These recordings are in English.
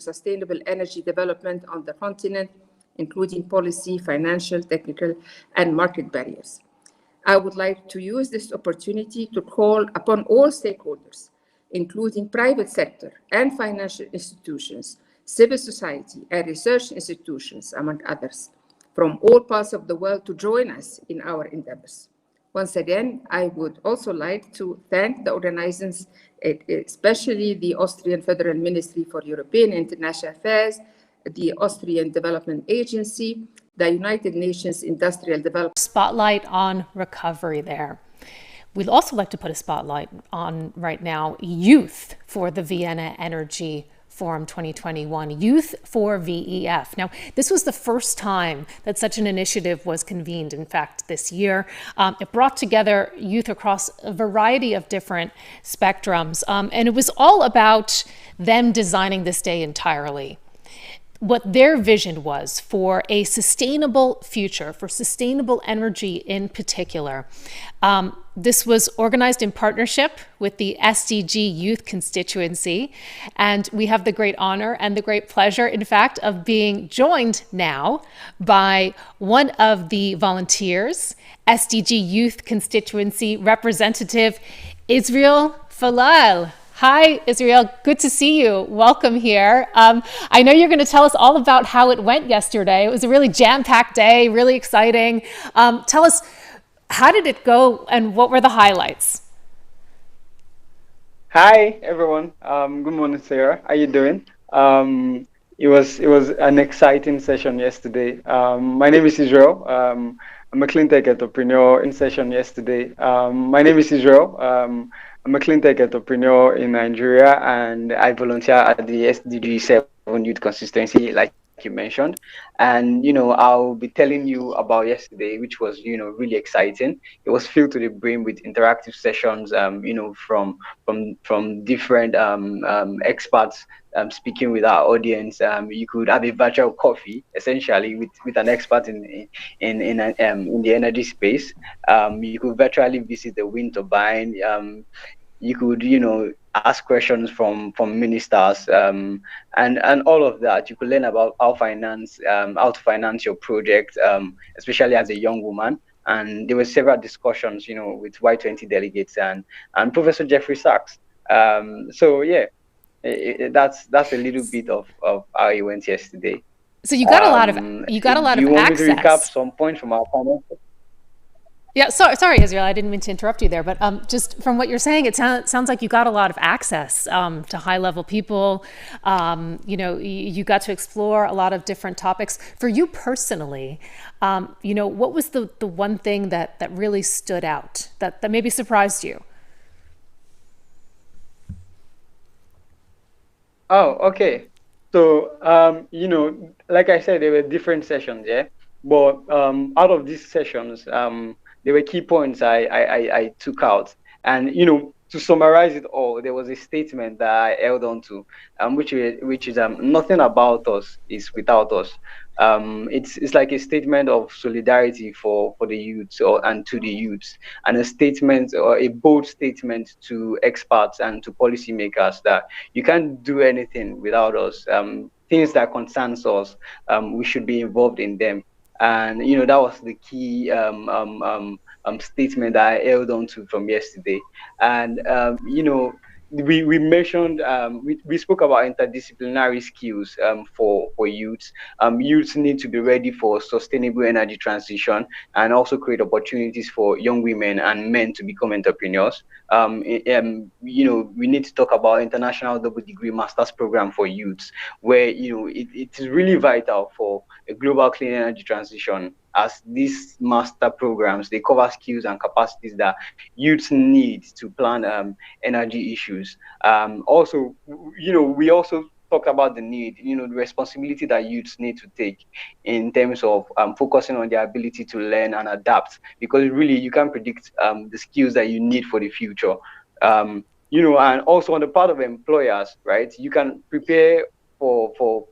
sustainable energy development on the continent, including policy, financial, technical, and market barriers. I would like to use this opportunity to call upon all stakeholders, including private sector and financial institutions, civil society, and research institutions, among others, from all parts of the world to join us in our endeavors. Once again, I would also like to thank the organizers, especially the Austrian Federal Ministry for European International Affairs, the Austrian Development Agency, the United Nations Industrial Development. Spotlight on recovery there. We'd also like to put a spotlight on right now youth for the Vienna Energy Forum 2021, Youth for VEF. Now, this was the first time that such an initiative was convened, in fact, this year. It brought together youth across a variety of different spectrums, and it was all about them designing this day entirely. What their vision was for a sustainable future, for sustainable energy in particular. This was organized in partnership with the SDG Youth Constituency, and we have the great honor and the great pleasure, in fact, of being joined now by one of the volunteers, SDG Youth Constituency representative, Israel Falal. Hi, Israel. Good to see you. Welcome here. I know you're going to tell us all about how it went yesterday. It was a really jam-packed day, really exciting. Tell us, how did it go and what were the highlights? Hi, everyone. Good morning, Sarah. How you doing? It was an exciting session yesterday. My name is Israel. I'm a clean tech entrepreneur in session yesterday. My name is Israel. I'm a clean tech entrepreneur in Nigeria, and I volunteer at the SDG 7 Youth Consistency, like you mentioned. And, I'll be telling you about yesterday, which was, really exciting. It was filled to the brim with interactive sessions, from different experts speaking with our audience. You could have a virtual coffee, essentially, with an expert in the energy space. You could virtually visit the wind turbine. You could, ask questions from ministers, and all of that. You could learn about how to finance your project, especially as a young woman. And there were several discussions, with Y20 delegates and Professor Jeffrey Sachs. So yeah, that's a little bit of how it went yesterday. So you got a lot of access. Do you want me to recap some points from our panel? Yeah, sorry, Israel. I didn't mean to interrupt you there, but just from what you're saying, it sounds like you got a lot of access to high-level people. You got to explore a lot of different topics. For you personally, what was the one thing that really stood out, that maybe surprised you? Oh, okay. So, like I said, there were different sessions, yeah. But out of these sessions, there were key points I took out. And, to summarize it all, there was a statement that I held on to, which is nothing about us is without us. It's like a statement of solidarity for the youths and to the youths, and a statement or a bold statement to experts and to policymakers that you can't do anything without us. Things that concerns us, we should be involved in them. And that was the key statement that I held on to from yesterday. And we mentioned we spoke about interdisciplinary skills for youths. Youths need to be ready for sustainable energy transition and also create opportunities for young women and men to become entrepreneurs. We need to talk about international double degree master's program for youths, where it is really vital for a global clean energy transition, as these master programs, they cover skills and capacities that youths need to plan energy issues. Also, we also talked about the need, the responsibility that youths need to take in terms of focusing on their ability to learn and adapt, because really you can't predict the skills that you need for the future. And also on the part of employers, right? You can prepare for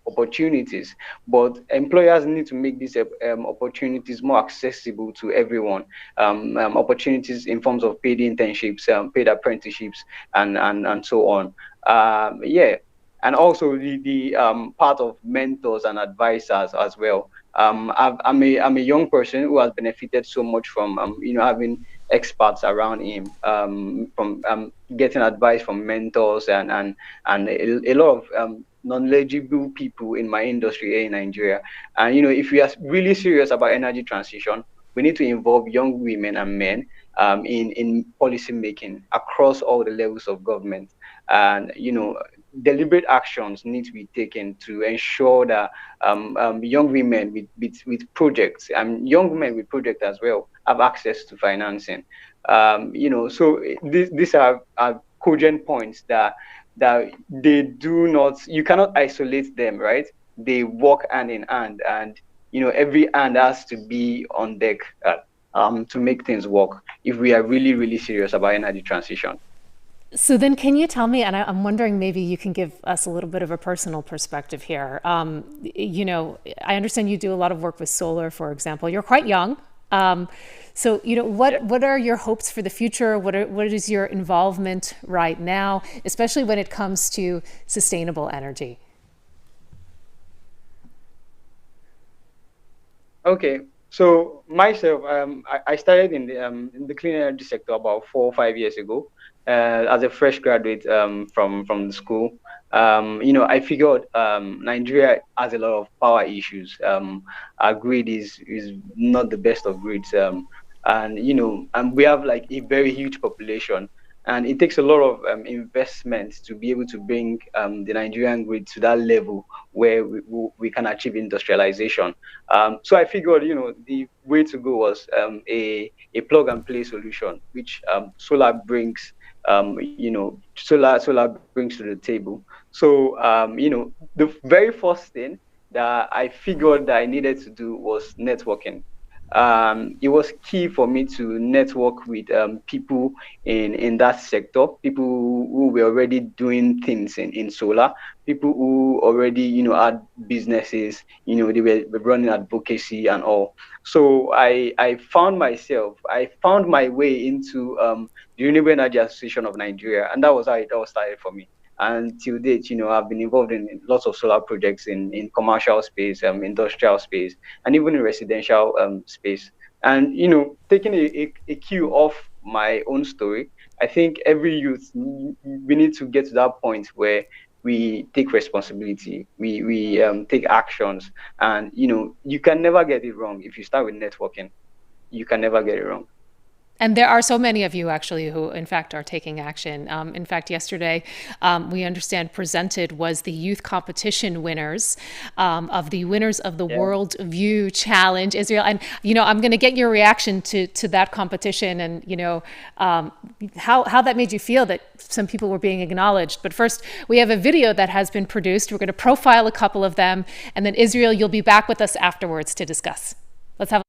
opportunities, but employers need to make these opportunities more accessible to everyone. Opportunities in forms of paid internships, paid apprenticeships, and so on. and also the part of mentors and advisors as well. I'm a young person who has benefited so much from having experts around him, from getting advice from mentors and a lot of knowledgeable people in my industry here in Nigeria. And if we are really serious about energy transition, we need to involve young women and men in policy making across all the levels of government. And deliberate actions need to be taken to ensure that young women with projects and young men with projects as well have access to financing. So these are cogent points that they do not, you cannot isolate them, right? They work hand in hand, and every hand has to be on deck to make things work if we are really, really serious about energy transition. So then, can you tell me, and I'm wondering maybe you can give us a little bit of a personal perspective here. I understand you do a lot of work with solar, for example. You're quite young. So, what are your hopes for the future? What is your involvement right now, especially when it comes to sustainable energy? Okay, so myself, I started in the clean energy sector about 4 or 5 years ago, as a fresh graduate from the school. I figured Nigeria has a lot of power issues. Our grid is not the best of grids, and we have like a very huge population. And it takes a lot of investment to be able to bring the Nigerian grid to that level where we can achieve industrialization. So I figured, the way to go was a plug and play solution, which solar brings, solar brings to the table. So, the very first thing that I figured that I needed to do was networking. It was key for me to network with people in that sector, people who were already doing things in solar, people who already had businesses, they were running advocacy and all. So I found my way into the Renewable Energy Association of Nigeria, and that was how it all started for me. And till date, I've been involved in lots of solar projects in commercial space, industrial space, and even in residential space. And taking a cue off my own story, I think every youth, we need to get to that point where we take responsibility, we take actions, and you can never get it wrong if you start with networking. You can never get it wrong. And there are so many of you actually who, in fact, are taking action. In fact, yesterday, we understand presented was the youth competition winners of the winners of the World View Challenge, Israel. And, I'm going to get your reaction to that competition and, how that made you feel that some people were being acknowledged. But first, we have a video that has been produced. We're going to profile a couple of them. And then, Israel, you'll be back with us afterwards to discuss. Let's have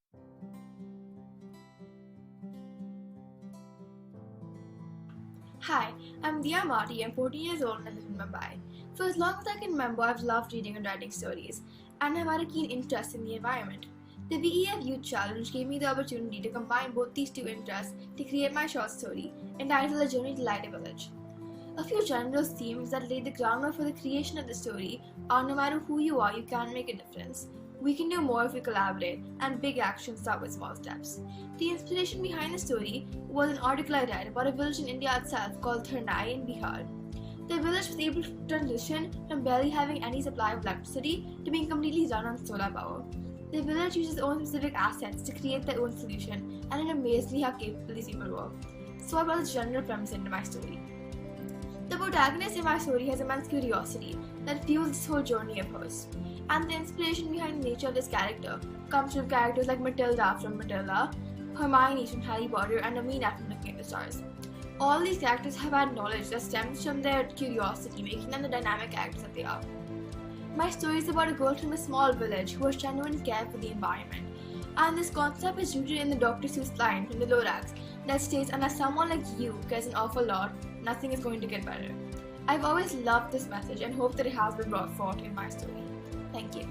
Hi, I'm Dia Marty. I'm 14 years old and live in Mumbai. For as long as I can remember, I've loved reading and writing stories, and I've had a keen interest in the environment. The VEF Youth Challenge gave me the opportunity to combine both these two interests to create my short story, entitled A Journey to Light a Village. A few general themes that laid the groundwork for the creation of the story are: no matter who you are, you can make a difference. We can do more if we collaborate, and big actions start with small steps. The inspiration behind the story was an article I read about a village in India itself called Plenary in Bihar. The village was able to transition from barely having any supply of electricity to being completely run on solar power. The village uses its own specific assets to create their own solution, and it amazed me how capable these people were. So I brought this general premise into my story. The protagonist in my story has immense curiosity that fuels this whole journey of hers. And the inspiration behind the nature of this character comes from characters like Matilda from Matilda, Hermione from Harry Potter, and Amina from Looking at the Stars. All these characters have had knowledge that stems from their curiosity, making them the dynamic characters that they are. My story is about a girl from a small village who has genuine care for the environment. And this concept is rooted in the Dr. Seuss line from the Lorax that states, unless someone like you cares an awful lot, nothing is going to get better. I've always loved this message and hope that it has been brought forth in my story. Thank you.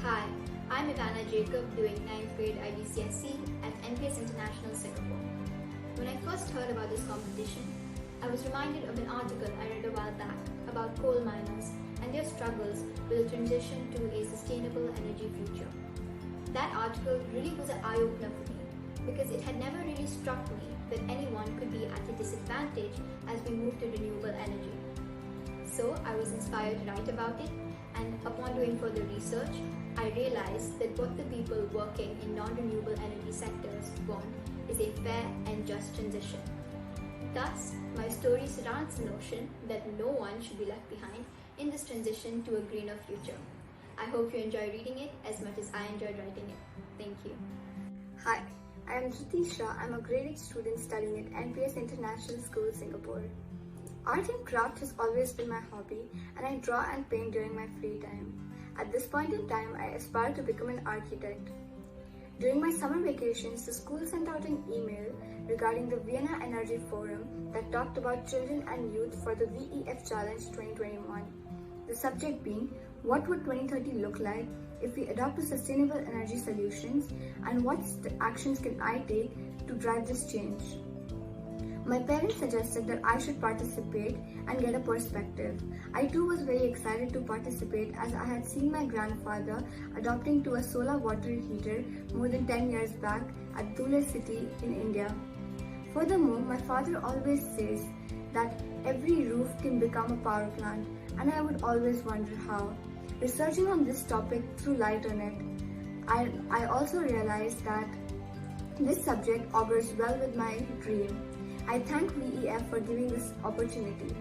Hi, I'm Ivana Jacob doing 9th grade IGCSE at NPS International Singapore. When I first heard about this competition, I was reminded of an article I read a while back about coal miners and their struggles with the transition to a sustainable energy future. That article really was an eye-opener for me because it had never really struck me that anyone could be at a disadvantage as we move to renewable energy. So I was inspired to write about it, and upon doing further research, I realized that what the people working in non-renewable energy sectors want is a fair and just transition. Thus, my story surrounds the notion that no one should be left behind in this transition to a greener future. I hope you enjoy reading it as much as I enjoyed writing it. Thank you. Hi, I am Dhruti Shah. I'm a grade 8 student studying at NPS International School, Singapore. Art and craft has always been my hobby, and I draw and paint during my free time. At this point in time, I aspire to become an architect. During my summer vacations, the school sent out an email regarding the Vienna Energy Forum that talked about children and youth for the VEF Challenge 2021. The subject being, what would 2030 look like if we adopt sustainable energy solutions, and what actions can I take to drive this change? My parents suggested that I should participate and get a perspective. I too was very excited to participate as I had seen my grandfather adopting to a solar water heater more than 10 years back at Dhule city in India. Furthermore, my father always says that every roof can become a power plant, and I would always wonder how. Researching on this topic threw light on it. I also realized that this subject augurs well with my dream. I thank VEF for giving this opportunity.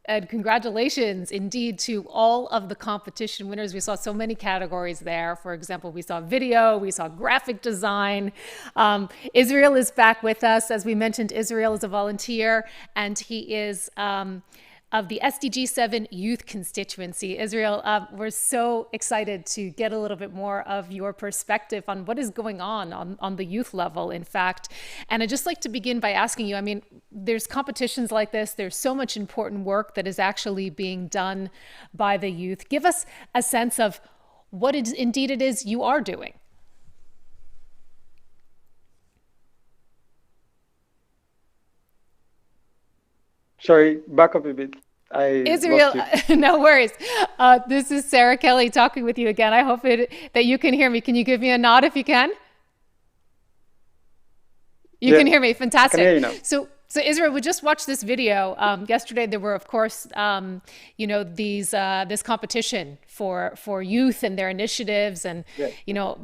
And congratulations indeed to all of the competition winners. We saw so many categories there. For example, we saw video, we saw graphic design. Israel is back with us. As we mentioned, Israel is a volunteer, and he is of the SDG 7 youth constituency. Israel, we're so excited to get a little bit more of your perspective on what is going on the youth level, in fact. And I'd just like to begin by asking you, I mean, there's competitions like this, there's so much important work that is actually being done by the youth. Give us a sense of what it is you are doing. Sorry, back up a bit. I Israel, lost you. no worries. This is Sarah Kelly talking with you again. I hope that you can hear me. Can you give me a nod if you can? You can Yeah, hear me. I can hear you Fantastic. now. So Israel, we just watched this video. Yesterday, there were, of course, these this competition for youth and their initiatives, and Yeah.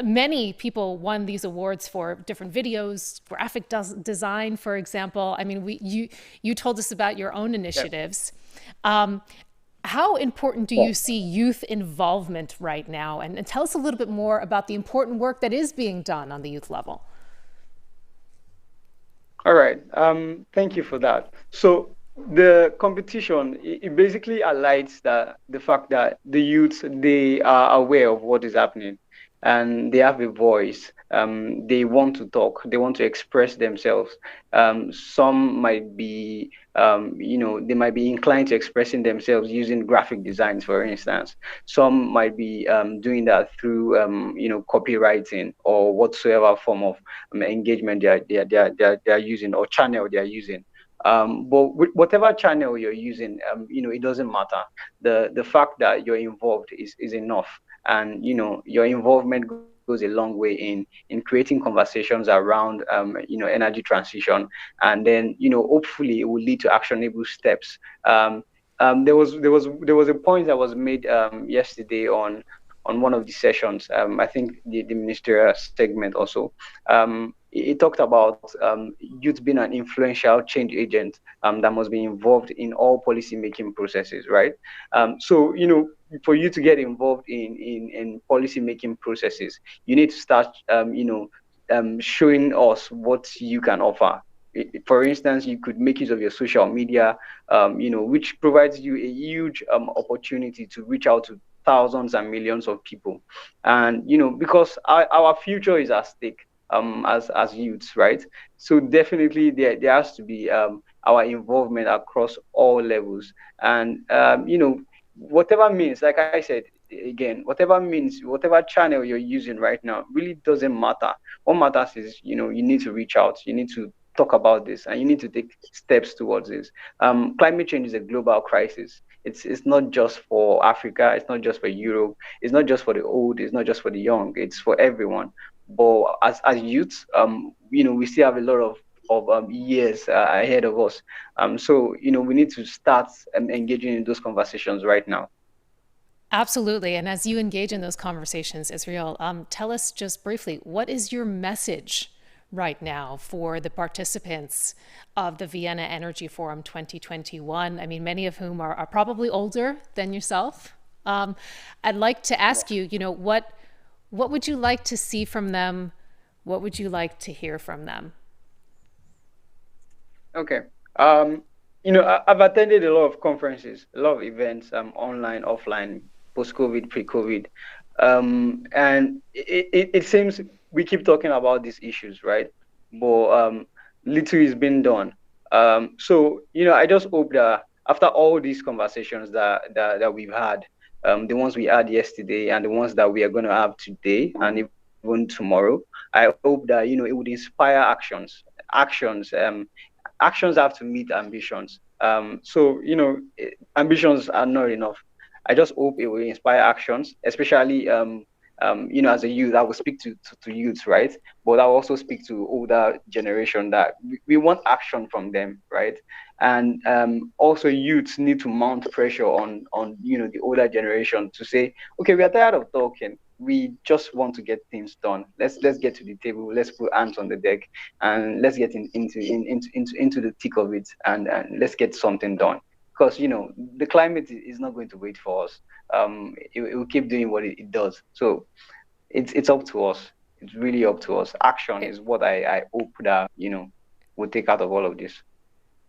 many people won these awards for different videos, graphic design, for example. I mean, you told us about your own initiatives. How important do you see youth involvement right now? And tell us a little bit more about the important work that is being done on the youth level. All right. Thank you for that. So the competition, it basically highlights the fact that the youths, they are aware of what is happening and they have a voice. They want to talk, they want to express themselves. Some might be, they might be inclined to expressing themselves using graphic designs, for instance. Some might be doing that through, copywriting or whatsoever form of engagement they are using or channel they are using. But whatever channel you're using, it doesn't matter. The fact that you're involved is enough, and your involvement goes a long way in creating conversations around energy transition, and then hopefully it will lead to actionable steps. There was a point that was made yesterday on one of the sessions. I think the ministerial segment also. It talked about youth being an influential change agent that must be involved in all policy making processes, right? So for you to get involved in policy making processes, you need to start showing us what you can offer. For instance, you could make use of your social media, which provides you a huge opportunity to reach out to thousands and millions of people. And because our future is at stake as youths, right? So definitely there has to be our involvement across all levels. And whatever means, like I said again, whatever means, whatever channel you're using right now really doesn't matter. What matters is you need to reach out, you need to talk about this, and you need to take steps towards this. Climate change is a global crisis. It's not just for Africa, it's not just for Europe, it's not just for the old, it's not just for the young, it's for everyone. But as youths, we still have a lot of years ahead of us. So we need to start engaging in those conversations right now. Absolutely. And as you engage in those conversations, Israel, tell us just briefly, what is your message right now for the participants of the Vienna Energy Forum 2021? I mean, many of whom are probably older than yourself. I'd like to ask you, what would you like to see from them? What would you like to hear from them? Okay. I've attended a lot of conferences, a lot of events, online, offline, post-COVID, pre-COVID. And it seems we keep talking about these issues, right? But little is being done. So I just hope that after all these conversations that we've had, the ones we had yesterday and the ones that we are going to have today and even tomorrow, I hope that it would inspire actions have to meet ambitions. So ambitions are not enough. I just hope it will inspire actions, especially as a youth. I will speak to youths, right? But I will also speak to older generation that we want action from them, right? And also youths need to mount pressure on the older generation to say, okay, we are tired of talking. We just want to get things done. Let's get to the table. Let's put hands on the deck, and let's get into the thick of it, and let's get something done. Because the climate is not going to wait for us. It will keep doing what it does. So it's up to us. It's really up to us. Action is what I hope that we'll take out of all of this.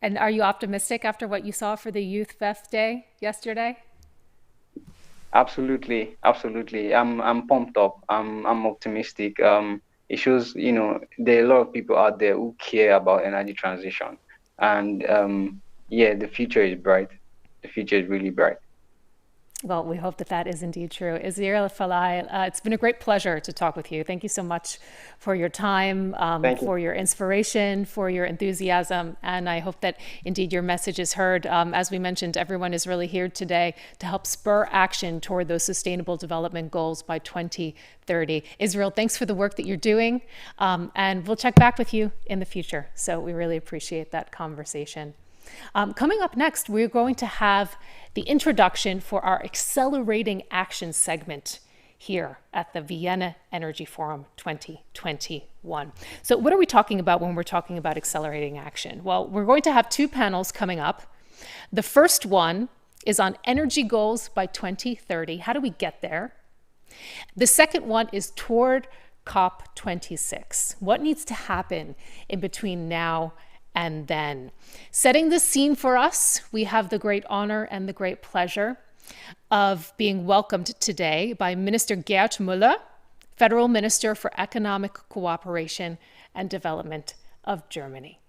And are you optimistic after what you saw for the Youth Fest Day yesterday? Absolutely. I'm pumped up. I'm optimistic. It shows there are a lot of people out there who care about energy transition, and the future is bright. The future is really bright. Well, we hope that that is indeed true. Israel Falai, it's been a great pleasure to talk with you. Thank you so much for your time, Thank you. for your inspiration, for your enthusiasm, and I hope that indeed your message is heard. As we mentioned, everyone is really here today to help spur action toward those sustainable development goals by 2030. Israel, thanks for the work that you're doing, and we'll check back with you in the future. So we really appreciate that conversation. Coming up next, we're going to have the introduction for our Accelerating Action segment here at the Vienna Energy Forum 2021. So what are we talking about when we're talking about accelerating action? Well, we're going to have two panels coming up. The first one is on energy goals by 2030. How do we get there? The second one is toward COP26. What needs to happen in between now and then? Setting the scene for us, we have the great honor and the great pleasure of being welcomed today by Minister Gerd Müller, Federal Minister for Economic Cooperation and Development of Germany.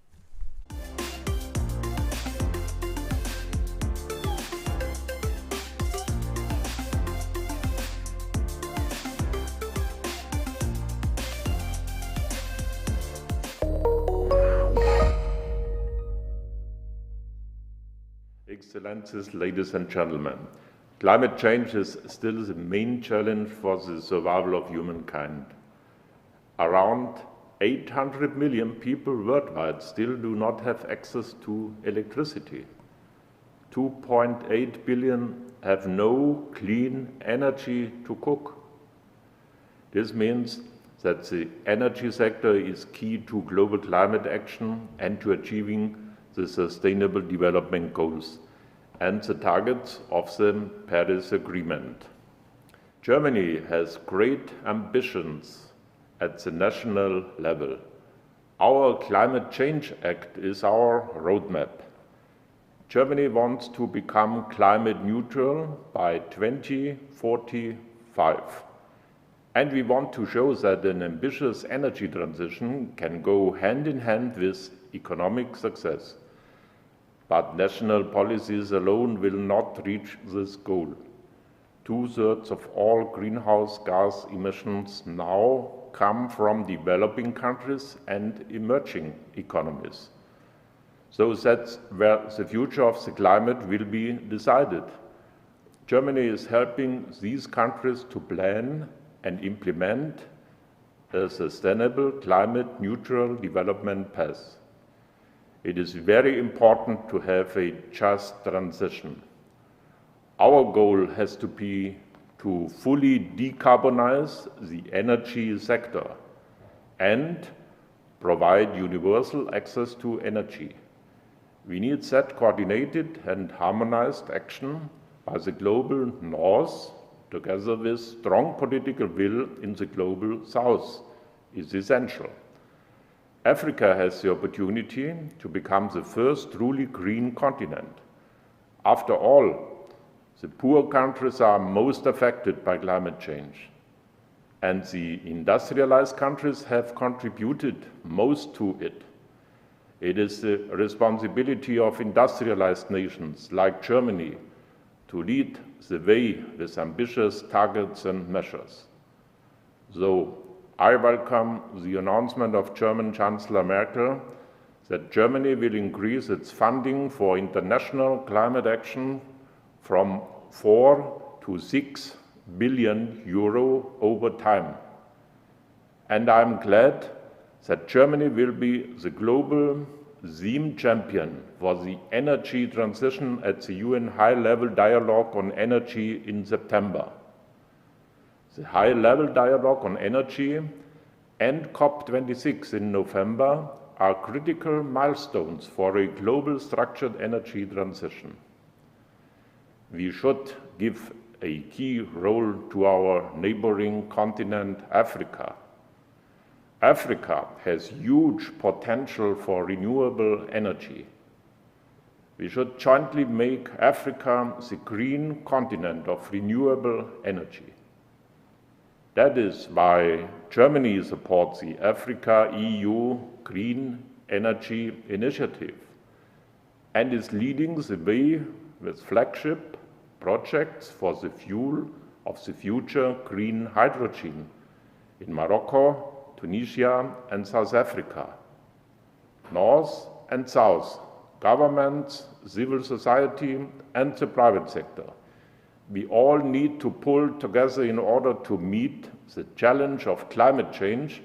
Excellencies, ladies and gentlemen, climate change is still the main challenge for the survival of humankind. Around 800 million people worldwide still do not have access to electricity. 2.8 billion have no clean energy to cook. This means that the energy sector is key to global climate action and to achieving the Sustainable Development Goals and the targets of the Paris Agreement. Germany has great ambitions at the national level. Our Climate Change Act is our roadmap. Germany wants to become climate neutral by 2045. And we want to show that an ambitious energy transition can go hand in hand with economic success. But national policies alone will not reach this goal. 2/3 of all greenhouse gas emissions now come from developing countries and emerging economies. So that's where the future of the climate will be decided. Germany is helping these countries to plan and implement a sustainable climate neutral development path. It is very important to have a just transition. Our goal has to be to fully decarbonize the energy sector and provide universal access to energy. We need that coordinated and harmonized action by the global North, together with strong political will in the global South, is essential. Africa has the opportunity to become the first truly green continent. After all, the poor countries are most affected by climate change, and the industrialized countries have contributed most to it. It is the responsibility of industrialized nations like Germany to lead the way with ambitious targets and measures. So, I welcome the announcement of German Chancellor Merkel that Germany will increase its funding for international climate action from 4 to 6 billion euro over time. And I'm glad that Germany will be the global theme champion for the energy transition at the UN High-Level Dialogue on Energy in September. The high-level dialogue on energy and COP26 in November are critical milestones for a global structured energy transition. We should give a key role to our neighboring continent, Africa. Africa has huge potential for renewable energy. We should jointly make Africa the green continent of renewable energy. That is why Germany supports the Africa-EU Green Energy Initiative and is leading the way with flagship projects for the fuel of the future green hydrogen in Morocco, Tunisia, and South Africa. North and South, governments, civil society, and the private sector. We all need to pull together in order to meet the challenge of climate change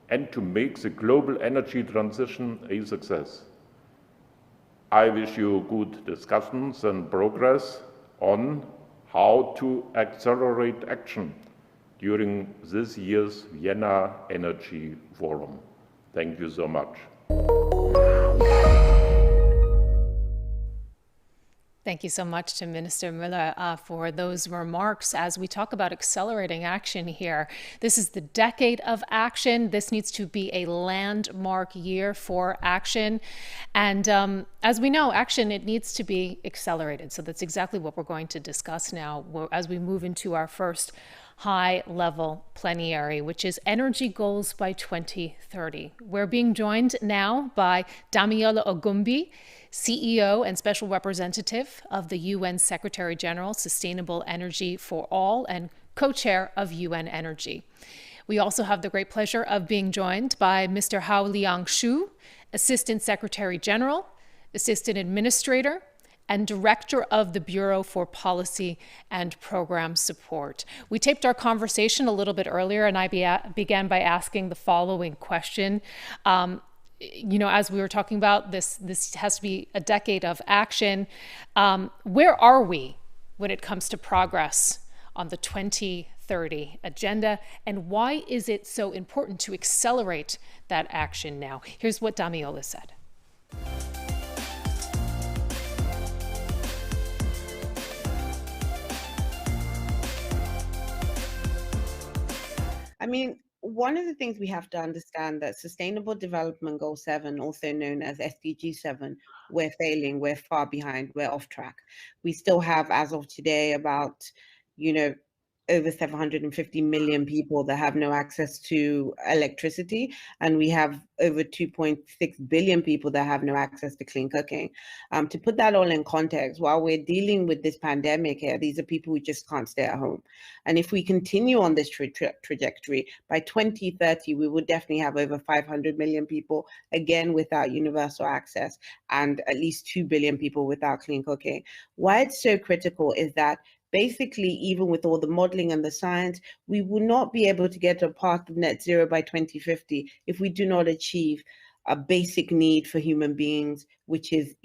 and to make the global energy transition a success. I wish you good discussions and progress on how to accelerate action during this year's Vienna Energy Forum. Thank you so much. Thank you so much to Minister Müller for those remarks as we talk about accelerating action here. This is the decade of action. This needs to be a landmark year for action. And as we know, action, it needs to be accelerated. So that's exactly what we're going to discuss now as we move into our first high-level plenary, which is Energy Goals by 2030. We're being joined now by Damilola Ogumbi, CEO and Special Representative of the UN Secretary General, Sustainable Energy for All, and co-chair of UN Energy. We also have the great pleasure of being joined by Mr. Hao Liang Shu, Assistant Secretary General, Assistant Administrator, and Director of the Bureau for Policy and Program Support. We taped our conversation a little bit earlier, and I began by asking the following question. As we were talking about, this has to be a decade of action. Where are we when it comes to progress on the 2030 agenda, and why is it so important to accelerate that action now? Here's what Damiola said. I mean, one of the things we have to understand that Sustainable Development Goal 7, also known as SDG 7, we're failing, we're far behind, we're off track. We still have, as of today, about, over 750 million people that have no access to electricity, and we have over 2.6 billion people that have no access to clean cooking. To put that all in context, while we're dealing with this pandemic here, these are people who just can't stay at home. And if we continue on this trajectory, by 2030, we will definitely have over 500 million people, again, without universal access, and at least 2 billion people without clean cooking. Why it's so critical is that basically, even with all the modeling and the science, we will not be able to get to a path of net zero by 2050 if we do not achieve a basic need for human beings, which is,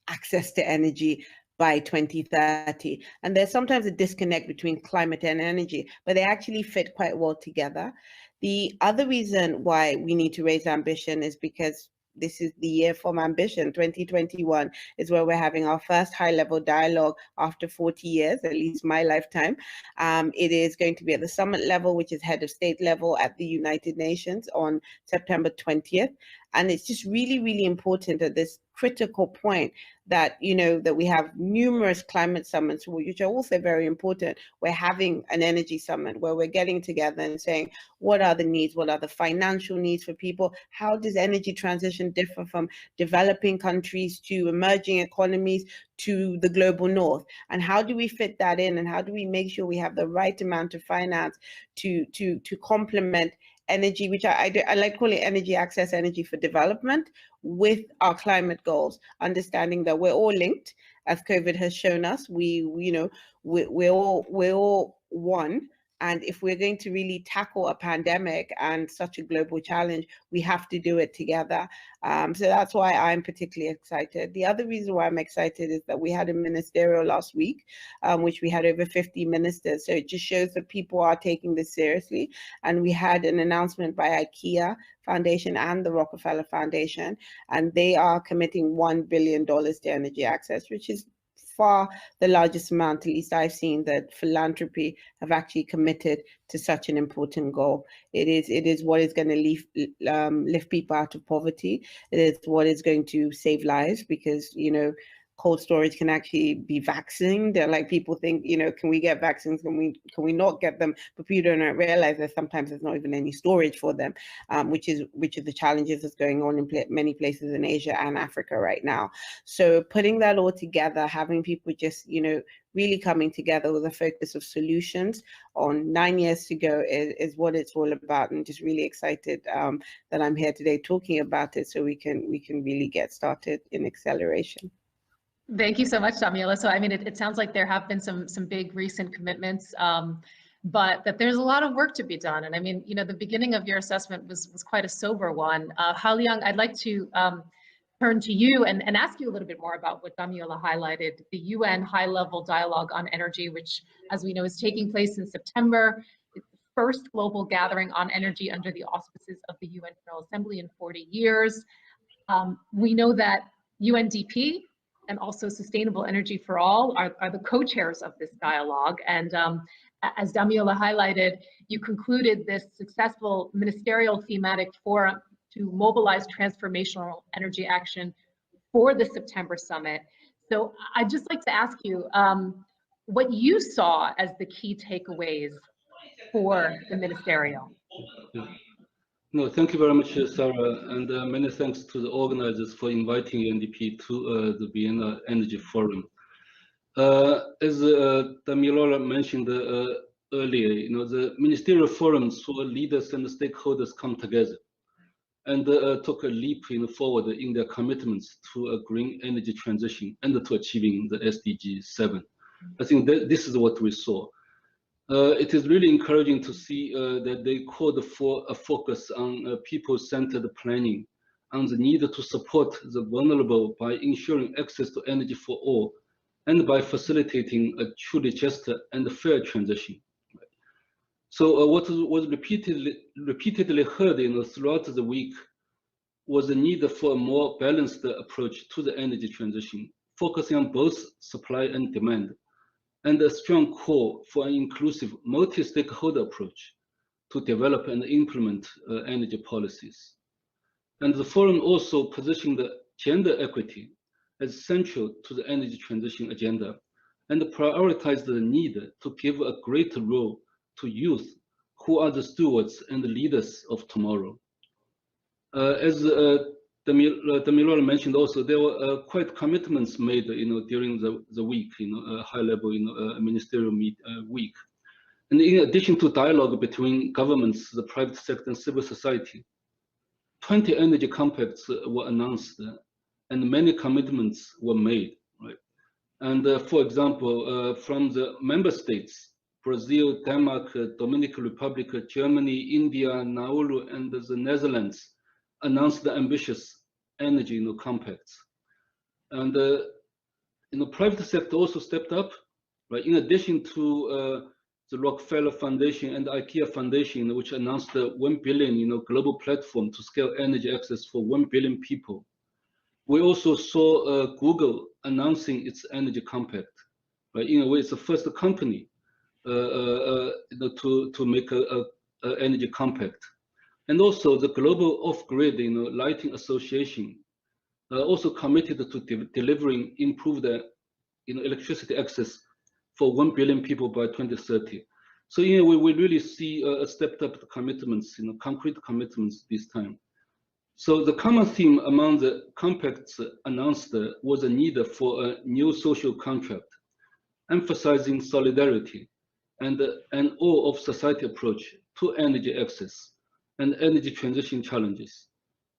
access to energy by 2030. And there's sometimes a disconnect between climate and energy, but they actually fit quite well together. The other reason why we need to raise ambition is because this is the year from ambition. 2021 is where we're having our first high-level dialogue after 40 years, at least my lifetime. It is going to be at the summit level, which is head of state level at the United Nations on September 20th. And it's just really, really important at this critical point that, that we have numerous climate summits, which are also very important. We're having an energy summit where we're getting together and saying, what are the needs? What are the financial needs for people? How does energy transition differ from developing countries to emerging economies to the global north? And how do we fit that in? And how do we make sure we have the right amount of finance to complement energy, which I like calling energy access, energy for development, with our climate goals, understanding that we're all linked, as COVID has shown us. We're all one. And if we're going to really tackle a pandemic and such a global challenge, we have to do it together. So that's why I'm particularly excited. The other reason why I'm excited is that we had a ministerial last week, which we had over 50 ministers. So it just shows that people are taking this seriously. And we had an announcement by IKEA Foundation and the Rockefeller Foundation, and they are committing $1 billion to energy access, which is far the largest amount, at least I've seen, that philanthropy have actually committed to such an important goal. It is what is going to lift people out of poverty. It is what is going to save lives, because cold storage can actually be vaccinated. They're like, people think, can we get vaccines? Can we not get them? But people don't realize that sometimes there's not even any storage for them, which is the challenges that's going on in many places in Asia and Africa right now. So putting that all together, having people just, really coming together with a focus of solutions on 9 years to go is what it's all about. And just really excited that I'm here today talking about it, so we can really get started in acceleration. Thank you so much, Damilola. So, I mean, it sounds like there have been some big recent commitments, but that there's a lot of work to be done. And I mean, the beginning of your assessment was quite a sober one. Hao-Liang, I'd like to turn to you and ask you a little bit more about what Damilola highlighted, the UN high-level dialogue on energy, which, as we know, is taking place in September. It's the first global gathering on energy under the auspices of the UN General Assembly in 40 years. We know that UNDP and also Sustainable Energy for All are the co-chairs of this dialogue. And as Damilola highlighted, you concluded this successful ministerial thematic forum to mobilize transformational energy action for the September summit. So I'd just like to ask you what you saw as the key takeaways for the ministerial. No, thank you very much, Sarah, and many thanks to the organizers for inviting UNDP to the Vienna Energy Forum. As Damilola mentioned earlier, the ministerial forum saw leaders and stakeholders come together and took a leap forward in their commitments to a green energy transition and to achieving the SDG 7. I think that this is what we saw. It is really encouraging to see that they called for a focus on people-centered planning, on the need to support the vulnerable by ensuring access to energy for all, and by facilitating a truly just and fair transition. So what was repeatedly heard throughout the week was the need for a more balanced approach to the energy transition, focusing on both supply and demand, and a strong call for an inclusive multi-stakeholder approach to develop and implement energy policies. And the forum also positioned gender equity as central to the energy transition agenda and prioritized the need to give a greater role to youth, who are the stewards and the leaders of tomorrow. As Damilola mentioned also, there were quite commitments made, during the week, a high-level, ministerial week. And in addition to dialogue between governments, the private sector, and civil society, 20 energy compacts were announced, and many commitments were made. Right? And for example, from the member states, Brazil, Denmark, Dominican Republic, Germany, India, Nauru, and the Netherlands announced the ambitious energy compacts. And the private sector also stepped up, right? In addition to the Rockefeller Foundation and the IKEA Foundation, which announced the 1 billion global platform to scale energy access for 1 billion people. We also saw Google announcing its energy compact, right? In a way, it's the first company to make a energy compact. And also the Global Off-Grid Lighting Association also committed to delivering improved electricity access for 1 billion people by 2030. So we really see a stepped up commitments, concrete commitments this time. So the common theme among the compacts announced was a need for a new social contract, emphasizing solidarity and an all-of-society approach to energy access and energy transition challenges.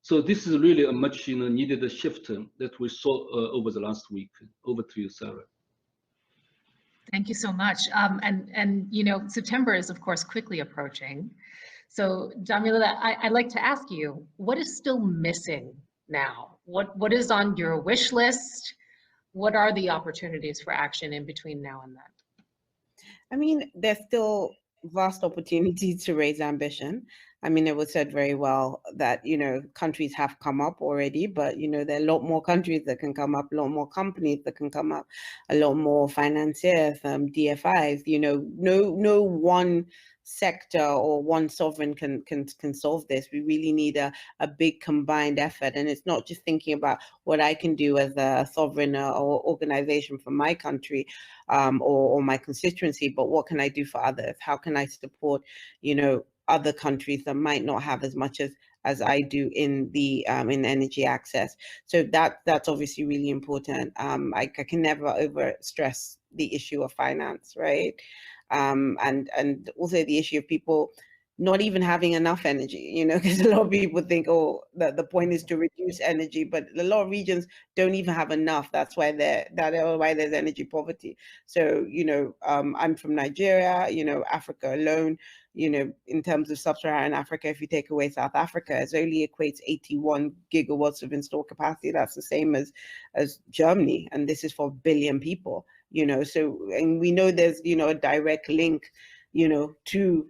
So this is really a much needed shift that we saw over the last week. Over to you, Sarah. Thank you so much. And September is of course quickly approaching. So Damilola, I'd like to ask you, what is still missing now? What is on your wish list? What are the opportunities for action in between now and then? I mean, there's still vast opportunities to raise ambition. I mean, it was said very well that, countries have come up already, but, there are a lot more countries that can come up, a lot more companies that can come up, a lot more financiers, DFIs, no one sector or one sovereign can solve this. We really need a big combined effort. And it's not just thinking about what I can do as a sovereign or organization for my country or my constituency, but what can I do for others? How can I support, other countries that might not have as much as I do in the in energy access. So that's obviously really important. I can never over stress the issue of finance, right? And also the issue of people not even having enough energy, because a lot of people think, oh, the point is to reduce energy, but a lot of regions don't even have enough. That's why why there's energy poverty. So, I'm from Nigeria, Africa alone, in terms of sub-Saharan Africa, if you take away South Africa, it only equates 81 gigawatts of installed capacity. That's the same as Germany, and this is for 1 billion people. So, and we know there's, a direct link, to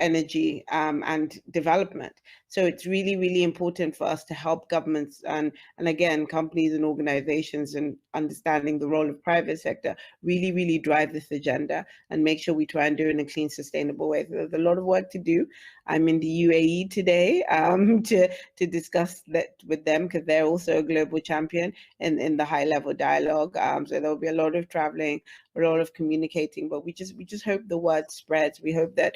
energy and development. So it's really, really important for us to help governments and again, companies and organizations, and understanding the role of private sector, really, really drive this agenda and make sure we try and do it in a clean, sustainable way. So there's a lot of work to do. I'm in the UAE today to discuss that with them, because they're also a global champion in the high level dialogue. So there'll be a lot of traveling, a lot of communicating, but we just hope the word spreads. We hope that,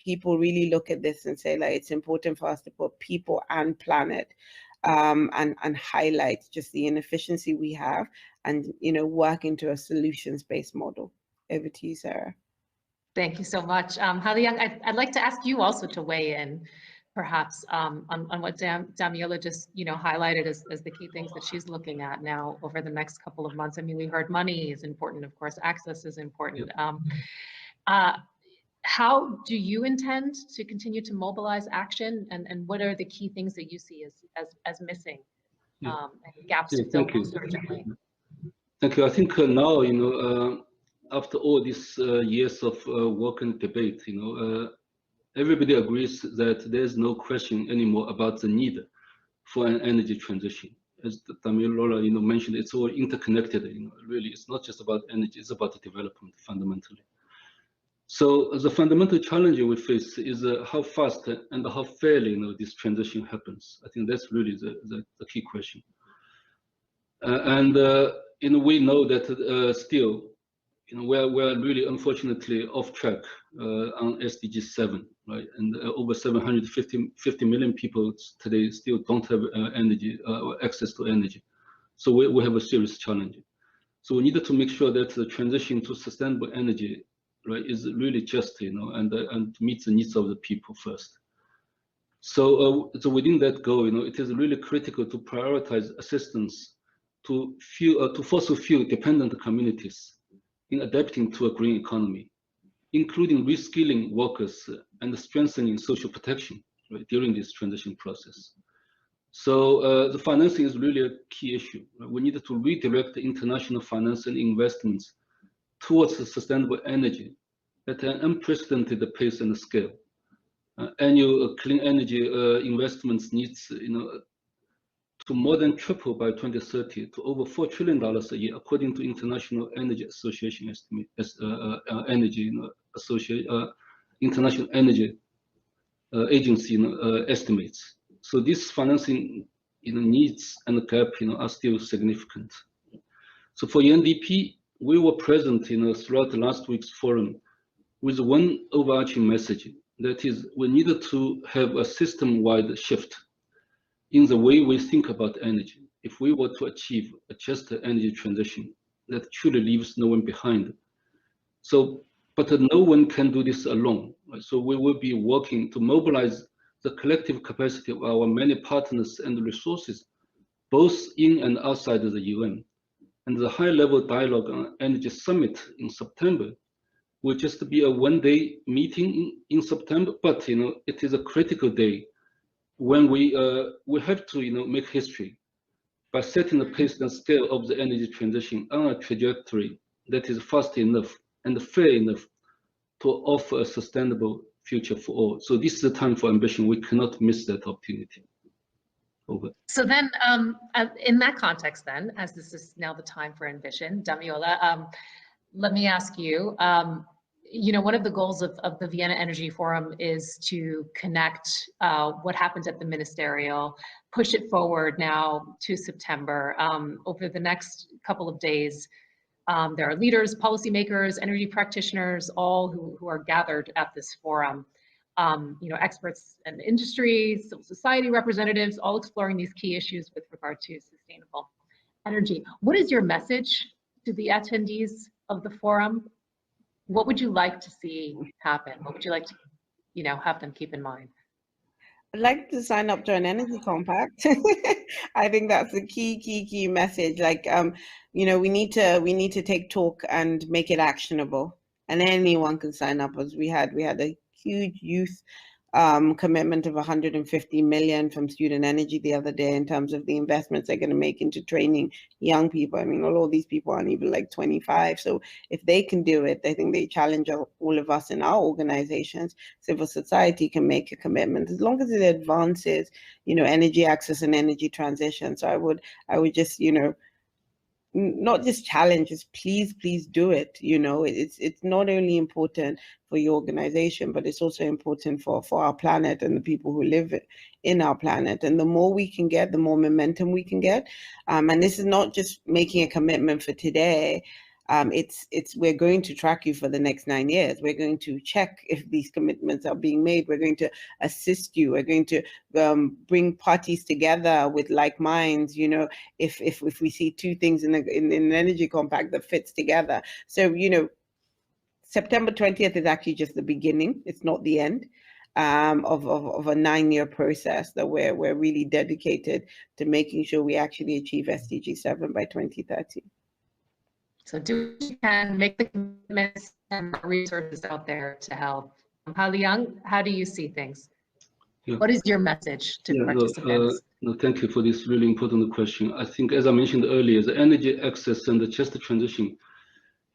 people really look at this and say, like, it's important for us to put people and planet and highlight just the inefficiency we have, and, work into a solutions-based model. Over to you, Sarah. Thank you so much. Hao Liang, I'd like to ask you also to weigh in, perhaps, on what Damiela just, highlighted as the key things that she's looking at now over the next couple of months. I mean, we heard money is important, of course, access is important. How do you intend to continue to mobilize action, and what are the key things that you see as missing, and gaps to fill most urgently? Thank you. I think now, after all these years of work and debate, everybody agrees that there's no question anymore about the need for an energy transition. As Damiela, mentioned, it's all interconnected. Really, it's not just about energy; it's about the development fundamentally. So the fundamental challenge we face is how fast and how fairly, this transition happens. I think that's really the key question. We know that still, we're really unfortunately off track on SDG 7, right? And over 750 million people today still don't have energy access to energy. So we have a serious challenge. So we needed to make sure that the transition to sustainable energy, right, is really just, and meets the needs of the people first. So, so within that goal, it is really critical to prioritize assistance to fossil fuel dependent communities in adapting to a green economy, including reskilling workers and strengthening social protection, right, during this transition process. So the financing is really a key issue. Right? We needed to redirect the international finance and investments towards sustainable energy at an unprecedented pace and scale. Annual clean energy investments needs, to more than triple by 2030 to over $4 trillion a year, according to International Energy Association estimate, International Energy Agency estimates. So this financing, needs and the gap, are still significant. So for UNDP, we were present, throughout the last week's forum with one overarching message, that is, we needed to have a system-wide shift in the way we think about energy if we were to achieve a just energy transition that truly leaves no one behind. So, but no one can do this alone. Right? So we will be working to mobilize the collective capacity of our many partners and resources, both in and outside of the UN. And the high-level dialogue on energy summit in September will just be a one-day meeting in September, but it is a critical day when we have to make history by setting the pace and scale of the energy transition on a trajectory that is fast enough and fair enough to offer a sustainable future for all. So this is the time for ambition. We cannot miss that opportunity. Over. So then, in that context then, as this is now the time for ambition, Damiola, let me ask you, you know, one of the goals of the Vienna Energy Forum is to connect what happened at the ministerial, push it forward now to September. Over the next couple of days, there are leaders, policymakers, energy practitioners, all who are gathered at this forum. You know, experts in industry, civil society representatives, all exploring these key issues with regard to sustainable energy. What is your message to the attendees of the forum? What would you like to see happen? What would you like to, you know, have them keep in mind? I'd like to sign up to an energy compact. I think that's the key message. Like, you know, we need to take talk and make it actionable, and anyone can sign up. As we had a huge youth commitment of 150 million from Student Energy the other day in terms of the investments they're going to make into training young people. I mean, all these people aren't even like 25. So if they can do it, I think they challenge all of us in our organizations. Civil society can make a commitment as long as it advances, you know, energy access and energy transition. So I would just, you know, not just challenges, please do it. You know, it's not only important for your organization, but it's also important for our planet and the people who live in our planet. And the more we can get, the more momentum we can get. And this is not just making a commitment for today. We're going to track you for the next 9 years. We're going to check if these commitments are being made. We're going to assist you. We're going to bring parties together with like minds. You know, if we see two things in an energy compact that fits together. So, you know, September 20th is actually just the beginning. It's not the end of a 9-year process that we're really dedicated to making sure we actually achieve SDG 7 by 2030. So do what you can, make the commitments and resources out there to help. Haliang, how do you see things? Yeah. What is your message to participants? No, thank you for this really important question. I think, as I mentioned earlier, the energy access and the just transition,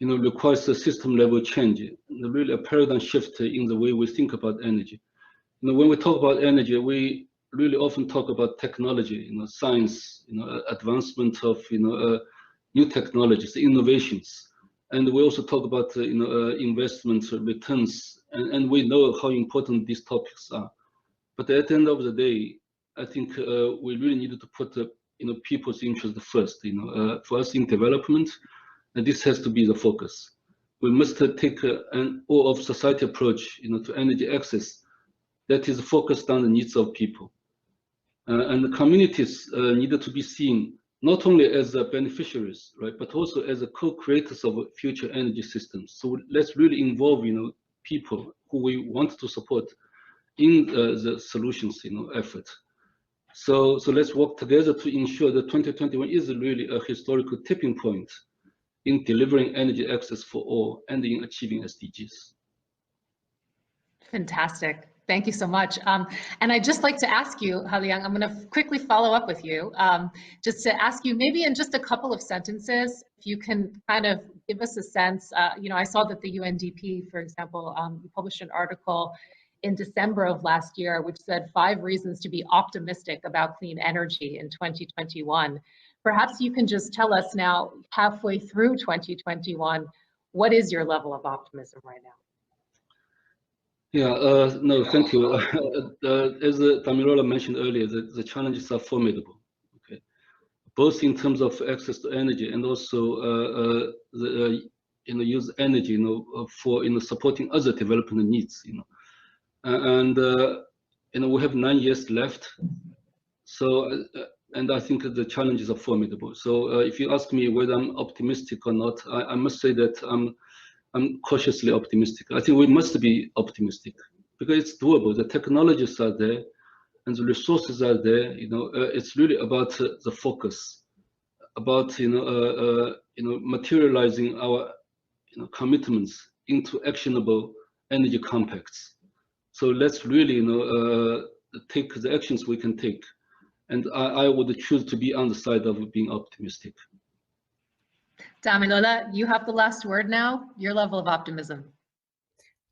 you know, requires a system level change, really a paradigm shift in the way we think about energy. You know, when we talk about energy, we really often talk about technology, you know, science, you know, advancement of, you know, new technologies, innovations, and we also talk about you know, investments, returns, and we know how important these topics are. But at the end of the day, I think we really needed to put you know, people's interest first. You know, for us in development, and this has to be the focus. We must take an all of society approach, you know, to energy access that is focused on the needs of people, and the communities needed to be seen not only as beneficiaries, right, but also as co-creators of future energy systems. So let's really involve, you know, people who we want to support in the solutions, you know, effort. So let's work together to ensure that 2021 is really a historical tipping point in delivering energy access for all and in achieving SDGs. Fantastic. Thank you so much. And I'd just like to ask you, Haliang, I'm going to quickly follow up with you, just to ask you maybe in just a couple of sentences, if you can kind of give us a sense. You know, I saw that the UNDP, for example, published an article in December of last year, which said 5 reasons to be optimistic about clean energy in 2021. Perhaps you can just tell us now, halfway through 2021, what is your level of optimism right now? Yeah, no, thank you. As Damilola mentioned earlier, the challenges are formidable, okay? Both in terms of access to energy and also you know, use energy, you know, for, you know, supporting other development needs, you know. And you know, we have 9 years left. So, and I think the challenges are formidable. So if you ask me whether I'm optimistic or not, I must say that I'm cautiously optimistic. I think we must be optimistic because it's doable. The technologies are there and the resources are there. You know, it's really about the focus, about, you know, materializing our, you know, commitments into actionable energy compacts. So let's really, you know, take the actions we can take. And I would choose to be on the side of being optimistic. Damilola, you have the last word now. Your level of optimism.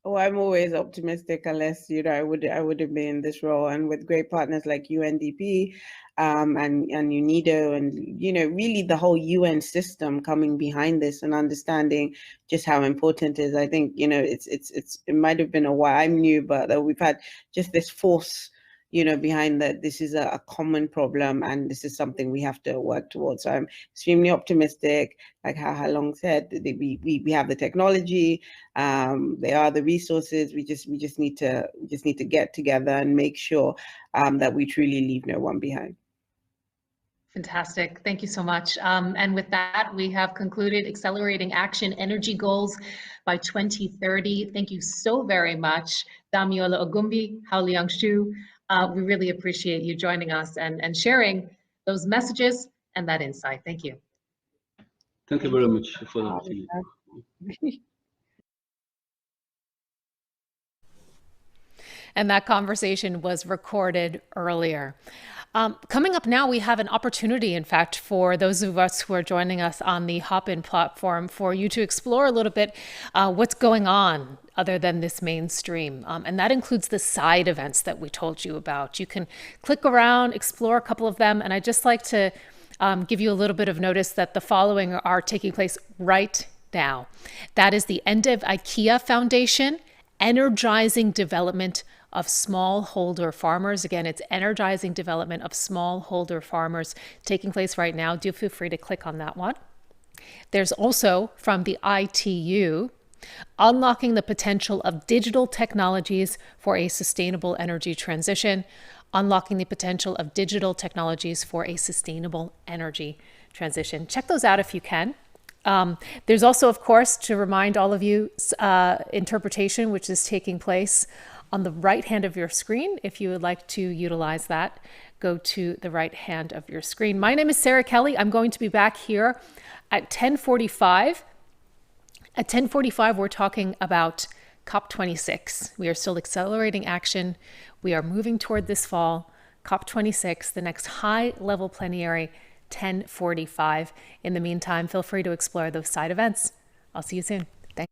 Oh, I'm always optimistic, unless I wouldn't be in this role. And with great partners like UNDP, and UNIDO, and really the whole UN system coming behind this and understanding just how important it is. I think it might have been a while. I'm new, but we've had just this force behind that. This is a common problem, and this is something we have to work towards. So I'm extremely optimistic. Like how Halong said, we have the technology, they are the resources. We just need to get together and make sure that we truly leave no one behind. Fantastic. Thank you so much. And with that, we have concluded Accelerating Action Energy Goals by 2030. Thank you so very much, Damiola Ogumbi, Haoliang Xu. We really appreciate you joining us and sharing those messages and that insight. Thank you. Thank you very much for the opportunity. And that conversation was recorded earlier. Coming up now, we have an opportunity, in fact, for those of us who are joining us on the Hop-In platform, for you to explore a little bit what's going on other than this mainstream. And that includes the side events that we told you about. You can click around, explore a couple of them, and I'd just like to give you a little bit of notice that the following are taking place right now. That is the End of IKEA Foundation, Energizing Development of Smallholder Farmers. Again, it's Energizing Development of Smallholder Farmers taking place right now. Do feel free to click on that one. There's also from the ITU, Unlocking the Potential of Digital Technologies for a Sustainable Energy Transition. Unlocking the Potential of Digital Technologies for a Sustainable Energy Transition. Check those out if you can. There's also, of course, to remind all of you, interpretation, which is taking place on the right hand of your screen. If you would like to utilize that, go to the right hand of your screen. My name is Sarah Kelly. I'm going to be back here at 10:45. At 10:45, we're talking about COP26. We are still accelerating action. We are moving toward this fall, COP26, the next high-level plenary, 10:45. In the meantime, feel free to explore those side events. I'll see you soon. Thanks.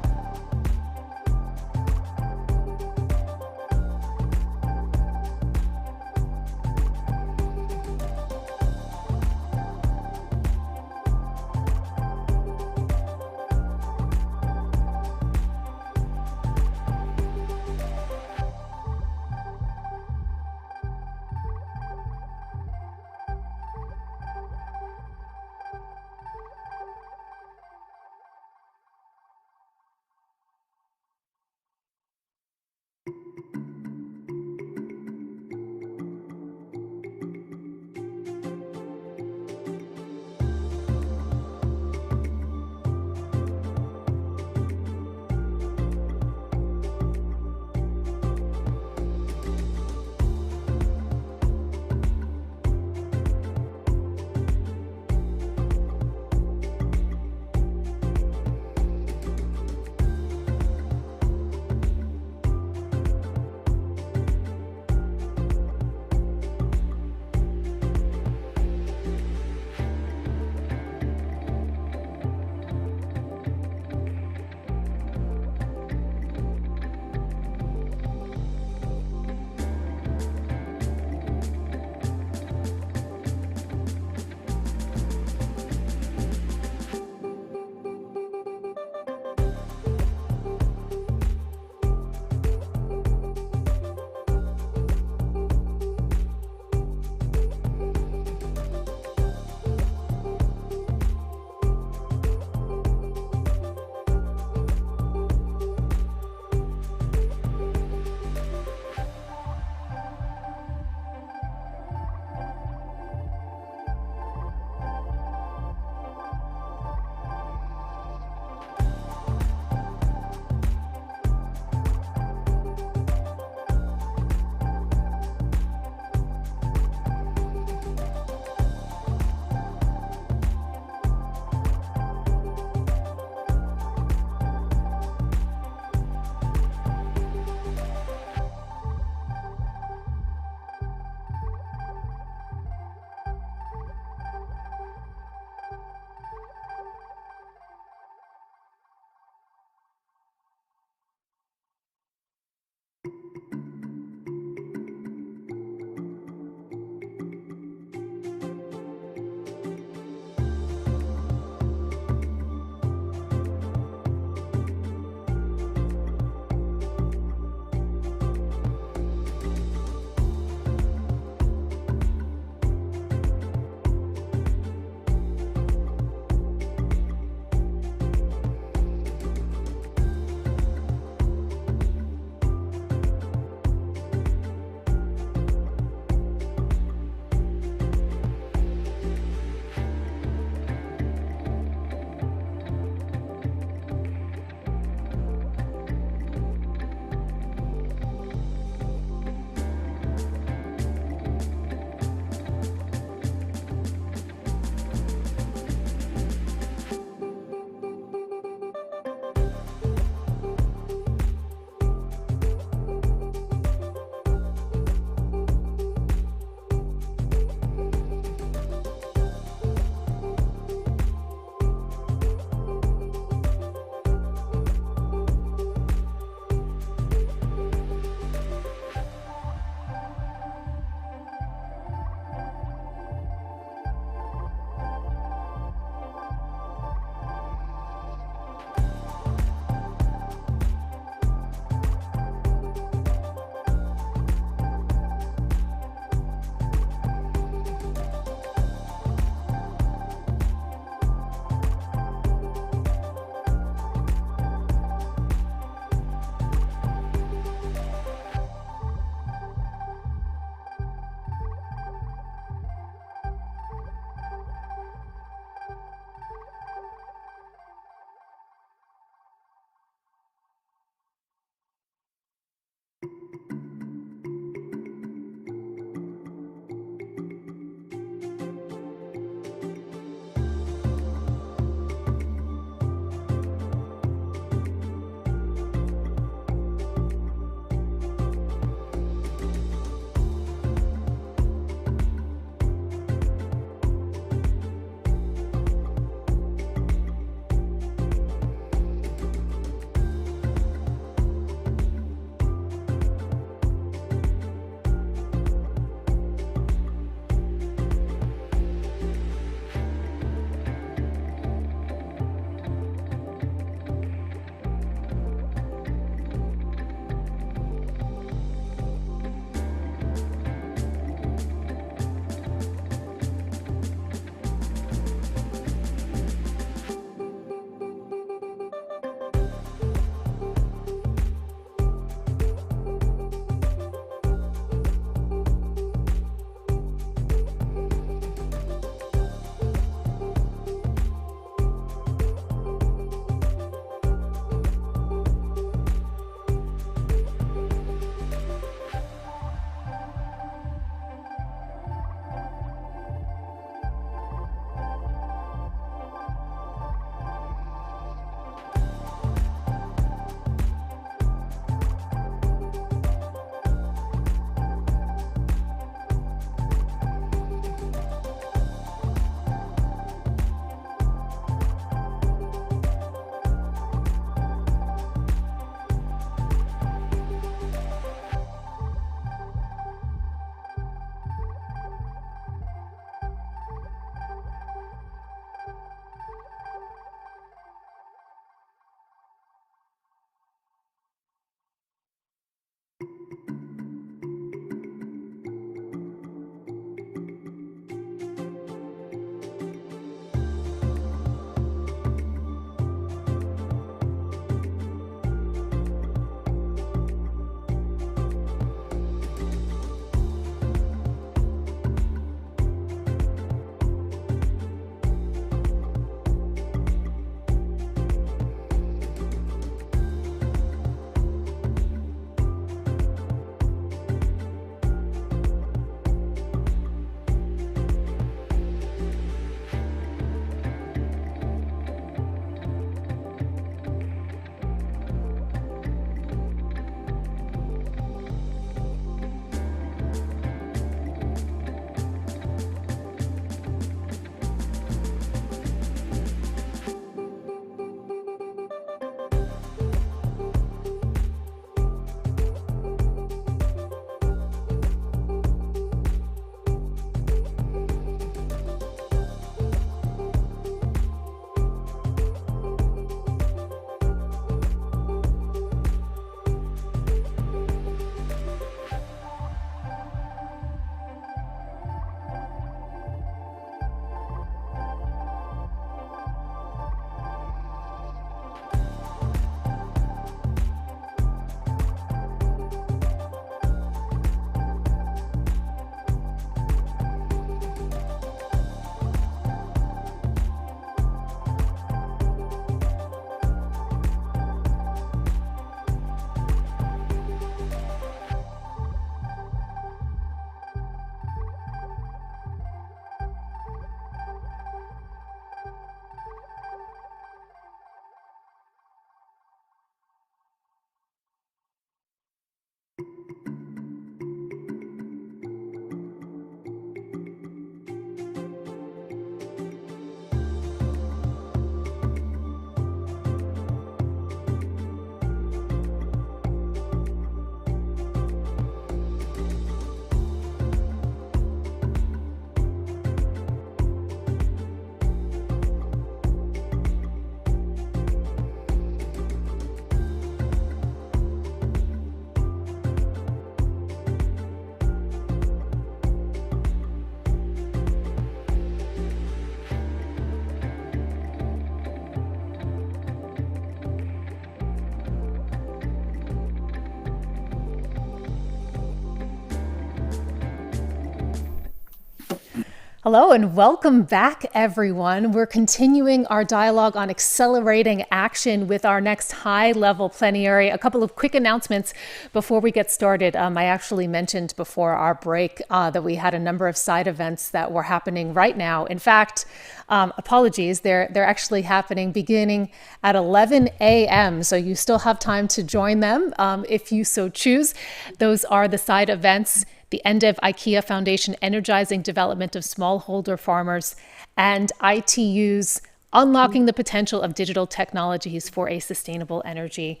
Hello and welcome back, everyone. We're continuing our dialogue on accelerating action with our next high-level plenary. A couple of quick announcements before we get started. I actually mentioned before our break that we had a number of side events that were happening right now. In fact, apologies, they're actually happening beginning at 11 a.m. So you still have time to join them if you so choose. Those are the side events: the end of IKEA Foundation energizing development of smallholder farmers, and ITU's unlocking the potential of digital technologies for a sustainable energy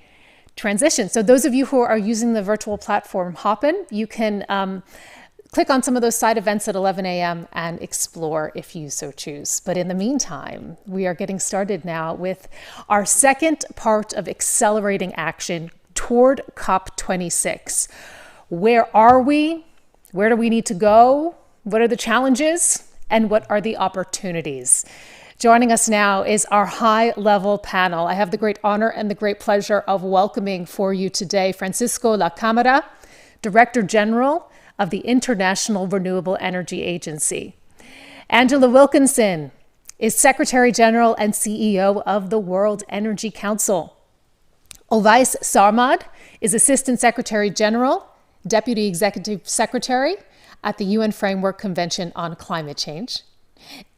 transition. So those of you who are using the virtual platform Hopin, you can click on some of those side events at 11 a.m. and explore if you so choose. But in the meantime, we are getting started now with our second part of accelerating action toward COP26. Where are we? Where do we need to go? What are the challenges? And what are the opportunities? Joining us now is our high-level panel. I have the great honor and the great pleasure of welcoming for you today Francisco La Cámara, Director General of the International Renewable Energy Agency. Angela Wilkinson is Secretary General and CEO of the World Energy Council. Ovais Sarmad is Assistant Secretary General, Deputy Executive Secretary at the UN Framework Convention on Climate Change.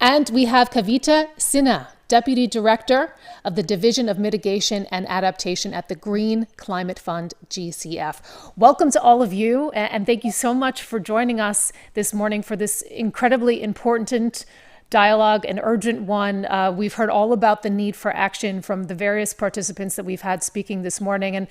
And we have Kavita Sinha, Deputy Director of the Division of Mitigation and Adaptation at the Green Climate Fund, GCF. Welcome to all of you, and thank you so much for joining us this morning for this incredibly important dialogue, an urgent one. We've heard all about the need for action from the various participants that we've had speaking this morning. And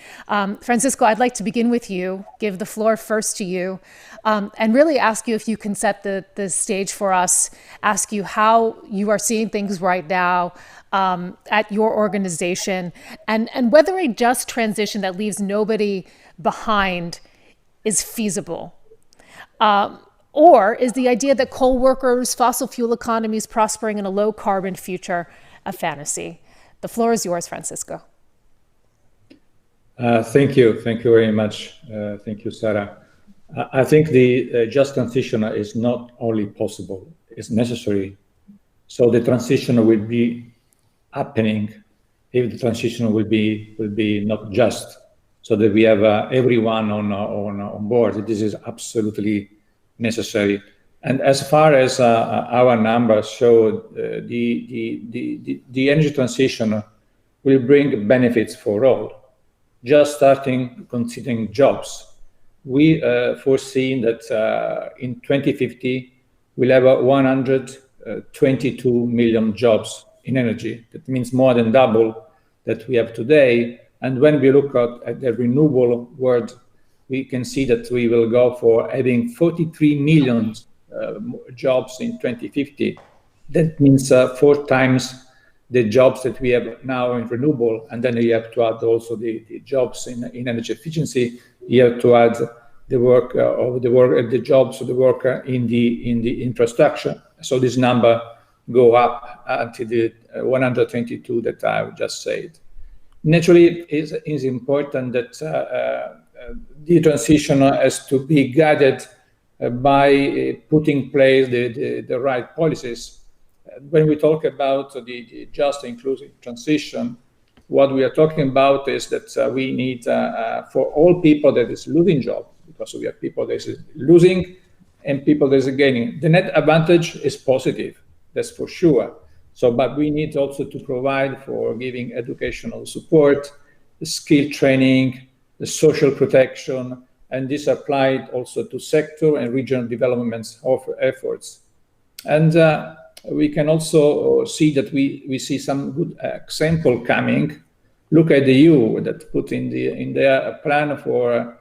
Francisco, I'd like to begin with you, give the floor first to you, and really ask you if you can set the stage for us, ask you how you are seeing things right now at your organization, and whether a just transition that leaves nobody behind is feasible. Or is the idea that coal workers, fossil fuel economies prospering in a low carbon future a fantasy? The floor is yours, Francisco. Thank you. Thank you very much. Thank you, Sarah. I think the just transition is not only possible, it's necessary. So the transition will be happening if the transition will be not just, so that we have everyone on board. This is absolutely necessary. And as far as our numbers show, the energy transition will bring benefits for all. Just starting considering jobs, we foresee that in 2050 we'll have 122 million jobs in energy. That means more than double that we have today. And when we look at the renewable world, we can see that we will go for having 43 million jobs in 2050. That means 4 times the jobs that we have now in renewable, and then you have to add also the jobs in energy efficiency. You have to add the jobs of the worker in the infrastructure. So this number go up until the 122 that I just said. Naturally, it is important that the transition has to be guided by putting in place the right policies. When we talk about the just inclusive transition, what we are talking about is that we need for all people that is losing job, because we have people that is losing and people that is gaining. The net advantage is positive, that's for sure. So, but we need also to provide for giving educational support, skill training, the social protection, and this applied also to sector and regional developments of efforts. And we can also see that we see some good example coming. Look at the EU that put in their plan for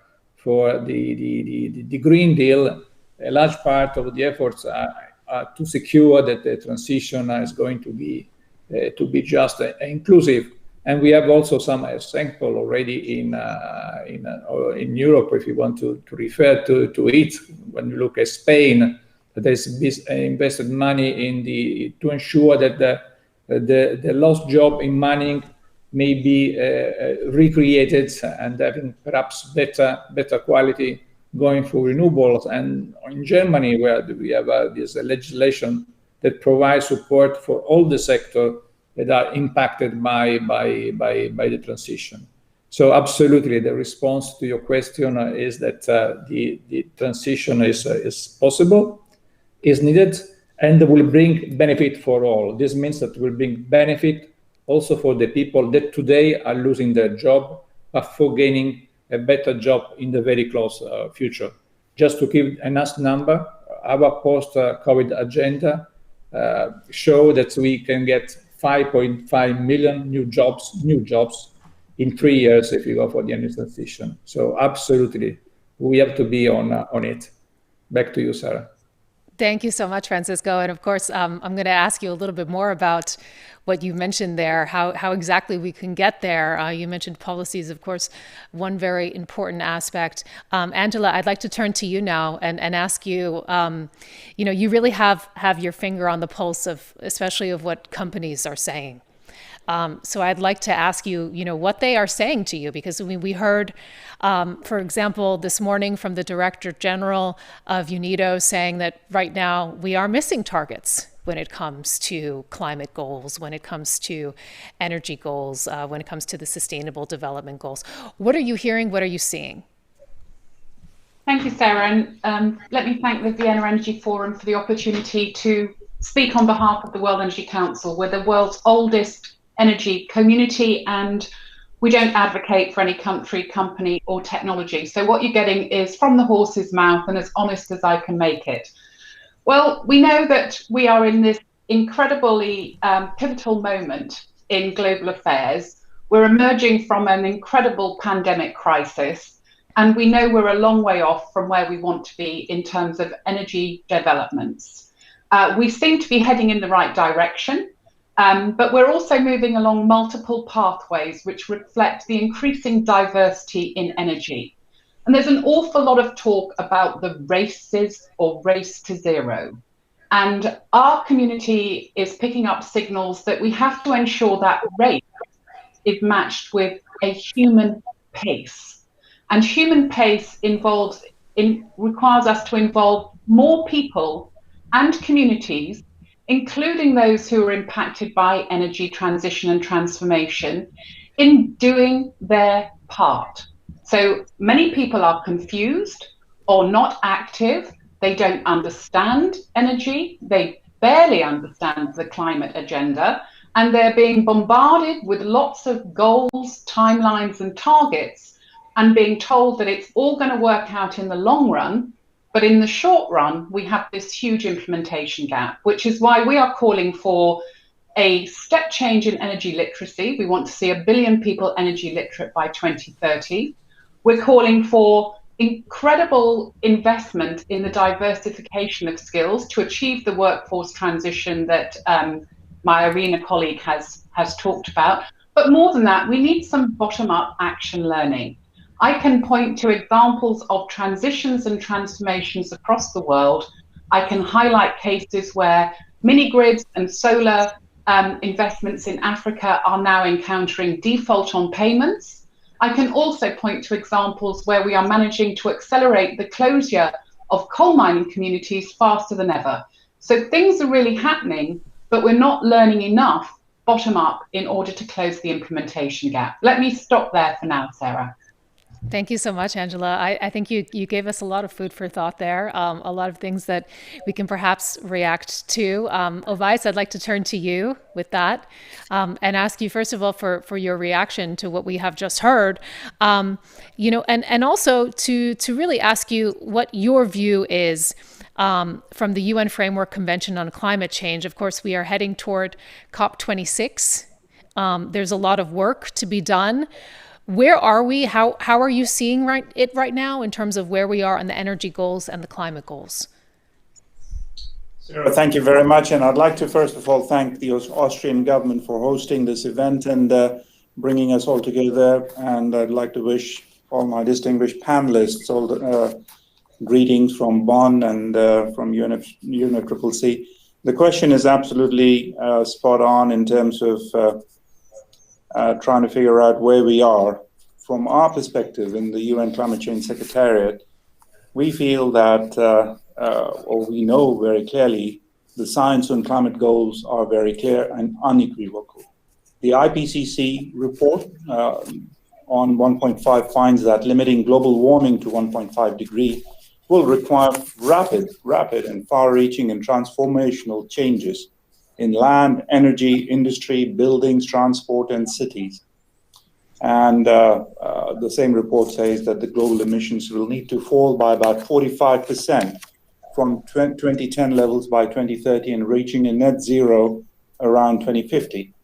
the Green Deal. A large part of the efforts are to secure that the transition is going to be just and inclusive. And we have also some example already in Europe, if you want to refer to it. When you look at Spain, that has invested money to ensure that the lost job in mining may be recreated and having perhaps better quality going for renewables. And in Germany, where we have this legislation that provides support for all the sector that are impacted by the transition. So absolutely, the response to your question is that the transition is possible, is needed, and will bring benefit for all. This means that will bring benefit also for the people that today are losing their job, but for gaining a better job in the very close future. Just to give a nice number, our post-COVID agenda show that we can get 5.5 million new jobs in 3 years if you go for the energy transition. So absolutely, we have to be on it. Back to you, Sarah. Thank you so much, Francisco. And of course, I'm going to ask you a little bit more about what you mentioned there, how exactly we can get there. You mentioned policies, of course, one very important aspect. Angela, I'd like to turn to you now and ask you, you really have your finger on the pulse of, especially of what companies are saying. So I'd like to ask you, what they are saying to you, because we heard, for example, this morning from the Director General of UNIDO saying that right now we are missing targets when it comes to climate goals, when it comes to energy goals, when it comes to the Sustainable Development Goals. What are you hearing? What are you seeing? Thank you, Sarah. And let me thank the Vienna Energy Forum for the opportunity to speak on behalf of the World Energy Council. We're the world's oldest energy community, and we don't advocate for any country, company or technology. So what you're getting is from the horse's mouth and as honest as I can make it. Well, we know that we are in this incredibly pivotal moment in global affairs. We're emerging from an incredible pandemic crisis, and we know we're a long way off from where we want to be in terms of energy developments. We seem to be heading in the right direction. But we're also moving along multiple pathways which reflect the increasing diversity in energy. And there's an awful lot of talk about the races or race to zero. And our community is picking up signals that we have to ensure that race is matched with a human pace. And human pace requires us to involve more people and communities, including those who are impacted by energy transition and transformation, in doing their part. So many people are confused or not active. They don't understand energy. They barely understand the climate agenda. And they're being bombarded with lots of goals, timelines, and targets, and being told that it's all going to work out in the long run. But in the short run, we have this huge implementation gap, which is why we are calling for a step change in energy literacy. We want to see 1 billion people energy literate by 2030. We're calling for incredible investment in the diversification of skills to achieve the workforce transition that my ARENA colleague has talked about. But more than that, we need some bottom-up action learning. I can point to examples of transitions and transformations across the world. I can highlight cases where mini-grids and solar investments in Africa are now encountering default on payments. I can also point to examples where we are managing to accelerate the closure of coal mining communities faster than ever. So things are really happening, but we're not learning enough bottom up in order to close the implementation gap. Let me stop there for now, Sarah. Thank you so much, Angela. I think you gave us a lot of food for thought there, a lot of things that we can perhaps react to. Ovais, I'd like to turn to you with that and ask you, first of all, for your reaction to what we have just heard, and also to really ask you what your view is from the UN Framework Convention on Climate Change. Of course, we are heading toward COP26. There's a lot of work to be done. Where are we? How are you seeing it right now in terms of where we are on the energy goals and the climate goals? Sarah, thank you very much. And I'd like to first of all thank the Austrian government for hosting this event and bringing us all together. And I'd like to wish all my distinguished panelists all the greetings from Bonn and from UNFCCC. The question is absolutely spot on in terms of trying to figure out where we are. From our perspective in the UN Climate Change Secretariat, we feel that, or we know very clearly, the science on climate goals are very clear and unequivocal. The IPCC report on 1.5 finds that limiting global warming to 1.5 degree will require rapid and far-reaching and transformational changes in land, energy, industry, buildings, transport, and cities. And the same report says that the global emissions will need to fall by about 45% from 2010 levels by 2030 and reaching a net zero around 2050.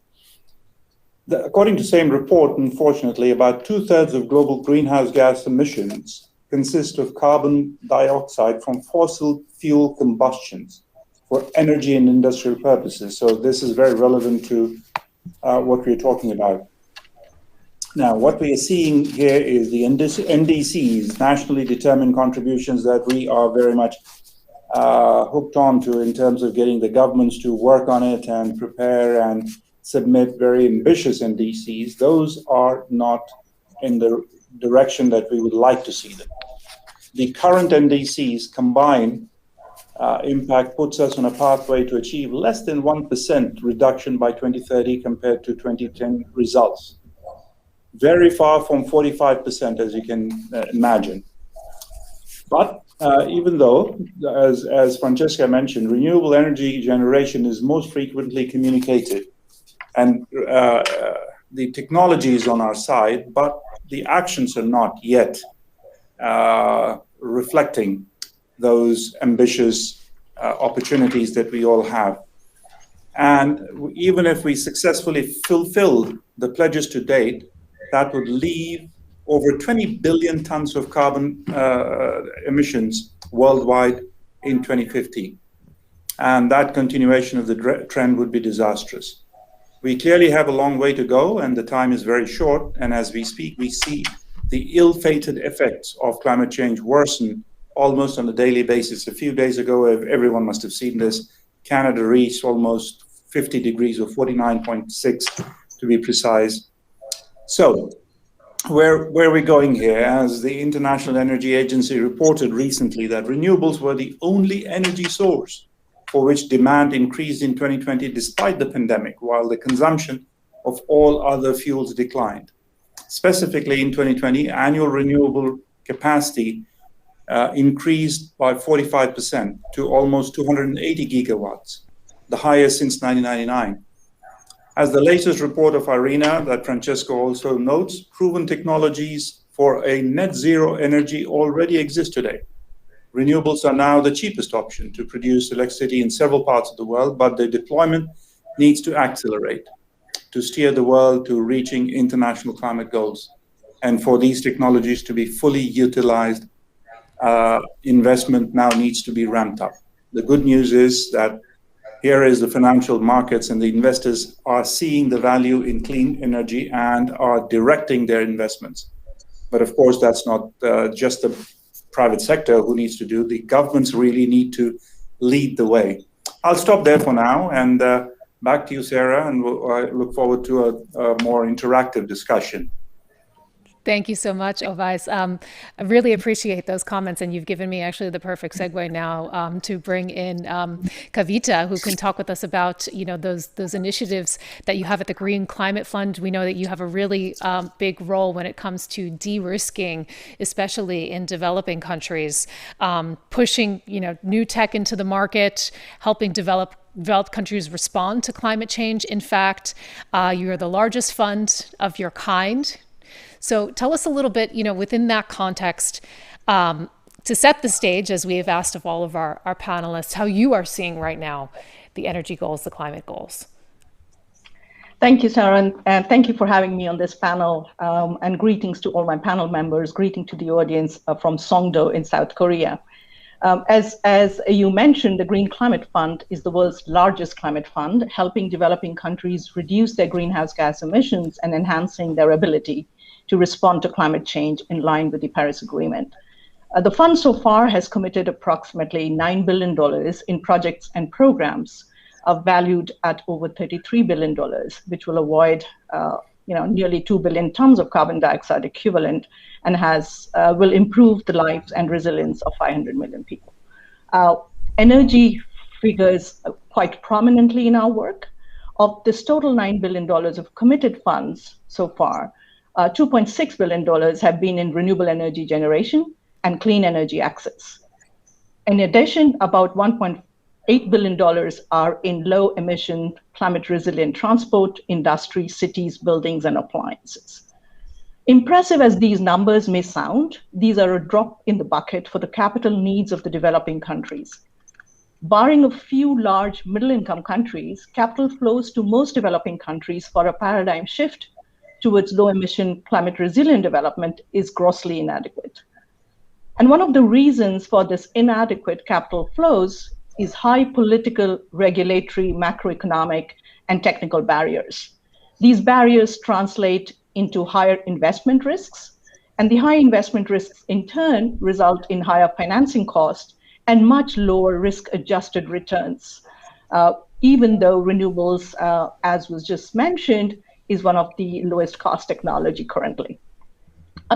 According to the same report, unfortunately, about 2/3 of global greenhouse gas emissions consist of carbon dioxide from fossil fuel combustions for energy and industrial purposes. So this is very relevant to what we're talking about. Now, what we are seeing here is the NDCs, nationally determined contributions, that we are very much hooked on to in terms of getting the governments to work on it and prepare and submit very ambitious NDCs. Those are not in the direction that we would like to see them. The current NDCs combined impact puts us on a pathway to achieve less than 1% reduction by 2030 compared to 2010 results. Very far from 45%, as you can imagine. But even though, as Francesca mentioned, renewable energy generation is most frequently communicated, and the technology is on our side, but the actions are not yet reflecting those ambitious opportunities that we all have. And even if we successfully fulfill the pledges to date, that would leave over 20 billion tons of carbon emissions worldwide in 2050. And that continuation of the trend would be disastrous. We clearly have a long way to go, and the time is very short. And as we speak, we see the ill-fated effects of climate change worsen almost on a daily basis. A few days ago, everyone must have seen this, Canada reached almost 50 degrees, or 49.6 to be precise. So where are we going here? As the International Energy Agency reported recently that renewables were the only energy source for which demand increased in 2020 despite the pandemic, while the consumption of all other fuels declined. Specifically in 2020, annual renewable capacity increased by 45% to almost 280 gigawatts, the highest since 1999. As the latest report of IRENA that Francesco also notes, proven technologies for a net zero energy already exist today. Renewables are now the cheapest option to produce electricity in several parts of the world, but their deployment needs to accelerate to steer the world to reaching international climate goals. And for these technologies to be fully utilized, investment now needs to be ramped up. The good news is that here is the financial markets, and the investors are seeing the value in clean energy and are directing their investments. But of course, that's not just the private sector who needs to do. The governments really need to lead the way. I'll stop there for now, and back to you, Sarah, and I look forward to a more interactive discussion. Thank you so much, Ovais. I really appreciate those comments, and you've given me actually the perfect segue now to bring in Kavita, who can talk with us about those initiatives that you have at the Green Climate Fund. We know that you have a really big role when it comes to de-risking, especially in developing countries, pushing new tech into the market, helping developed countries respond to climate change. In fact, you're the largest fund of your kind. So tell us a little bit, within that context, to set the stage, as we have asked of all of our panelists, how you are seeing right now the energy goals, the climate goals. Thank you, Sarah, and thank you for having me on this panel, and greetings to all my panel members, greeting to the audience from Songdo in South Korea. As you mentioned, the Green Climate Fund is the world's largest climate fund, helping developing countries reduce their greenhouse gas emissions and enhancing their ability to respond to climate change in line with the Paris Agreement. The fund so far has committed approximately $9 billion in projects and programs valued at over $33 billion, which will avoid nearly 2 billion tons of carbon dioxide equivalent, and will improve the lives and resilience of 500 million people. Energy figures quite prominently in our work. Of this total $9 billion of committed funds so far, $2.6 billion have been in renewable energy generation and clean energy access. In addition, about $1.8 billion are in low emission, climate resilient transport, industry, cities, buildings, and appliances. Impressive as these numbers may sound, these are a drop in the bucket for the capital needs of the developing countries. Barring a few large middle-income countries, capital flows to most developing countries for a paradigm shift towards low-emission, climate-resilient development is grossly inadequate. And one of the reasons for this inadequate capital flows is high political, regulatory, macroeconomic, and technical barriers. These barriers translate into higher investment risks, and the high investment risks in turn result in higher financing costs and much lower risk-adjusted returns, even though renewables, as was just mentioned, is one of the lowest cost technology currently.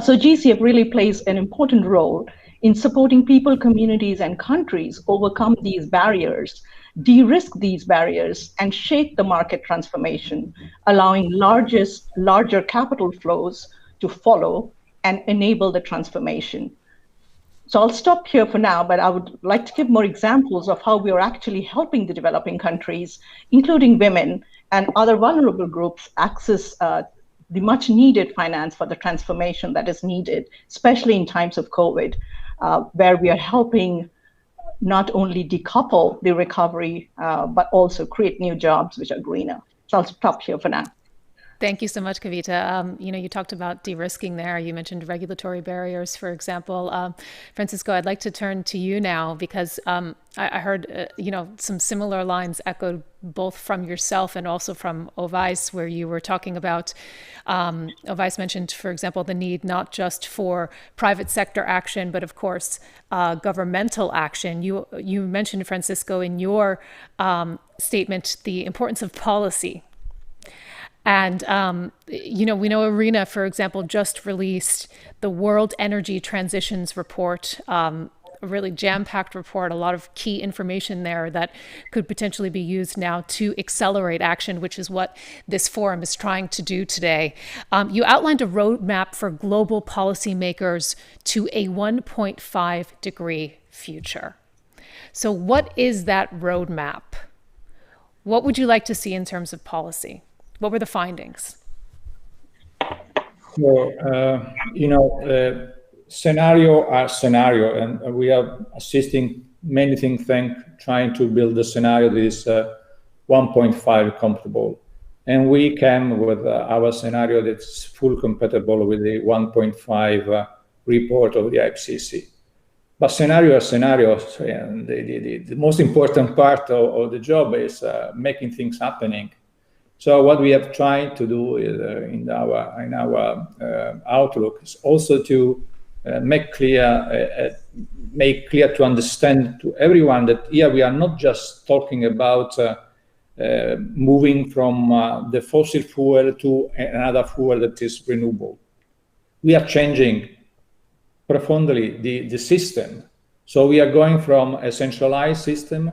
So GCF really plays an important role in supporting people, communities, and countries overcome these barriers, de-risk these barriers, and shape the market transformation, allowing larger capital flows to follow and enable the transformation. So I'll stop here for now, but I would like to give more examples of how we are actually helping the developing countries, including women and other vulnerable groups, access the much needed finance for the transformation that is needed, especially in times of COVID, where we are helping not only decouple the recovery, but also create new jobs which are greener. So I'll stop here for now. Thank you so much, Kavita. You talked about de-risking there. You mentioned regulatory barriers, for example. Francisco, I'd like to turn to you now because I heard, some similar lines echoed both from yourself and also from Ovais, where you were talking about, Ovais mentioned, for example, the need not just for private sector action, but of course, governmental action. You mentioned, Francisco, in your statement, the importance of policy. And, we know IRENA, for example, just released the World Energy Transitions Report, a really jam-packed report, a lot of key information there that could potentially be used now to accelerate action, which is what this forum is trying to do today. You outlined a roadmap for global policymakers to a 1.5 degree future. So what is that roadmap? What would you like to see in terms of policy? What were the findings? Well, scenario are scenario, and we are assisting many think tanks trying to build a scenario that is 1.5 compatible. And we came with our scenario that's full compatible with the 1.5 report of the IPCC. But scenario are scenarios, and the most important part of the job is making things happening. So what we have tried to do in our outlook is also to make clear to understand to everyone that here we are not just talking about moving from the fossil fuel to another fuel that is renewable. We are changing profoundly the system. So we are going from a centralized system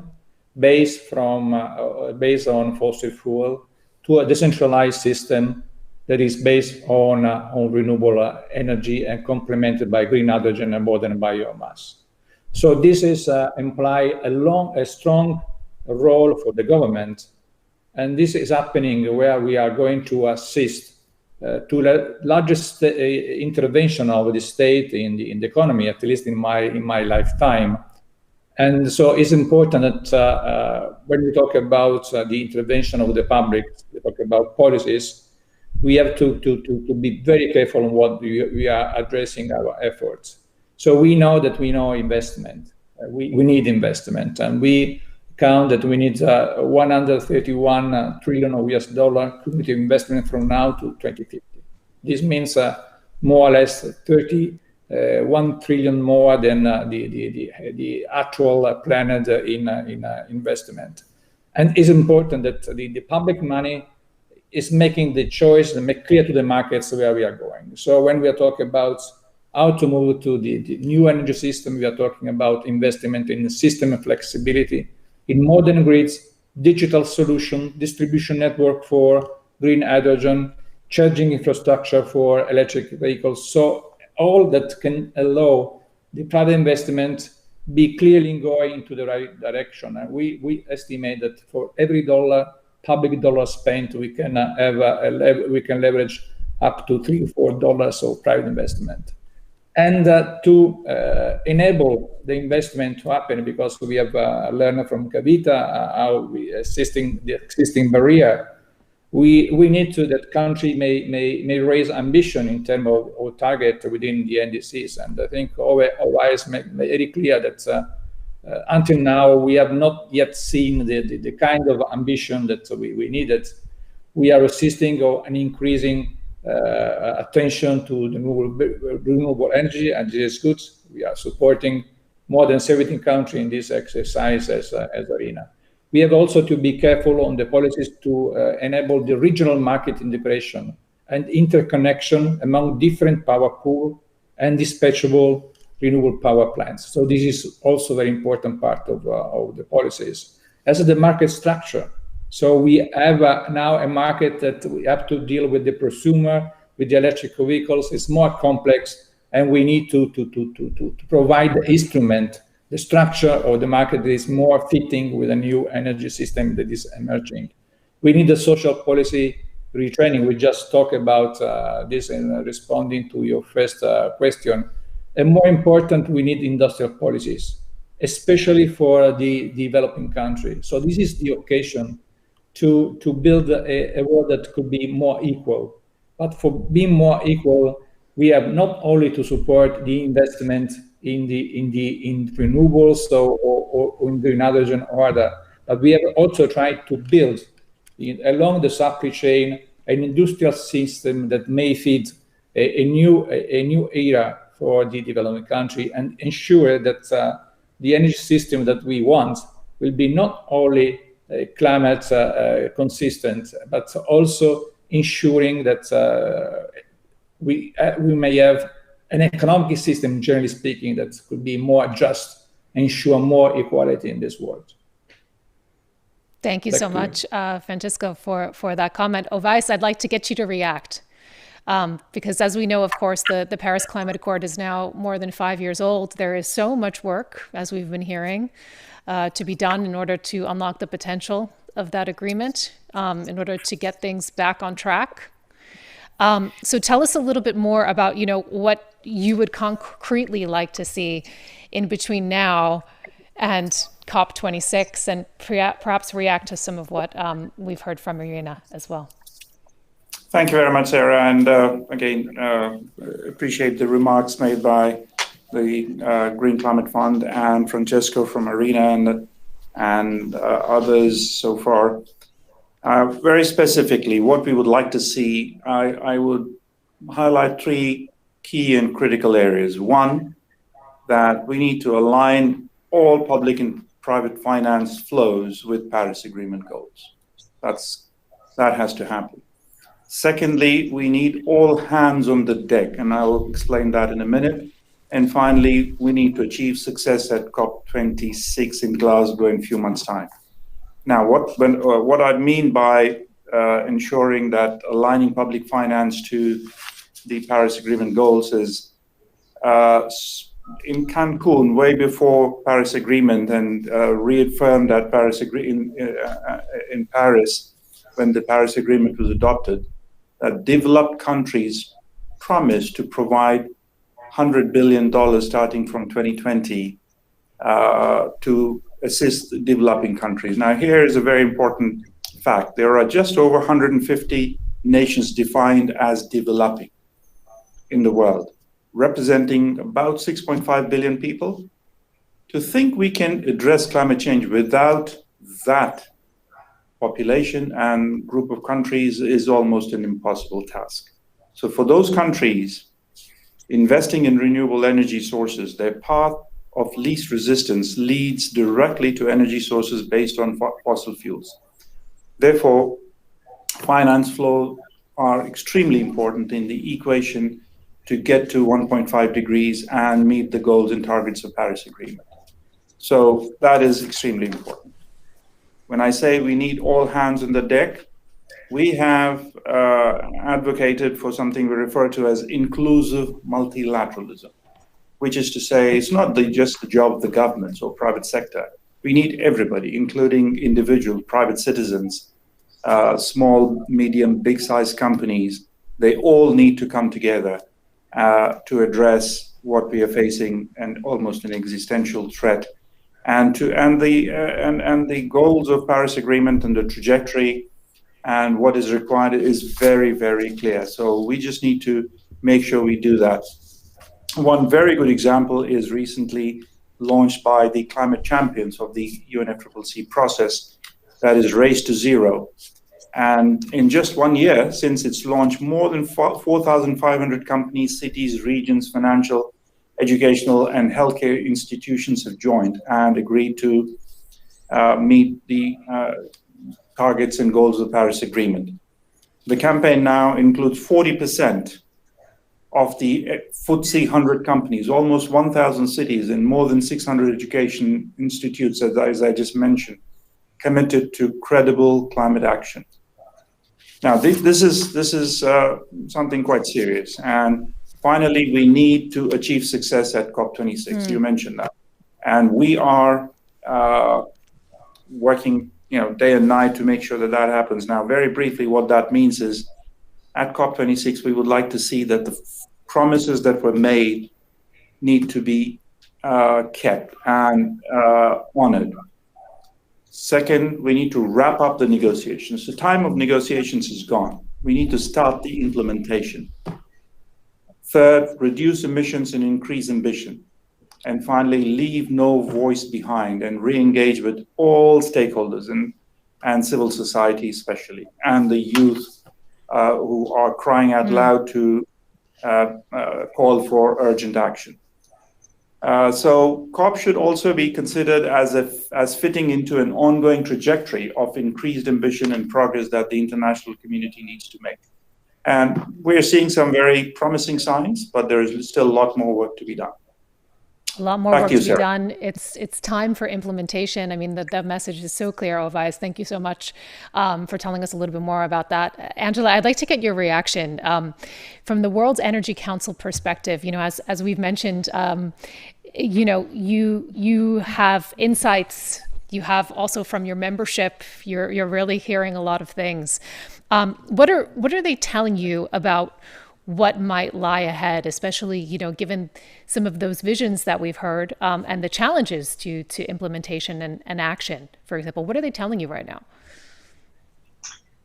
based on fossil fuel to a decentralized system that is based on renewable energy and complemented by green hydrogen and modern biomass. So this is imply a strong role for the government, and this is happening where we are going to assist to the largest intervention of the state in the economy, at least in my lifetime. And so it's important that when we talk about the intervention of the public, we talk about policies, we have to be very careful on what we are addressing our efforts. So we know investment. We need investment, and we count that we need 131 trillion of US dollar cumulative investment from now to 2050. This means more or less 1 trillion more than the actual planned in investment. And it's important that the public money is making the choice and make clear to the markets where we are going. So when we are talking about how to move to the new energy system, we are talking about investment in system flexibility, in modern grids, digital solution, distribution network for green hydrogen, charging infrastructure for electric vehicles. So all that can allow the private investment be clearly going into the right direction. And we estimate that for every public dollar spent, we can we can leverage up to $3 or $4 of private investment. And to enable the investment to happen, because we have learned from Kavita how we assisting the existing barrier, we need to, that country may raise ambition in terms of target within the NDCs. And I think always make very clear that until now we have not yet seen the kind of ambition that we needed. We are assisting an increasing attention to the renewable energy, and this is good. We are supporting more than 17 countries in this exercise as arena. We have also to be careful on the policies to enable the regional market integration and interconnection among different power pool and dispatchable renewable power plants. So this is also a very important part of the policies. As the market structure, so we have now a market that we have to deal with the prosumer, with the electric vehicles. It's more complex, and we need to provide the instrument, the structure of the market that is more fitting with a new energy system that is emerging. We need a social policy retraining. We just talked about this in responding to your first question. And more important, we need industrial policies, especially for the developing countries. So this is the occasion to build a world that could be more equal. But for being more equal, we have not only to support the investment in renewables or in green hydrogen or other, but we have also tried to build along the supply chain an industrial system that may feed a new era for the developing country and ensure that the energy system that we want will be not only climate consistent, but also ensuring that we may have an economic system, generally speaking, that could be more just, ensure more equality in this world. Thank you so much, Francesco, for that comment. Ovais, I'd like to get you to react. Because as we know, of course, the Paris Climate Accord is now more than 5 years old. There is so much work, as we've been hearing, to be done in order to unlock the potential of that agreement, in order to get things back on track. So tell us a little bit more about, what you would concretely like to see in between now and COP26, and perhaps react to some of what we've heard from Irina as well. Thank you very much, Sarah. And again, appreciate the remarks made by the Green Climate Fund and Francesco from Arena and others so far. Very specifically, what we would like to see, I would highlight 3 key and critical areas. One, that we need to align all public and private finance flows with Paris Agreement goals. That has to happen. Secondly, we need all hands on the deck, and I will explain that in a minute. And finally, we need to achieve success at COP26 in Glasgow in a few months' time. Now, what I mean by ensuring that aligning public finance to the Paris Agreement goals is in Cancun, way before Paris Agreement, and reaffirmed that in Paris, when the Paris Agreement was adopted, that developed countries promised to provide $100 billion starting from 2020 to assist developing countries. Now, here is a very important fact. There are just over 150 nations defined as developing in the world, representing about 6.5 billion people. To think we can address climate change without that population and group of countries is almost an impossible task. So for those countries, investing in renewable energy sources, their path of least resistance leads directly to energy sources based on fossil fuels. Therefore, finance flow are extremely important in the equation to get to 1.5 degrees and meet the goals and targets of Paris Agreement. So that is extremely important. When I say we need all hands on the deck, we have advocated for something we refer to as inclusive multilateralism, which is to say it's not just the job of the governments or private sector. We need everybody, including individual private citizens, small, medium, big-sized companies. They all need to come together to address what we are facing and almost an existential threat. And the goals of Paris Agreement and the trajectory and what is required is very, very clear. So we just need to make sure we do that. One very good example is recently launched by the climate champions of the UNFCCC process, that is Race to Zero. And in just 1 year since its launch, more than 4,500 companies, cities, regions, financial, educational, and healthcare institutions have joined and agreed to meet the targets and goals of the Paris Agreement. The campaign now includes 40% of the FTSE 100 companies, almost 1,000 cities and more than 600 education institutes, as I just mentioned, committed to credible climate action. Now, this is something quite serious. And finally, we need to achieve success at COP26. You mentioned that. And we are working day and night to make sure that that happens. Now, very briefly, what that means is at COP26, we would like to see that the promises that were made need to be kept and honored. Second, we need to wrap up the negotiations. The time of negotiations is gone. We need to start the implementation. Third, reduce emissions and increase ambition. And finally, leave no voice behind and re-engage with all stakeholders and civil society especially, and the youth who are crying out loud to call for urgent action. So COP should also be considered as fitting into an ongoing trajectory of increased ambition and progress that the international community needs to make. And we're seeing some very promising signs, but there is still a lot more work to be done. A lot more work to be done. It's time for implementation. I mean, the message is so clear, Ovais. Thank you so much for telling us a little bit more about that. Angela, I'd like to get your reaction from the World Energy Council perspective. As we've mentioned, you have insights. You have also from your membership. You're really hearing a lot of things. What are they telling you about what might lie ahead, especially, given some of those visions that we've heard and the challenges to implementation and action, for example? What are they telling you right now?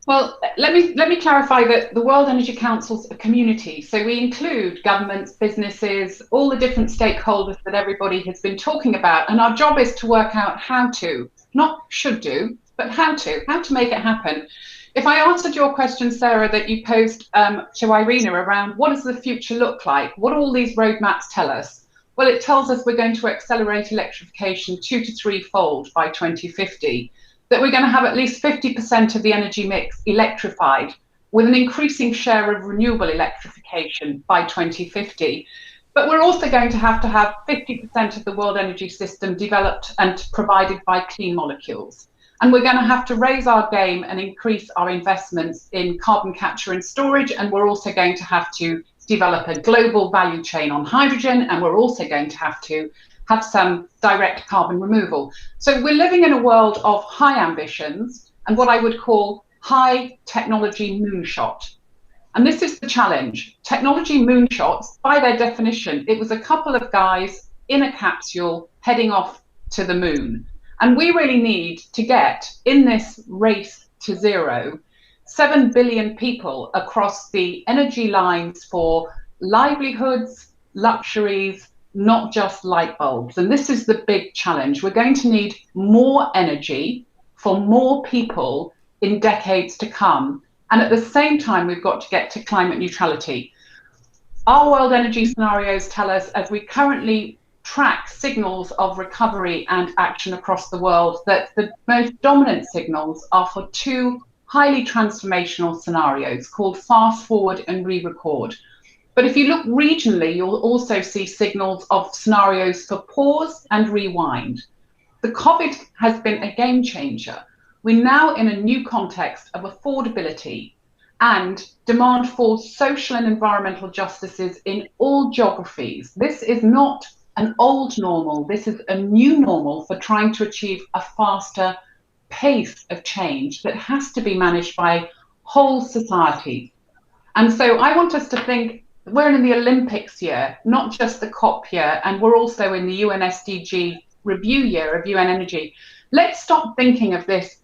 Well, let me clarify that the World Energy Council's a community. So we include governments, businesses, all the different stakeholders that everybody has been talking about. And our job is to work out how to, not should do, but how to make it happen. If I answered your question, Sarah, that you posed to Irina around what does the future look like? What all these roadmaps tell us? Well, it tells us we're going to accelerate electrification 2 to 3-fold by 2050, that we're going to have at least 50% of the energy mix electrified with an increasing share of renewable electrification by 2050. But we're also going to have 50% of the world energy system developed and provided by clean molecules. And we're going to have to raise our game and increase our investments in carbon capture and storage. And we're also going to have to develop a global value chain on hydrogen. And we're also going to have some direct carbon removal. So we're living in a world of high ambitions and what I would call high technology moonshot. And this is the challenge. Technology moonshots, by their definition, it was a couple of guys in a capsule heading off to the moon. And we really need to get in this race to zero 7 billion people across the energy lines for livelihoods, luxuries, not just light bulbs. And this is the big challenge. We're going to need more energy for more people in decades to come. And at the same time, we've got to get to climate neutrality. Our world energy scenarios tell us, as we currently track signals of recovery and action across the world, that the most dominant signals are for 2 highly transformational scenarios called fast forward and re-record. But if you look regionally, you'll also see signals of scenarios for pause and rewind. The COVID has been a game changer. We're now in a new context of affordability and demand for social and environmental justices in all geographies. This is not an old normal. This is a new normal for trying to achieve a faster pace of change that has to be managed by whole society. And so I want us to think we're in the Olympics year, not just the COP year, and we're also in the UN SDG review year of UN Energy. Let's stop thinking of this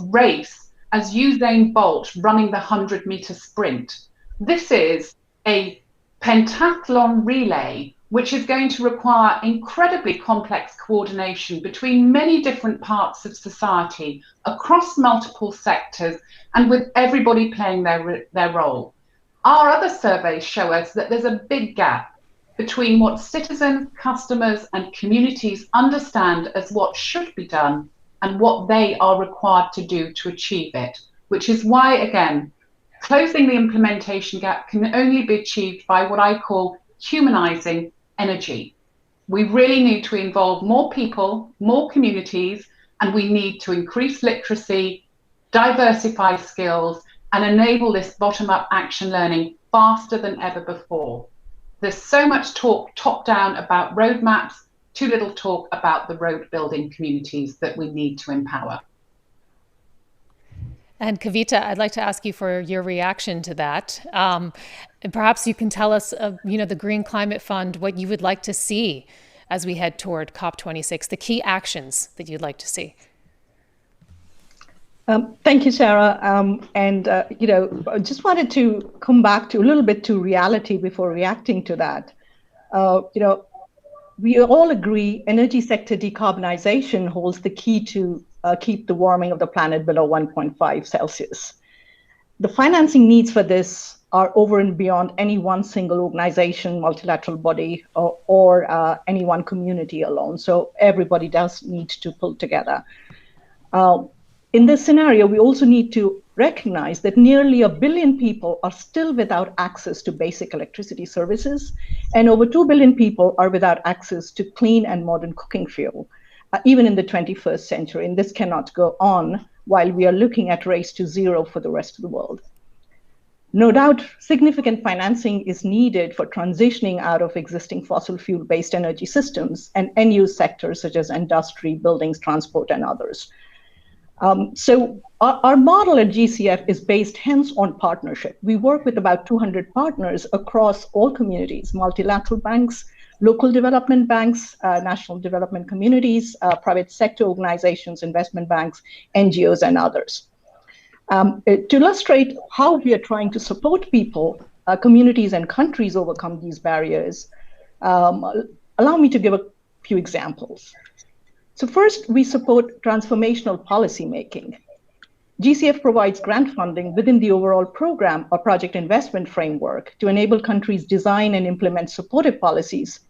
race as Usain Bolt running the 100-meter sprint. This is a pentathlon relay, which is going to require incredibly complex coordination between many different parts of society across multiple sectors and with everybody playing their role. Our other surveys show us that there's a big gap between what citizens, customers, and communities understand as what should be done and what they are required to do to achieve it, which is why, again, closing the implementation gap can only be achieved by what I call humanizing energy. We really need to involve more people, more communities, and we need to increase literacy, diversify skills, and enable this bottom-up action learning faster than ever before. There's so much talk top-down about roadmaps, too little talk about the road-building communities that we need to empower. And Kavita, I'd like to ask you for your reaction to that. And perhaps you can tell us, the Green Climate Fund, what you would like to see as we head toward COP26, the key actions that you'd like to see. Thank you, Sarah. I just wanted to come back to a little bit to reality before reacting to that. We all agree energy sector decarbonization holds the key to keep the warming of the planet below 1.5 Celsius. The financing needs for this are over and beyond any one single organization, multilateral body, or any one community alone. So everybody does need to pull together. In this scenario, we also need to recognize that nearly 1 billion people are still without access to basic electricity services, and over 2 billion people are without access to clean and modern cooking fuel, even in the 21st century. And this cannot go on while we are looking at race to zero for the rest of the world. No doubt, significant financing is needed for transitioning out of existing fossil fuel-based energy systems and end-use sectors such as industry, buildings, transport, and others. So our model at GCF is based hence on partnership. We work with about 200 partners across all communities, multilateral banks, local development banks, national development communities, private sector organizations, investment banks, NGOs, and others. To illustrate how we are trying to support people, communities, and countries overcome these barriers, allow me to give a few examples. So first, we support transformational policy making. GCF provides grant funding within the overall program or project investment framework to enable countries design and implement supportive policies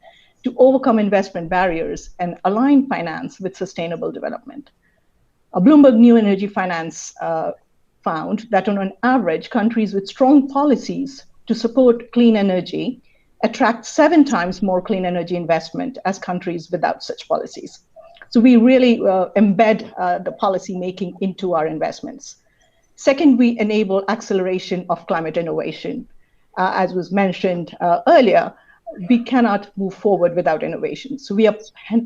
to overcome investment barriers and align finance with sustainable development. A Bloomberg New Energy Finance found that on an average, countries with strong policies to support clean energy attract 7 times more clean energy investment as countries without such policies. So we really embed the policy making into our investments. Second, we enable acceleration of climate innovation. As was mentioned earlier, we cannot move forward without innovation. So we are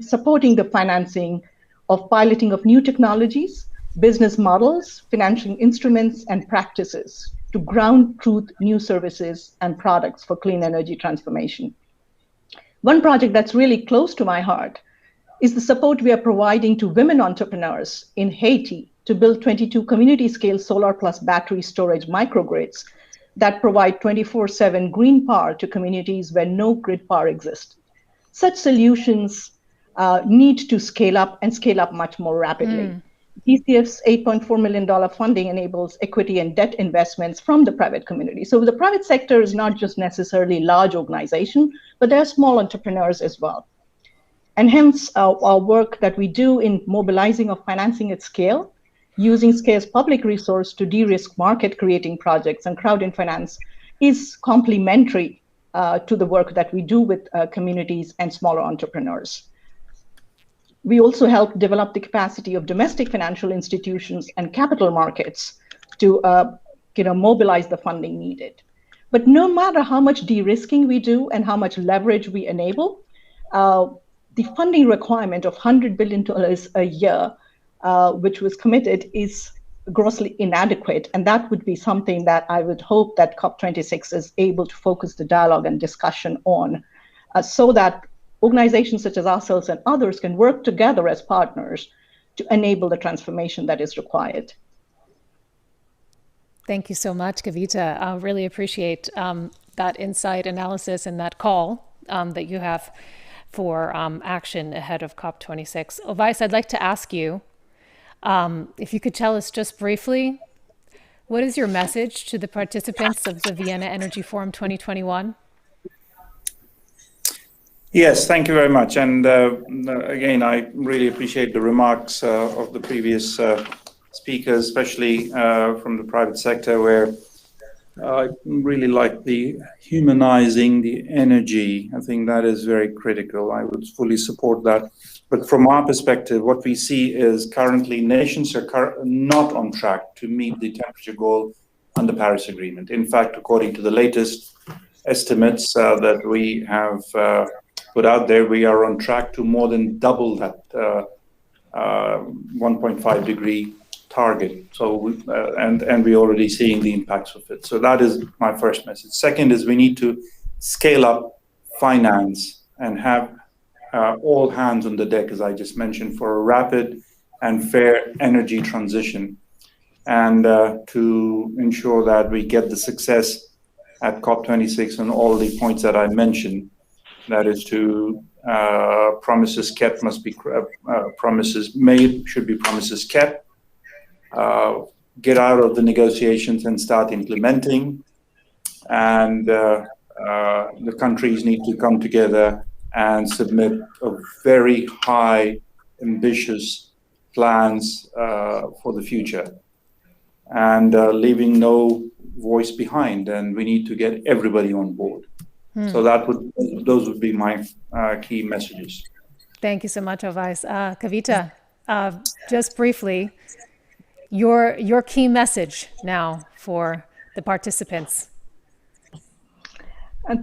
supporting the financing of piloting of new technologies, business models, financial instruments, and practices to ground truth new services and products for clean energy transformation. One project that's really close to my heart is the support we are providing to women entrepreneurs in Haiti to build 22 community-scale solar plus battery storage microgrids that provide 24/7 green power to communities where no grid power exists. Such solutions need to scale up and scale up much more rapidly. GCF's $8.4 million funding enables equity and debt investments from the private community. So the private sector is not just necessarily large organization, but there are small entrepreneurs as well. And hence our work that we do in mobilizing of financing at scale using scarce public resource to de-risk market-creating projects and crowdfunding finance is complementary to the work that we do with communities and smaller entrepreneurs. We also help develop the capacity of domestic financial institutions and capital markets to mobilize the funding needed. But no matter how much de-risking we do and how much leverage we enable, the funding requirement of $100 billion a year, which was committed, is grossly inadequate. And that would be something that I would hope that COP26 is able to focus the dialogue and discussion on, so that organizations such as ourselves and others can work together as partners to enable the transformation that is required. Thank you so much, Kavita. I really appreciate that insight, analysis, and that call that you have for action ahead of COP26. Ovais, I'd like to ask you if you could tell us just briefly, what is your message to the participants of the Vienna Energy Forum 2021? Yes, thank you very much. And again, I really appreciate the remarks of the previous speakers, especially from the private sector, where I really like the humanizing the energy. I think that is very critical. I would fully support that. But from our perspective, what we see is currently nations are not on track to meet the temperature goal under the Paris Agreement. In fact, according to the latest estimates that we have put out there, we are on track to more than double that 1.5 degree target. So, and we're already seeing the impacts of it. So that is my first message. Second is we need to scale up finance and have all hands on the deck, as I just mentioned, for a rapid and fair energy transition, and to ensure that we get the success at COP26 on all the points that I mentioned. That is to promises kept must be promises made, should be promises kept. Get out of the negotiations and start implementing. And the countries need to come together and submit a very high, ambitious plans for the future, and leaving no voice behind. And we need to get everybody on board. So those would be my key messages. Thank you so much, Ovais. Kavita, just briefly, your key message now for the participants.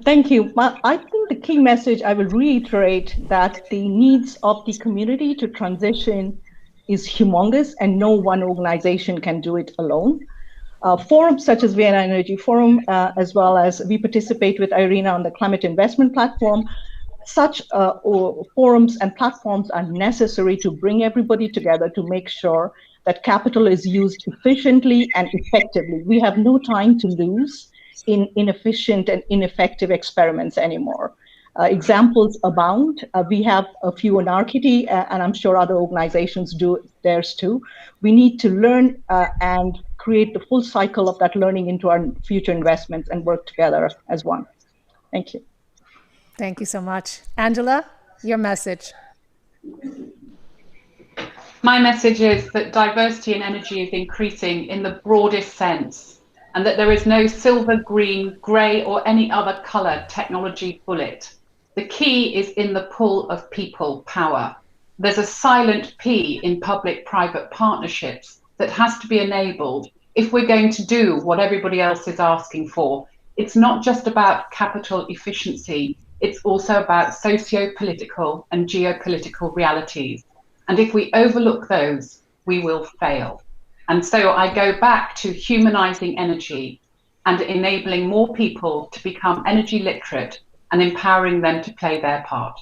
Thank you. I think the key message, I will reiterate that the needs of the community to transition is humongous, and no one organization can do it alone. Forums such as Vienna Energy Forum, as well as we participate with IRENA on the Climate Investment Platform, such forums and platforms are necessary to bring everybody together to make sure that capital is used efficiently and effectively. We have no time to lose in inefficient and ineffective experiments anymore. Examples abound. We have a few in Arcady, and I'm sure other organizations do theirs too. We need to learn and create the full cycle of that learning into our future investments and work together as one. Thank you. Thank you so much. Angela, your message. My message is that diversity in energy is increasing in the broadest sense, and that there is no silver, green, grey, or any other colour technology bullet. The key is in the pull of people power. There's a silent P in public-private partnerships that has to be enabled if we're going to do what everybody else is asking for. It's not just about capital efficiency, it's also about socio-political and geopolitical realities. And if we overlook those, we will fail. And so I go back to humanizing energy and enabling more people to become energy literate and empowering them to play their part.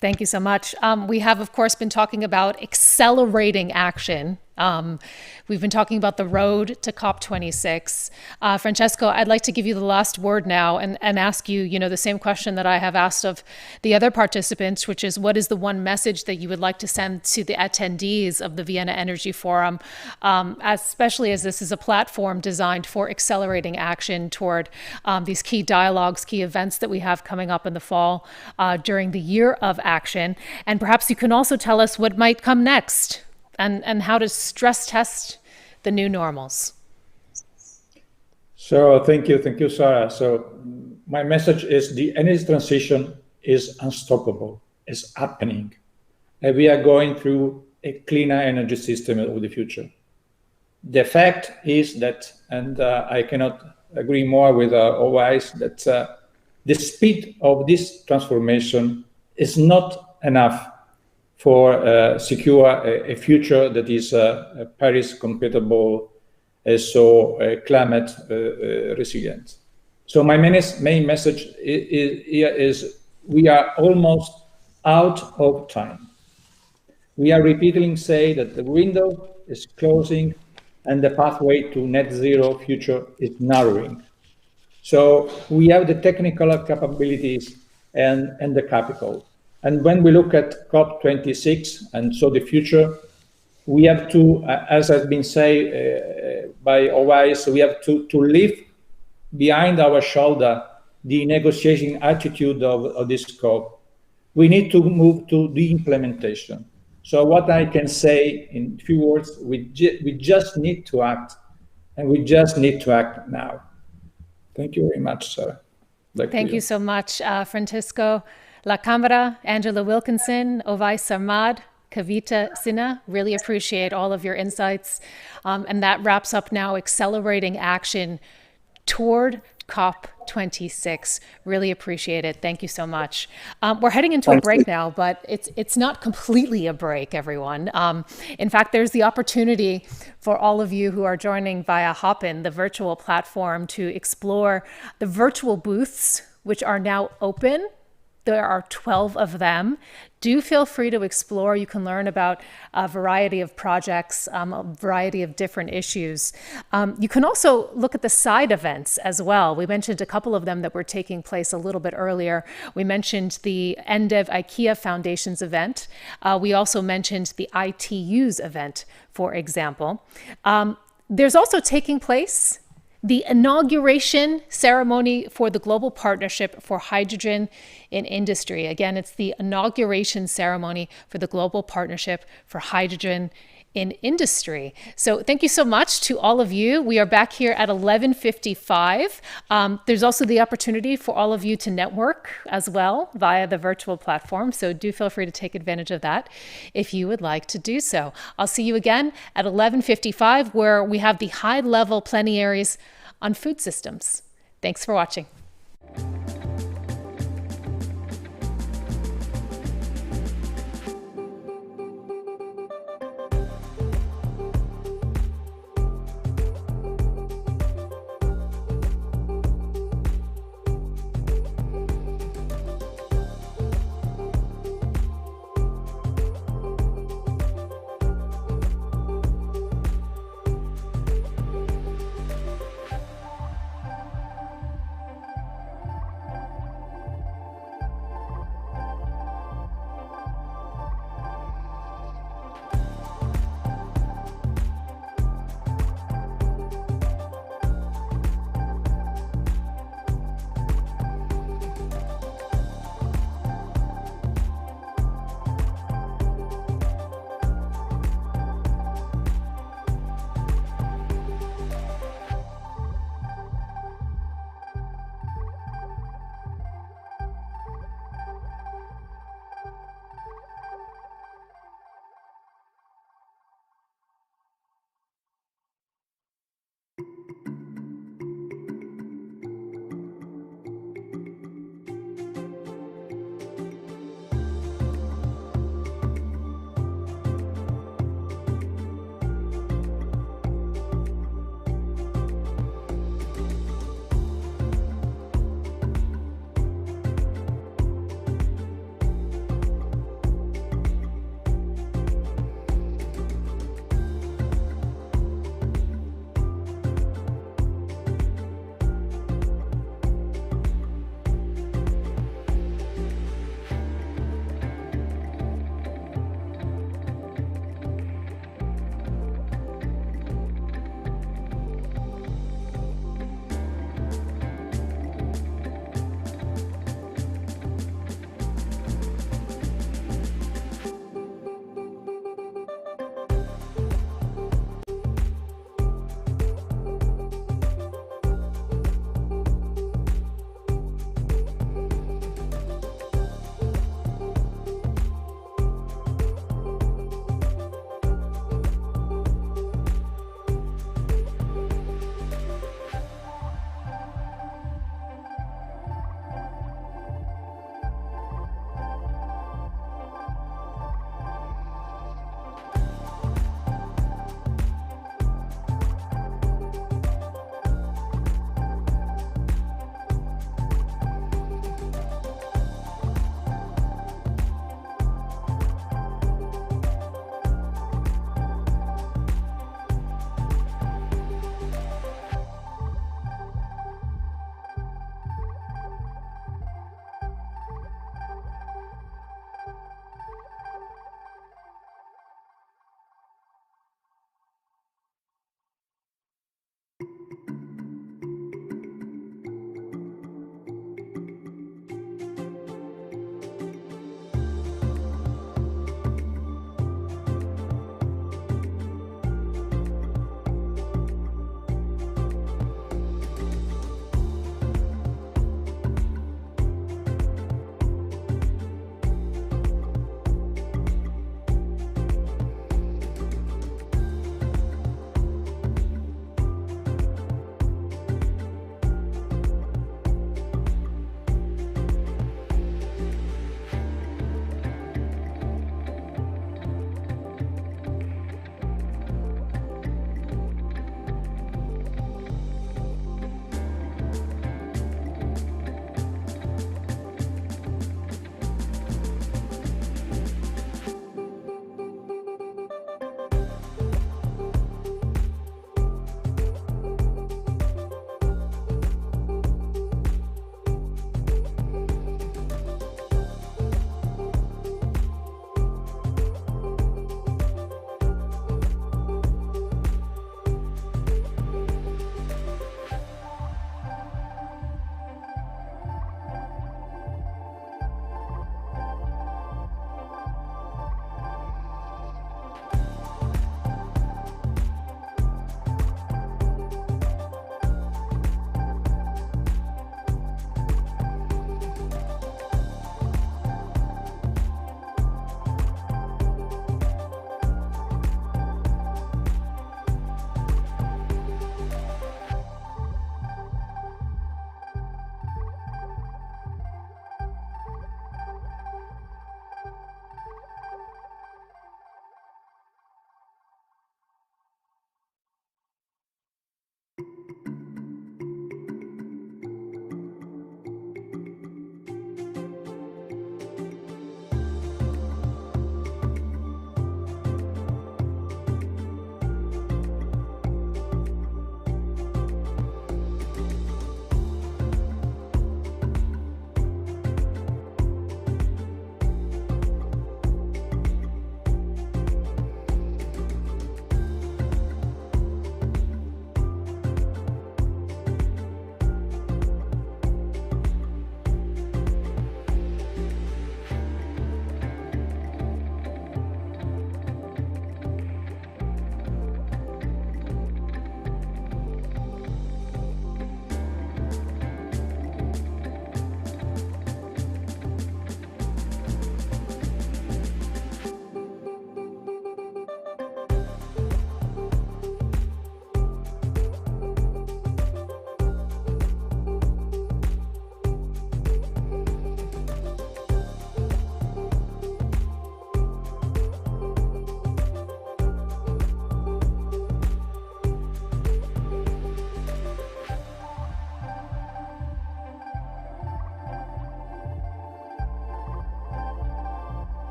Thank you so much. We have, of course, been talking about accelerating action. We've been talking about the road to COP26. Francesco, I'd like to give you the last word now and ask you, the same question that I have asked of the other participants, which is, what is the one message that you would like to send to the attendees of the Vienna Energy Forum, especially as this is a platform designed for accelerating action toward these key dialogues, key events that we have coming up in the fall during the year of action. And perhaps you can also tell us what might come next and how to stress test the new normals? So thank you, Sarah. So my message is the energy transition is unstoppable. It's happening. And we are going through a cleaner energy system of the future. The fact is that, and I cannot agree more with OIs, that the speed of this transformation is not enough for secure a future that is Paris compatible, so climate resilient. So my main message here is we are almost out of time. We are repeatedly saying that the window is closing and the pathway to net zero future is narrowing. So we have the technical capabilities and the capital. And when we look at COP26 and so the future, we have to, as has been said by OIs, we have to lift behind our shoulder the negotiating attitude of this COP. We need to move to the implementation. So what I can say in few words, we just need to act, and we just need to act now. Thank you very much, Sarah. Thank you so much, Francisco La Camera, Angela Wilkinson, Ovais Sarmad, Kavita Sinha. Really appreciate all of your insights. And that wraps up now accelerating action toward COP26. Really appreciate it. Thank you so much. We're heading into a break now, but it's not completely a break, everyone. In fact, there's the opportunity for all of you who are joining via Hopin, the virtual platform, to explore the virtual booths, which are now open. There are 12 of them. Do feel free to explore. You can learn about a variety of projects, a variety of different issues. You can also look at the side events as well. We mentioned a couple of them that were taking place a little bit earlier. We mentioned the NDEV IKEA Foundations event. We also mentioned the ITU's event, for example. There's also taking place the inauguration ceremony for the Global Partnership for Hydrogen in Industry. Again, it's the inauguration ceremony for the Global Partnership for Hydrogen in Industry. So thank you so much to all of you. We are back here at 11:55. There's also the opportunity for all of you to network as well via the virtual platform. So do feel free to take advantage of that if you would like to do so. I'll see you again at 11:55, where we have the high-level plenaries on food systems. Thanks for watching.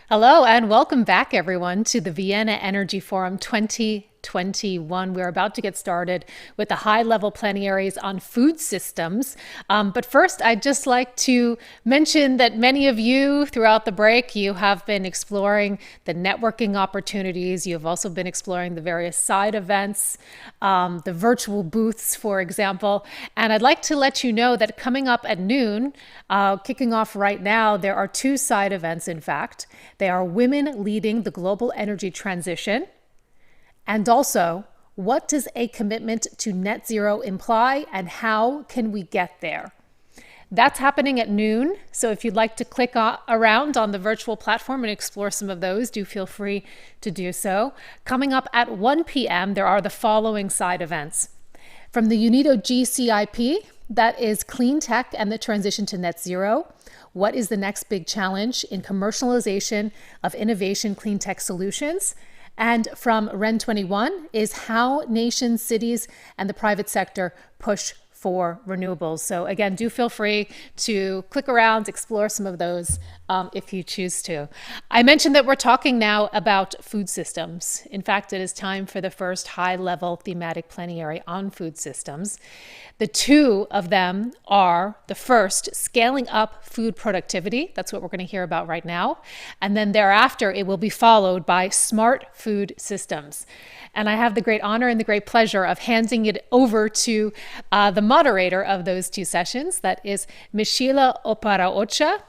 Hello and welcome back, everyone, to the Vienna Energy Forum 2021. We're about to get started with the high-level plenaries on food systems. But first, I'd just like to mention that many of you throughout the break, you have been exploring the networking opportunities. You've also been exploring the various side events, the virtual booths, for example. And I'd like to let you know that coming up at noon, kicking off right now, there are two side events, in fact. They are Women Leading the Global Energy Transition, and also, what does a commitment to net zero imply and how can we get there? That's happening at noon. So if you'd like to click around on the virtual platform and explore some of those, do feel free to do so. Coming up at 1 p.m., there are the following side events. From the UNIDO GCIP, that is clean tech and the transition to net zero. What is the next big challenge in commercialization of innovation clean tech solutions? And from REN 21 is how nations, cities, and the private sector push for renewables. So again, do feel free to click around, explore some of those if you choose to. I mentioned that we're talking now about food systems. In fact, it is time for the first high-level thematic plenary on food systems. The two of them are, the first, scaling up food productivity. That's what we're going to hear about right now. And then thereafter, it will be followed by smart food systems. And I have the great honor and the great pleasure of handing it over to the moderator of those two sessions. That is Michela Oparaocha.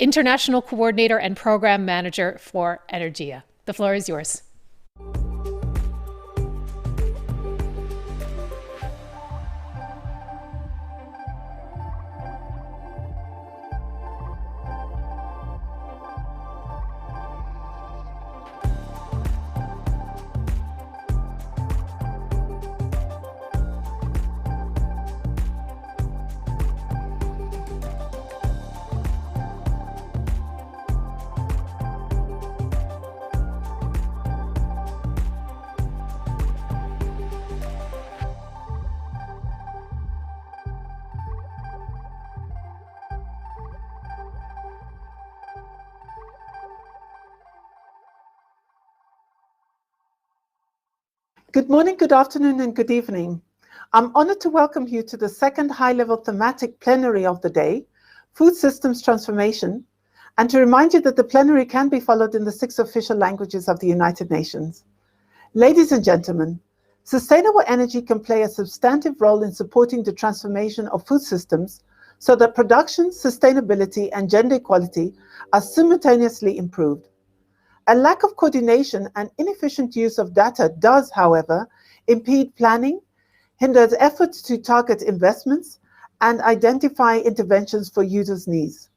International Coordinator and Program Manager for Energia. The floor is yours. Good morning, good afternoon, and good evening. I'm honored to welcome you to the second high-level thematic plenary of the day, Food Systems Transformation, and to remind you that the plenary can be followed in the 6 official languages of the United Nations. Ladies and gentlemen, sustainable energy can play a substantive role in supporting the transformation of food systems so that production, sustainability, and gender equality are simultaneously improved. A lack of coordination and inefficient use of data does, however, impede planning, hinders efforts to target investments, and identify interventions for users' needs.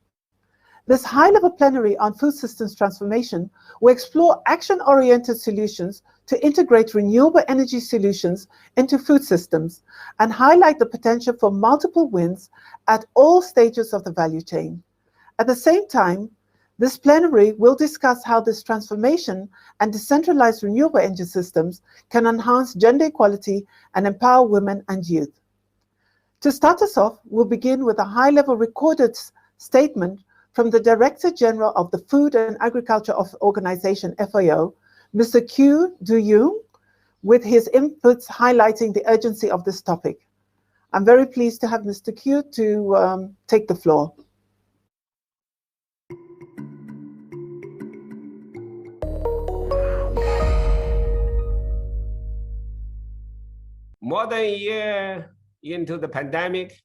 This high-level plenary on food systems transformation will explore action-oriented solutions to integrate renewable energy solutions into food systems and highlight the potential for multiple wins at all stages of the value chain. At the same time, this plenary will discuss how this transformation and decentralized renewable energy systems can enhance gender equality and empower women and youth. To start us off, we'll begin with a high-level recorded statement from the Director General of the Food and Agriculture Organization, FAO, Mr. Q Du-Young, with his inputs highlighting the urgency of this topic. I'm very pleased to have Mr. Q to take the floor. More than a year into the pandemic,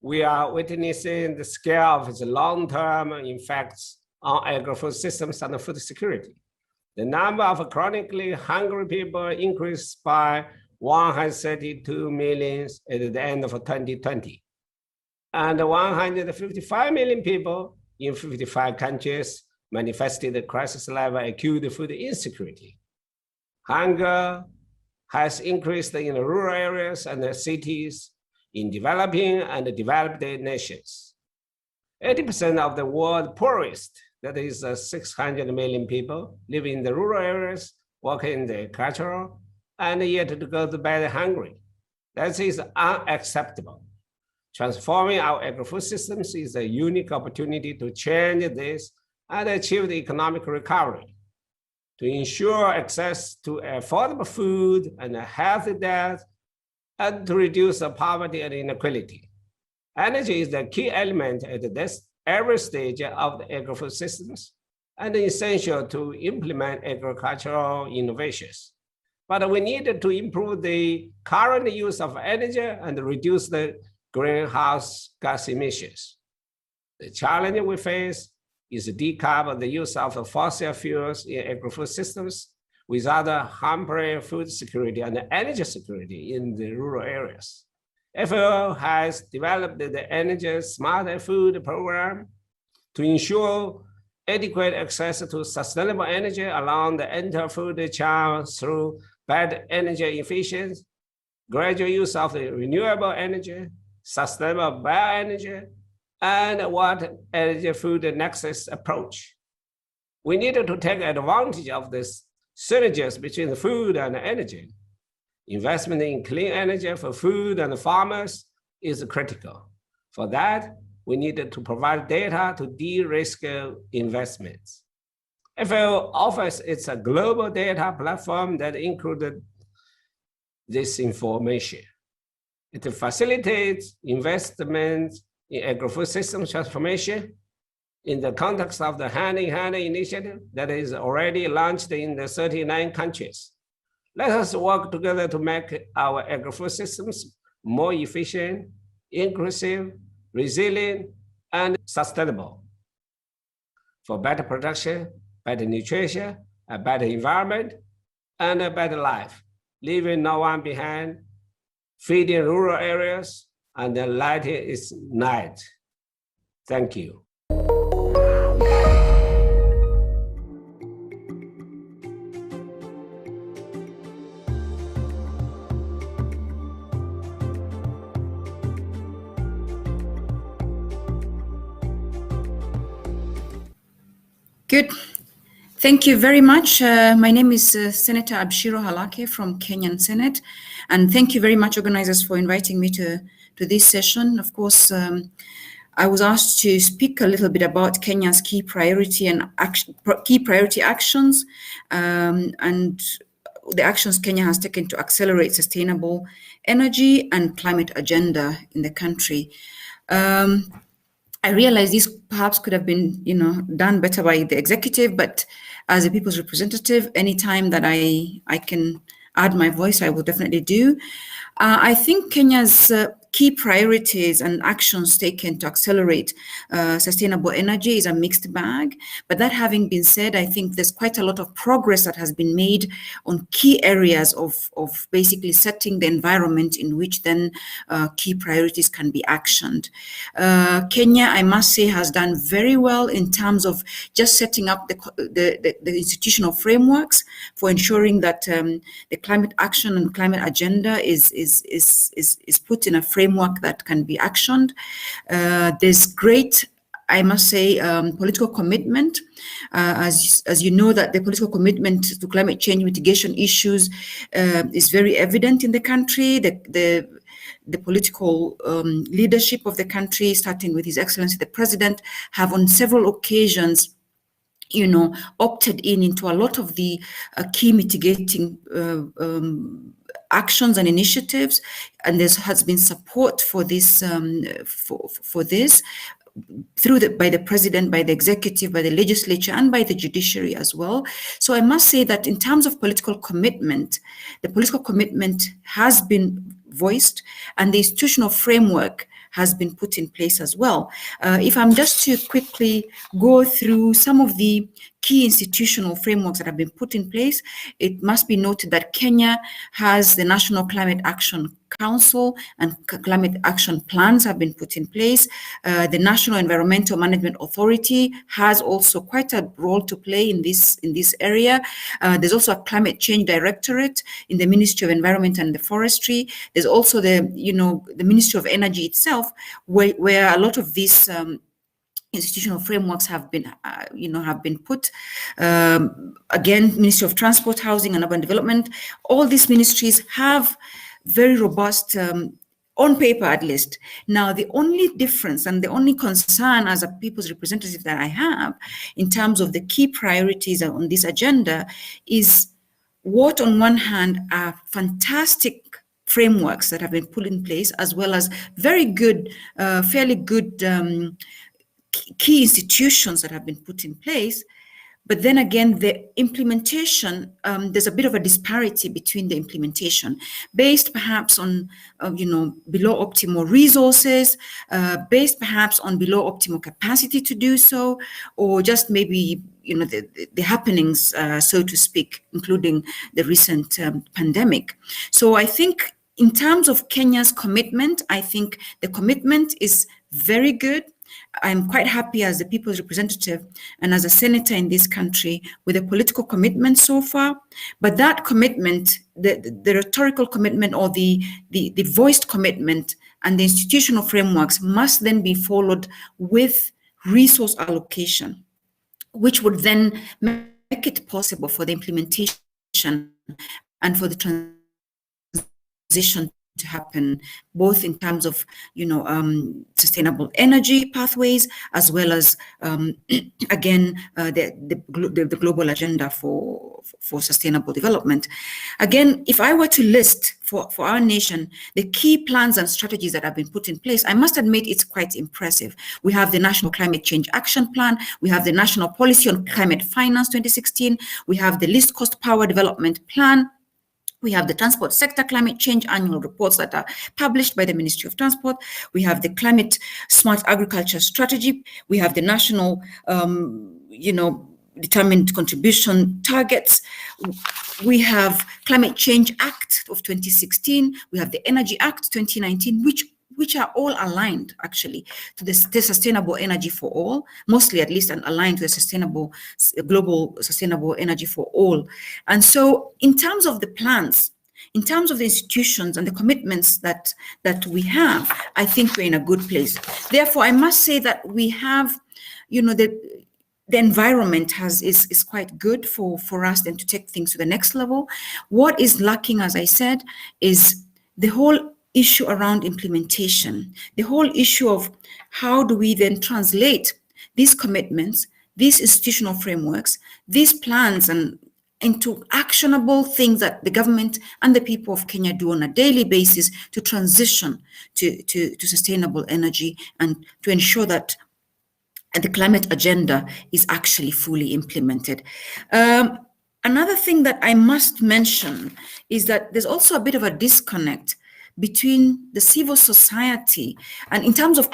we are witnessing the scale of the long-term effects on agri-food systems and food security. The number of chronically hungry people increased by 132 million at the end of 2020, and 155 million people in 55 countries manifested crisis-level acute food insecurity. Hunger has increased in rural areas and cities in developing and developed nations. 80% of the world's poorest, that is 600 million people, live in the rural areas, work in the agricultural, and yet to go to bed hungry. That is unacceptable. Transforming our agri-food systems is a unique opportunity to change this and achieve the economic recovery. To ensure access to affordable food and a healthy diet, and to reduce poverty and inequality. Energy is the key element at every stage of the agri-food systems and essential to implement agricultural innovations. But we need to improve the current use of energy and reduce the greenhouse gas emissions. The challenge we face is to decouple the use of fossil fuels in agri-food systems without hampering food security and energy security in the rural areas. FAO has developed the Energy Smart Food Program to ensure adequate access to sustainable energy along the entire food chain through better energy efficiency, gradual use of the renewable energy, sustainable bioenergy, and what energy food nexus approach. We needed to take advantage of this synergies between the food and energy. Investment in clean energy for food and farmers is critical. For that, we needed to provide data to de-risk investments. FAO offers its a global data platform that included this information. It facilitates investment in agri-food systems transformation in the context of the hand-in-hand initiative that is already launched in the 39 countries. Let us work together to make our agri-food systems more efficient, inclusive, resilient, and sustainable. for better production, better nutrition, a better environment, and a better life, leaving no one behind, feeding rural areas, and lighting its night. Thank you. Good. Thank you very much. My name is Senator Abshiro Halake from Kenyan Senate, and thank you very much, organizers, for inviting me to this session. Of course, I was asked to speak a little bit about Kenya's key priority actions and the actions Kenya has taken to accelerate sustainable energy and climate agenda in the country. I realize this perhaps could have been, done better by the executive, but as a people's representative, anytime that I can add my voice, I will definitely do. I think Kenya's key priorities and actions taken to accelerate sustainable energy is a mixed bag. But that having been said, I think there's quite a lot of progress that has been made on key areas of basically setting the environment in which then key priorities can be actioned. Kenya, I must say, has done very well in terms of just setting up the institutional frameworks for ensuring that the climate action and climate agenda is put in a framework that can be actioned. There's great, I must say, political commitment. As you know, that the political commitment to climate change mitigation issues is very evident in the country. The political leadership of the country, starting with His Excellency the President, have on several occasions opted into a lot of the key mitigating actions and initiatives, and there has been support for this by the president, by the executive, by the legislature, and by the judiciary as well. So I must say that in terms of political commitment, the political commitment has been voiced, and the institutional framework has been put in place as well. If I'm just to quickly go through some of the key institutional frameworks that have been put in place, it must be noted that Kenya has the National Climate Action Council, and climate action plans have been put in place. The National Environmental Management Authority has also quite a role to play in this area. There's also a climate change directorate in the Ministry of Environment and the Forestry. There's also the Ministry of Energy itself, where a lot of these institutional frameworks have been put. Again, Ministry of Transport, Housing and Urban Development. All these ministries have very robust, on paper at least. Now, the only difference and the only concern as a people's representative that I have in terms of the key priorities on this agenda is what, on one hand, are fantastic frameworks that have been put in place, as well as very good, fairly good key institutions that have been put in place. But then again, the implementation, there's a bit of a disparity between the implementation, based perhaps on, below optimal resources, based perhaps on below optimal capacity to do so, or just maybe, the happenings, so to speak, including the recent pandemic. So I think in terms of Kenya's commitment, I think the commitment is very good. I'm quite happy as the people's representative and as a senator in this country with the political commitment so far. But that commitment, the rhetorical commitment, or the voiced commitment and the institutional frameworks must then be followed with resource allocation, which would then make it possible for the implementation and for the transition to happen, both in terms of sustainable energy pathways, as well as again the global agenda for sustainable development. Again, if I were to list for our nation the key plans and strategies that have been put in place, I must admit it's quite impressive. We have the National Climate Change Action Plan, we have the National Policy on Climate Finance 2016, we have the Least Cost Power Development Plan, we have the Transport Sector Climate Change Annual Reports that are published by the Ministry of Transport. We have the Climate Smart Agriculture Strategy. We have the National determined contribution targets. We have Climate Change Act of 2016. We have the Energy Act 2019, which are all aligned actually to the sustainable energy for all, mostly at least, and aligned to the global sustainable energy for all. And so in terms of the plans, in terms of the institutions and the commitments that we have, I think we're in a good place. Therefore, I must say that we have, the environment is quite good for us then to take things to the next level. What is lacking, as I said, is the whole issue around implementation, the whole issue of how do we then translate these commitments, these institutional frameworks, these plans into actionable things that the government and the people of Kenya do on a daily basis to transition to sustainable energy and to ensure that the climate agenda is actually fully implemented. Another thing that I must mention is that there's also a bit of a disconnect between the civil society and in terms of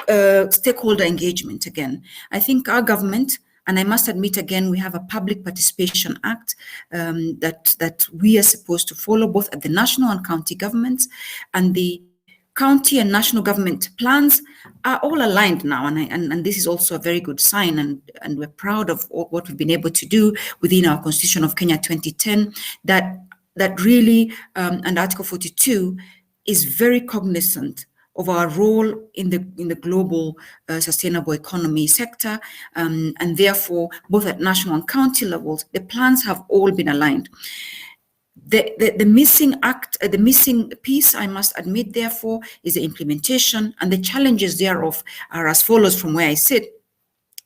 stakeholder engagement. Again, I think our government, and I must admit again, we have a Public Participation Act that we are supposed to follow both at the national and county governments, and the county and national government plans are all aligned now, and this is also a very good sign, and we're proud of what we've been able to do within our Constitution of Kenya 2010, that really, and Article 42 is very cognizant of our role in the global sustainable economy sector, and therefore, both at national and county levels, the plans have all been aligned. The missing piece, I must admit, therefore, is the implementation, and the challenges thereof are as follows from where I sit.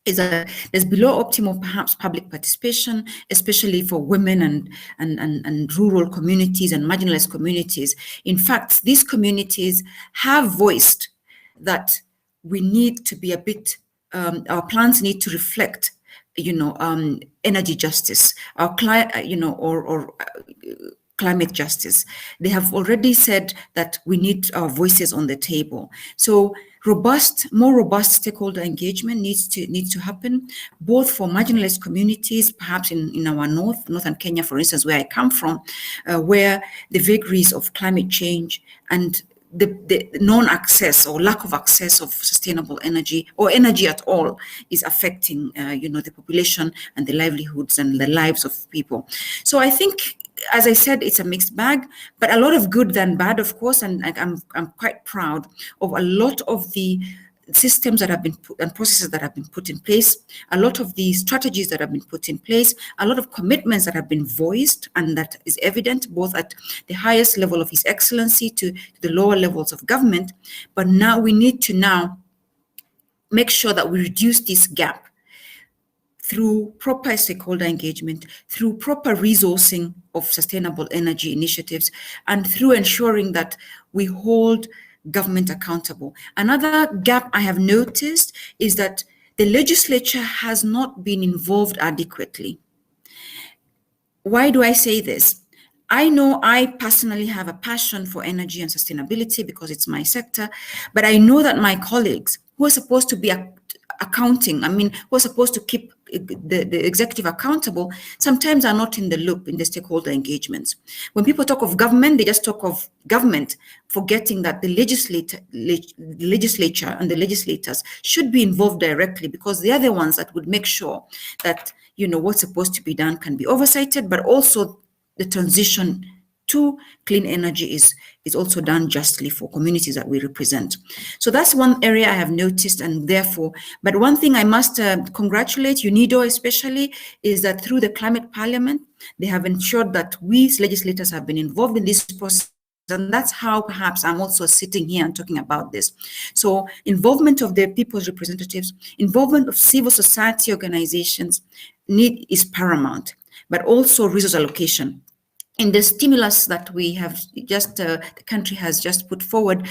Is that there's below optimal, perhaps, public participation, especially for women and rural communities and marginalized communities. In fact, these communities have voiced that we need to be a bit, our plans need to reflect, energy justice, our climate justice. They have already said that we need our voices on the table. So more robust stakeholder engagement needs to happen, both for marginalized communities, perhaps in our northern Kenya, for instance, where I come from, where the vagaries of climate change and the non-access or lack of access of sustainable energy or energy at all is affecting, the population and the livelihoods and the lives of people. So I think, as I said, it's a mixed bag, but a lot of good than bad, of course, and I'm quite proud of a lot of the systems that have been put and processes that have been put in place, a lot of the strategies that have been put in place, a lot of commitments that have been voiced, and that is evident both at the highest level of His Excellency to the lower levels of government. But now we need to make sure that we reduce this gap through proper stakeholder engagement, through proper resourcing of sustainable energy initiatives, and through ensuring that we hold government accountable. Another gap I have noticed is that the legislature has not been involved adequately. Why do I say this? I know I personally have a passion for energy and sustainability because it's my sector, but I know that my colleagues who are supposed to be accounting, who are supposed to keep the executive accountable, sometimes are not in the loop in the stakeholder engagements. When people talk of government, they just talk of government, forgetting that the legislature and the legislators should be involved directly, because they are the ones that would make sure that what's supposed to be done can be oversighted, but also the transition to clean energy is also done justly for communities that we represent. So that's one area I have noticed, and therefore, but one thing I must congratulate UNIDO especially is that through the Climate Parliament, they have ensured that we as legislators have been involved in this process, and that's how perhaps I'm also sitting here and talking about this. So involvement of the people's representatives, involvement of civil society organizations is paramount, but also resource allocation. In the stimulus that we have the country has just put forward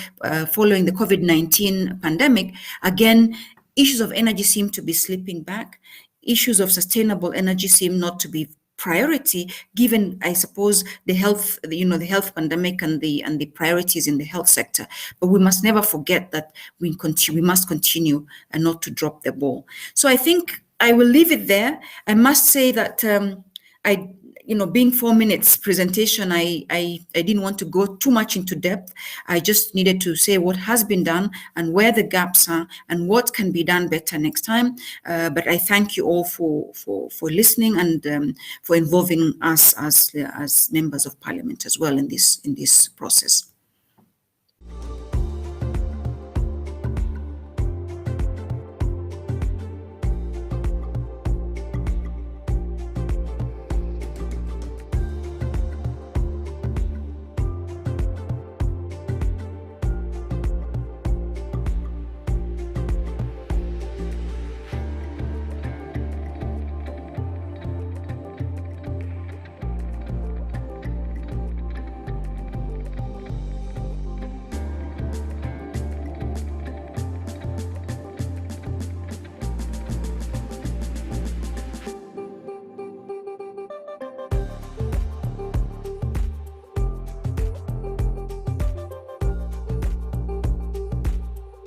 following the COVID-19 pandemic, again, issues of energy seem to be slipping back. Issues of sustainable energy seem not to be priority, given, I suppose, the health pandemic and the priorities in the health sector. But we must never forget that we must continue and not to drop the ball. So I think I will leave it there. I must say that being 4 minutes presentation, I didn't want to go too much into depth. I just needed to say what has been done and where the gaps are and what can be done better next time. But I thank you all for listening and for involving us as members of parliament as well in this process.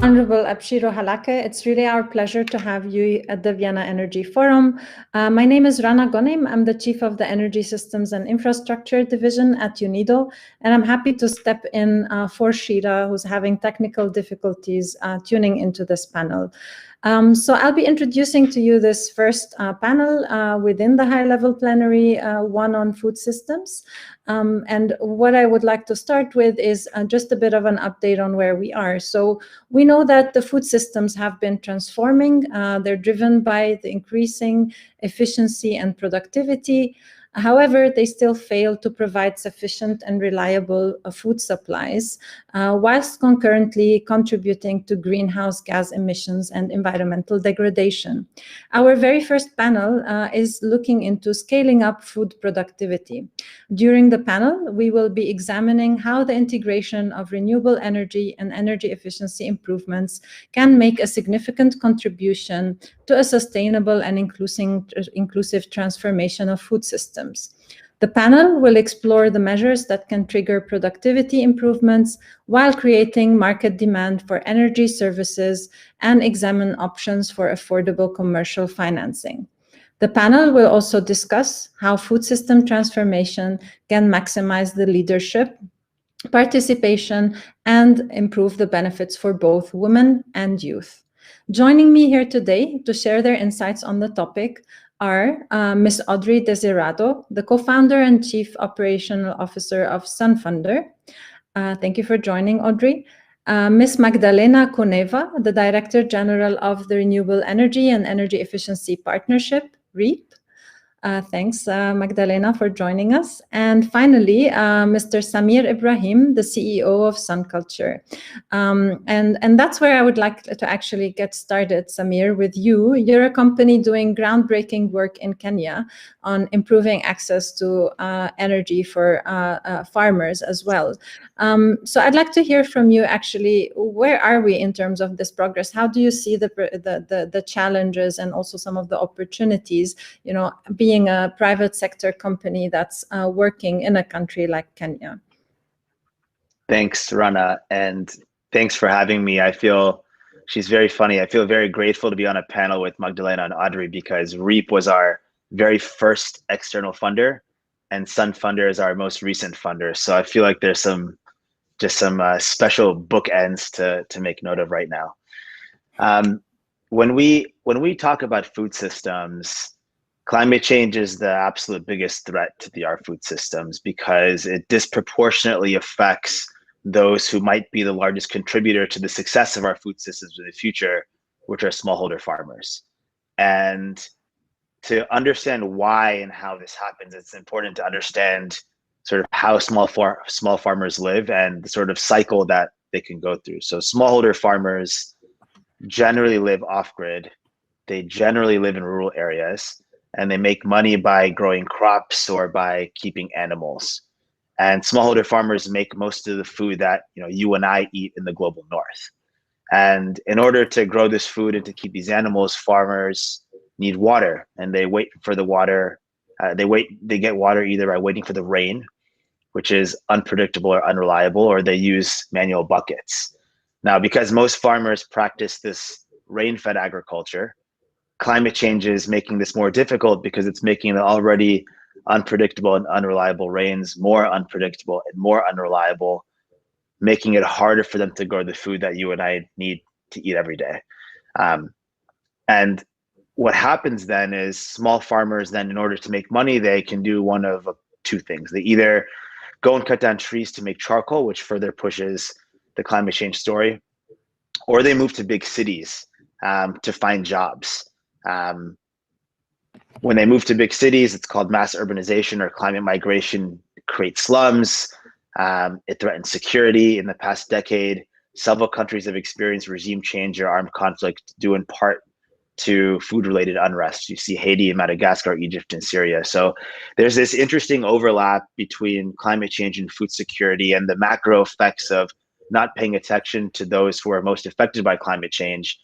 Honorable Abshiro Halake, it's really our pleasure to have you at the Vienna Energy Forum. My name is Rana Gonim. I'm the Chief of the Energy Systems and Infrastructure Division at UNIDO, and I'm happy to step in for Shira, who's having technical difficulties tuning into this panel. So I'll be introducing to you this first panel within the high-level plenary, one on food systems. And what I would like to start with is just a bit of an update on where we are. So we know that the food systems have been transforming. They're driven by the increasing efficiency and productivity. However, they still fail to provide sufficient and reliable food supplies, whilst concurrently contributing to greenhouse gas emissions and environmental degradation. Our very first panel is looking into scaling up food productivity. During the panel, we will be examining how the integration of renewable energy and energy efficiency improvements can make a significant contribution to a sustainable and inclusive transformation of food systems. The panel will explore the measures that can trigger productivity improvements while creating market demand for energy services and examine options for affordable commercial financing. The panel will also discuss how food system transformation can maximize the leadership, participation, and improve the benefits for both women and youth. Joining me here today to share their insights on the topic are Ms. Audrey Desirado, the co-founder and chief operational officer of Sunfunder. Thank you for joining, Audrey. Ms. Magdalena Coneva, the director general of the Renewable Energy and Energy Efficiency Partnership, REAP. Thanks, Magdalena, for joining us. And finally, Mr. Samir Ibrahim, the CEO of Sun Culture. And that's where I would like to actually get started, Samir, with you. You're a company doing groundbreaking work in Kenya on improving access to energy for farmers as well. So I'd like to hear from you, actually, where are we in terms of this progress? How do you see the challenges and also some of the opportunities, being a private sector company that's working in a country like Kenya? Thanks, Rana, and thanks for having me. I feel she's very funny. I feel very grateful to be on a panel with Magdalena and Audrey because REAP was our very first external funder, and Sunfunder is our most recent funder. So I feel like there's some special bookends to make note of right now. When we talk about food systems, climate change is the absolute biggest threat to our food systems because it disproportionately affects those who might be the largest contributor to the success of our food systems in the future, which are smallholder farmers. And to understand why and how this happens, it's important to understand sort of how small farmers live and the sort of cycle that they can go through. So smallholder farmers generally live off-grid. They generally live in rural areas, and they make money by growing crops or by keeping animals. And smallholder farmers make most of the food that you and I eat in the global north. And in order to grow this food and to keep these animals, farmers need water, and they wait for the water. They get water either by waiting for the rain, which is unpredictable or unreliable, or they use manual buckets. Now, because most farmers practice this rain-fed agriculture, climate change is making this more difficult because it's making the already unpredictable and unreliable rains more unpredictable and more unreliable, making it harder for them to grow the food that you and I need to eat every day. And what happens then is small farmers then, in order to make money, they can do one of two things. They either go and cut down trees to make charcoal, which further pushes the climate change story, or they move to big cities to find jobs. When they move to big cities, it's called mass urbanization or climate migration. It creates slums. It threatens security. In the past decade, several countries have experienced regime change or armed conflict due in part to food-related unrest. You see Haiti, Madagascar, Egypt, and Syria. So there's this interesting overlap between climate change and food security, and the macro effects of not paying attention to those who are most affected by climate change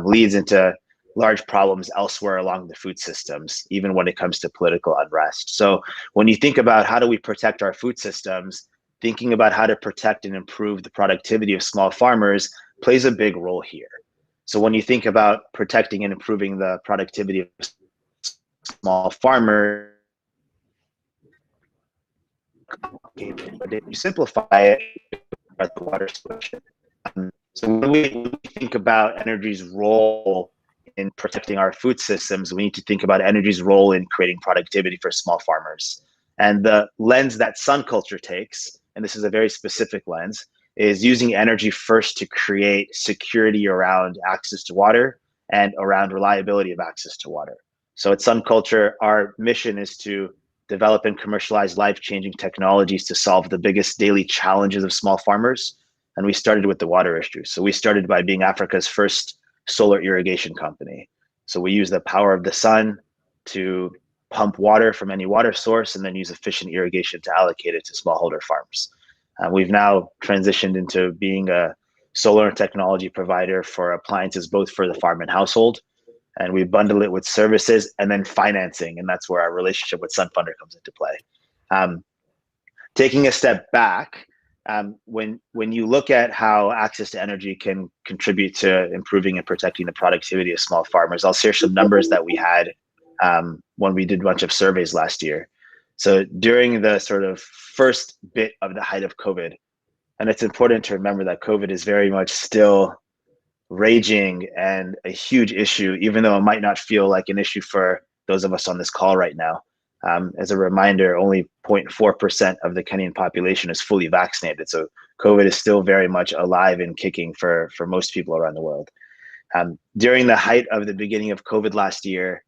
leads into large problems elsewhere along the food systems, even when it comes to political unrest. So when you think about how do we protect our food systems, thinking about how to protect and improve the productivity of small farmers plays a big role here. So when you think about protecting and improving the productivity of small farmers, you simplify it at the water solution. So when we think about energy's role in protecting our food systems, we need to think about energy's role in creating productivity for small farmers. And the lens that Sun Culture takes, and this is a very specific lens, is using energy first to create security around access to water and around reliability of access to water. So at Sun Culture, our mission is to develop and commercialize life-changing technologies to solve the biggest daily challenges of small farmers. And we started with the water issue. So we started by being Africa's first solar irrigation company. So we use the power of the sun to pump water from any water source and then use efficient irrigation to allocate it to smallholder farms. We've now transitioned into being a solar technology provider for appliances, both for the farm and household. And we bundle it with services and then financing. And that's where our relationship with Sun Funder comes into play. Taking a step back, when you look at how access to energy can contribute to improving and protecting the productivity of small farmers, I'll share some numbers that we had when we did a bunch of surveys last year. So during the sort of first bit of the height of COVID, and it's important to remember that COVID is very much still raging and a huge issue, even though it might not feel like an issue for those of us on this call right now. As a reminder, only 0.4% of the Kenyan population is fully vaccinated. So COVID is still very much alive and kicking for most people around the world. During the height of the beginning of COVID last year,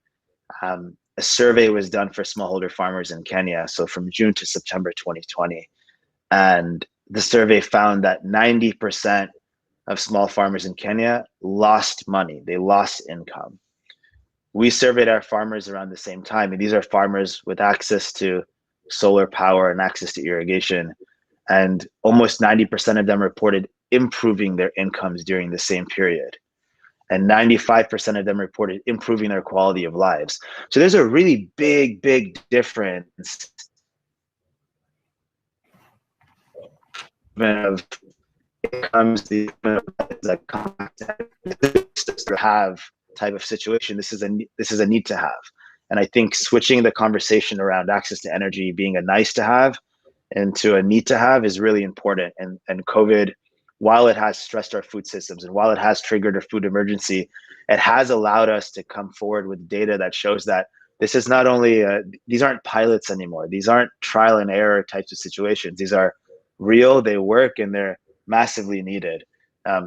a survey was done for smallholder farmers in Kenya, so from June to September 2020. And the survey found that 90% of small farmers in Kenya lost money. They lost income. We surveyed our farmers around the same time, and these are farmers with access to solar power and access to irrigation. And almost 90% of them reported improving their incomes during the same period. And 95% of them reported improving their quality of lives. So there's a really big, big difference of incomes, the have type of situation. This is a need to have. And I think switching the conversation around access to energy being a nice to have into a need to have is really important. And COVID, while it has stressed our food systems and while it has triggered a food emergency, it has allowed us to come forward with data that shows that this is not only, these aren't pilots anymore. These aren't trial and error types of situations. These are real, they work, and they're massively needed.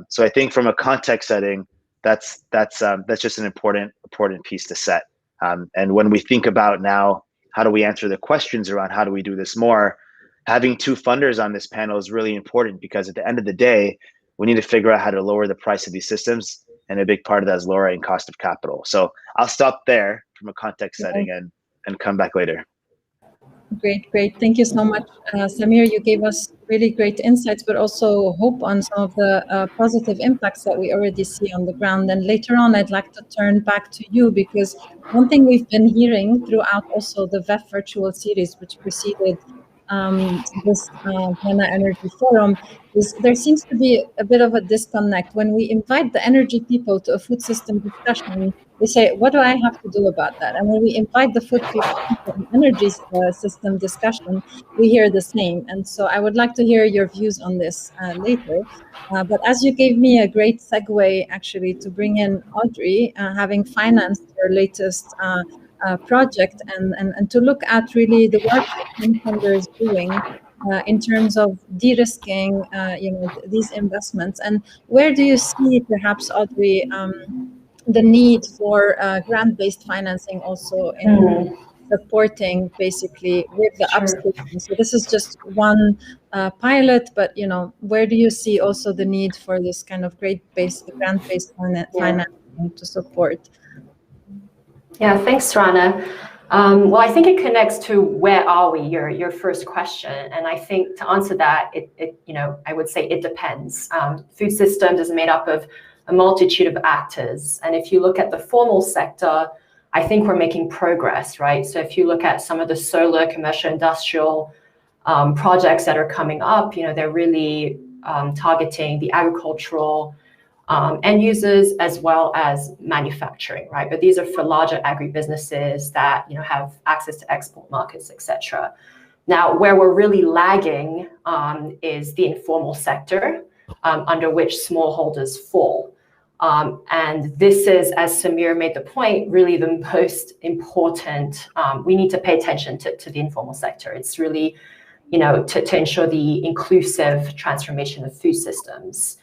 So I think from a context setting, that's just an important piece to set. And when we think about now, how do we answer the questions around how do we do this more? Having two funders on this panel is really important, because at the end of the day, we need to figure out how to lower the price of these systems. And a big part of that is lowering cost of capital. So I'll stop there from a context setting and come back later. Great. Thank you so much, Samir. You gave us really great insights, but also hope on some of the positive impacts that we already see on the ground. And later on, I'd like to turn back to you, because one thing we've been hearing throughout also the VEF virtual series, which preceded this Vienna Energy Forum is there seems to be a bit of a disconnect. When we invite the energy people to a food system discussion, they say, what do I have to do about that? And when we invite the food people to an energy system discussion, we hear the same. And so I would like to hear your views on this later. But as you gave me a great segue, actually, to bring in Audrey, having financed your latest project and to look at really the work that Fundfunder is doing in terms of de-risking, these investments, and where do you see, perhaps, Audrey, the need for grant-based financing also in supporting basically with the upscaling? So this is just one pilot, but where do you see also the need for this kind of grant-based financing to support? Yeah, thanks, Rana. Well, I think it connects to where are we, your first question. And I think to answer that, I would say it depends. Food systems is made up of a multitude of actors. And if you look at the formal sector, I think we're making progress, right? So if you look at some of the solar, commercial, industrial projects that are coming up, they're really targeting the agricultural end users as well as manufacturing, right? But these are for larger agribusinesses that have access to export markets, etc. Now, where we're really lagging is the informal sector, under which smallholders fall. And this is, as Samir made the point, really the most important. We need to pay attention to the informal sector. It's really, to ensure the inclusive transformation of food systems.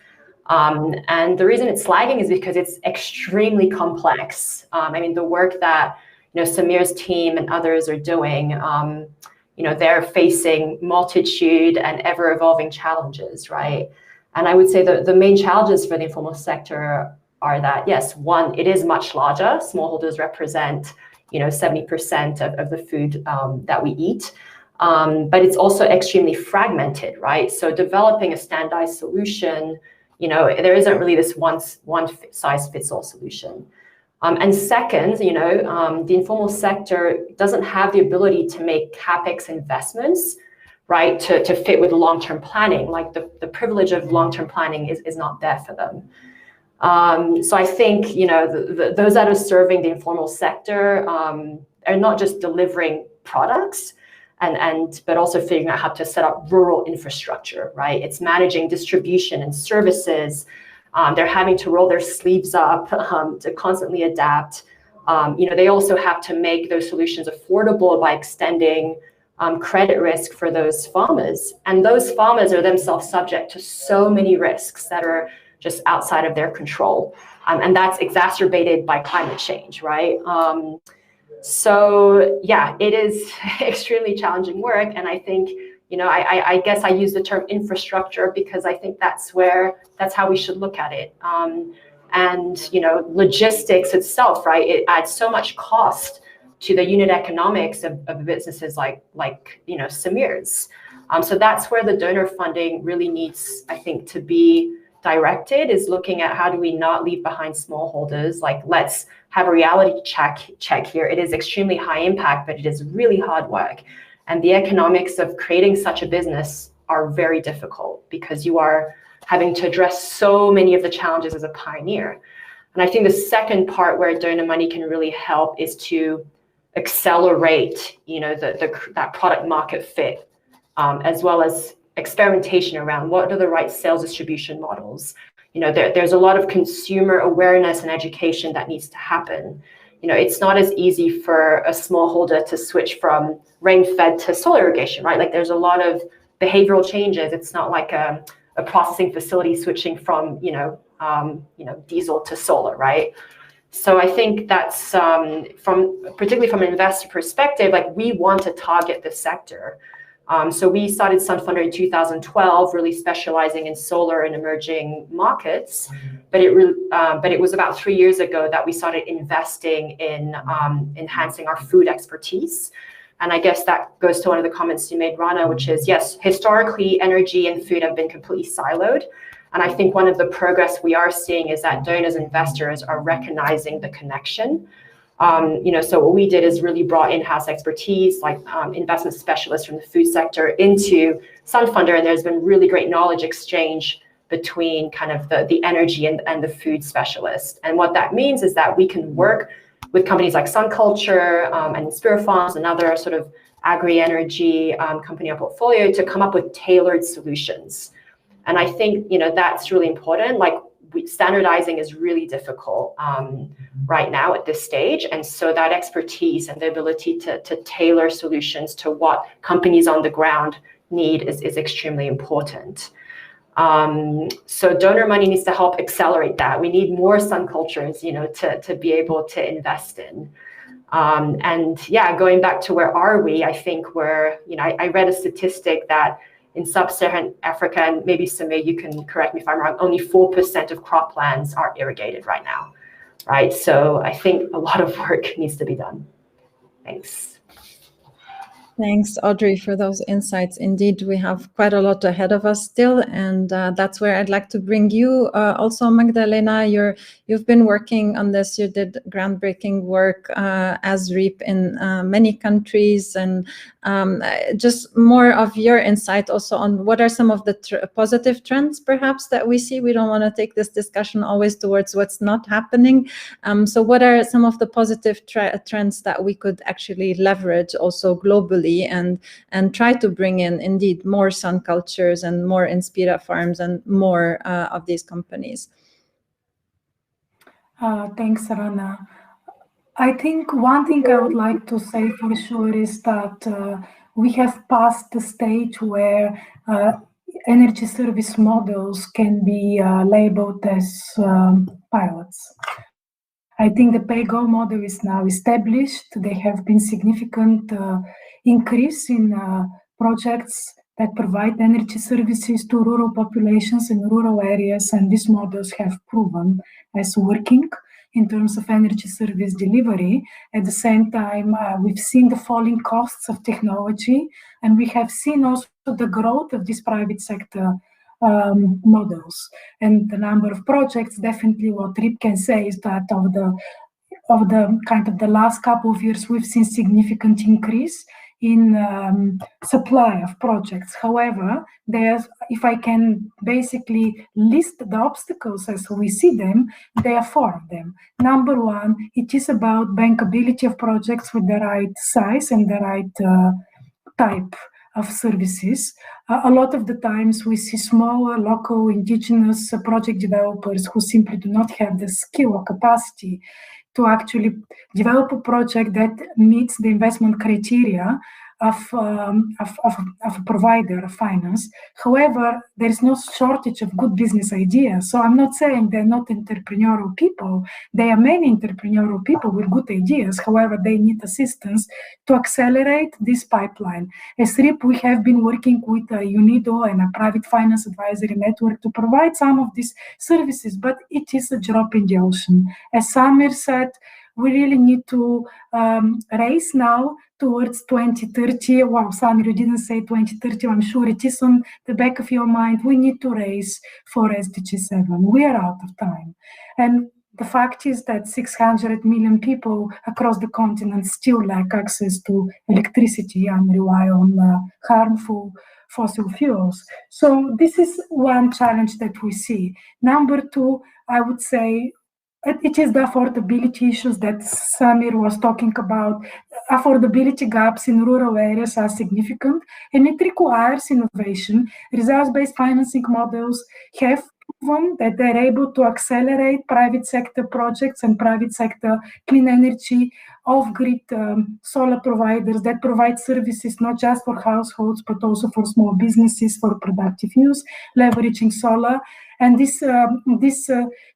And the reason it's lagging is because it's extremely complex. The work that Samir's team and others are doing, they're facing multitude and ever-evolving challenges, right? And I would say that the main challenges for the informal sector are that, yes, one, it is much larger. Smallholders represent 70% of the food that we eat. But it's also extremely fragmented, right? So developing a standardized solution, there isn't really this one size fits all solution. And second, the informal sector doesn't have the ability to make CapEx investments, right, to fit with long-term planning. Like the privilege of long-term planning is not there for them. So I think, those that are serving the informal sector are not just delivering products, but also figuring out how to set up rural infrastructure, right? It's managing distribution and services. They're having to roll their sleeves up to constantly adapt. They also have to make those solutions affordable by extending credit risk for those farmers. And those farmers are themselves subject to so many risks that are just outside of their control. And that's exacerbated by climate change, right? So yeah, it is extremely challenging work. And I think, I guess I use the term infrastructure because I think that's how we should look at it. And logistics itself, right? It adds so much cost to the unit economics of businesses like Samir's. So that's where the donor funding really needs, I think, to be directed, is looking at how do we not leave behind smallholders. Like, let's have a reality check here. It is extremely high impact, but it is really hard work. And the economics of creating such a business are very difficult because you are having to address so many of the challenges as a pioneer. And I think the second part where donor money can really help is to accelerate, that product market fit, as well as experimentation around what are the right sales distribution models. There's a lot of consumer awareness and education that needs to happen. It's not as easy for a smallholder to switch from rain-fed to solar irrigation, right? Like, there's a lot of behavioral changes. It's not like a processing facility switching from, diesel to solar, right? So I think that's particularly from an investor perspective, like, we want to target the sector. So we started Sunfunder in 2012, really specializing in solar and emerging markets. But it was about 3 years ago that we started investing in enhancing our food expertise. And I guess that goes to one of the comments you made, Rana, which is, yes, historically, energy and food have been completely siloed. And I think one of the progress we are seeing is that donors and investors are recognizing the connection. So what we did is really brought in-house expertise, like investment specialists from the food sector into Sunfunder, and there's been really great knowledge exchange between kind of the energy and the food specialist. And what that means is that we can work with companies like Sun Culture and Spur Farms and other sort of agri-energy company in our portfolio to come up with tailored solutions. And I think, that's really important. Like, standardizing is really difficult right now at this stage. And so that expertise and the ability to tailor solutions to what companies on the ground need is extremely important. So donor money needs to help accelerate that. We need more Sun Cultures, to be able to invest in. And yeah, going back to where are we, I think we're, I read a statistic that in sub-Saharan Africa, and maybe Samir, you can correct me if I'm wrong, only 4% of croplands are irrigated right now, right? So I think a lot of work needs to be done. Thanks. Thanks, Audrey, for those insights. Indeed, we have quite a lot ahead of us still, and that's where I'd like to bring you. Also, Magdalena, you've been working on this. You did groundbreaking work as REAP in many countries, and just more of your insight also on what are some of the positive trends, perhaps, that we see. We don't want to take this discussion always towards what's not happening. So what are some of the positive trends that we could actually leverage also globally, and try to bring in indeed more Sun Cultures and more Inspira farms and more of these companies? Thanks, Rana. I think one thing I would like to say for sure is that we have passed the stage where energy service models can be labeled as pilots. I think the pay-go model is now established. There have been significant increase in projects that provide energy services to rural populations in rural areas, and these models have proven as working in terms of energy service delivery. At the same time, we've seen the falling costs of technology, and we have seen also the growth of these private sector models and the number of projects. Definitely what RIP can say is that of the kind of the last couple of years, we've seen significant increase in supply of projects. However, if I can basically list the obstacles as we see them, there are 4 of them. Number one, it is about bankability of projects with the right size and the right type of services. A lot of the times we see smaller local indigenous project developers who simply do not have the skill or capacity to actually develop a project that meets the investment criteria of a provider of finance. However, there is no shortage of good business ideas. So I'm not saying they're not entrepreneurial people. There are many entrepreneurial people with good ideas. However, they need assistance to accelerate this pipeline. As RIP, we have been working with UNIDO and a private finance advisory network to provide some of these services, but it is a drop in the ocean. As Samir said, we really need to race now towards 2030. Wow, Samir, you didn't say 2030. I'm sure it is on the back of your mind. We need to race for SDG 7. We are out of time. And the fact is that 600 million people across the continent still lack access to electricity and rely on harmful fossil fuels. So this is one challenge that we see. Number 2, I would say, it is the affordability issues that Samir was talking about. Affordability gaps in rural areas are significant, and it requires innovation. Results-based financing models have proven that they're able to accelerate private sector projects and private sector clean energy, off-grid solar providers that provide services not just for households, but also for small businesses for productive use, leveraging solar. And these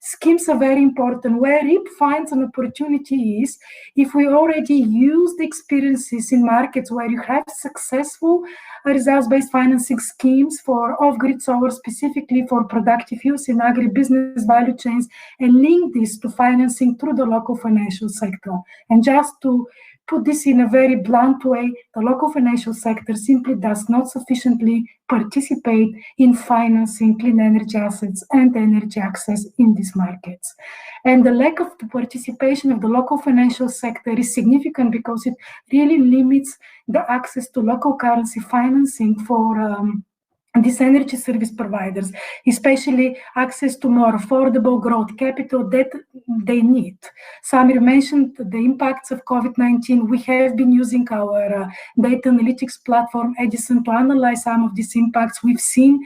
schemes are very important. Where RIP finds an opportunity is if we already use the experiences in markets where you have successful results-based financing schemes for off-grid solar, specifically for productive use in agribusiness value chains, and link this to financing through the local financial sector. And just to put this in a very blunt way, the local financial sector simply does not sufficiently participate in financing clean energy assets and energy access in these markets. And the lack of the participation of the local financial sector is significant because it really limits the access to local currency financing for these energy service providers, especially access to more affordable growth capital that they need. Samir mentioned the impacts of COVID-19. We have been using our data analytics platform, Edison, to analyze some of these impacts. We've seen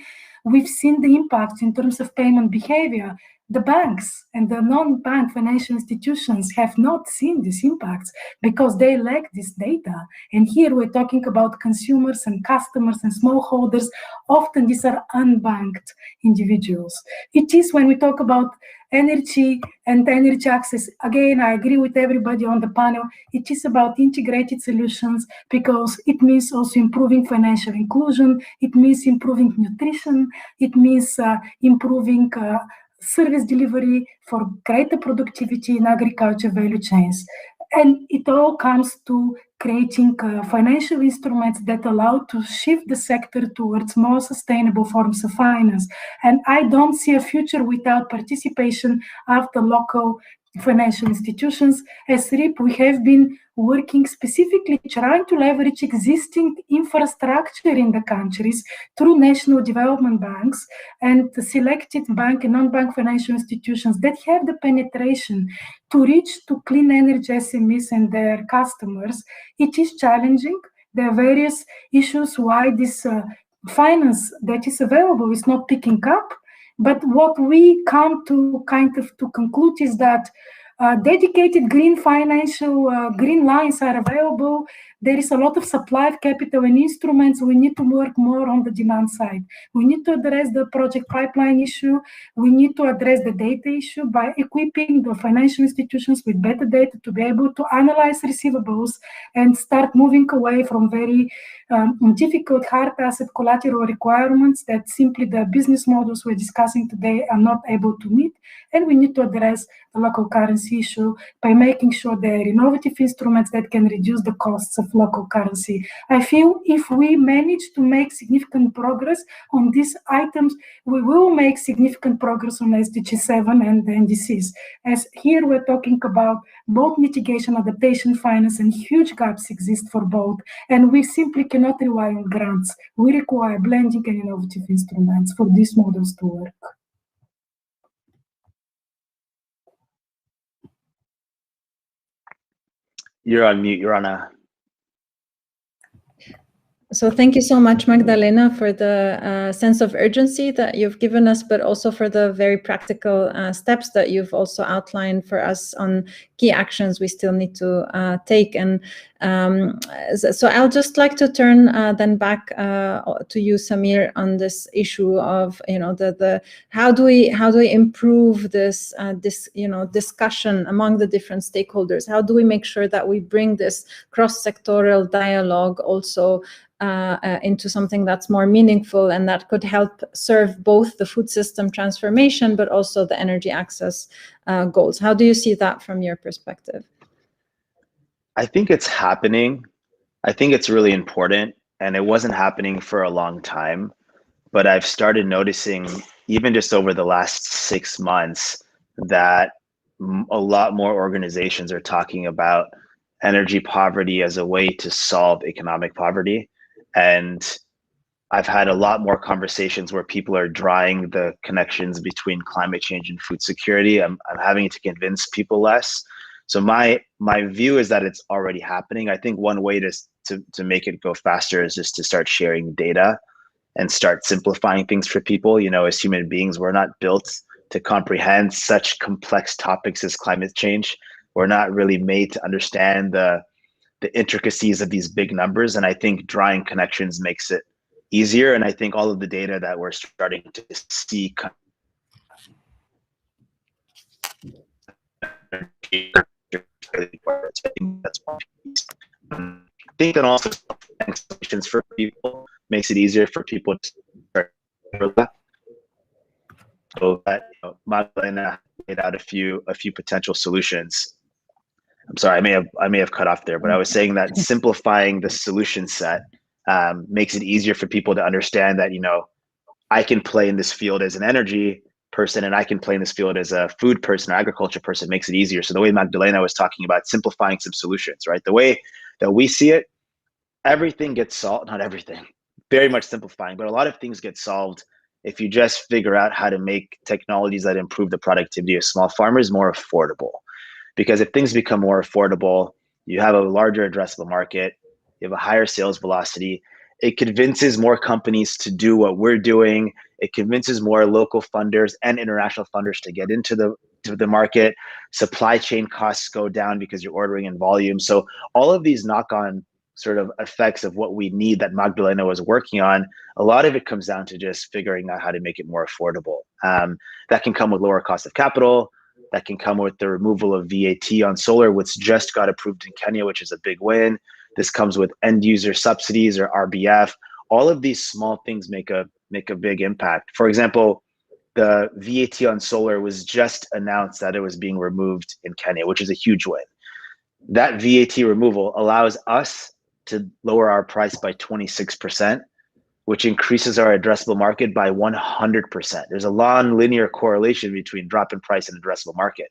the impacts in terms of payment behavior. The banks and the non-bank financial institutions have not seen these impacts because they lack this data. And here we're talking about consumers and customers and smallholders. Often these are unbanked individuals. It is when we talk about energy and energy access, again, I agree with everybody on the panel, it is about integrated solutions because it means also improving financial inclusion, it means improving nutrition, it means improving service delivery for greater productivity in agriculture value chains. And it all comes to creating financial instruments that allow to shift the sector towards more sustainable forms of finance. And I don't see a future without participation of the local financial institutions. As RIP, we have been working specifically trying to leverage existing infrastructure in the countries through national development banks and selected bank and non-bank financial institutions that have the penetration to reach to clean energy SMEs and their customers. It is challenging. There are various issues why this finance that is available is not picking up. But what we come to to conclude is that dedicated green financial green lines are available. There is a lot of supply of capital and instruments. We need to work more on the demand side. We need to address the project pipeline issue. We need to address the data issue by equipping the financial institutions with better data to be able to analyze receivables and start moving away from very difficult hard asset collateral requirements that simply the business models we're discussing today are not able to meet. And we need to address the local currency issue by making sure there are innovative instruments that can reduce the costs of local currency. I feel if we manage to make significant progress on these items, we will make significant progress on SDG 7 and the NDCs. As here we're talking about both mitigation, adaptation, finance, and huge gaps exist for both. And we simply cannot rely on grants. We require blending and innovative instruments for these models to work. You're on mute, Joanna. So thank you so much, Magdalena, for the sense of urgency that you've given us, but also for the very practical steps that you've also outlined for us on key actions we still need to take. And so I'll just like to turn then back to you, Samir, on this issue of the how do we improve this discussion among the different stakeholders? How do we make sure that we bring this cross-sectoral dialogue also into something that's more meaningful and that could help serve both the food system transformation but also the energy access goals? How do you see that from your perspective? I think it's happening. I think it's really important, and it wasn't happening for a long time, but I've started noticing even just over the last 6 months that a lot more organizations are talking about energy poverty as a way to solve economic poverty. And I've had a lot more conversations where people are drawing the connections between climate change and food security. I'm having to convince people less. So my view is that it's already happening. I think one way to make it go faster is just to start sharing data and start simplifying things for people. As human beings, we're not built to comprehend such complex topics as climate change. We're not really made to understand the intricacies of these big numbers. And I think drawing connections makes it easier. And I think all of the data that we're starting to see that's one piece. I think that also solutions for people makes it easier for people to start. So that Magdalena laid out a few potential solutions. I'm sorry, I may have cut off there, but I was saying that simplifying the solution set makes it easier for people to understand that, you know, I can play in this field as an energy person and I can play in this field as a food person or agriculture person. Makes it easier. So the way Magdalena was talking about simplifying some solutions, right? The way that we see it, everything gets solved, not everything, very much simplifying, but a lot of things get solved if you just figure out how to make technologies that improve the productivity of small farmers more affordable. Because if things become more affordable, you have a larger addressable market, you have a higher sales velocity. It convinces more companies to do what we're doing. It convinces more local funders and international funders to get into the market. Supply chain costs go down because you're ordering in volume. So all of these knock-on sort of effects of what we need that Magdalena was working on, a lot of it comes down to just figuring out how to make it more affordable. That can come with lower cost of capital. That can come with the removal of VAT on solar, which just got approved in Kenya, which is a big win. This comes with end user subsidies or RBF. All of these small things make a big impact. For example, the VAT on solar was just announced that it was being removed in Kenya, which is a huge win. That VAT removal allows us to lower our price by 26%, which increases our addressable market by 100%. There's a non-linear correlation between drop in price and addressable market.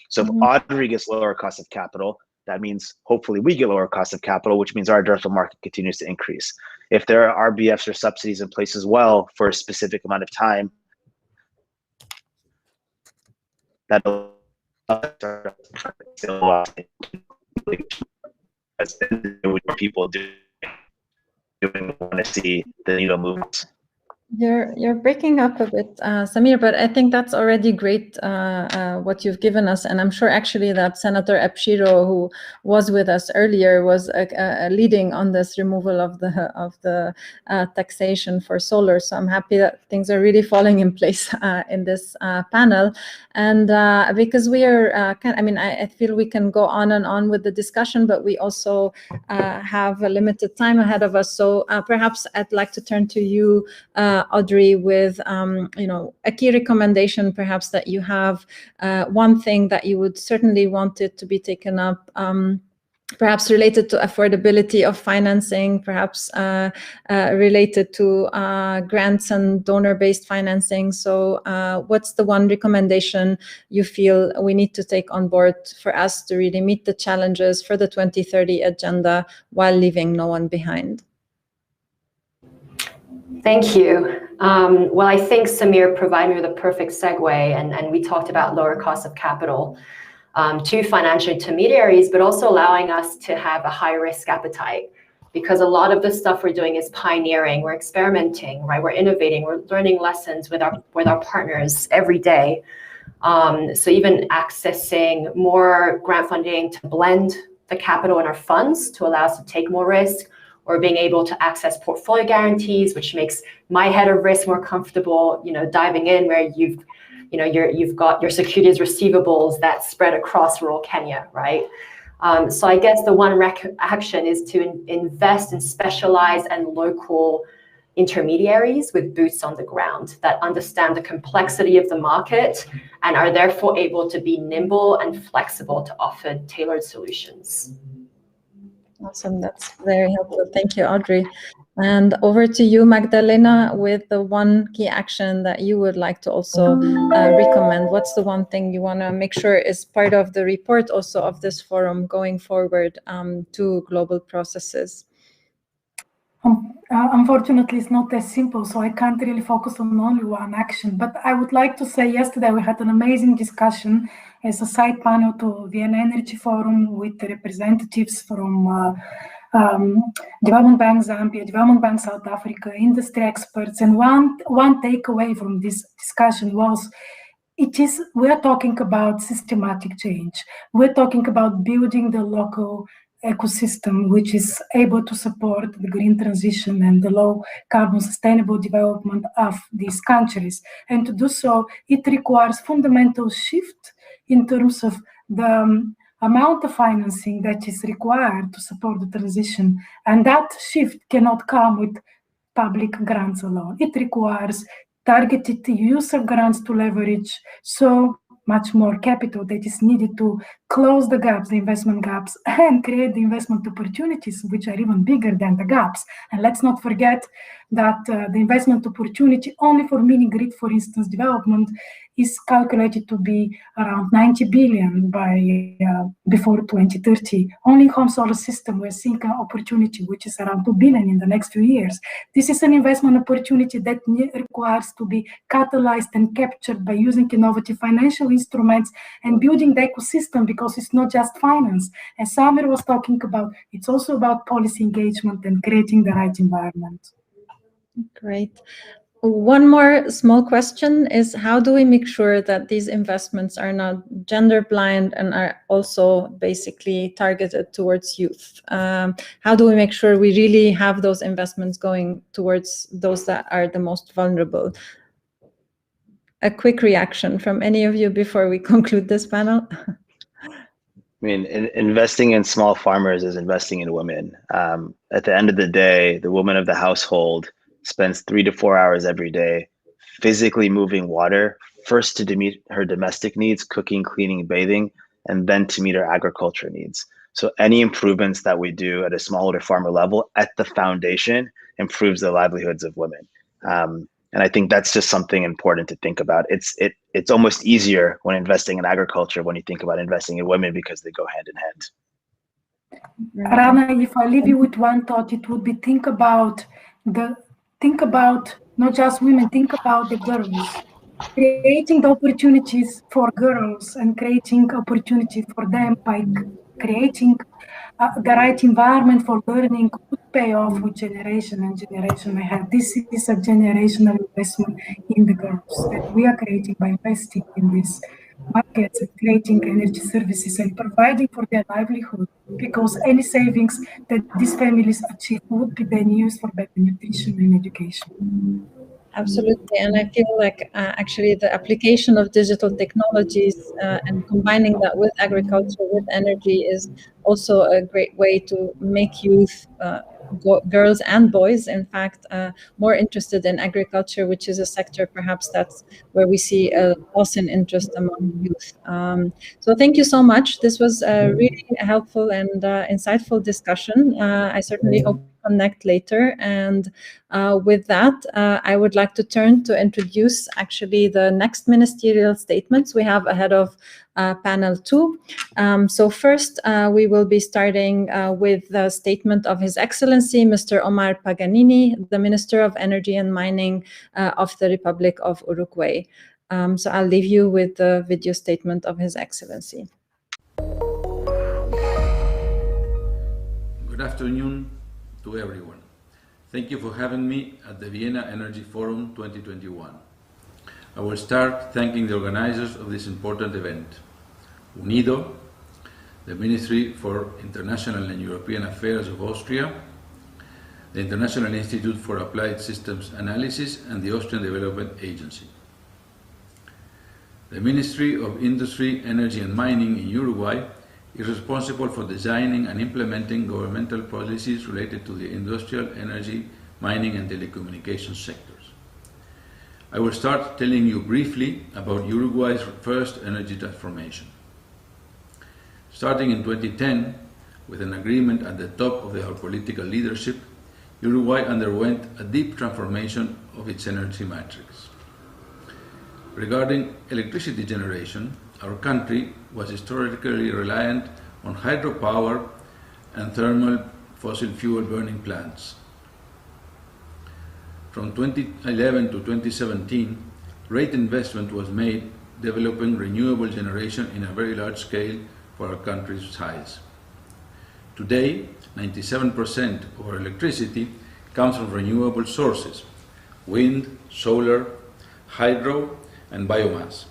So if Audrey gets lower cost of capital, that means hopefully we get lower cost of capital, which means our addressable market continues to increase. If there are RBFs or subsidies in place as well for a specific amount of time, that'll people doing want to see the needle movements. You're breaking up a bit, Samir, but I think that's already great what you've given us, and I'm sure actually that Senator Epshiro, who was with us earlier, was leading on this removal of the taxation for solar. So I'm happy that things are really falling in place in this panel, and because we are, I feel we can go on and on with the discussion, but we also have a limited time ahead of us. So perhaps I'd like to turn to you, Audrey, with a key recommendation perhaps that you have, one thing that you would certainly want it to be taken up, perhaps related to affordability of financing, perhaps related to grants and donor-based financing. So what's the one recommendation you feel we need to take on board for us to really meet the challenges for the 2030 agenda while leaving no one behind? Thank you. Well, I think Samir provided me with a perfect segue, and we talked about lower cost of capital to financial intermediaries, but also allowing us to have a high risk appetite, because a lot of the stuff we're doing is pioneering, we're experimenting, right? We're innovating, we're learning lessons with our partners every day. So even accessing more grant funding to blend the capital in our funds to allow us to take more risk, or being able to access portfolio guarantees, which makes my head of risk more comfortable, diving in where you've got your securities receivables that spread across rural Kenya, right? So I guess the one action is to invest in specialized and local intermediaries with boots on the ground that understand the complexity of the market and are therefore able to be nimble and flexible to offer tailored solutions. Awesome, that's very helpful. Thank you, Audrey. And over to you, Magdalena, with the one key action that you would like to also recommend. What's the one thing you want to make sure is part of the report also of this forum going forward to global processes? Unfortunately, it's not as simple, so I can't really focus on only one action. But I would like to say yesterday we had an amazing discussion as a side panel to Vienna Energy Forum with the representatives from Development Bank Zambia, Development Bank South Africa, industry experts. And one takeaway from this discussion was we are talking about systematic change. We're talking about building the local ecosystem which is able to support the green transition and the low carbon sustainable development of these countries. And to do so, it requires fundamental shift in terms of the amount of financing that is required to support the transition. And that shift cannot come with public grants alone. It requires targeted use of grants to leverage. So much more capital that is needed to close the gaps, the investment gaps, and create the investment opportunities, which are even bigger than the gaps. And let's not forget that the investment opportunity only for mini grid, for instance, development is calculated to be around 90 billion by before 2030. Only home solar system, we're seeing an opportunity which is around 2 billion in the next few years. This is an investment opportunity that requires to be catalyzed and captured by using innovative financial instruments and building the ecosystem, because it's not just finance. As Samir was talking about, it's also about policy engagement and creating the right environment. Great. One more small question is, how do we make sure that these investments are not gender blind and are also basically targeted towards youth? How do we make sure we really have those investments going towards those that are the most vulnerable? A quick reaction from any of you before we conclude this panel. I mean, investing in small farmers is investing in women. At the end of the day, the woman of the household spends 3 to 4 hours every day physically moving water, first to meet her domestic needs, cooking, cleaning, bathing, and then to meet her agriculture needs. So any improvements that we do at a smallholder farmer level at the foundation improves the livelihoods of women. And I think that's just something important to think about. It's almost easier when investing in agriculture when you think about investing in women, because they go hand in hand. Rana, if I leave you with one thought, it would be think about not just women, think about the girls. Creating the opportunities for girls and creating opportunity for them by creating the right environment for learning would pay off with generation and generation ahead. This is a generational investment in the girls that we are creating by investing in these markets and creating energy services and providing for their livelihood, because any savings that these families achieve would be then used for better nutrition and education. Absolutely, and I feel like actually the application of digital technologies and combining that with agriculture, with energy, is also a great way to make youth, girls and boys, in fact, more interested in agriculture, which is a sector perhaps that's where we see a loss in interest among youth. So thank you so much. This was a really helpful and insightful discussion. I certainly hope to connect later. And with that, I would like to turn to introduce actually the next ministerial statements we have ahead of panel 2. So first, we will be starting with the statement of His Excellency, Mr. Omar Paganini, the Minister of Energy and Mining of the Republic of Uruguay. So I'll leave you with the video statement of His Excellency. Good afternoon to everyone. Thank you for having me at the Vienna Energy Forum 2021. I will start thanking the organizers of this important event. UNIDO, the Ministry for International and European Affairs of Austria, the International Institute for Applied Systems Analysis, and the Austrian Development Agency. The Ministry of Industry, Energy and Mining in Uruguay is responsible for designing and implementing governmental policies related to the industrial, energy, mining and telecommunications sectors. I will start telling you briefly about Uruguay's first energy transformation. Starting in 2010, with an agreement at the top of our political leadership, Uruguay underwent a deep transformation of its energy matrix. Regarding electricity generation, our country was historically reliant on hydropower and thermal fossil fuel burning plants. From 2011 to 2017, great investment was made developing renewable generation in a very large scale for our country's size. Today, 97% of our electricity comes from renewable sources: wind, solar, hydro, and biomass,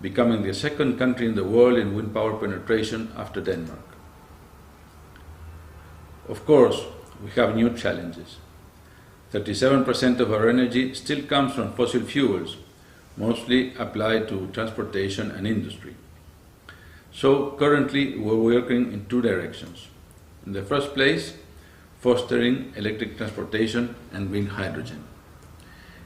becoming the second country in the world in wind power penetration after Denmark. Of course, we have new challenges. 37% of our energy still comes from fossil fuels, mostly applied to transportation and industry. So currently we're working in two directions. In the first place, fostering electric transportation and green hydrogen.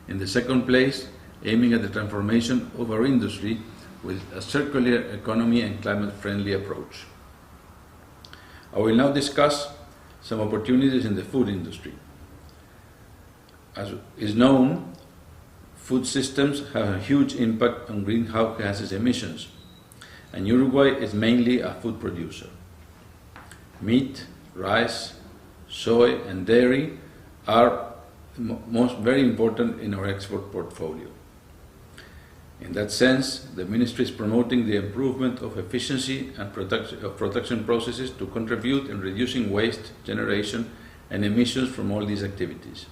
In the second place, aiming at the transformation of our industry with a circular economy and climate-friendly approach. I will now discuss some opportunities in the food industry. As is known, food systems have a huge impact on greenhouse gases emissions, and Uruguay is mainly a food producer. Meat, rice, soy, and dairy are very important in our export portfolio. In that sense, the Ministry is promoting the improvement of efficiency and production processes to contribute in reducing waste generation and emissions from all these activities.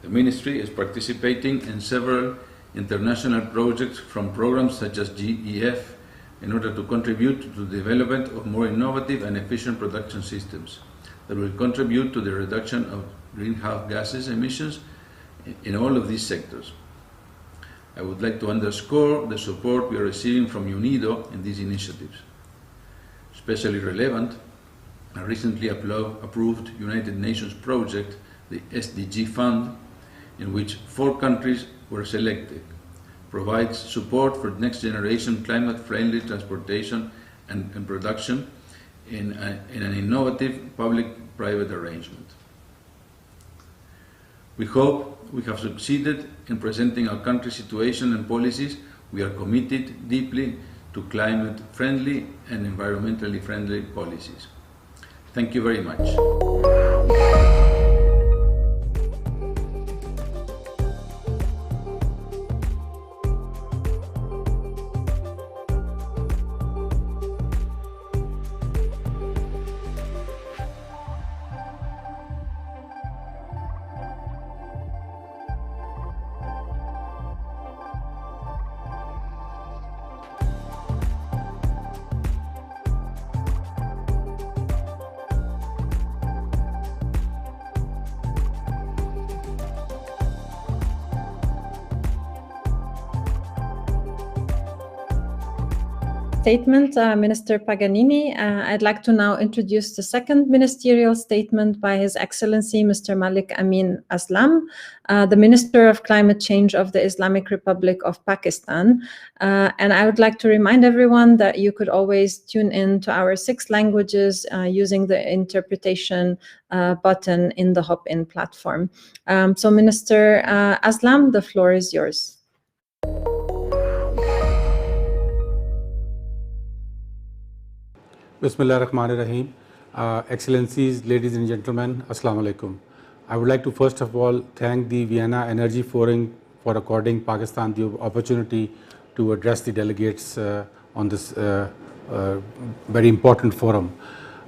The Ministry is participating in several international projects from programs such as GEF in order to contribute to the development of more innovative and efficient production systems that will contribute to the reduction of greenhouse gases emissions in all of these sectors. I would like to underscore the support we are receiving from UNIDO in these initiatives. Especially relevant, a recently approved United Nations project, the SDG Fund, in which 4 countries were selected, provides support for next generation climate-friendly transportation and production in an innovative public-private arrangement. We hope we have succeeded in presenting our country's situation and policies. We are committed deeply to climate-friendly and environmentally friendly policies. Thank you very much. Statement, Minister Paganini. I'd like to now introduce the second ministerial statement by His Excellency Mr. Malik Amin Aslam, the Minister of Climate Change of the Islamic Republic of Pakistan. And I would like to remind everyone that you could always tune in to our 6 languages using the interpretation button in the Hop-In platform. So Minister Aslam, the floor is yours. Bismillah ar-Rahman ar-Rahim. Excellencies, ladies and gentlemen, Assalamu alaikum. I would like to first of all thank the Vienna Energy Forum for according Pakistan the opportunity to address the delegates on this very important forum.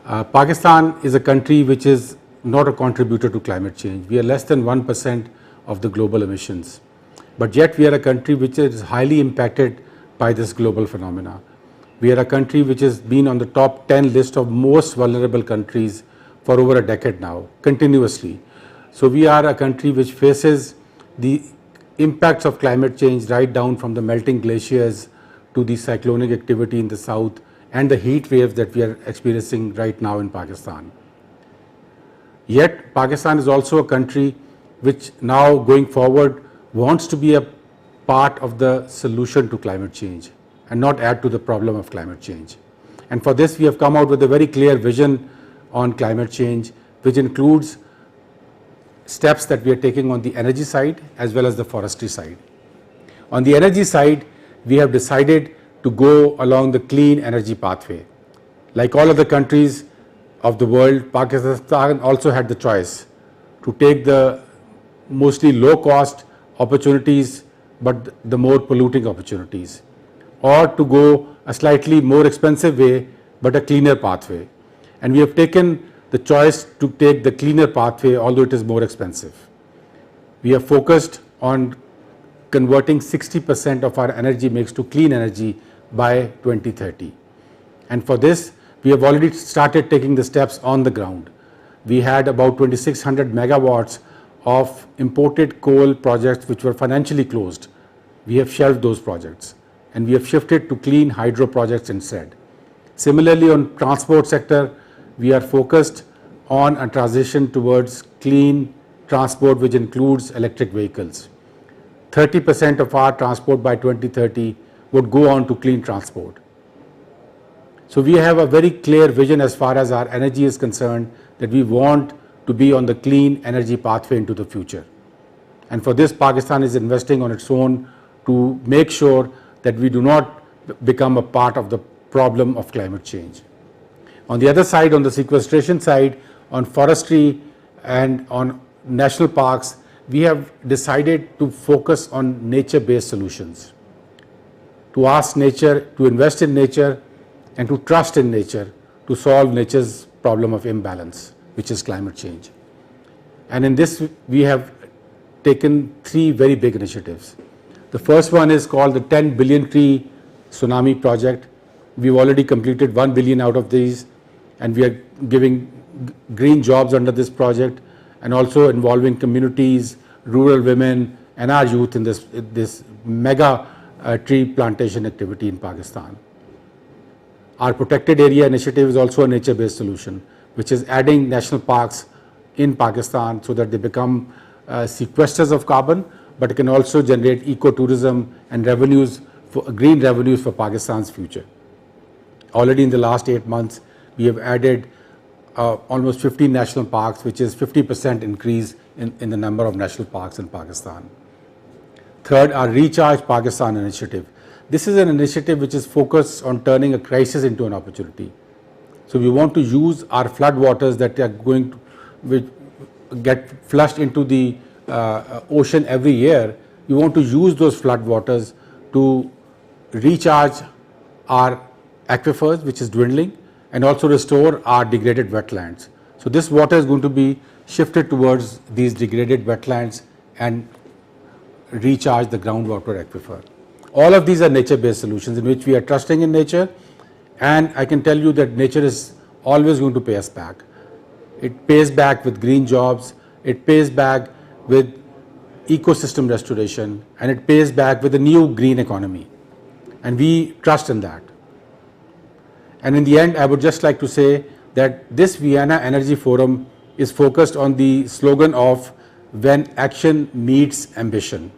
Pakistan is a country which is not a contributor to climate change. We are less than 1% of the global emissions. But yet we are a country which is highly impacted by this global phenomena. We are a country which has been on the top 10 list of most vulnerable countries for over a decade now, continuously. So we are a country which faces the impacts of climate change right down from the melting glaciers to the cyclonic activity in the south and the heat waves that we are experiencing right now in Pakistan. Yet Pakistan is also a country which now going forward wants to be a part of the solution to climate change and not add to the problem of climate change. And for this we have come out with a very clear vision on climate change, which includes steps that we are taking on the energy side as well as the forestry side. On the energy side, we have decided to go along the clean energy pathway. Like all other countries of the world, Pakistan also had the choice to take the mostly low cost opportunities but the more polluting opportunities, or to go a slightly more expensive way but a cleaner pathway. And we have taken the choice to take the cleaner pathway, although it is more expensive. We are focused on converting 60% of our energy mix to clean energy by 2030. And for this, we have already started taking the steps on the ground. We had about 2,600 megawatts of imported coal projects which were financially closed. We have shelved those projects and we have shifted to clean hydro projects instead. Similarly, on transport sector, we are focused on a transition towards clean transport which includes electric vehicles. 30% of our transport by 2030 would go on to clean transport. So we have a very clear vision as far as our energy is concerned, that we want to be on the clean energy pathway into the future. And for this, Pakistan is investing on its own to make sure that we do not become a part of the problem of climate change. On the other side, on the sequestration side, on forestry and on national parks, we have decided to focus on nature-based solutions, to ask nature, to invest in nature, and to trust in nature to solve nature's problem of imbalance, which is climate change. And in this, we have taken 3 very big initiatives. The first one is called the 10 billion tree tsunami project. We've already completed 1 billion out of these, and we are giving green jobs under this project, and also involving communities, rural women, and our youth in this mega tree plantation activity in Pakistan. Our protected area initiative is also a nature-based solution, which is adding national parks in Pakistan so that they become sequesters of carbon, but it can also generate ecotourism and revenues, green revenues for Pakistan's future. Already in the last 8 months, we have added almost 15 national parks, which is 50% increase in the number of national parks in Pakistan. Third, our Recharge Pakistan initiative. This is an initiative which is focused on turning a crisis into an opportunity. So we want to use our flood waters that are going to get flushed into the ocean every year. We want to use those flood waters to recharge our aquifers, which is dwindling, and also restore our degraded wetlands. So this water is going to be shifted towards these degraded wetlands and recharge the groundwater aquifer. All of these are nature-based solutions in which we are trusting in nature, and I can tell you that nature is always going to pay us back. It pays back with green jobs, it pays back with ecosystem restoration, and it pays back with a new green economy. And we trust in that. And in the end, I would just like to say that this Vienna Energy Forum is focused on the slogan of when action meets ambition.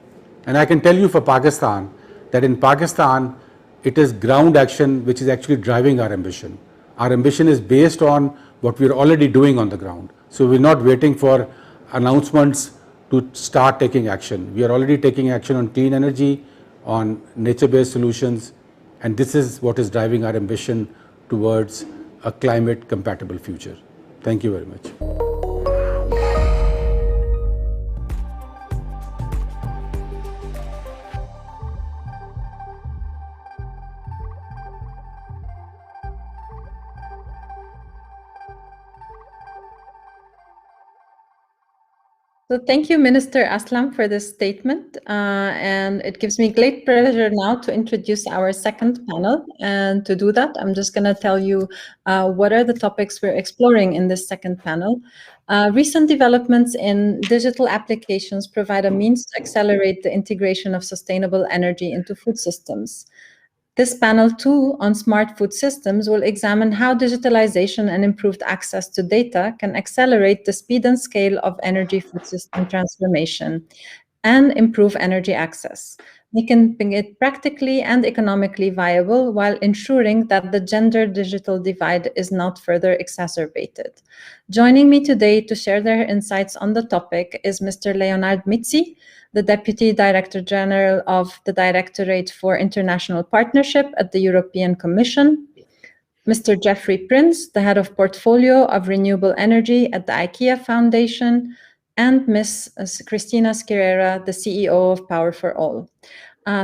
And I can tell you for Pakistan, that in Pakistan, it is ground action which is actually driving our ambition. Our ambition is based on what we are already doing on the ground. So we're not waiting for announcements to start taking action. We are already taking action on clean energy, on nature-based solutions, and this is what is driving our ambition towards a climate-compatible future. Thank you very much. So thank you, Minister Aslam, for this statement. And it gives me great pleasure now to introduce our second panel. And to do that, I'm just going to tell you what are the topics we're exploring in this second panel. Recent developments in digital applications provide a means to accelerate the integration of sustainable energy into food systems. This panel 2 on smart food systems will examine how digitalization and improved access to data can accelerate the speed and scale of energy food system transformation and improve energy access, making it practically and economically viable while ensuring that the gender digital divide is not further exacerbated. Joining me today to share their insights on the topic is Mr. Leonard Mitzi, the Deputy Director General of the Directorate for International Partnership at the European Commission, Mr. Jeffrey Prince, the Head of Portfolio of Renewable Energy at the IKEA Foundation, and Ms. Cristina Schirera, the CEO of Power for All.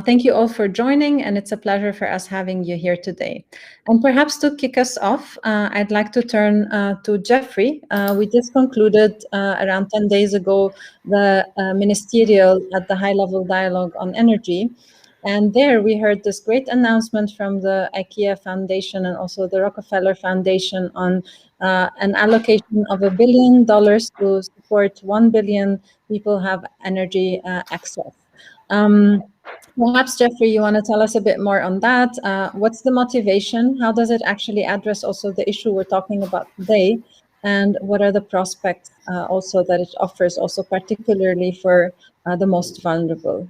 Thank you all for joining, and it's a pleasure for us having you here today. And perhaps to kick us off, I'd like to turn to Jeffrey. We just concluded around 10 days ago the ministerial at the high-level dialogue on energy. And there we heard this great announcement from the IKEA Foundation and also the Rockefeller Foundation on an allocation of $1 billion to support 1 billion people have energy access. Perhaps, Jeffrey, you want to tell us a bit more on that. What's the motivation? How does it actually address also the issue we're talking about today? And what are the prospects also that it offers, also particularly for the most vulnerable?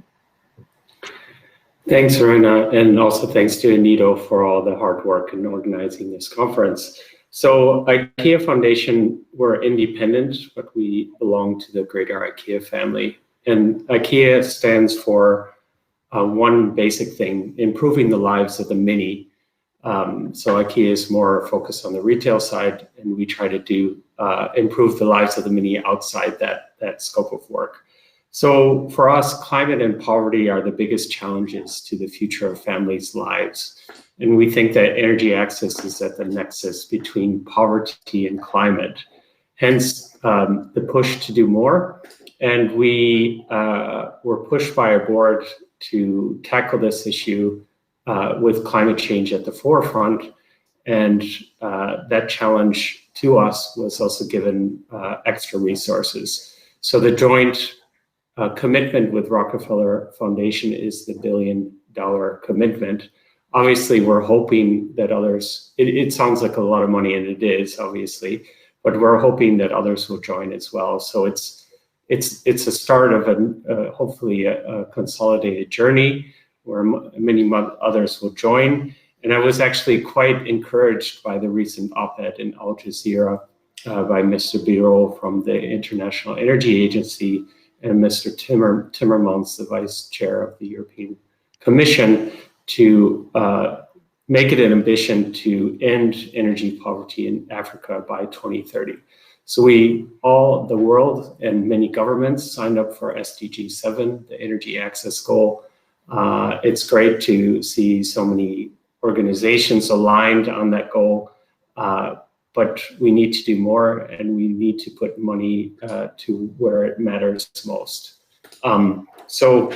Thanks, Rana, and also thanks to UNIDO for all the hard work in organizing this conference. So IKEA Foundation, we're independent, but we belong to the greater IKEA family. And IKEA stands for one basic thing, improving the lives of the many. So IKEA is more focused on the retail side, and we try to do improve the lives of the many outside that scope of work. So for us, climate and poverty are the biggest challenges to the future of families' lives. And we think that energy access is at the nexus between poverty and climate. Hence, the push to do more. And we were pushed by our board to tackle this issue with climate change at the forefront. And that challenge to us was also given extra resources. So the joint commitment with Rockefeller Foundation is the $1 billion commitment. Obviously, we're hoping that others, it sounds like a lot of money, and it is, obviously, but we're hoping that others will join as well. So it's a start of hopefully a consolidated journey where many others will join. And I was actually quite encouraged by the recent op-ed in Al Jazeera by Mr. Birol from the International Energy Agency and Mr. Timmermans, the Vice Chair of the European Commission, to make it an ambition to end energy poverty in Africa by 2030. So the world and many governments signed up for SDG 7, the energy access goal. It's great to see so many organizations aligned on that goal, but we need to do more, and we need to put money to where it matters most. So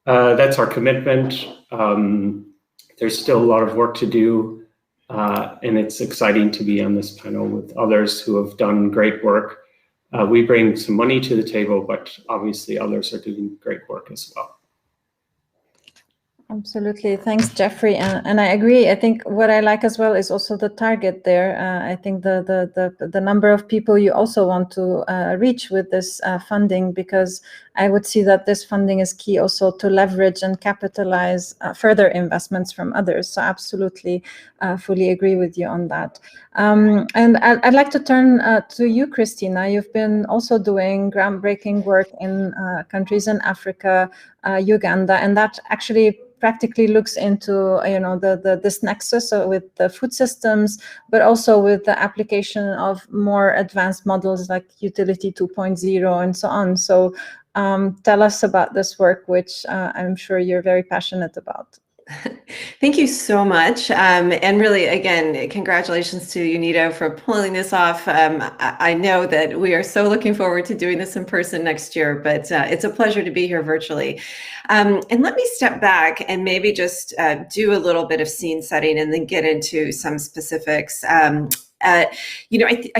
that's our commitment. There's still a lot of work to do, and it's exciting to be on this panel with others who have done great work. We bring some money to the table, but obviously others are doing great work as well. Absolutely. Thanks, Jeffrey. And I agree. I think what I like as well is also the target there. I think the number of people you also want to reach with this funding, because I would see that this funding is key also to leverage and capitalize further investments from others. So absolutely, fully agree with you on that. And I'd like to turn to you, Christina. You've been also doing groundbreaking work in countries in Africa, Uganda, and that actually practically looks into this nexus with the food systems, but also with the application of more advanced models like utility 2.0 and so on. So tell us about this work, which I'm sure you're very passionate about. Thank you so much. And really, again, congratulations to UNIDO for pulling this off. I know that we are so looking forward to doing this in person next year, but it's a pleasure to be here virtually. And let me step back and maybe just do a little bit of scene setting and then get into some specifics. I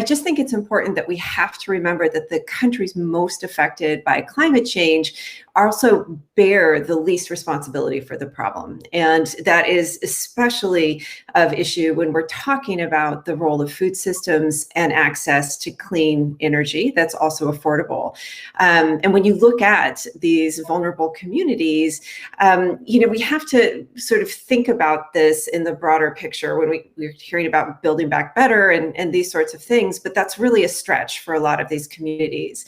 just think it's important that we have to remember that the countries most affected by climate change also bear the least responsibility for the problem. And that is especially of issue when we're talking about the role of food systems and access to clean energy that's also affordable. And when you look at these vulnerable communities, we have to sort of think about this in the broader picture when we're hearing about building back better and these sorts of things, but that's really a stretch for a lot of these communities.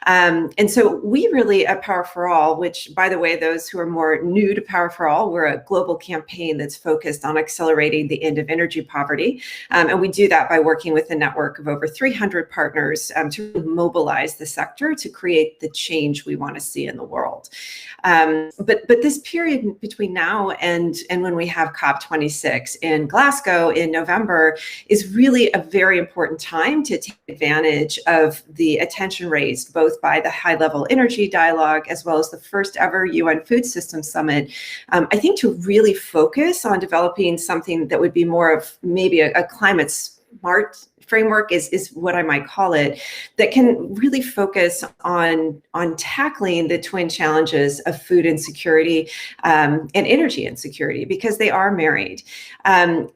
And so we really at Power for All, which, by the way, those who are more new to Power for All, we're a global campaign that's focused on accelerating the end of energy poverty. And we do that by working with a network of over 300 partners to mobilize the sector to create the change we want to see in the world. But this period between now and when we have COP26 in Glasgow in November is really a very important time to take advantage of the attention raised both by the high-level energy dialogue as well as the first ever UN Food Systems Summit, I think to really focus on developing something that would be more of maybe a climate smart framework is what I might call it, that can really focus on tackling the twin challenges of food insecurity and energy insecurity, because they are married. And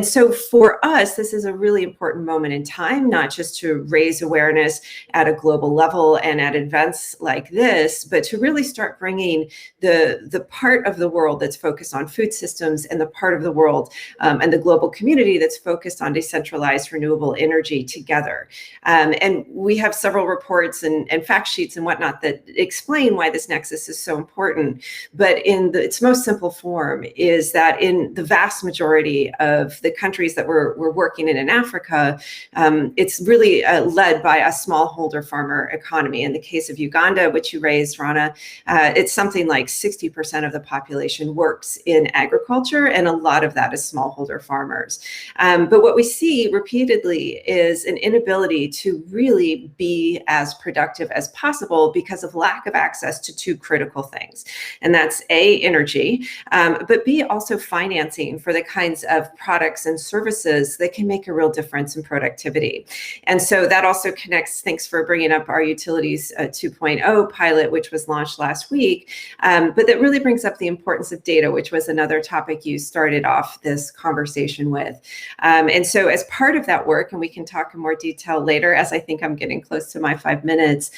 so for us, this is a really important moment in time, not just to raise awareness at a global level and at events like this, but to really start bringing the part of the world that's focused on food systems and the part of the world and the global community that's focused on decentralized renewable energy together. And we have several reports and fact sheets and whatnot that explain why this nexus is so important. But in its most simple form is that in the vast majority of the countries that we're working in Africa, it's really led by a smallholder farmer economy. In the case of Uganda, which you raised, Rana, it's something like 60% of the population works in agriculture, and a lot of that is smallholder farmers. But what we see repeatedly is an inability to really be as productive as possible because of lack of access to two critical things. And that's A, energy, but B, also financing for the kinds of products and services that can make a real difference in productivity. And so that also connects, thanks for bringing up our Utilities 2.0 pilot, which was launched last week, but that really brings up the importance of data, which was another topic you started off this conversation with. And so as part of that work, and we can talk in more detail later, as I think I'm getting close to my 5 minutes,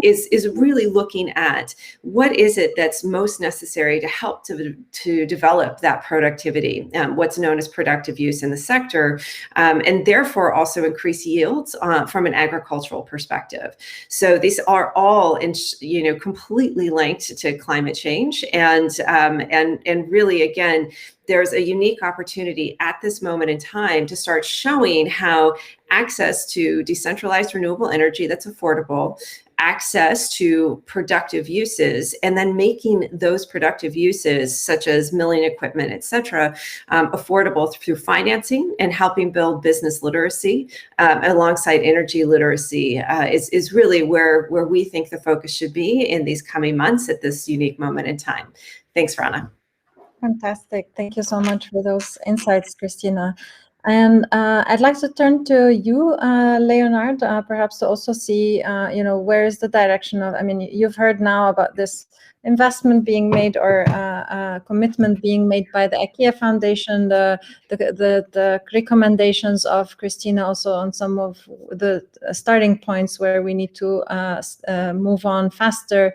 is really looking at what is it that's most necessary to help to develop that productivity, what's known as productive use in the sector, and therefore also increase yields from an agricultural perspective. So these are all completely linked to climate change, and really, again, there's a unique opportunity at this moment in time to start showing how access to decentralized renewable energy that's affordable, access to productive uses, and then making those productive uses, such as milling equipment, et cetera, affordable through financing and helping build business literacy alongside energy literacy is really where we think the focus should be in these coming months at this unique moment in time. Thanks, Rana. Fantastic. Thank you so much for those insights, Christina. And I'd like to turn to you, Leonard, perhaps to also see, where is the direction of, you've heard now about this investment being made or commitment being made by the IKEA Foundation, the recommendations of Christina also on some of the starting points where we need to move on faster.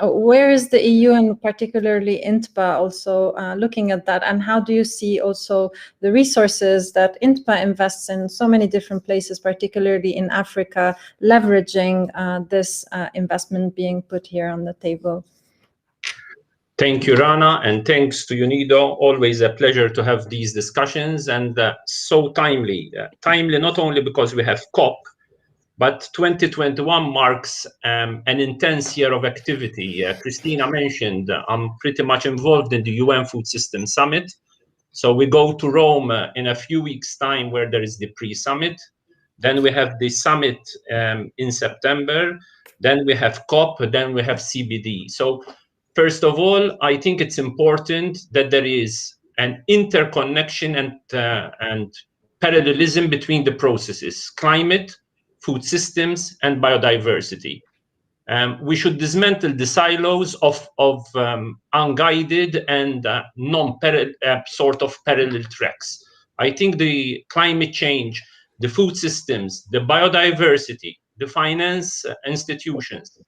Where is the EU and particularly INTPA also looking at that, and how do you see also the resources that INTPA invests in so many different places, particularly in Africa, leveraging this investment being put here on the table? Thank you, Rana, and thanks to UNIDO. Always a pleasure to have these discussions, and so timely. Timely not only because we have COP, but 2021 marks an intense year of activity. Christina mentioned I'm pretty much involved in the UN Food System Summit. So we go to Rome in a few weeks' time where there is the pre-summit. Then we have the summit in September. Then we have COP, then we have CBD. So first of all, I think it's important that there is an interconnection and parallelism between the processes: climate, food systems, and biodiversity. We should dismantle the silos of unguided and sort of parallel tracks. I think the climate change, the food systems, the biodiversity, the finance institutions,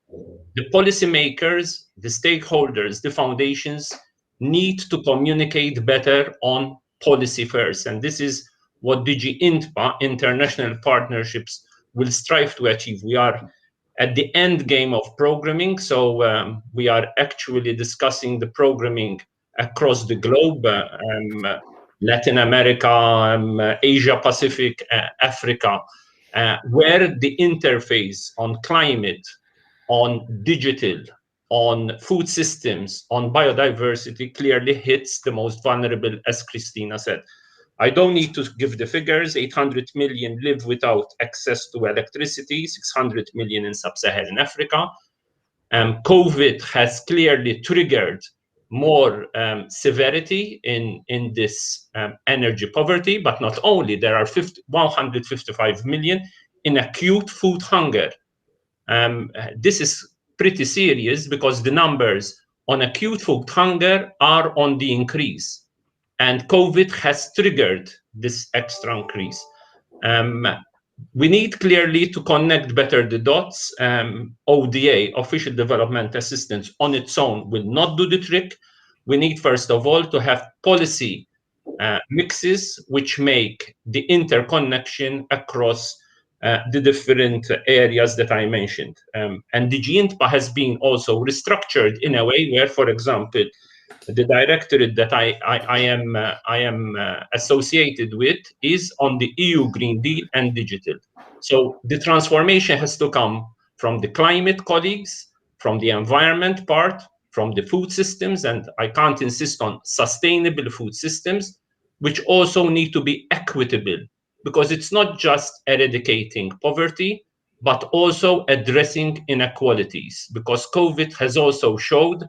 the policymakers, the stakeholders, the foundations need to communicate better on policy first. And this is what DG INTPA, international partnerships, will strive to achieve. We are at the end game of programming, so we are actually discussing the programming across the globe, Latin America, Asia Pacific, Africa, where the interface on climate, on digital, on food systems, on biodiversity clearly hits the most vulnerable, as Christina said. I don't need to give the figures. 800 million live without access to electricity, 600 million in sub-Saharan Africa. COVID has clearly triggered more severity in this energy poverty, but not only, there are 155 million in acute food hunger. This is pretty serious because the numbers on acute food hunger are on the increase, and COVID has triggered this extra increase. We need clearly to connect better the dots. ODA, Official Development Assistance, on its own will not do the trick. We need, first of all, to have policy mixes which make the interconnection across the different areas that I mentioned. And the GINTPA has been also restructured in a way where, for example, the directorate that I am associated with is on the EU Green Deal and digital. So the transformation has to come from the climate colleagues, from the environment part, from the food systems, and I can't insist on sustainable food systems, which also need to be equitable, because it's not just eradicating poverty, but also addressing inequalities, because COVID has also showed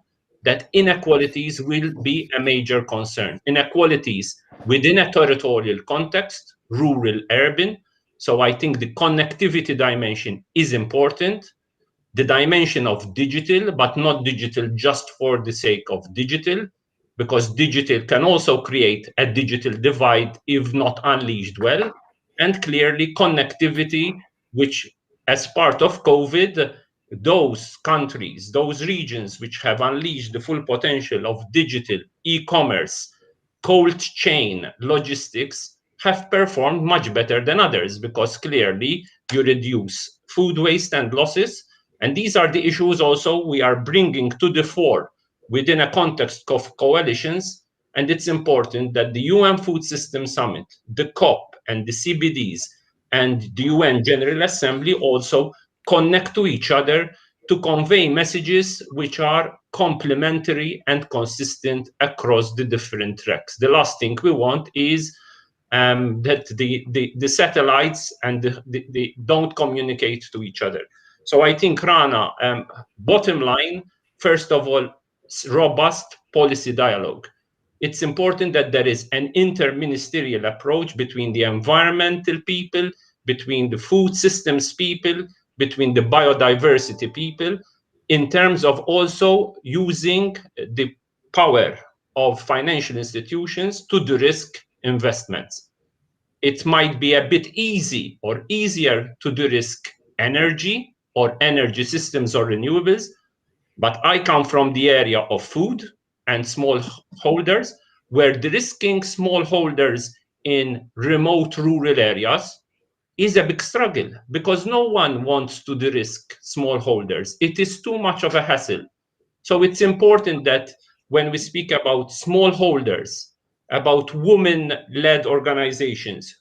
that inequalities will be a major concern. Inequalities within a territorial context, rural, urban. So I think the connectivity dimension is important. The dimension of digital, but not digital just for the sake of digital, because digital can also create a digital divide if not unleashed well. And clearly connectivity, which as part of COVID, those countries, those regions which have unleashed the full potential of digital, e-commerce, cold chain, logistics, have performed much better than others, because clearly you reduce food waste and losses. And these are the issues also we are bringing to the fore within a context of coalitions. And it's important that the UN Food System Summit, the COP and the CBDs and the UN General Assembly also connect to each other to convey messages which are complementary and consistent across the different tracks. The last thing we want is that the satellites and the don't communicate to each other. So I think, Rana, bottom line, first of all, robust policy dialogue. It's important that there is an interministerial approach between the environmental people, between the food systems people, between the biodiversity people, in terms of also using the power of financial institutions to de-risk investments. It might be a bit easy or easier to de-risk energy or energy systems or renewables, but I come from the area of food and smallholders, where de-risking smallholders in remote rural areas is a big struggle, because no one wants to de-risk smallholders. It is too much of a hassle. So it's important that when we speak about smallholders, about women-led organizations,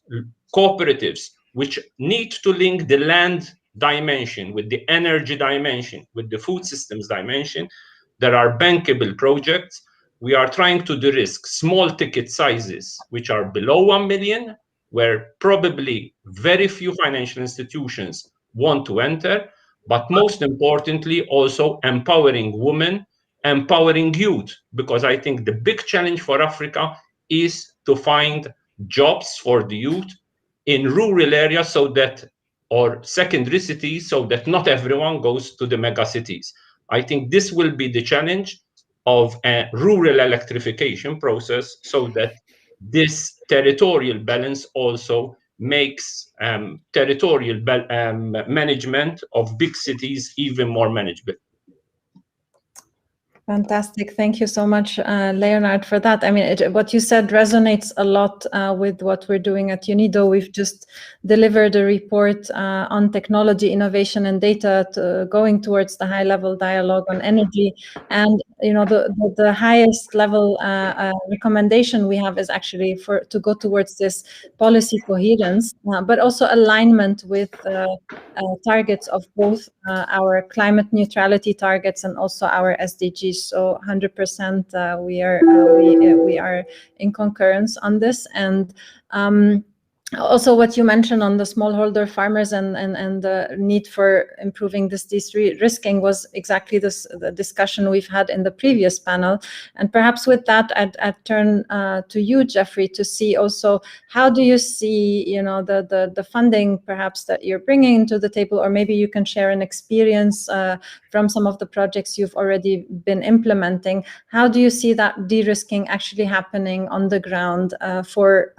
cooperatives, which need to link the land dimension with the energy dimension, with the food systems dimension, there are bankable projects. We are trying to de-risk small ticket sizes, which are below 1 million, where probably very few financial institutions want to enter, but most importantly, also empowering women, empowering youth, because I think the big challenge for Africa is to find jobs for the youth in rural areas, so that, or secondary cities, so that not everyone goes to the mega cities. I think this will be the challenge of a rural electrification process, so that this territorial balance also makes territorial management of big cities even more manageable. Fantastic. Thank you so much, Leonard, for that. I mean, what you said resonates a lot with what we're doing at UNIDO. We've just delivered a report on technology, innovation, and data going towards the high-level dialogue on energy. And, you know, the highest level recommendation we have is actually to go towards this policy coherence, but also alignment with targets of both our climate neutrality targets and also our SDGs. So 100% we are in concurrence on this. And Also, what you mentioned on the smallholder farmers and the need for improving this de-risking was exactly the discussion we've had in the previous panel. And perhaps with that, I'd turn to you, Jeffrey, to see also how do you see, you know, the funding perhaps that you're bringing to the table, or maybe you can share an experience from some of the projects you've already been implementing. How do you see that de-risking actually happening on the ground for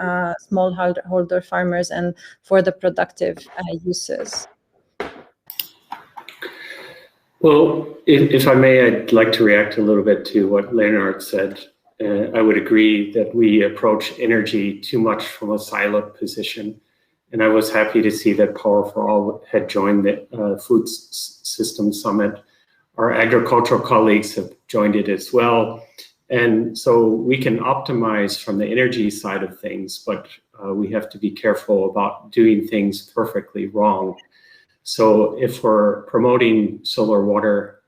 smallholder farmers and for the productive uses? Well, if I may, I'd like to react a little bit to what Leonard said. I would agree that we approach energy too much from a siloed position. And I was happy to see that Power for All had joined the Food Systems Summit. Our agricultural colleagues have joined it as well. And so we can optimize from the energy side of things, but we have to be careful about doing things perfectly wrong. So if we're promoting solar water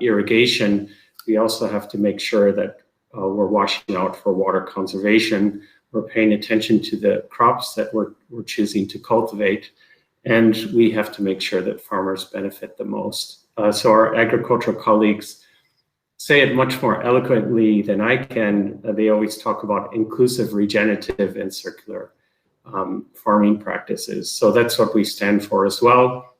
irrigation, we also have to make sure that we're watching out for water conservation. We're paying attention to the crops that we're choosing to cultivate, and we have to make sure that farmers benefit the most. So our agricultural colleagues say it much more eloquently than I can. They always talk about inclusive, regenerative, and circular farming practices. So that's what we stand for as well.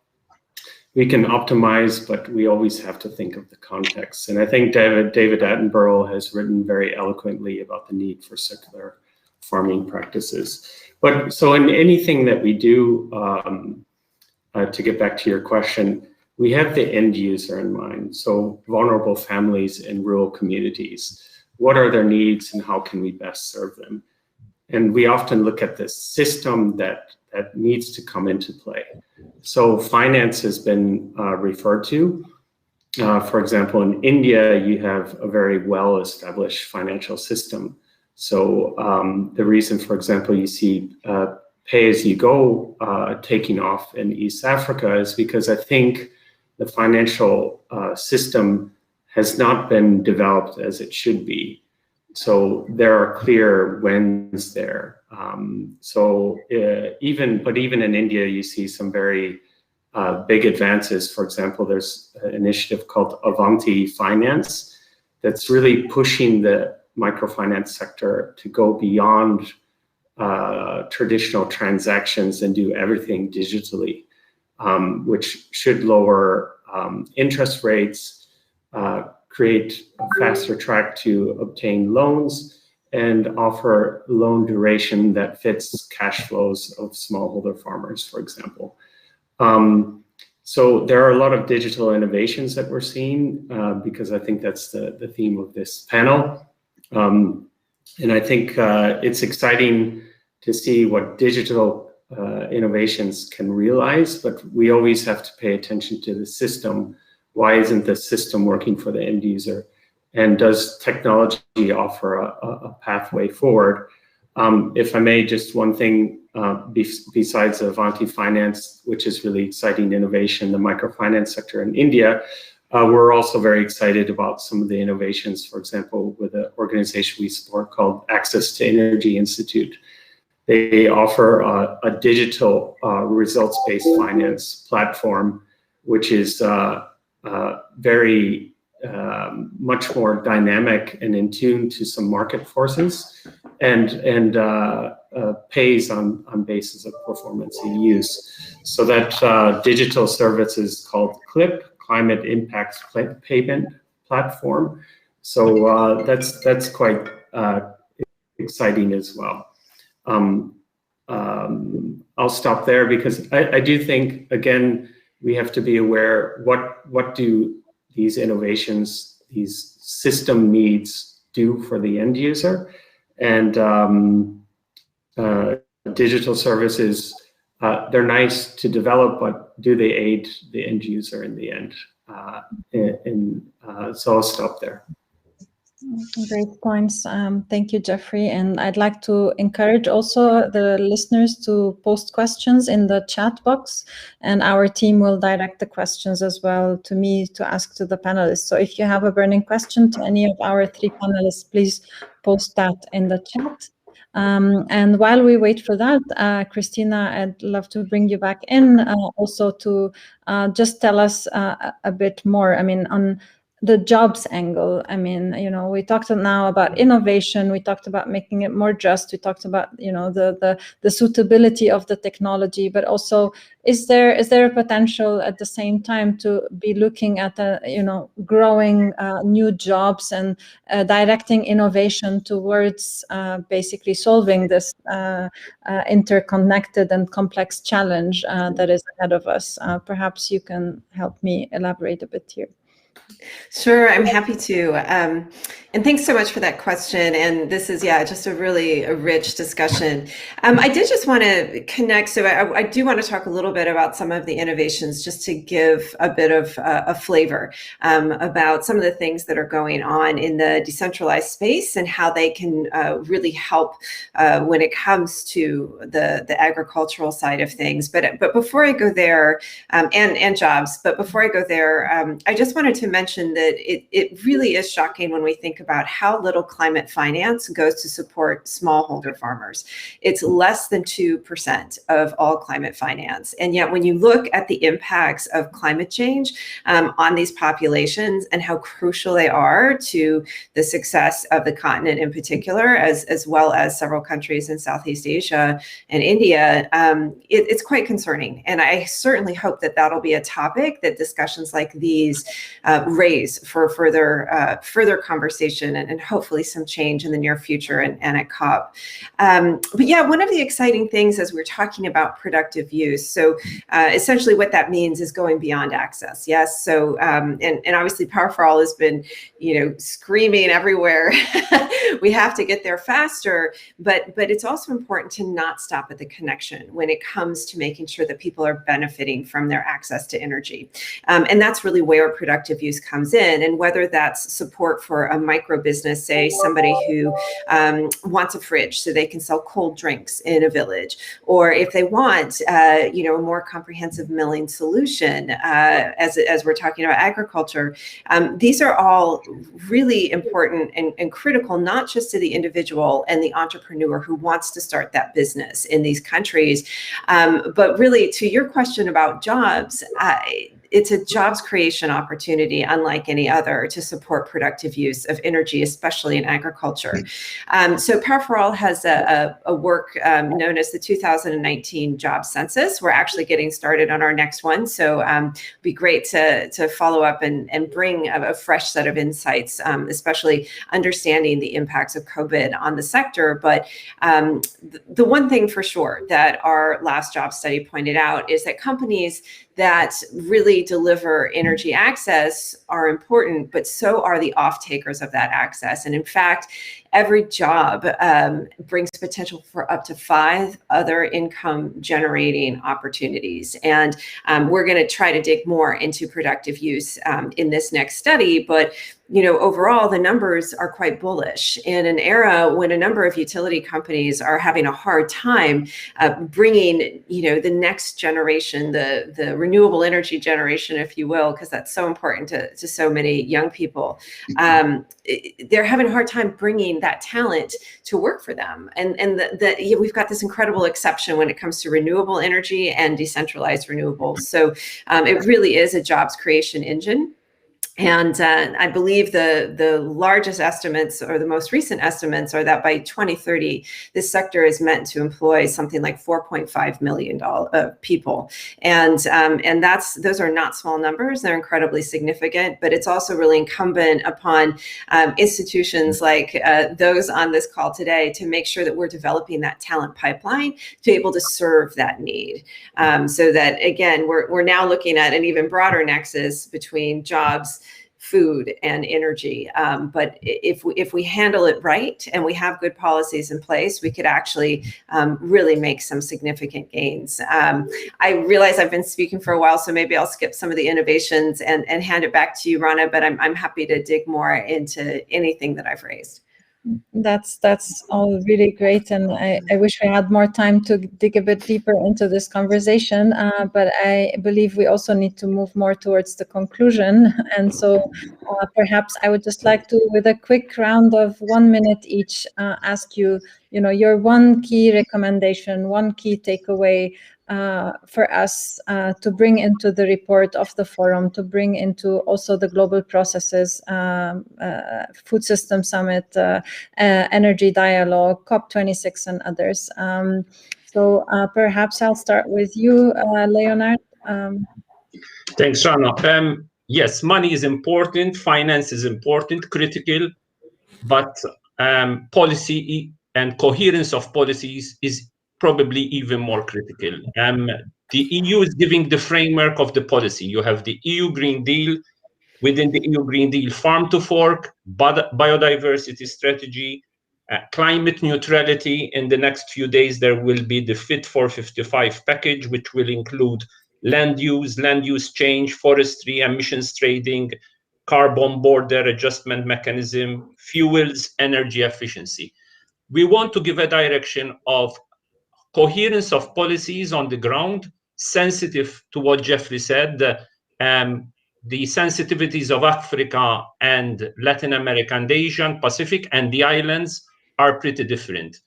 We can optimize, but we always have to think of the context. And I think David Attenborough has written very eloquently about the need for circular farming practices. But so in anything that we do, to get back to your question, we have the end user in mind. So vulnerable families in rural communities, what are their needs and how can we best serve them? And we often look at the system that needs to come into play. So finance has been referred to. For example, in India, you have a very well-established financial system. So the reason, for example, you see pay-as-you-go taking off in East Africa is because I think the financial system has not been developed as it should be. So there are clear wins there. Even in India, you see some very big advances. For example, there's an initiative called Avanti Finance that's really pushing the microfinance sector to go beyond traditional transactions and do everything digitally, which should lower interest rates, create a faster track to obtain loans, and offer loan duration that fits cash flows of smallholder farmers, for example. So there are a lot of digital innovations that we're seeing because I think that's the theme of this panel. And I think it's exciting to see what digital innovations can realize, but we always have to pay attention to the system. Why isn't the system working for the end user? And does technology offer a pathway forward? If I may, just one thing besides Avanti Finance, which is really exciting innovation, the microfinance sector in India, we're also very excited about some of the innovations, for example, with an organization we support called Access to Energy Institute. They offer a digital results-based finance platform, which is very much more dynamic and in tune to some market forces, and pays on basis of performance and use. So that digital service is called CLIP, Climate Impacts Payment Platform. So that's quite exciting as well. I'll stop there because I do think, again, we have to be aware what do these innovations, these system needs do for the end user, and digital services, they're nice to develop, but do they aid the end user in the end? So I'll stop there. Great points. Thank you, Jeffrey. And I'd like to encourage also the listeners to post questions in the chat box, and our team will direct the questions as well to me to ask to the panelists. So if you have a burning question to any of our three panelists, please post that in the chat. And while we wait for that, Christina, I'd love to bring you back in also to just tell us a bit more, I mean, on the jobs angle. I mean, you know, we talked now about innovation, we talked about making it more just, we talked about, you know, the suitability of the technology, but also is there a potential at the same time to be looking at you know, growing new jobs and directing innovation towards basically solving this interconnected and complex challenge that is ahead of us? Perhaps you can help me elaborate a bit here. Sure, I'm happy to. And thanks so much for that question. And this is, yeah, just a really rich discussion. I did just want to connect. So I do want to talk a little bit about some of the innovations, just to give a bit of a flavor about some of the things that are going on in the decentralized space and how they can really help when it comes to the agricultural side of things. But before I go there, and jobs, but before I go there, I just wanted to mention that it really is shocking when we think about how little climate finance goes to support smallholder farmers. It's less than 2% of all climate finance. And yet when you look at the impacts of climate change on these populations and how crucial they are to the success of the continent in particular, as well as several countries in Southeast Asia and India, it's quite concerning. And I certainly hope that that'll be a topic that discussions like these raise for further conversation and hopefully some change in the near future and at COP. But yeah, one of the exciting things as we're talking about productive use, so essentially what that means is going beyond access. Yes, so and obviously Power for All has been, you know, screaming everywhere. We have to get there faster, but it's also important to not stop at the connection when it comes to making sure that people are benefiting from their access to energy. And that's really where productive use comes in, and whether that's support for a micro business, say somebody who wants a fridge so they can sell cold drinks in a village, or if they want you know, a more comprehensive milling solution, as we're talking about agriculture. These are all really important and critical, not just to the individual and the entrepreneur who wants to start that business in these countries, but really to your question about jobs, it's a jobs creation opportunity unlike any other to support productive use of energy, especially in agriculture. So Power for All has a work known as the 2019 Job Census. We're actually getting started on our next one, so it'd be great to follow up and bring a fresh set of insights, especially understanding the impacts of COVID on the sector. But the one thing for sure that our last job study pointed out is that companies that really deliver energy access are important, but so are the off-takers of that access. And in fact, every job brings potential for up to 5 other income generating opportunities. And we're going to try to dig more into productive use in this next study. But you know, overall, the numbers are quite bullish in an era when a number of utility companies are having a hard time bringing, you know, the next generation, the renewable energy generation, if you will, because that's so important to so many young people. They're having a hard time bringing that talent to work for them. And we've got this incredible exception when it comes to renewable energy and decentralized renewables. So it really is a jobs creation engine. And I believe the largest estimates, or the most recent estimates, are that by 2030, this sector is meant to employ something like 4.5 million people. And those are not small numbers. They're incredibly significant, but it's also really incumbent upon institutions like those on this call today to make sure that we're developing that talent pipeline to be able to serve that need. So that, again, we're now looking at an even broader nexus between jobs, food, and energy. But if we handle it right and we have good policies in place, we could actually really make some significant gains. I realize I've been speaking for a while, so maybe I'll skip some of the innovations and hand it back to you, Rana, but I'm happy to dig more into anything that I've raised. That's all really great, and I wish we had more time to dig a bit deeper into this conversation, but I believe we also need to move more towards the conclusion. And so perhaps I would just like to, with a quick round of 1 minute each, ask you your one key recommendation, one key takeaway for us to bring into the report of the forum, to bring into also the global processes, Food System Summit, Energy Dialogue, COP26 and others. So perhaps I'll start with you, Leonard. Thanks, Rana. Yes, money is important, finance is important, critical, but policy and coherence of policies is probably even more critical. The EU is giving the framework of the policy. You have the EU Green Deal, within the EU Green Deal, farm to fork, biodiversity strategy, climate neutrality. In the next few days, there will be the Fit for 55 package, which will include land use change, forestry, emissions trading, carbon border adjustment mechanism, fuels, energy efficiency. We want to give a direction of coherence of policies on the ground, sensitive to what Jeffrey said. The sensitivities of Africa and Latin America and Asia and Pacific and the islands are pretty different.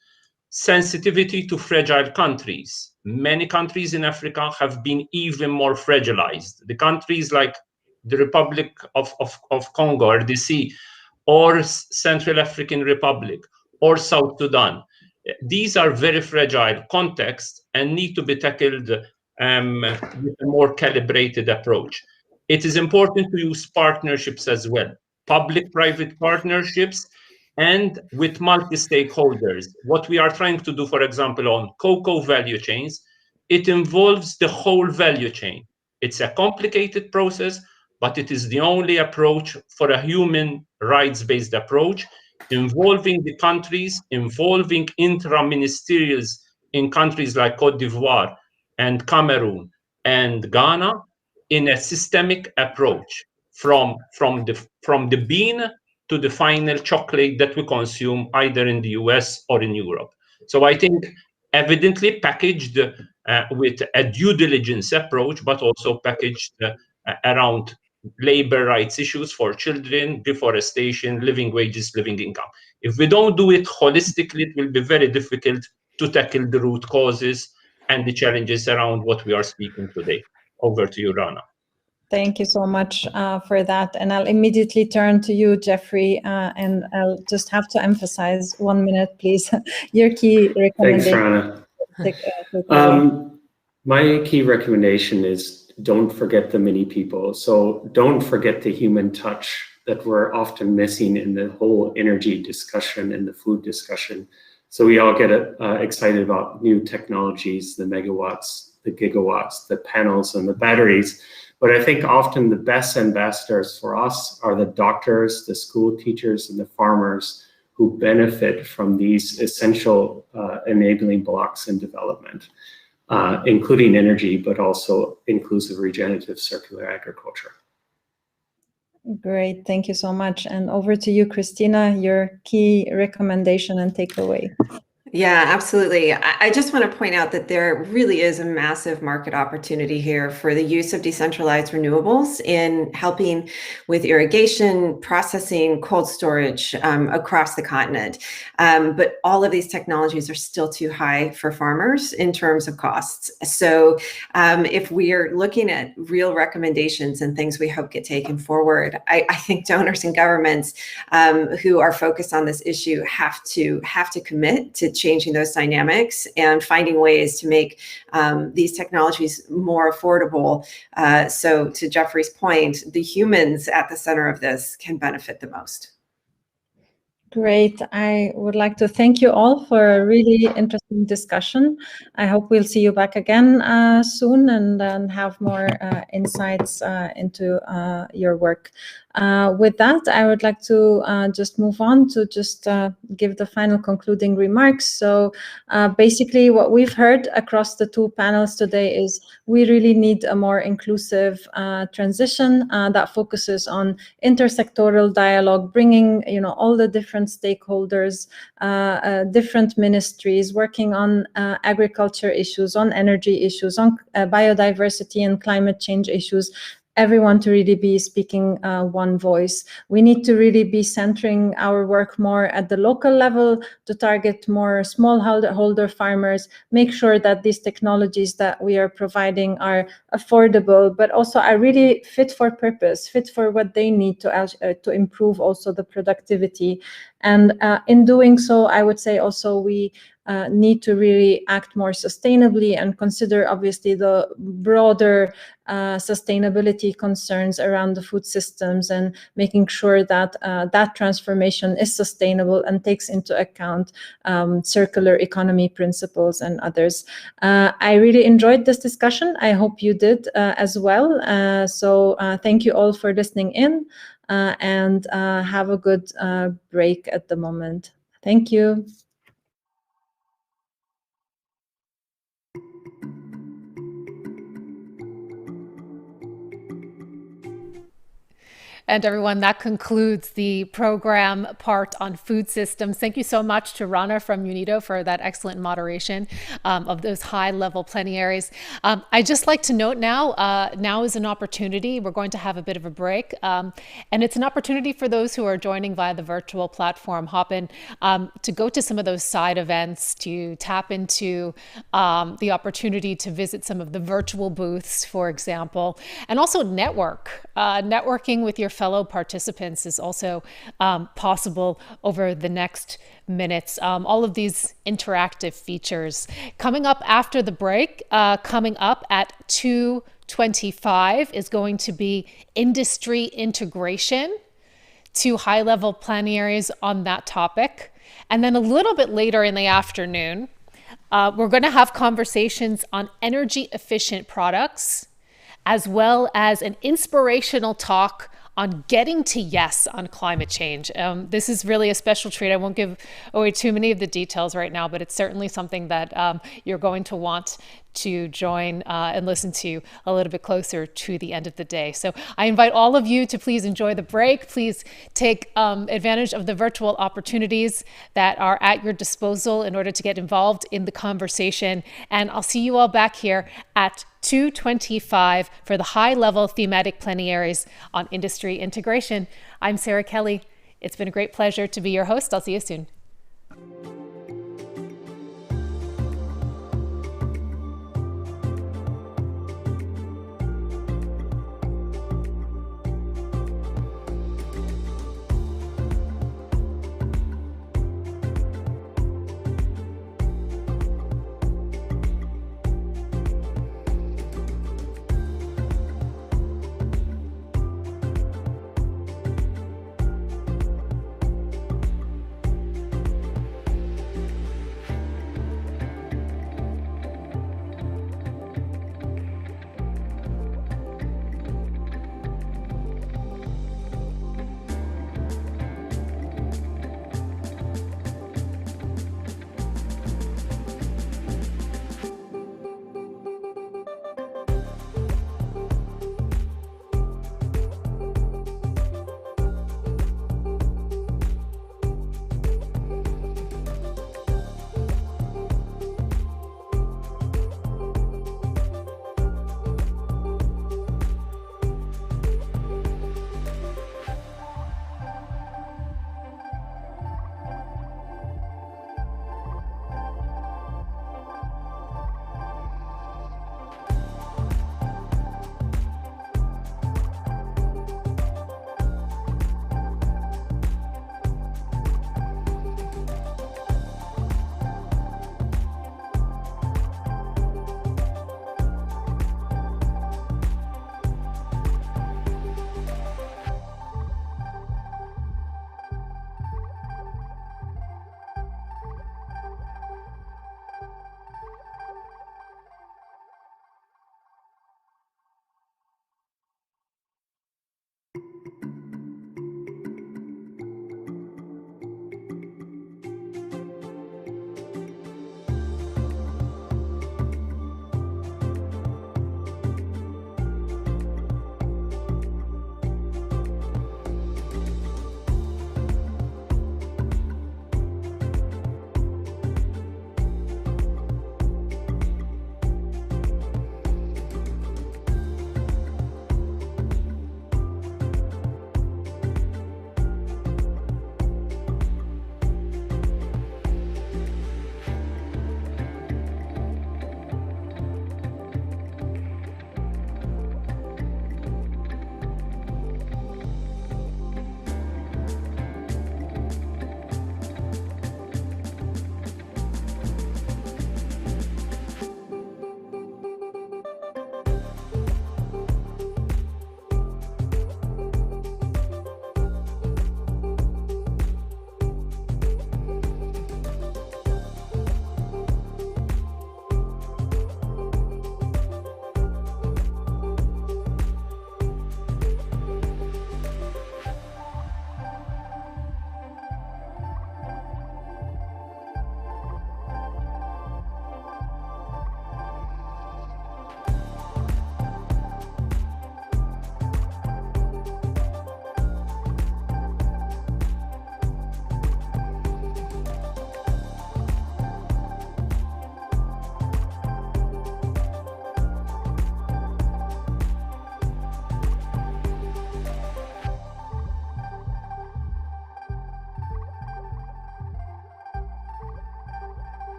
Sensitivity to fragile countries. Many countries in Africa have been even more fragilized. The countries like the Republic of Congo, RDC, or Central African Republic, or South Sudan. These are very fragile contexts and need to be tackled with a more calibrated approach. It is important to use partnerships as well, public-private partnerships, and with multi-stakeholders. What we are trying to do, for example, on cocoa value chains, it involves the whole value chain. It's a complicated process, but it is the only approach for a human rights-based approach, involving the countries, involving intra-ministerials in countries like Cote d'Ivoire and Cameroon and Ghana, in a systemic approach from the bean to the final chocolate that we consume either in the US or in Europe. So I think evidently packaged with a due diligence approach, but also packaged around labor rights issues for children, deforestation, living wages, living income. If we don't do it holistically, it will be very difficult to tackle the root causes and the challenges around what we are speaking today. Over to you, Rana. Thank you so much for that. And I'll immediately turn to you, Jeffrey, and I'll just have to emphasize 1 minute, please, your key recommendation. Thanks, Rana. My key recommendation is don't forget the many people. So don't forget the human touch that we're often missing in the whole energy discussion and the food discussion. So we all get excited about new technologies, the megawatts, the gigawatts, the panels and the batteries. But I think often the best ambassadors for us are the doctors, the school teachers, and the farmers who benefit from these essential enabling blocks in development, including energy, but also inclusive, regenerative, circular agriculture. Great, thank you so much. And over to you, Christina, your key recommendation and takeaway. Yeah, absolutely. I just want to point out that there really is a massive market opportunity here for the use of decentralized renewables in helping with irrigation, processing, cold storage across the continent. But all of these technologies are still too high for farmers in terms of costs. So if we are looking at real recommendations and things we hope get taken forward, I think donors and governments who are focused on this issue have to commit to changing those dynamics and finding ways to make these technologies more affordable. So to Jeffrey's point, the humans at the center of this can benefit the most. Great. I would like to thank you all for a really interesting discussion. I hope we'll see you back again soon and have more insights into your work. With that, I would like to just move on to just give the final concluding remarks. So basically what we've heard across the two panels today is we really need a more inclusive transition that focuses on intersectoral dialogue, bringing all the different stakeholders, different ministries working on agriculture issues, on energy issues, on biodiversity and climate change issues, everyone to really be speaking one voice. We need to really be centering our work more at the local level to target more smallholder farmers, make sure that these technologies that we are providing are affordable, but also are really fit for purpose, fit for what they need to improve also the productivity. And in doing so, I would say also we need to really act more sustainably and consider obviously the broader sustainability concerns around the food systems, and making sure that that transformation is sustainable and takes into account circular economy principles and others. I really enjoyed this discussion. I hope you did as well. So thank you all for listening in, and have a good break at the moment. Thank you. And everyone, that concludes the program part on food systems. Thank you so much to Rana from UNIDO for that excellent moderation of those high-level plenaries. I'd just like to note now is an opportunity. We're going to have a bit of a break. And it's an opportunity for those who are joining via the virtual platform, Hopin, to go to some of those side events, to tap into the opportunity to visit some of the virtual booths, for example, and also networking with your fellow participants is also possible over the next minutes. All of these interactive features. Coming up after the break, coming up at 2:25 is going to be industry integration, 2 high-level plenaries on that topic. And then a little bit later in the afternoon, we're going to have conversations on energy efficient products, as well as an inspirational talk on getting to yes on climate change. This is really a special treat. I won't give away too many of the details right now, but it's certainly something that you're going to want to join and listen to a little bit closer to the end of the day. So I invite all of you to please enjoy the break. Please take advantage of the virtual opportunities that are at your disposal in order to get involved in the conversation. And I'll see you all back here at 2:25 for the high-level thematic plenaries on industry integration. I'm Sarah Kelly. It's been a great pleasure to be your host. I'll see you soon.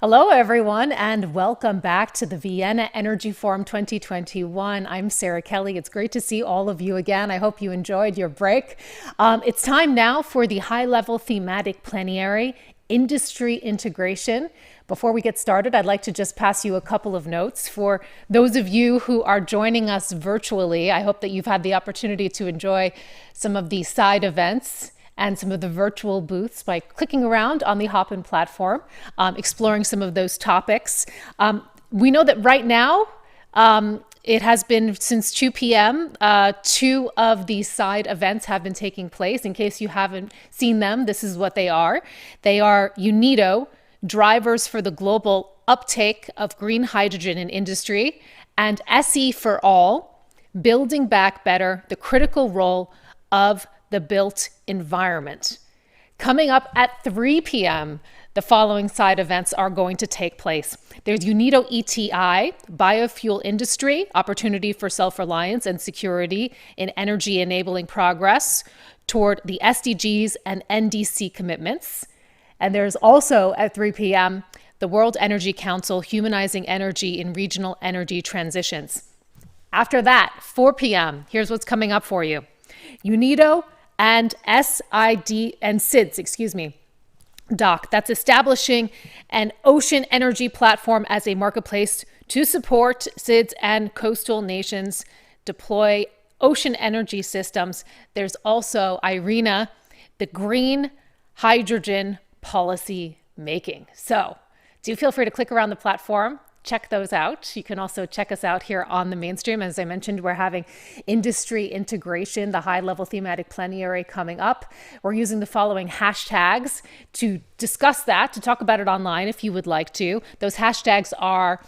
Hello, everyone, and welcome back to the Vienna Energy Forum 2021. I'm Sarah Kelly. It's great to see all of you again. I hope you enjoyed your break. It's time now for the high-level thematic plenary, industry integration. Before we get started, I'd like to just pass you a couple of notes. For those of you who are joining us virtually, I hope that you've had the opportunity to enjoy some of the side events and some of the virtual booths by clicking around on the Hopin platform, exploring some of those topics. We know that right now, it has been since 2 p.m. 2 of these side events have been taking place. In case you haven't seen them, this is what they are. They are UNIDO, Drivers for the Global Uptake of Green Hydrogen in Industry, and SE for All, Building Back Better, the Critical Role of the Built Environment. Coming up at 3 p.m., the following side events are going to take place. There's UNIDO ETI, Biofuel Industry, Opportunity for Self-Reliance and Security in Energy Enabling Progress toward the SDGs and NDC commitments. And there's also at 3 p.m., the World Energy Council, Humanizing Energy in Regional Energy Transitions. After that, 4 p.m., here's what's coming up for you. UNIDO and SIDS, DOC, that's establishing an ocean energy platform as a marketplace to support SIDS and coastal nations deploy ocean energy systems. There's also IRENA, the green hydrogen policy making. So do feel free to click around the platform, check those out. You can also check us out here on the mainstream. As I mentioned, we're having industry integration, the high-level thematic plenary coming up. We're using the following hashtags to discuss that, to talk about it online if you would like to. Those hashtags are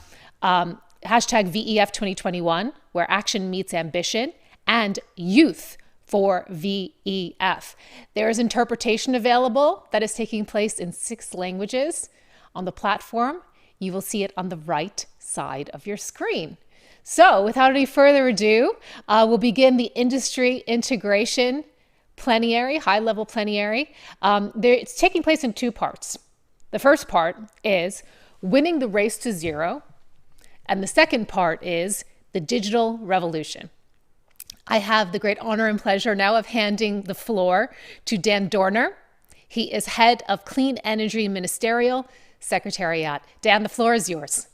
hashtag VEF 2021, where action meets ambition, and youth for VEF. There is interpretation available that is taking place in 6 languages on the platform. You will see it on the right side of your screen. So without any further ado, we'll begin the industry integration plenary, high-level plenary. It's taking place in 2 parts. The first part is winning the race to zero, and the second part is the digital revolution. I have the great honor and pleasure now of handing the floor to Dan Dorner. He is head of Clean Energy Ministerial Secretariat. Dan, the floor is yours.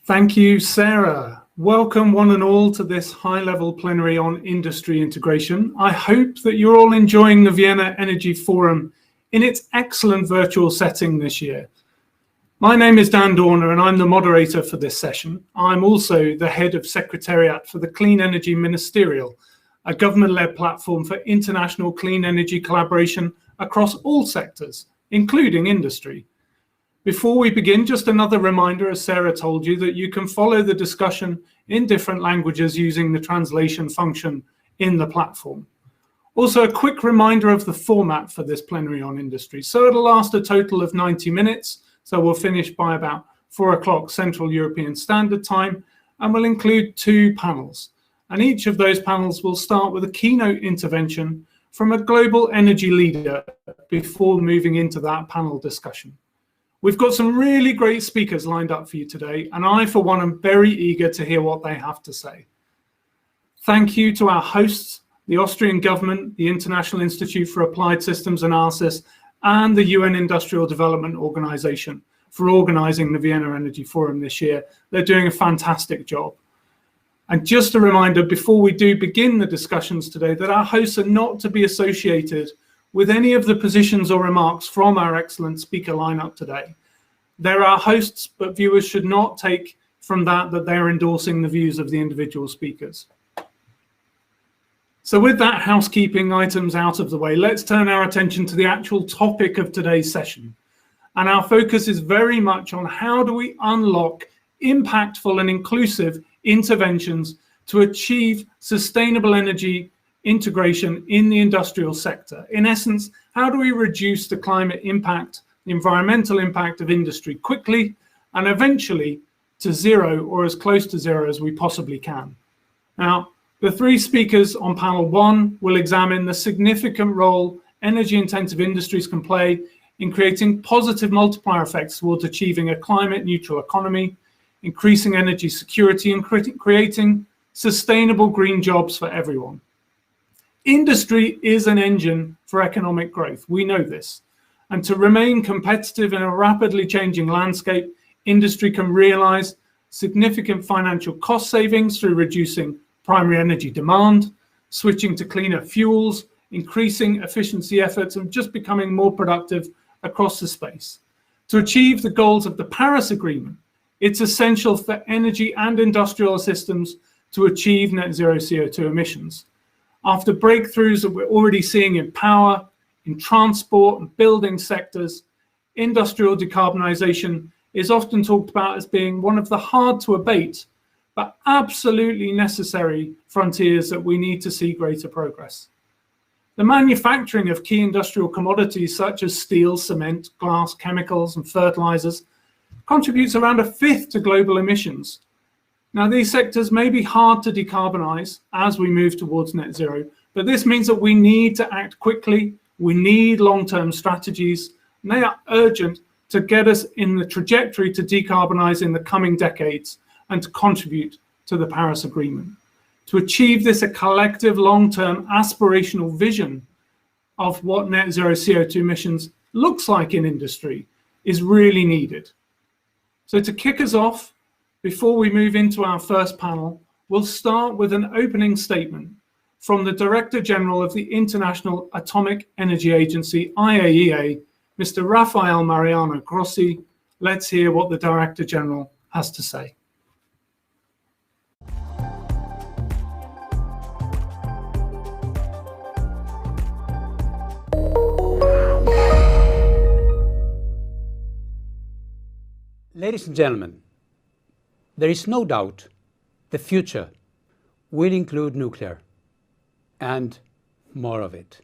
Thank you, Sarah. Welcome one and all to this high-level plenary on industry integration. I hope that you're all enjoying the Vienna Energy Forum in its excellent virtual setting this year. My name is Dan Dorner and I'm the moderator for this session. I'm also the head of Secretariat for the Clean Energy Ministerial, a government-led platform for international clean energy collaboration across all sectors, including industry. Before we begin, just another reminder, as Sarah told you, that you can follow the discussion in different languages using the translation function in the platform. Also, a quick reminder of the format for this plenary on industry. So it'll last a total of 90 minutes. So we'll finish by about 4 o'clock Central European Standard Time, and we'll include 2 panels. And each of those panels will start with a keynote intervention from a global energy leader before moving into that panel discussion. We've got some really great speakers lined up for you today, and I, for one, am very eager to hear what they have to say. Thank you to our hosts, the Austrian government, the International Institute for Applied Systems Analysis, and the UN Industrial Development Organization for organizing the Vienna Energy Forum this year. They're doing a fantastic job. And just a reminder, before we do begin the discussions today, that our hosts are not to be associated with any of the positions or remarks from our excellent speaker lineup today. They're our hosts, but viewers should not take from that they're endorsing the views of the individual speakers. So with that housekeeping items out of the way, let's turn our attention to the actual topic of today's session. And our focus is very much on how do we unlock impactful and inclusive interventions to achieve sustainable energy integration in the industrial sector. In essence, how do we reduce the climate impact, the environmental impact of industry quickly and eventually to zero or as close to zero as we possibly can? Now, the three speakers on panel one will examine the significant role energy-intensive industries can play in creating positive multiplier effects towards achieving a climate-neutral economy, increasing energy security, and creating sustainable green jobs for everyone. Industry is an engine for economic growth. We know this. And to remain competitive in a rapidly changing landscape, industry can realize significant financial cost savings through reducing primary energy demand, switching to cleaner fuels, increasing efficiency efforts, and just becoming more productive across the space. To achieve the goals of the Paris Agreement, it's essential for energy and industrial systems to achieve net zero CO2 emissions. After breakthroughs that we're already seeing in power, in transport and building sectors, industrial decarbonization is often talked about as being one of the hard to abate, but absolutely necessary frontiers that we need to see greater progress. The manufacturing of key industrial commodities such as steel, cement, glass, chemicals, and fertilizers contributes around a fifth to global emissions. Now, these sectors may be hard to decarbonize as we move towards net zero, but this means that we need to act quickly. We need long-term strategies, and they are urgent to get us in the trajectory to decarbonize in the coming decades and to contribute to the Paris Agreement. To achieve this, a collective long-term aspirational vision of what net zero CO2 emissions looks like in industry is really needed. So to kick us off, before we move into our first panel, we'll start with an opening statement from the Director General of the International Atomic Energy Agency, IAEA, Mr. Rafael Mariano Grossi. Let's hear what the Director General has to say. Ladies and gentlemen, there is no doubt the future will include nuclear and more of it.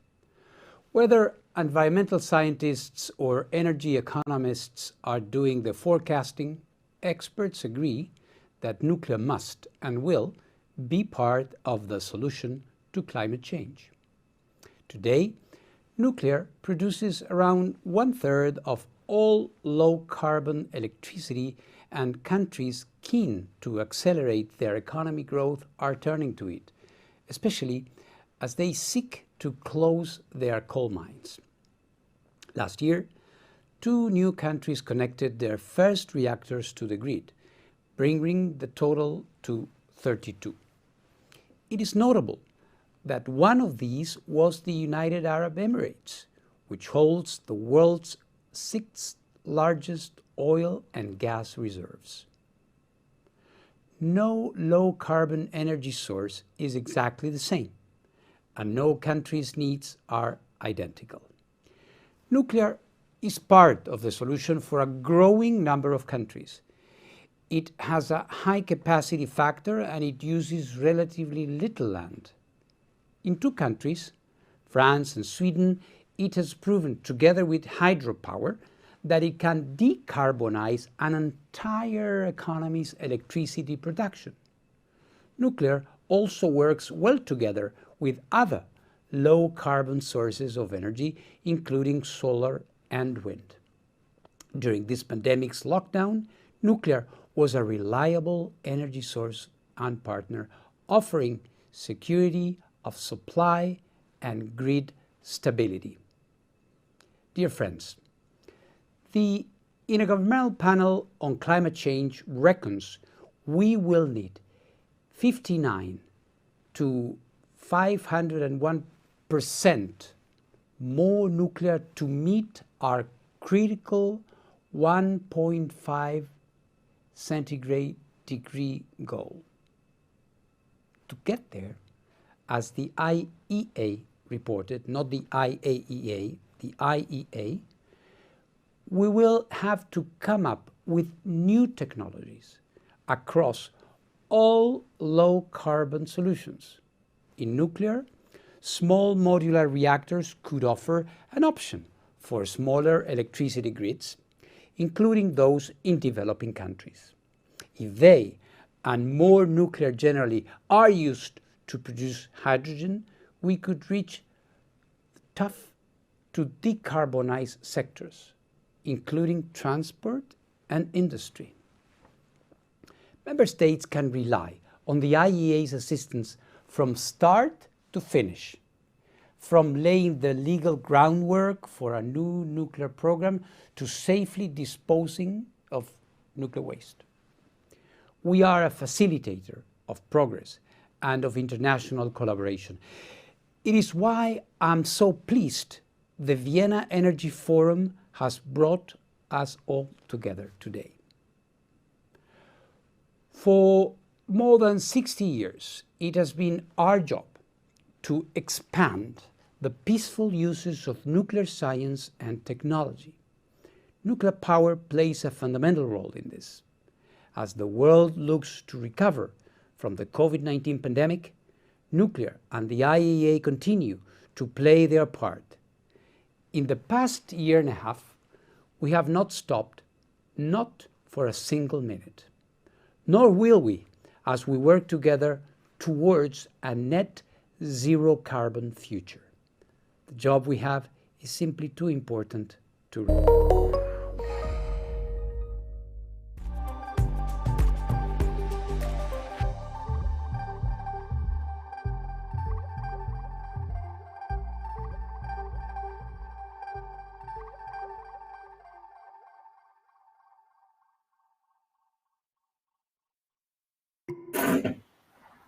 Whether environmental scientists or energy economists are doing the forecasting, experts agree that nuclear must and will be part of the solution to climate change. Today, nuclear produces around 1/3 of all low-carbon electricity, and countries keen to accelerate their economic growth are turning to it, especially as they seek to close their coal mines. Last year, 2 new countries connected their first reactors to the grid, bringing the total to 32. It is notable that one of these was the United Arab Emirates, which holds the world's 6th largest oil and gas reserves. No low-carbon energy source is exactly the same, and no country's needs are identical. Nuclear is part of the solution for a growing number of countries. It has a high capacity factor and it uses relatively little land. In 2 countries, France and Sweden, it has proven, together with hydropower, that it can decarbonize an entire economy's electricity production. Nuclear also works well together with other low-carbon sources of energy, including solar and wind. During this pandemic's lockdown, nuclear was a reliable energy source and partner, offering security of supply and grid stability. Dear friends, the Intergovernmental Panel on Climate Change reckons we will need 59 to 501% more nuclear to meet our critical 1.5 centigrade degree goal. To get there, as the IEA reported, not the IAEA, the IEA, we will have to come up with new technologies across all low-carbon solutions. In nuclear, small modular reactors could offer an option for smaller electricity grids, including those in developing countries. If they, and more nuclear generally, are used to produce hydrogen, we could reach tough to decarbonize sectors, including transport and industry. Member states can rely on the IEA's assistance from start to finish, from laying the legal groundwork for a new nuclear program to safely disposing of nuclear waste. We are a facilitator of progress and of international collaboration. It is why I'm so pleased the Vienna Energy Forum has brought us all together today. For more than 60 years, it has been our job to expand the peaceful uses of nuclear science and technology. Nuclear power plays a fundamental role in this. As the world looks to recover from the COVID-19 pandemic, nuclear and the IAEA continue to play their part. In the past year and a half, we have not stopped, not for a single minute. Nor will we as we work together towards a net zero carbon future. The job we have is simply too important to ruin.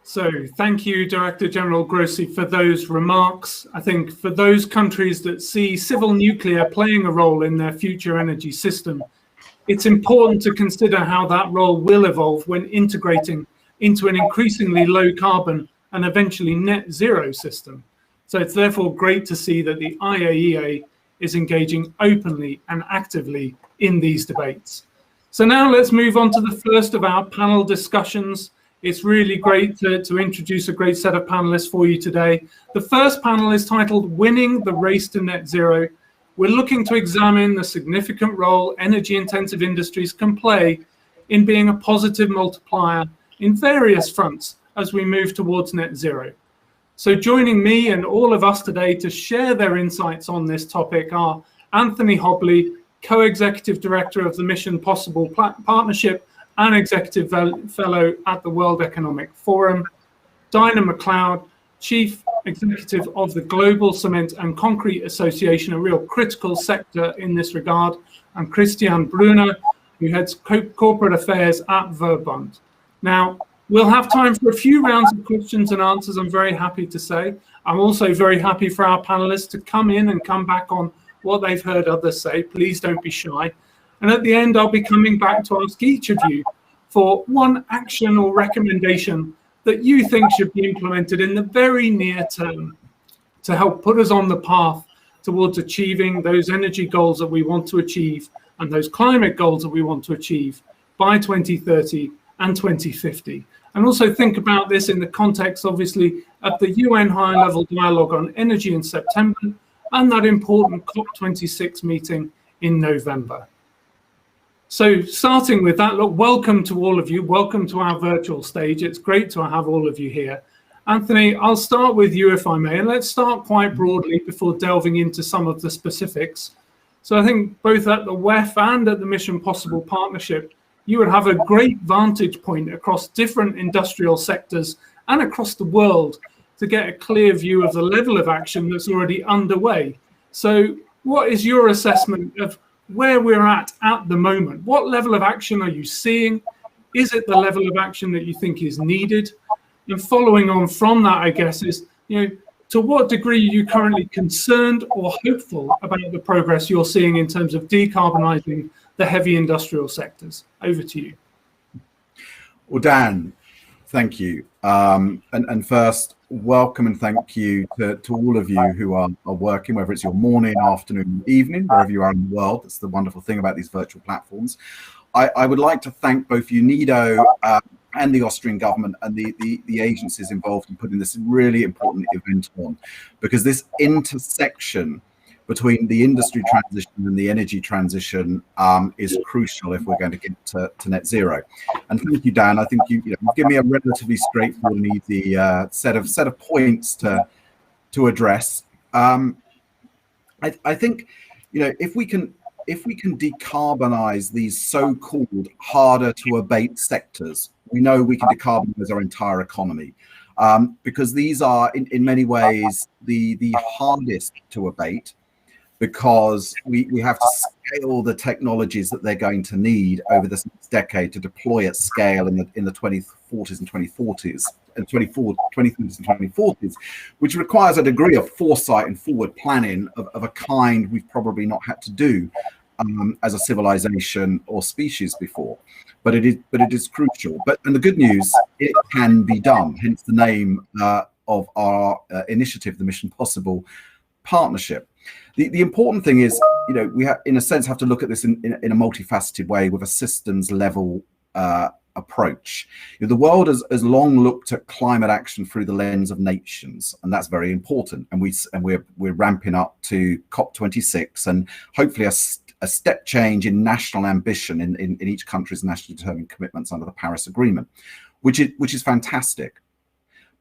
So thank you, Director General Grossi, for those remarks. I think for those countries that see civil nuclear playing a role in their future energy system, it's important to consider how that role will evolve when integrating into an increasingly low carbon and eventually net zero system. So it's therefore great to see that the IAEA is engaging openly and actively in these debates. So now let's move on to the first of our panel discussions. It's really great to introduce a great set of panelists for you today. The first panel is titled Winning the Race to Net Zero. We're looking to examine the significant role energy-intensive industries can play in being a positive multiplier in various fronts as we move towards net zero. So joining me and all of us today to share their insights on this topic are Anthony Hobley, Co-Executive Director of the Mission Possible Partnership and Executive Fellow at the World Economic Forum, Dinah McLeod, Chief Executive of the Global Cement and Concrete Association, a real critical sector in this regard, and Christian Brunner, who heads Corporate Affairs at Verbund. Now, we'll have time for a few rounds of questions and answers, I'm very happy to say. I'm also very happy for our panelists to come in and come back on what they've heard others say. Please don't be shy. And at the end, I'll be coming back to ask each of you for one action or recommendation that you think should be implemented in the very near term to help put us on the path towards achieving those energy goals that we want to achieve and those climate goals that we want to achieve by 2030 and 2050. And also think about this in the context, obviously, of the UN high-level dialogue on energy in September and that important COP26 meeting in November. So starting with that, look, welcome to all of you. Welcome to our virtual stage. It's great to have all of you here. Anthony, I'll start with you if I may, and let's start quite broadly before delving into some of the specifics. So I think both at the WEF and at the Mission Possible Partnership, you would have a great vantage point across different industrial sectors and across the world to get a clear view of the level of action that's already underway. So what is your assessment of where we're at the moment? What level of action are you seeing? Is it the level of action that you think is needed? And following on from that, I guess, is, to what degree are you currently concerned or hopeful about the progress you're seeing in terms of decarbonising the heavy industrial sectors? Over to you. Well, Dan, thank you. And first, welcome and thank you to all of you who are working, whether it's your morning, afternoon, evening, wherever you are in the world. That's the wonderful thing about these virtual platforms. I would like to thank both UNIDO and the Austrian government and the agencies involved in putting this really important event on, because this intersection between the industry transition and the energy transition is crucial if we're going to get to net zero. And thank you, Dan. I think you've given me a relatively straightforward and easy set of points to address. I think, if we can decarbonize these so-called harder to abate sectors, we know we can decarbonize our entire economy, because these are in many ways the hardest to abate, because we have to scale the technologies that they're going to need over this next decade to deploy at scale in the 2030s and 2040s, which requires a degree of foresight and forward planning of a kind we've probably not had to do as a civilization or species before. But it is crucial. And the good news, it can be done. Hence the name of our initiative, the Mission Possible Partnership. The important thing is, we have, in a sense, have to look at this in a multifaceted way with a systems level approach. The world has long looked at climate action through the lens of nations, and that's very important. And we're ramping up to COP26, and hopefully a step change in national ambition in each country's nationally determined commitments under the Paris Agreement, which is fantastic.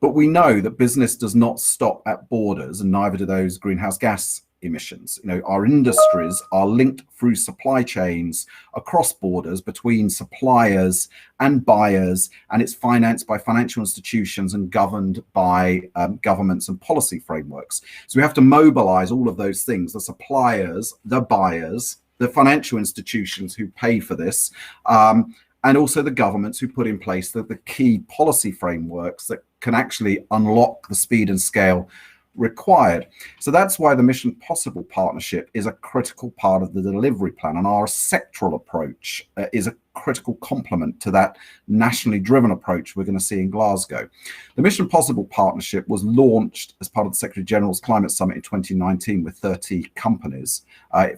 But we know that business does not stop at borders, and neither do those greenhouse gas emissions. Our industries are linked through supply chains across borders between suppliers and buyers, and it's financed by financial institutions and governed by governments and policy frameworks. So we have to mobilize all of those things: the suppliers, the buyers, the financial institutions who pay for this, and also the governments who put in place the key policy frameworks that can actually unlock the speed and scale required. So that's why the Mission Possible Partnership is a critical part of the delivery plan, and our sectoral approach is a critical complement to that nationally driven approach we're going to see in Glasgow. The Mission Possible Partnership was launched as part of the Secretary General's Climate Summit in 2019 with 30 companies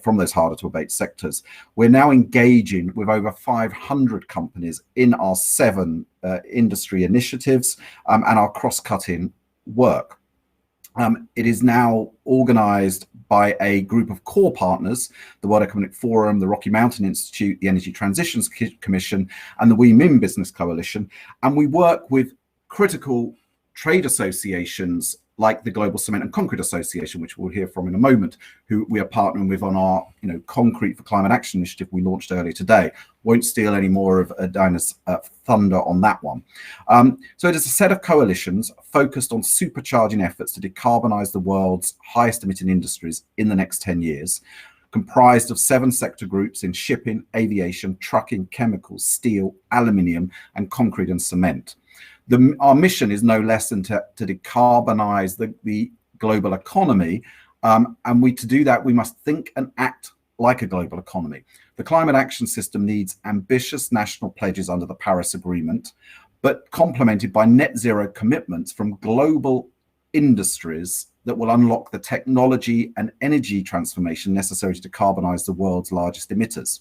from those harder to abate sectors. We're now engaging with over 500 companies in our 7 industry initiatives and our cross-cutting work. It is now organized by a group of core partners: the World Economic Forum, the Rocky Mountain Institute, the Energy Transitions Commission, and the We Min Business Coalition. And we work with critical trade associations like the Global Cement and Concrete Association, which we'll hear from in a moment, who we are partnering with on our Concrete for Climate Action initiative we launched earlier today. Won't steal any more of Dinah's thunder on that one. So it is a set of coalitions focused on supercharging efforts to decarbonize the world's highest emitting industries in the next 10 years, comprised of 7 sector groups in shipping, aviation, trucking, chemicals, steel, aluminium, and concrete and cement. Our mission is no less than to decarbonize the global economy, and to do that, we must think and act like a global economy. The climate action system needs ambitious national pledges under the Paris Agreement, but complemented by net zero commitments from global industries that will unlock the technology and energy transformation necessary to decarbonize the world's largest emitters.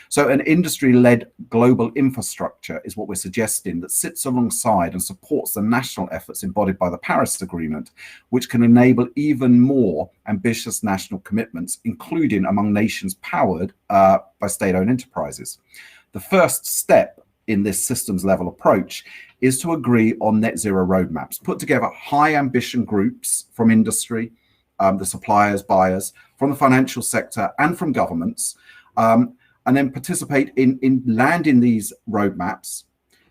So an industry-led global infrastructure is what we're suggesting, that sits alongside and supports the national efforts embodied by the Paris Agreement, which can enable even more ambitious national commitments, including among nations powered by state-owned enterprises. The first step in this systems level approach is to agree on net zero roadmaps, put together high ambition groups from industry, the suppliers, buyers, from the financial sector and from governments, and then participate in landing these roadmaps,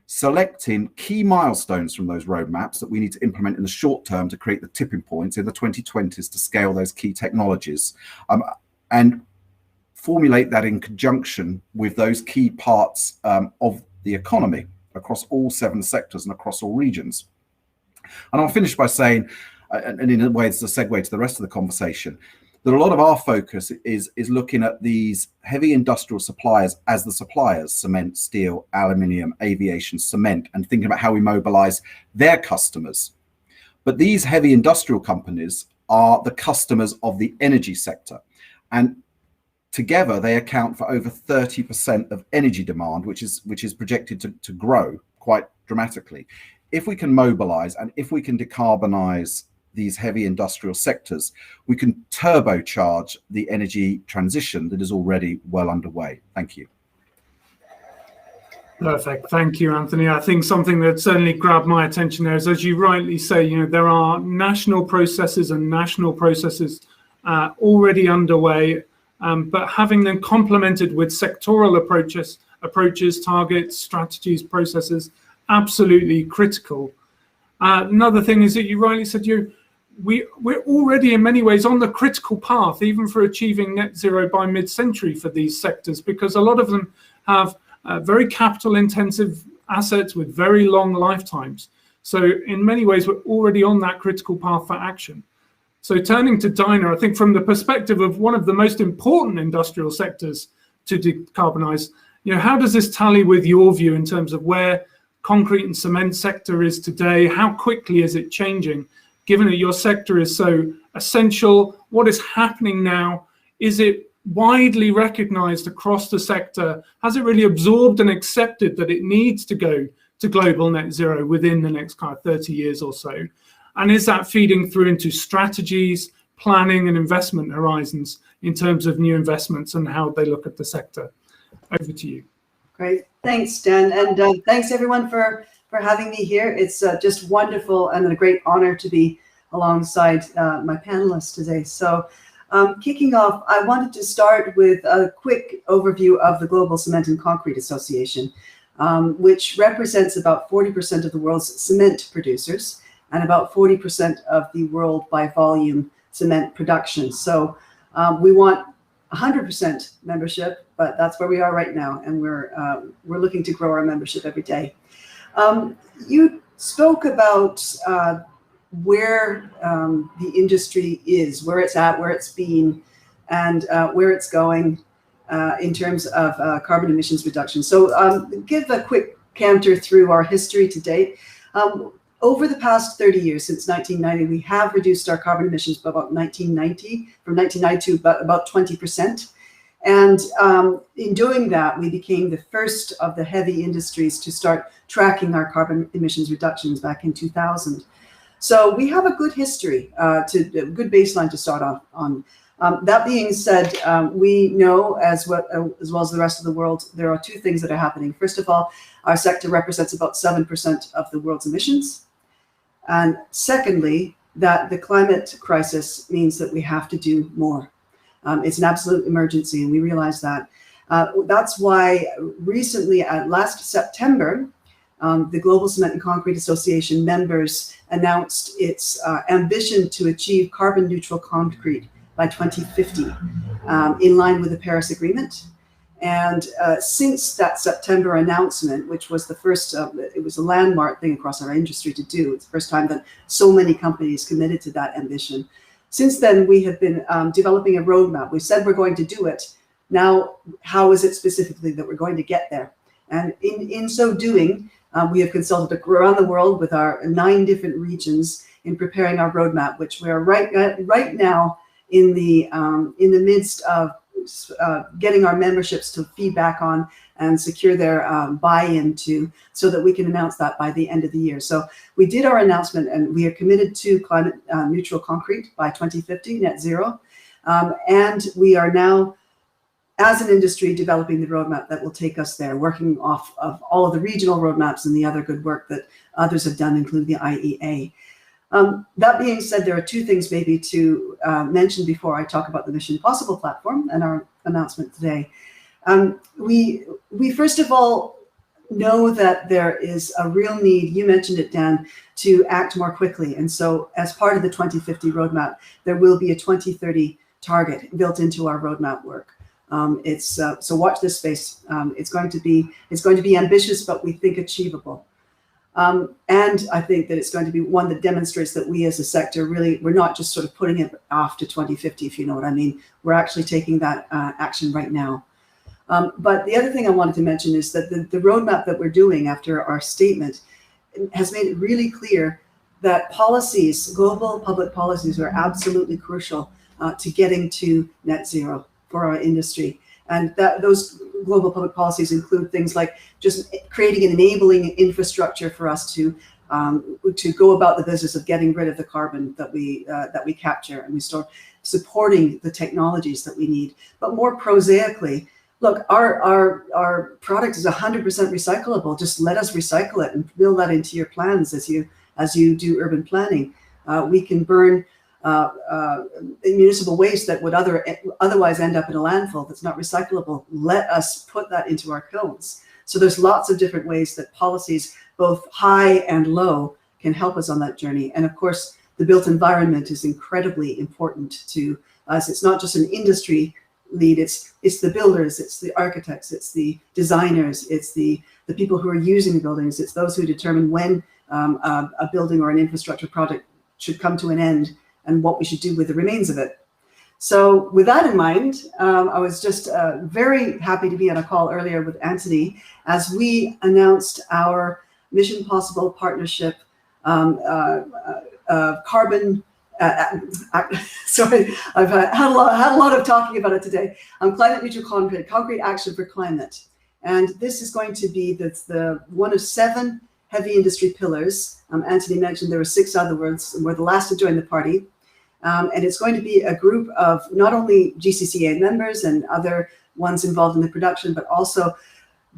selecting key milestones from those roadmaps that we need to implement in the short term to create the tipping points in the 2020s to scale those key technologies, and formulate that in conjunction with those key parts of the economy across all 7 sectors and across all regions. And I'll finish by saying, and in a way it's a segue to the rest of the conversation, that a lot of our focus is looking at these heavy industrial suppliers as the suppliers: cement, steel, aluminium, aviation, cement, and thinking about how we mobilize their customers. But these heavy industrial companies are the customers of the energy sector, and together, they account for over 30% of energy demand, which is projected to grow quite dramatically. If we can mobilize and if we can decarbonize these heavy industrial sectors, we can turbocharge the energy transition that is already well underway. Thank you. Perfect. Thank you, Anthony. I think something that certainly grabbed my attention there is, as you rightly say, there are national processes already underway, but having them complemented with sectoral approaches, targets, strategies, processes, absolutely critical. Another thing is that you rightly said we're already in many ways on the critical path, even for achieving net zero by mid-century for these sectors, because a lot of them have very capital intensive assets with very long lifetimes. So in many ways, we're already on that critical path for action. So turning to Dinah, I think from the perspective of one of the most important industrial sectors to decarbonize, how does this tally with your view in terms of where concrete and cement sector is today? How quickly is it changing? Given that your sector is so essential, what is happening now? Is it widely recognized across the sector? Has it really absorbed and accepted that it needs to go to global net zero within the next 30 years or so? And is that feeding through into strategies, planning and investment horizons in terms of new investments and how they look at the sector? Over to you. Great. Thanks, Dan. And thanks everyone for having me here. It's just wonderful and a great honor to be alongside my panelists today. So kicking off, I wanted to start with a quick overview of the Global Cement and Concrete Association, which represents about 40% of the world's cement producers and about 40% of the world by volume cement production. So we want 100% membership, but that's where we are right now, and we're looking to grow our membership every day. You spoke about where the industry is, where it's at, where it's been, and where it's going in terms of carbon emissions reduction. So give a quick canter through our history to date. Over the past 30 years, since 1990, we have reduced our carbon emissions by about 1990, from 1990 to about 20%. And in doing that, we became the first of the heavy industries to start tracking our carbon emissions reductions back in 2000. So we have a good history, a good baseline to start off on. That being said, we know, as well as the rest of the world, there are two things that are happening. First of all, our sector represents about 7% of the world's emissions. And secondly, that the climate crisis means that we have to do more. It's an absolute emergency, and we realize that. That's why recently, last September, the Global Cement and Concrete Association members announced its ambition to achieve carbon neutral concrete by 2050, in line with the Paris Agreement. And since that September announcement, which was the first, it was a landmark thing across our industry to do. It's the first time that so many companies committed to that ambition. Since then, we have been developing a roadmap. We said we're going to do it. Now, how is it specifically that we're going to get there? And in so doing, we have consulted around the world with our 9 different regions in preparing our roadmap, which we are right now in the midst of getting our memberships to feedback on and secure their buy-in to, so that we can announce that by the end of the year. So we did our announcement, and we are committed to climate neutral concrete by 2050, net zero. And we are now, as an industry, developing the roadmap that will take us there, working off of all of the regional roadmaps and the other good work that others have done, including the IEA. That being said, there are 2 things maybe to mention before I talk about the Mission Possible platform and our announcement today. We first of all know that there is a real need, you mentioned it, Dan, to act more quickly. And so as part of the 2050 roadmap, there will be a 2030 target built into our roadmap work. So watch this space. It's going to be ambitious, but we think achievable. And I think that it's going to be one that demonstrates that we as a sector really, we're not just sort of putting it off to 2050, if you know what I mean. We're actually taking that action right now. But the other thing I wanted to mention is that the roadmap that we're doing after our statement has made it really clear that policies, global public policies, are absolutely crucial to getting to net zero for our industry. And those global public policies include things like just creating an enabling infrastructure for us to go about the business of getting rid of the carbon that we capture and we store, supporting the technologies that we need. But more prosaically, look, our product is 100% recyclable. Just let us recycle it and build that into your plans as you do urban planning. We can burn municipal waste that would otherwise end up in a landfill that's not recyclable. Let us put that into our kilns. So there's lots of different ways that policies, both high and low, can help us on that journey. And of course, the built environment is incredibly important to us. It's not just an industry lead, it's the builders, it's the architects, it's the designers, it's the people who are using the buildings, it's those who determine when a building or an infrastructure project should come to an end and what we should do with the remains of it. So with that in mind, I was just very happy to be on a call earlier with Anthony as we announced our Mission Possible partnership carbon. Sorry, I've had a lot of talking about it today. Climate neutral concrete action for climate, and this is going to be the one of 7 heavy industry pillars. Anthony mentioned there were 6 other ones, and we're the last to join the party. And it's going to be a group of not only GCCA members and other ones involved in the production, but also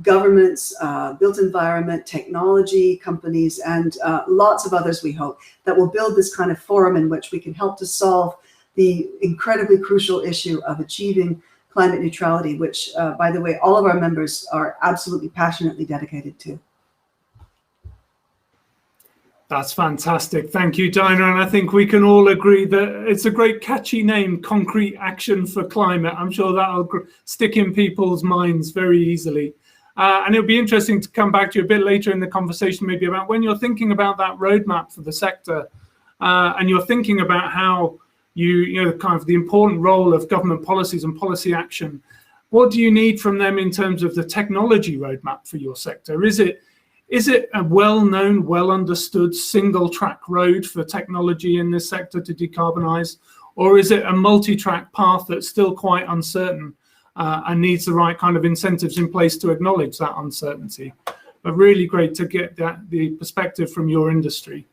governments, built environment, technology companies, and lots of others, we hope, that will build this kind of forum in which we can help to solve the incredibly crucial issue of achieving climate neutrality, which, by the way, all of our members are absolutely passionately dedicated to. That's fantastic. Thank you, Dinah. And I think we can all agree that it's a great catchy name, Concrete Action for Climate. I'm sure that'll stick in people's minds very easily. And it'll be interesting to come back to you a bit later in the conversation, maybe about when you're thinking about that roadmap for the sector and you're thinking about how you know, kind of the important role of government policies and policy action. What do you need from them in terms of the technology roadmap for your sector? Is it a well-known, well-understood single-track road for technology in this sector to decarbonize, or is it a multi-track path that's still quite uncertain and needs the right kind of incentives in place to acknowledge that uncertainty? But really great to get the perspective from your industry.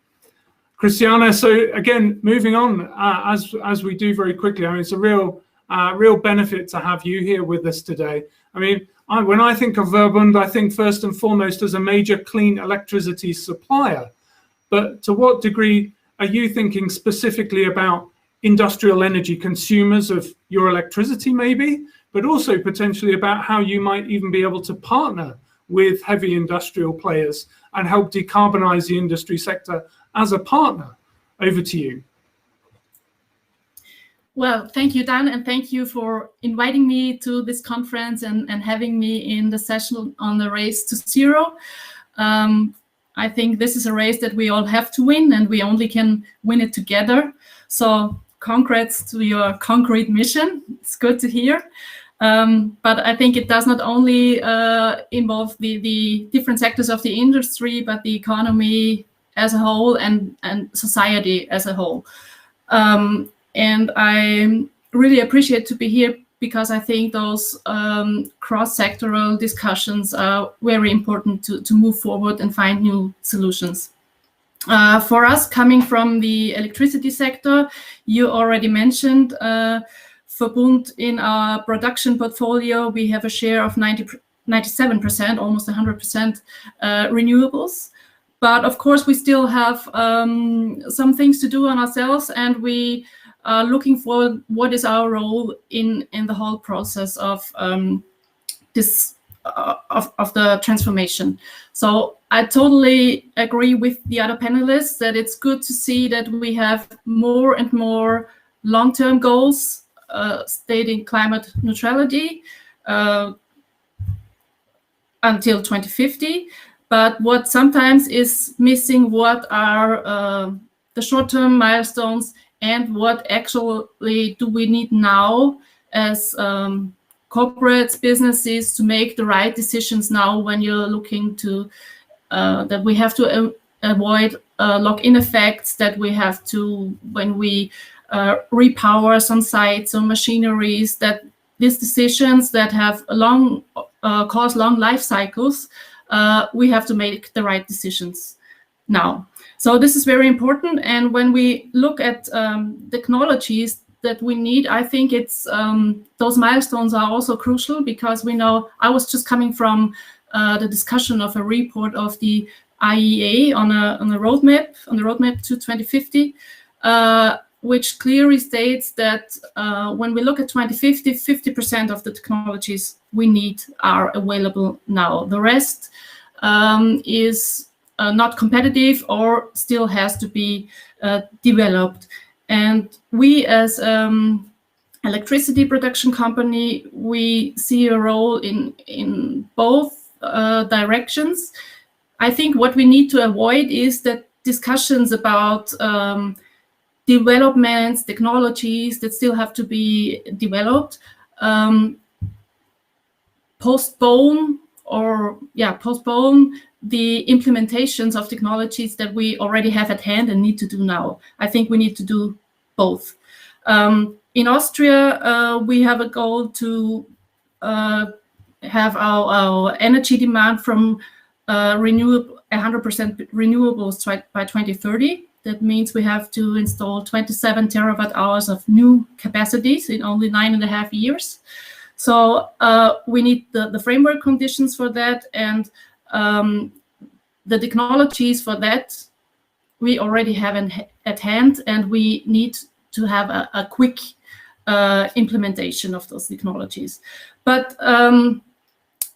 Christiana, so again, moving on, as we do very quickly, I mean, it's a real benefit to have you here with us today. I mean, when I think of Verbund, I think first and foremost as a major clean electricity supplier. But to what degree are you thinking specifically about industrial energy consumers of your electricity maybe, but also potentially about how you might even be able to partner with heavy industrial players and help decarbonize the industry sector as a partner? Over to you. Well, thank you, Dan, and thank you for inviting me to this conference and having me in the session on the race to zero. I think this is a race that we all have to win, and we only can win it together. So congrats to your concrete mission. It's good to hear. But I think it does not only involve the different sectors of the industry, but the economy as a whole and society as a whole. And I really appreciate to be here because I think those cross-sectoral discussions are very important to move forward and find new solutions. For us, coming from the electricity sector, you already mentioned Verbund in our production portfolio, we have a share of 97%, almost 100% renewables. But of course, we still have some things to do on ourselves, and we looking for what is our role in the whole process of the transformation. So I totally agree with the other panelists that it's good to see that we have more and more long-term goals stating climate neutrality until 2050. But what sometimes is missing, what are the short-term milestones and what actually do we need now as corporates, businesses to make the right decisions now when you're looking to, that we have to avoid lock-in effects, that we have to, when we repower some sites or machineries, that these decisions that have a long cause long life cycles, we have to make the right decisions now. So this is very important. And when we look at technologies that we need, I think it's those milestones are also crucial, because we know, I was just coming from the discussion of a report of the IEA on a roadmap to 2050, which clearly states that when we look at 2050, 50% of the technologies we need are available now. The rest is not competitive or still has to be developed. And we as electricity production company, we see a role in both directions. I think what we need to avoid is that discussions about developments, technologies that still have to be developed, postpone the implementations of technologies that we already have at hand and need to do now. I think we need to do both. In Austria, we have a goal to have our energy demand from 100% renewables by 2030. That means we have to install 27 terawatt hours of new capacities in only 9.5 years. So we need the framework conditions for that, and the technologies for that we already have at hand, and we need to have a quick implementation of those technologies. But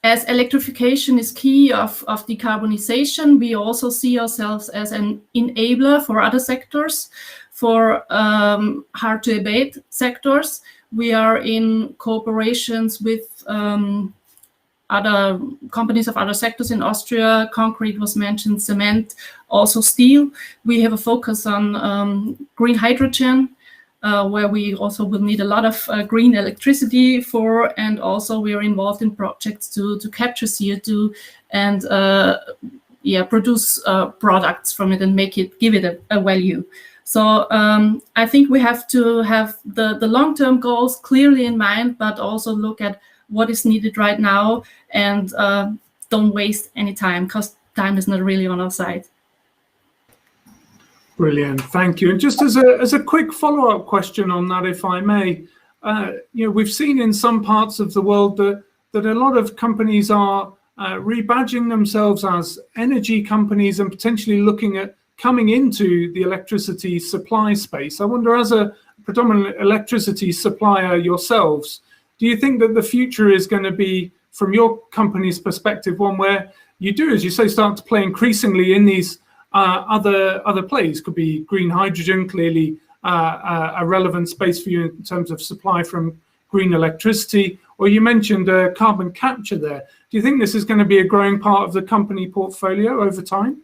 as electrification is key of decarbonization, we also see ourselves as an enabler for other sectors, for hard to abate sectors. We are in cooperations with other companies of other sectors in Austria. Concrete was mentioned, cement, also steel. We have a focus on green hydrogen, where we also will need a lot of green electricity for, and also we are involved in projects to capture CO2 and produce products from it and give it a value. So I think we have to have the long-term goals clearly in mind, but also look at what is needed right now, and don't waste any time, because time is not really on our side. Brilliant, thank you. And just as a quick follow-up question on that, if I may, we've seen in some parts of the world that a lot of companies are rebadging themselves as energy companies and potentially looking at coming into the electricity supply space. I wonder, as a predominant electricity supplier yourselves, do you think that the future is going to be, from your company's perspective, one where you do, as you say, start to play increasingly in these other plays? Could be green hydrogen, clearly a relevant space for you in terms of supply from green electricity, or you mentioned carbon capture there. Do you think this is going to be a growing part of the company portfolio over time?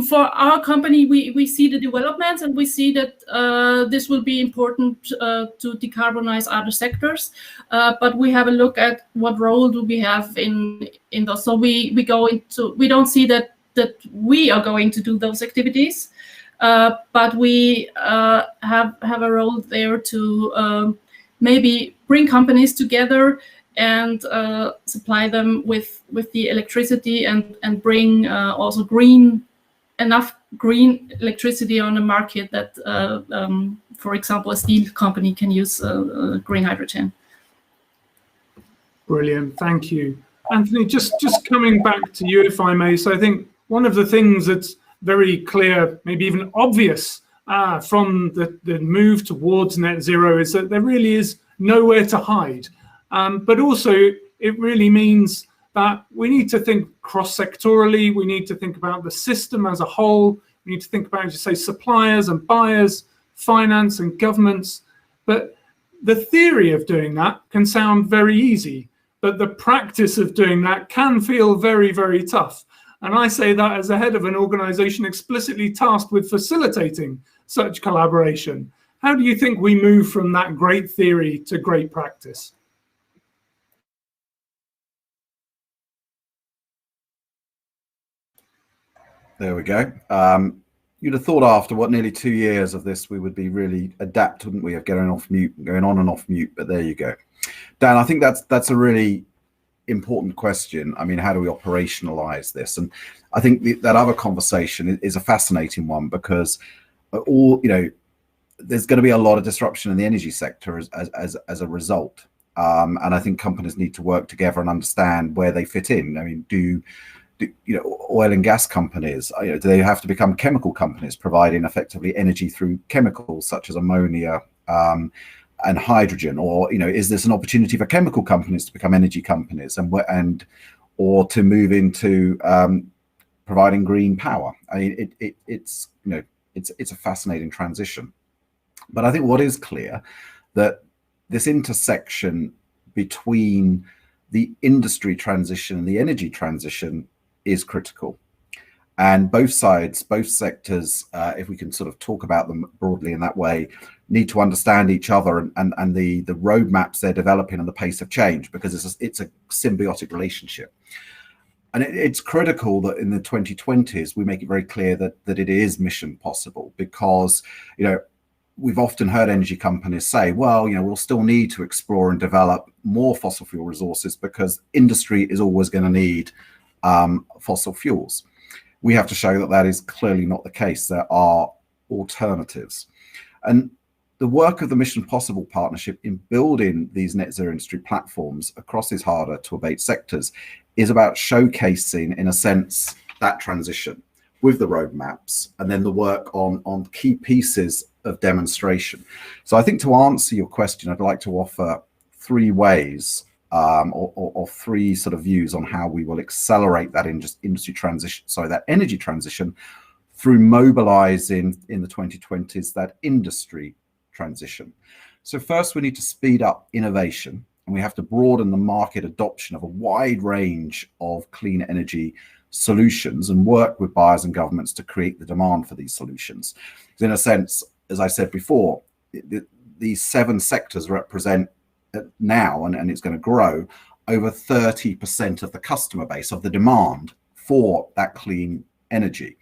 For our company, we see the developments, and we see that this will be important to decarbonize other sectors. But we have a look at what role do we have in those. So we don't see that we are going to do those activities, but we have a role there to maybe bring companies together and supply them with the electricity, and bring also enough green electricity on the market that, for example, a steel company can use green hydrogen. Brilliant, thank you. Anthony, just coming back to you, if I may. So I think one of the things that's very clear, maybe even obvious, from the move towards net zero is that there really is nowhere to hide. But also, it really means that we need to think cross-sectorally. We need to think about the system as a whole. We need to think about, as you say, suppliers and buyers, finance and governments. But the theory of doing that can sound very easy, but the practice of doing that can feel very, very tough. And I say that as the head of an organization explicitly tasked with facilitating such collaboration. How do you think we move from that great theory to great practice? There we go. you'd have thought after what, nearly 2 years of this, we would be really adept, wouldn't we, of going on and off mute, but there you go. Dan, I think that's a really important question. I mean, how do we operationalize this? And I think that other conversation is a fascinating one, because there's going to be a lot of disruption in the energy sector as a result. And I think companies need to work together and understand where they fit in. I mean, do oil and gas companies, do they have to become chemical companies providing effectively energy through chemicals such as ammonia and hydrogen? Or is this an opportunity for chemical companies to become energy companies or to move into providing green power? I mean, it's a fascinating transition. But I think what is clear, that this intersection between the industry transition and the energy transition is critical. And both sides, both sectors, if we can sort of talk about them broadly in that way, need to understand each other and the roadmaps they're developing and the pace of change, because it's a symbiotic relationship. And it's critical that in the 2020s, we make it very clear that it is mission possible, because, we've often heard energy companies say, well, we'll still need to explore and develop more fossil fuel resources because industry is always going to need fossil fuels. We have to show that that is clearly not the case. There are alternatives. And the work of the Mission Possible Partnership in building these net zero industry platforms across these harder to abate sectors is about showcasing, in a sense, that transition with the roadmaps, and then the work on key pieces of demonstration. So I think, to answer your question, I'd like to offer 3 ways or 3 sort of views on how we will accelerate that industry transition, that energy transition, through mobilizing in the 2020s that industry transition. So first, we need to speed up innovation, and we have to broaden the market adoption of a wide range of clean energy solutions and work with buyers and governments to create the demand for these solutions. Because in a sense, as I said before, these 7 sectors represent now, and it's going to grow, over 30% of the customer base, of the demand for that clean energy.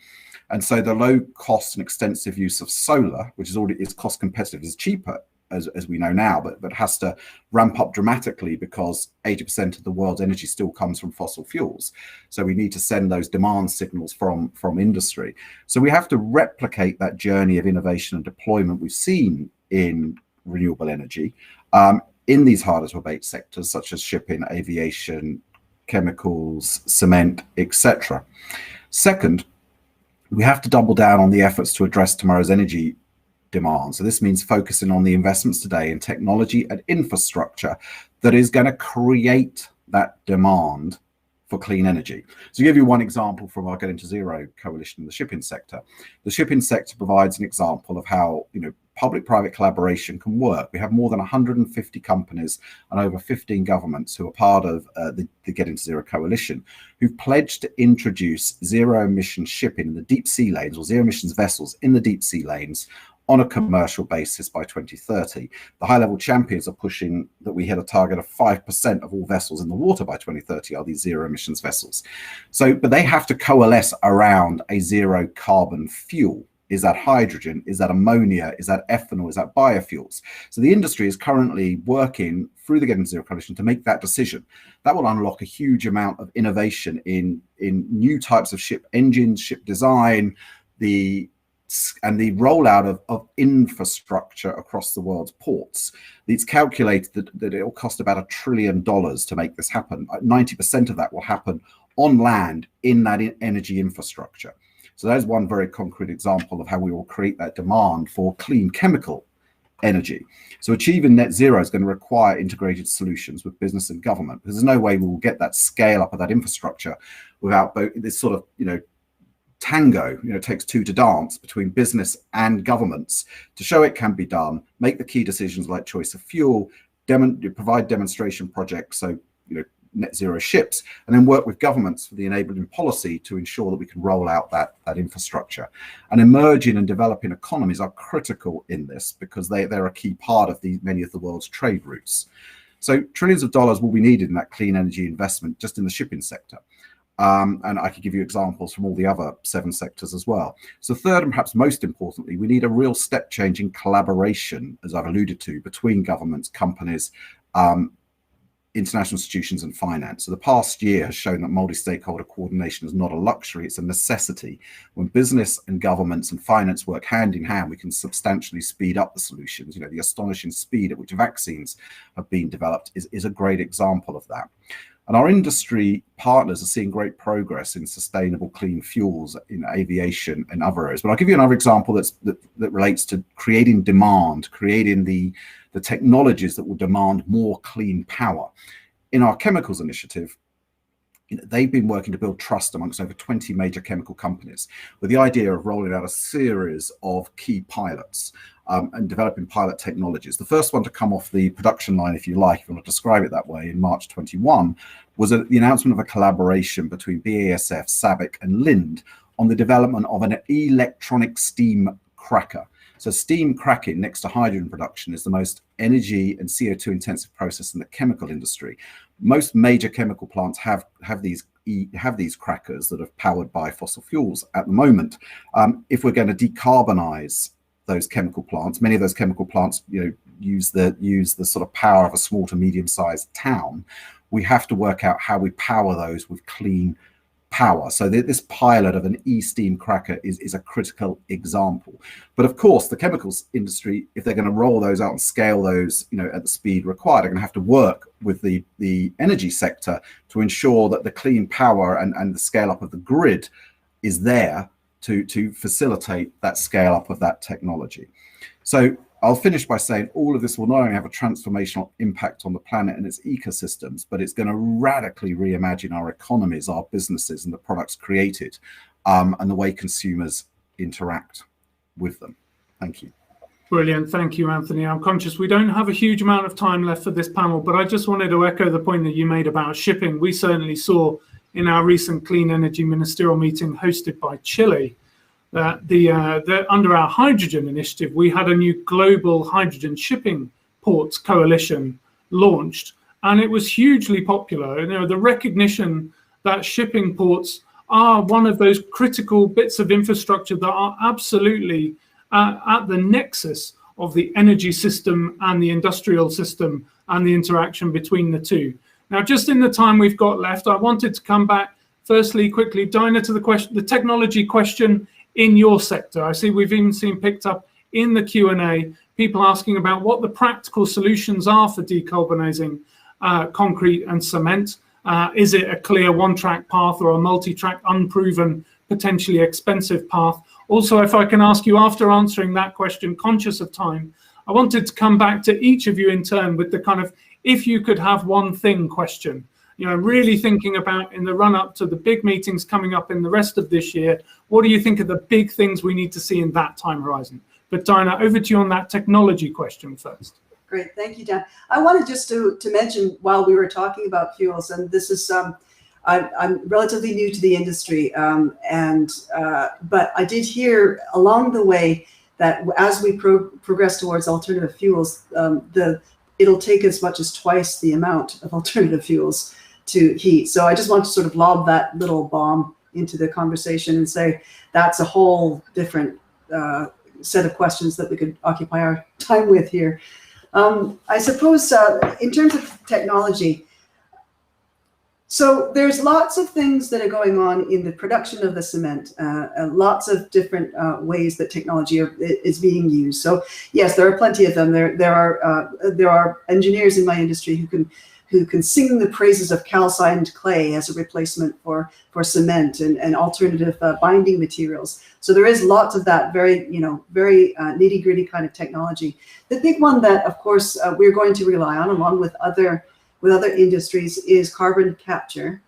And so the low cost and extensive use of solar, which is cost competitive, is cheaper, as we know now, but has to ramp up dramatically because 80% of the world's energy still comes from fossil fuels. So we need to send those demand signals from industry. So we have to replicate that journey of innovation and deployment we've seen in renewable energy in these harder to abate sectors such as shipping, aviation, chemicals, cement, etc. Second, we have to double down on the efforts to address tomorrow's energy demand. So this means focusing on the investments today in technology and infrastructure that is going to create that demand for clean energy. So to give you one example from our Get Into Zero coalition in the shipping sector. The shipping sector provides an example of how public-private collaboration can work. We have more than 150 companies and over 15 governments who are part of the Get Into Zero coalition, who've pledged to introduce zero-emission shipping in the deep sea lanes, or zero-emissions vessels in the deep sea lanes, on a commercial basis by 2030. The high-level champions are pushing that we hit a target of 5% of all vessels in the water by 2030 are these zero-emissions vessels. So, but they have to coalesce around a zero-carbon fuel. Is that hydrogen? Is that ammonia? Is that ethanol? Is that biofuels? So the industry is currently working through the Get Into Zero coalition to make that decision. That will unlock a huge amount of innovation in new types of ship engines, ship design, and the rollout of infrastructure across the world's ports. It's calculated that it will cost about $1 trillion to make this happen. 90% of that will happen on land in that energy infrastructure. So that is one very concrete example of how we will create that demand for clean chemical energy. So achieving net zero is going to require integrated solutions with business and government, because there's no way we will get that scale up of that infrastructure without this sort of, tango, it takes 2 to dance between business and governments to show it can be done, make the key decisions like choice of fuel, provide demonstration projects, so net zero ships, and then work with governments for the enabling policy to ensure that we can roll out that infrastructure. And emerging and developing economies are critical in this because they're a key part of many of the world's trade routes. So trillions of dollars will be needed in that clean energy investment just in the shipping sector. And I could give you examples from all the other 7 sectors as well. So third, and perhaps most importantly, we need a real step change in collaboration, as I've alluded to, between governments, companies, international institutions and finance. So the past year has shown that multi-stakeholder coordination is not a luxury, it's a necessity. When business and governments and finance work hand in hand, we can substantially speed up the solutions. The astonishing speed at which vaccines have been developed is a great example of that. And our industry partners are seeing great progress in sustainable clean fuels in aviation and other areas. But I'll give you another example that relates to creating demand, creating the technologies that will demand more clean power. In our chemicals initiative, they've been working to build trust amongst over 20 major chemical companies with the idea of rolling out a series of key pilots and developing pilot technologies. The first one to come off the production line, if you like, if you want to describe it that way, in March 21, was the announcement of a collaboration between BASF, SABIC and Linde on the development of an electronic steam cracker. So steam cracking next to hydrogen production is the most energy and CO2 intensive process in the chemical industry. Most major chemical plants have these crackers that are powered by fossil fuels at the moment. If we're going to decarbonize those chemical plants, many of those chemical plants use the sort of power of a small to medium-sized town. We have to work out how we power those with clean power. So this pilot of an e-steam cracker is a critical example. But of course, the chemicals industry, if they're going to roll those out and scale those at the speed required, are going to have to work with the energy sector to ensure that the clean power and the scale up of the grid is there to facilitate that scale up of that technology. So I'll finish by saying all of this will not only have a transformational impact on the planet and its ecosystems, but it's going to radically reimagine our economies, our businesses, and the products created, and the way consumers interact with them. Thank you. Brilliant. Thank you, Anthony. I'm conscious we don't have a huge amount of time left for this panel, but I just wanted to echo the point that you made about shipping. We certainly saw in our recent Clean Energy Ministerial meeting hosted by Chile that under our hydrogen initiative, we had a new global hydrogen shipping ports coalition launched, and it was hugely popular. The recognition that shipping ports are one of those critical bits of infrastructure that are absolutely at the nexus of the energy system and the industrial system and the interaction between the two. Now, just in the time we've got left, I wanted to come back firstly, quickly, Dinah, to the technology question in your sector. I see we've even seen picked up in the Q&A, people asking about what the practical solutions are for decarbonizing concrete and cement. Is it a clear one-track path or a multi-track, unproven, potentially expensive path? Also, if I can ask you, after answering that question, conscious of time, I wanted to come back to each of you in turn with the kind of, if you could have one thing question. Really thinking about in the run-up to the big meetings coming up in the rest of this year, what do you think are the big things we need to see in that time horizon? But Dinah, over to you on that technology question first. Great, thank you, Dan. I wanted just to mention while we were talking about fuels, and this is, I'm relatively new to the industry, but I did hear along the way that as we progress towards alternative fuels, it'll take as much as twice the amount of alternative fuels to heat. So I just want to sort of lob that little bomb into the conversation and say that's a whole different set of questions that we could occupy our time with here. I suppose in terms of technology, so there's lots of things that are going on in the production of the cement, lots of different ways that technology is being used. So yes, there are plenty of them. There are engineers in my industry who can sing the praises of calcined clay as a replacement for cement and alternative binding materials. So there is lots of that very nitty-gritty kind of technology. The big one that, of course, we're going to rely on, along with other industries, is carbon capture.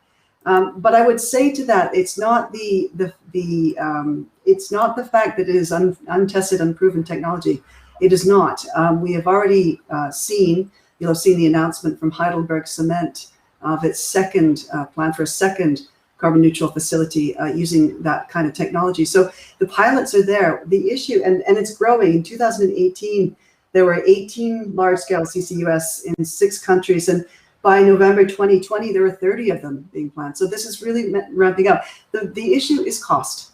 But I would say to that, it's not it's not the fact that it is untested, unproven technology. It is not. We have already seen. You'll have seen the announcement from Heidelberg Cement of its second plan for a second carbon neutral facility using that kind of technology. So the pilots are there. The issue, and it's growing. In 2018, there were 18 large-scale CCUS in 6 countries, and by November 2020, there were 30 of them being planned. So this is really ramping up. The issue is cost.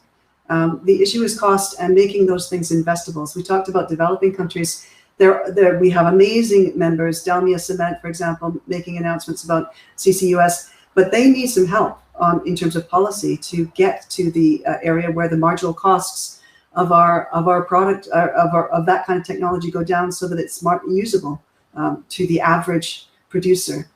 The issue is cost and making those things investable. So we talked about developing countries. We have amazing members, Dalmia Cement, for example, making announcements about CCUS, but they need some help in terms of policy to get to the area where the marginal costs of our product of that kind of technology go down, so that it's usable to the average producer.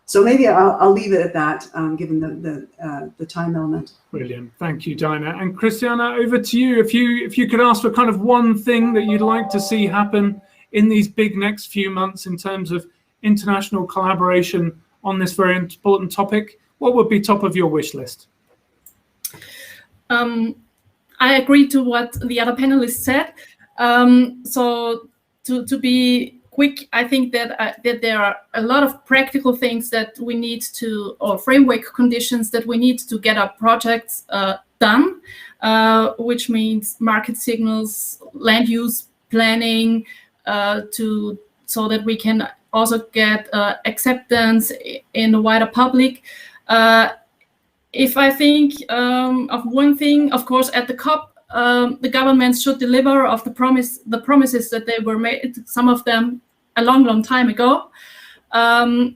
So maybe I'll leave it at that, given the time element. Brilliant, thank you, Dinah. And Christiana, over to you. If you could ask for kind of one thing that you'd like to see happen in these big next few months in terms of international collaboration on this very important topic, what would be top of your wish list? I agree to what the other panelists said. So to be quick, I think that there are a lot of practical things that we need to, or framework conditions that we need to get our projects done, which means market signals, land use planning, so that we can also get acceptance in the wider public. If I think of one thing, of course, at the COP, the governments should deliver of the promises that they were made, some of them a long time ago. And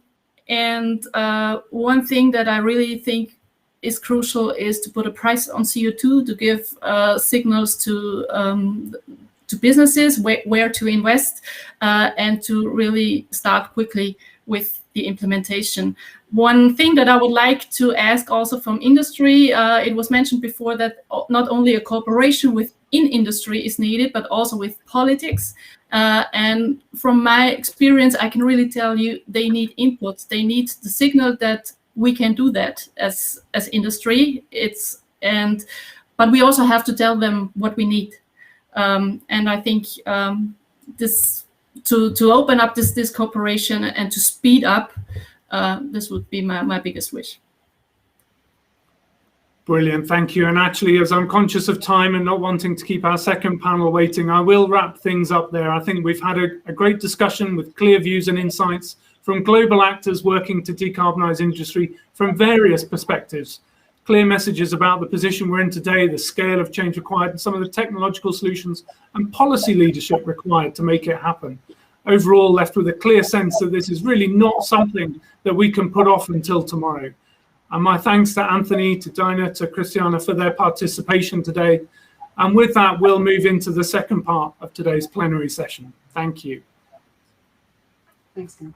one thing that I really think is crucial is to put a price on CO2, to give signals to businesses where to invest, and to really start quickly with the implementation. One thing that I would like to ask also from industry, it was mentioned before that not only a cooperation within industry is needed, but also with politics. And from my experience, I can really tell you they need inputs. They need the signal that we can do that as industry. But we also have to tell them what we need. And I think this to open up this cooperation and to speed up, this would be my biggest wish. Brilliant, thank you. And actually, as I'm conscious of time and not wanting to keep our second panel waiting, I will wrap things up there. I think we've had a great discussion with clear views and insights from global actors working to decarbonize industry from various perspectives. Clear messages about the position we're in today, the scale of change required, and some of the technological solutions and policy leadership required to make it happen. Overall, left with a clear sense that this is really not something that we can put off until tomorrow. And my thanks to Anthony, to Dinah, to Christiana for their participation today. And with that, we'll move into the second part of today's plenary session. Thank you. Thanks, Dan.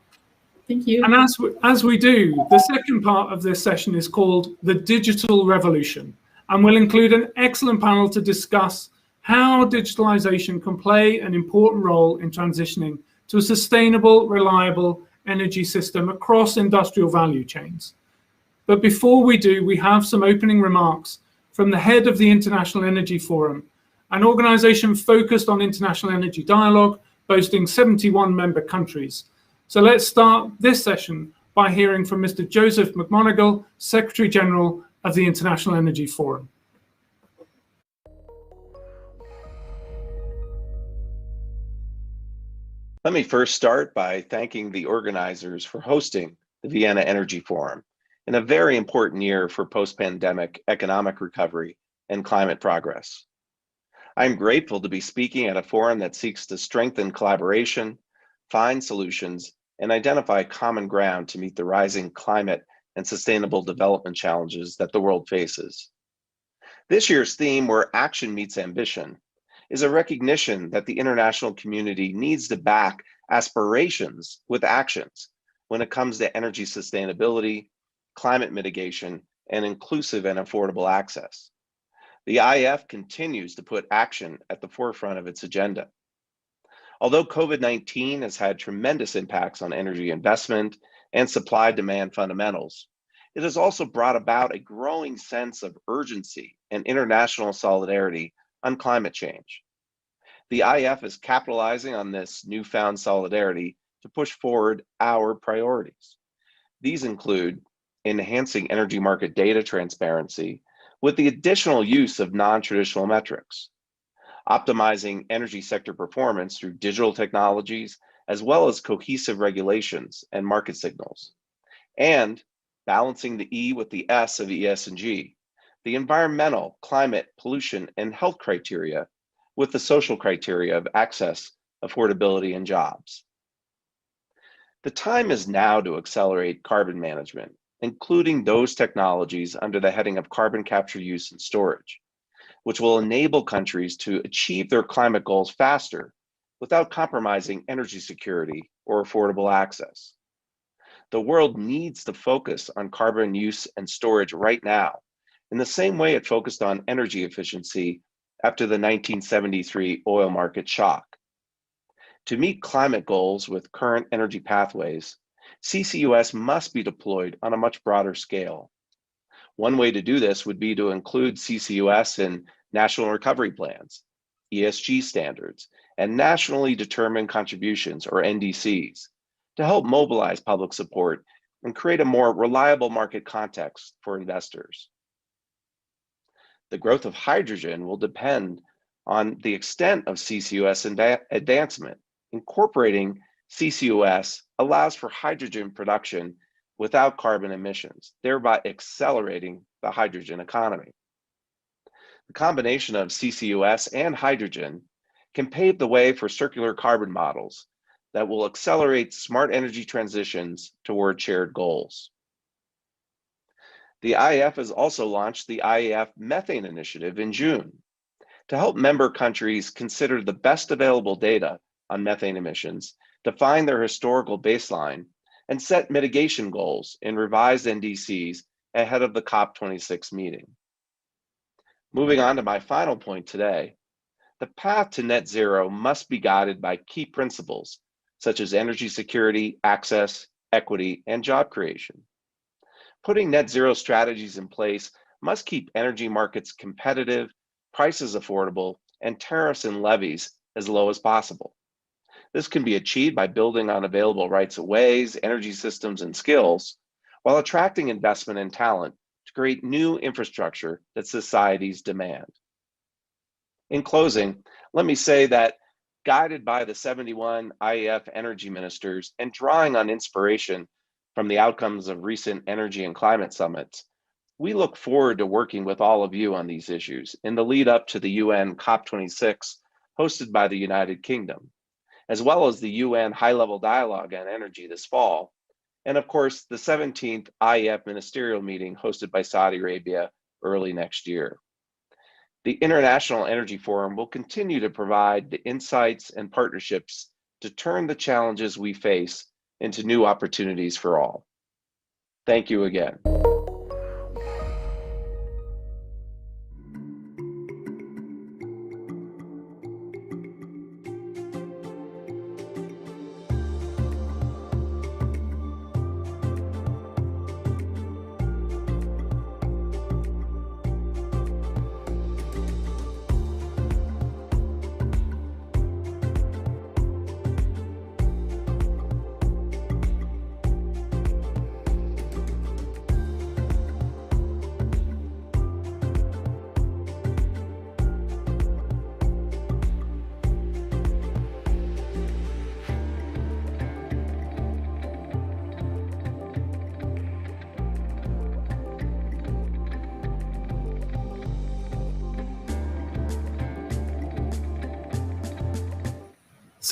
Thank you. And as we do, the second part of this session is called The Digital Revolution, and will include an excellent panel to discuss how digitalization can play an important role in transitioning to a sustainable, reliable energy system across industrial value chains. But before we do, we have some opening remarks from the head of the International Energy Forum, an organization focused on international energy dialogue, boasting 71 member countries. So let's start this session by hearing from Mr. Joseph McMoneagle, Secretary General of the International Energy Forum. Let me first start by thanking the organizers for hosting the Vienna Energy Forum in a very important year for post-pandemic economic recovery and climate progress. I'm grateful to be speaking at a forum that seeks to strengthen collaboration, find solutions, and identify common ground to meet the rising climate and sustainable development challenges that the world faces. This year's theme, Where Action Meets Ambition, is a recognition that the international community needs to back aspirations with actions when it comes to energy sustainability, climate mitigation, and inclusive and affordable access. The IF continues to put action at the forefront of its agenda. Although COVID-19 has had tremendous impacts on energy investment and supply-demand fundamentals, it has also brought about a growing sense of urgency and international solidarity on climate change. The IF is capitalizing on this newfound solidarity to push forward our priorities. These include enhancing energy market data transparency with the additional use of non-traditional metrics, optimizing energy sector performance through digital technologies, as well as cohesive regulations and market signals, and balancing the E with the S of ESG, the environmental, climate, pollution, and health criteria with the social criteria of access, affordability, and jobs. The time is now to accelerate carbon management, including those technologies under the heading of carbon capture, use, and storage, which will enable countries to achieve their climate goals faster without compromising energy security or affordable access. The world needs to focus on carbon use and storage right now, in the same way it focused on energy efficiency after the 1973 oil market shock. To meet climate goals with current energy pathways, CCUS must be deployed on a much broader scale. One way to do this would be to include CCUS in national recovery plans, ESG standards, and nationally determined contributions, or NDCs, to help mobilize public support and create a more reliable market context for investors. The growth of hydrogen will depend on the extent of CCUS advancement. Incorporating CCUS allows for hydrogen production without carbon emissions, thereby accelerating the hydrogen economy. The combination of CCUS and hydrogen can pave the way for circular carbon models that will accelerate smart energy transitions toward shared goals. The IEF has also launched the IEF Methane Initiative in June to help member countries consider the best available data on methane emissions, define their historical baseline, and set mitigation goals in revised NDCs ahead of the COP26 meeting. Moving on to my final point today, the path to net zero must be guided by key principles such as energy security, access, equity, and job creation. Putting net zero strategies in place must keep energy markets competitive, prices affordable, and tariffs and levies as low as possible. This can be achieved by building on available rights of ways, energy systems, and skills, while attracting investment and talent to create new infrastructure that societies demand. In closing, let me say that guided by the 71 IEF energy ministers and drawing on inspiration from the outcomes of recent energy and climate summits, we look forward to working with all of you on these issues in the lead up to the UN COP26 hosted by the United Kingdom, as well as the UN high-level dialogue on energy this fall, and of course, the 17th IEF ministerial meeting hosted by Saudi Arabia early next year. The International Energy Forum will continue to provide the insights and partnerships to turn the challenges we face into new opportunities for all. Thank you again.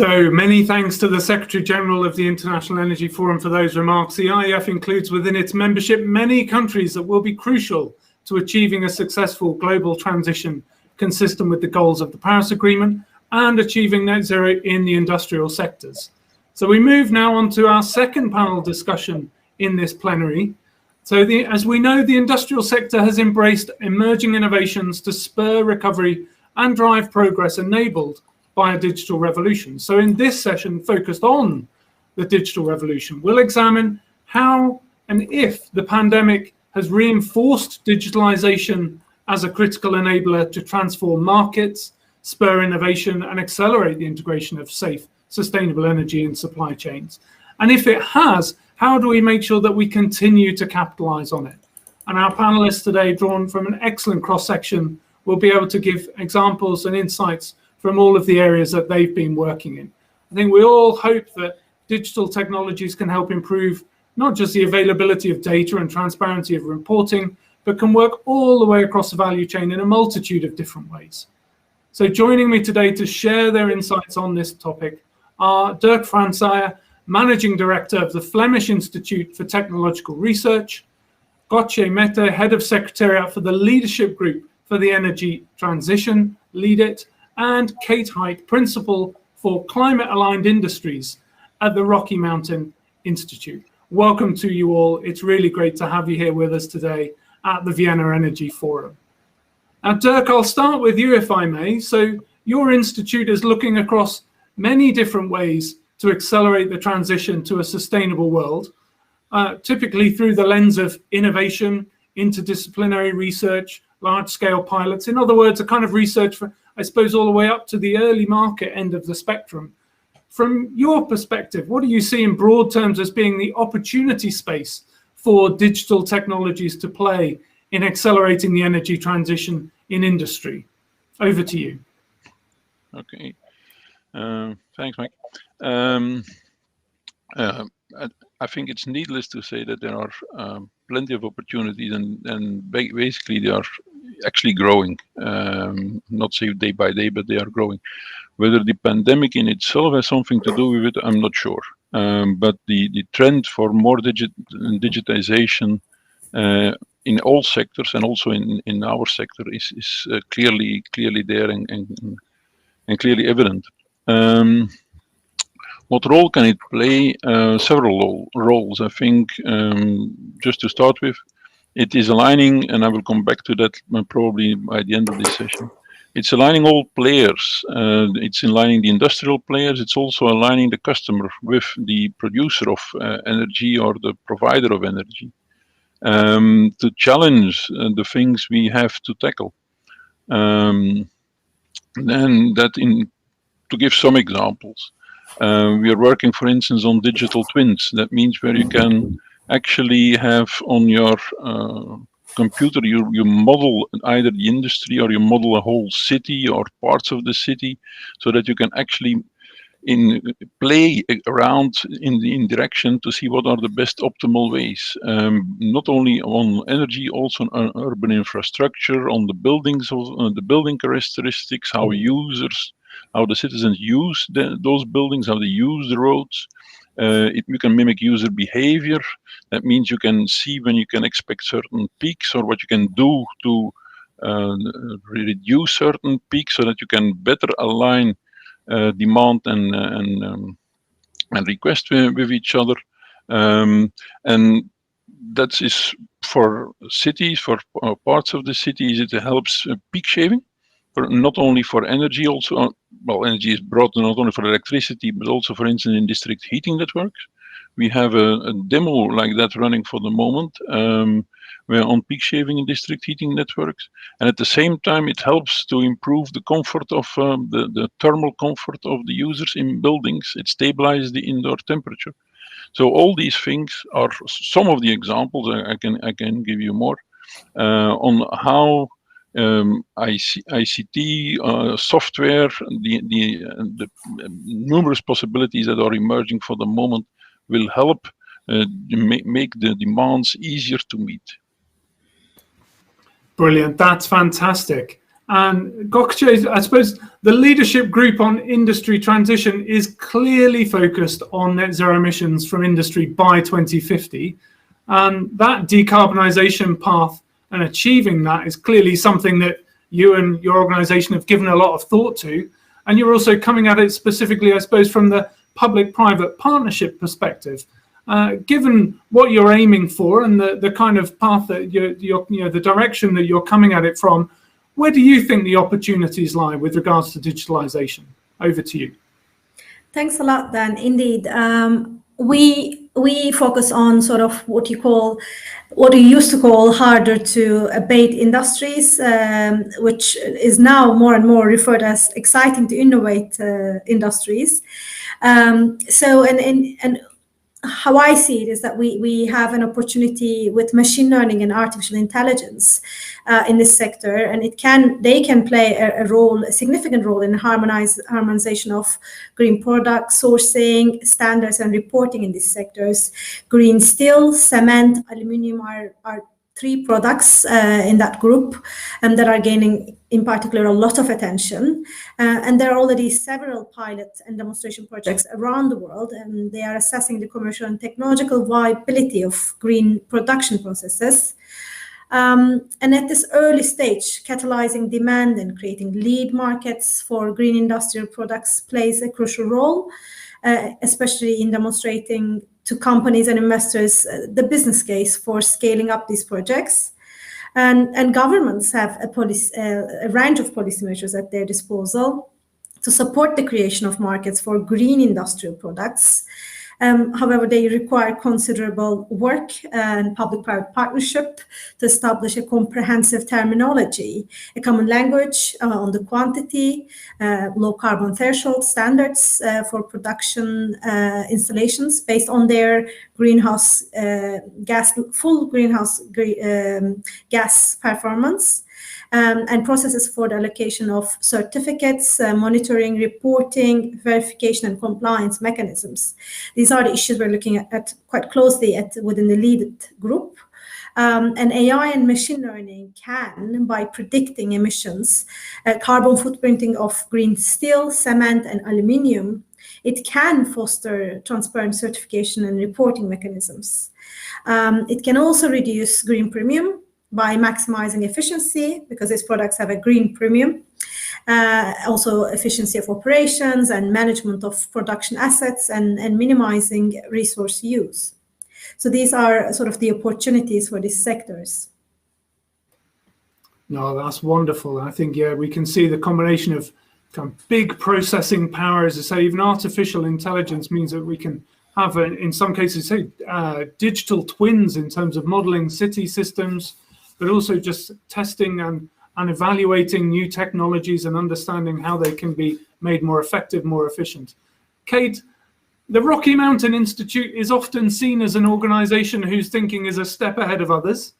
So many thanks to the Secretary General of the International Energy Forum for those remarks. The IEF includes within its membership many countries that will be crucial to achieving a successful global transition consistent with the goals of the Paris Agreement and achieving net zero in the industrial sectors. So we move now on to our second panel discussion in this plenary. So as we know, the industrial sector has embraced emerging innovations to spur recovery and drive progress enabled by a digital revolution. So in this session focused on the digital revolution, we'll examine how and if the pandemic has reinforced digitalization as a critical enabler to transform markets, spur innovation, and accelerate the integration of safe, sustainable energy in supply chains. And if it has, how do we make sure that we continue to capitalize on it? And our panelists today, drawn from an excellent cross-section, will be able to give examples and insights from all of the areas that they've been working in. I think we all hope that digital technologies can help improve not just the availability of data and transparency of reporting, but can work all the way across the value chain in a multitude of different ways. So joining me today to share their insights on this topic are Dirk Franseyer, Managing Director of the Flemish Institute for Technological Research, Gauthier Mette, Head of Secretariat for the Leadership Group for the Energy Transition, Lead It, and Kate Height, Principal for Climate Aligned Industries at the Rocky Mountain Institute. Welcome to you all. It's really great to have you here with us today at the Vienna Energy Forum. Now, Dirk, I'll start with you, if I may. So your institute is looking across many different ways to accelerate the transition to a sustainable world, typically through the lens of innovation, interdisciplinary research, large-scale pilots. In other words, a kind of research for, I suppose, all the way up to the early market end of the spectrum. From your perspective, what do you see in broad terms as being the opportunity space for digital technologies to play in accelerating the energy transition in industry? Over to you. Okay. Thanks, Mike. I think it's needless to say that there are plenty of opportunities, and basically they are actually growing. Not say day by day, but they are growing. Whether the pandemic in itself has something to do with it, I'm not sure. But the trend for more digitization in all sectors and also in our sector is clearly there and clearly evident. What role can it play? Several roles. I think just to start with, it is aligning, and I will come back to that probably by the end of this session. It's aligning all players. It's aligning the industrial players. It's also aligning the customer with the producer of energy or the provider of energy to challenge the things we have to tackle. Then to give some examples, we are working, for instance, on digital twins. That means where you can actually have on your computer, you model either the industry or you model a whole city or parts of the city, so that you can actually play around in direction to see what are the best optimal ways, not only on energy, also on urban infrastructure, on the buildings, the building characteristics, how the citizens use those buildings, how they use the roads. You can mimic user behavior. That means you can see when you can expect certain peaks or what you can do to reduce certain peaks so that you can better align demand and request with each other. And that is for cities, for parts of the cities, it helps peak shaving. Not only for energy, also, well, energy is brought not only for electricity, but also, for instance, in district heating networks. We have a demo like that running for the moment, where on peak shaving in district heating networks. And at the same time, it helps to improve the comfort of the thermal comfort of the users in buildings. It stabilizes the indoor temperature. So all these things are some of the examples. I can give you more on how ICT software, the numerous possibilities that are emerging for the moment will help make the demands easier to meet. Brilliant, that's fantastic. And Gauthier, I suppose the leadership group on industry transition is clearly focused on net zero emissions from industry by 2050. And that decarbonisation path and achieving that is clearly something that you and your organization have given a lot of thought to. And you're also coming at it specifically, I suppose, from the public-private partnership perspective. Given what you're aiming for and the kind of path that the direction that you're coming at it from, where do you think the opportunities lie with regards to digitalization? Over to you. Thanks a lot, Dan. Indeed, we focus on sort of what you used to call harder to abate industries, which is now more and more referred as exciting to innovate industries. how I see it is that we have an opportunity with machine learning and artificial intelligence in this sector, and they can play a significant role in harmonization of green product sourcing, standards, and reporting in these sectors. Green steel, cement, aluminium are three products in that group that are gaining, in particular, a lot of attention. And there are already several pilot and demonstration projects around the world, and they are assessing the commercial and technological viability of green production processes. And at this early stage, catalyzing demand and creating lead markets for green industrial products plays a crucial role, especially in demonstrating to companies and investors the business case for scaling up these projects. And governments have a range of policy measures at their disposal to support the creation of markets for green industrial products. However, they require considerable work and public-private partnership to establish a comprehensive terminology, a common language on the quantity, low carbon threshold standards for production installations based on their full greenhouse gas performance. And processes for the allocation of certificates, monitoring, reporting, verification, and compliance mechanisms. These are the issues we're looking at quite closely within the LEAD group. And AI and machine learning can, by predicting emissions, carbon footprinting of green steel, cement, and aluminium, it can foster transparent certification and reporting mechanisms. It can also reduce green premium by maximizing efficiency, because these products have a green premium, also efficiency of operations and management of production assets, and minimizing resource use. So these are sort of the opportunities for these sectors. No, that's wonderful. I think, yeah, we can see the combination of kind of big processing power, as I say, even artificial intelligence means that we can have, in some cases, say, digital twins in terms of modeling city systems, but also just testing and evaluating new technologies and understanding how they can be made more effective, more efficient. Kate, the Rocky Mountain Institute is often seen as an organization whose thinking is a step ahead of others,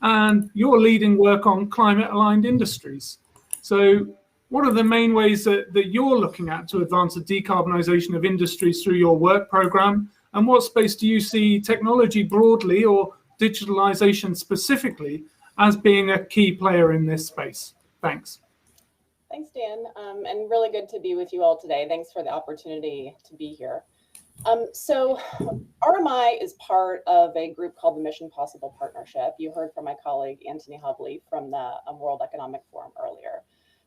and you're leading work on climate-aligned industries. So what are the main ways that you're looking at to advance the decarbonization of industries through your work program? And what space do you see technology broadly or digitalization specifically as being a key player in this space? Thanks. Thanks, Dan, and really good to be with you all today. Thanks for the opportunity to be here. So RMI is part of a group called the Mission Possible Partnership. You heard from my colleague, Anthony Hovley, from the World Economic Forum earlier.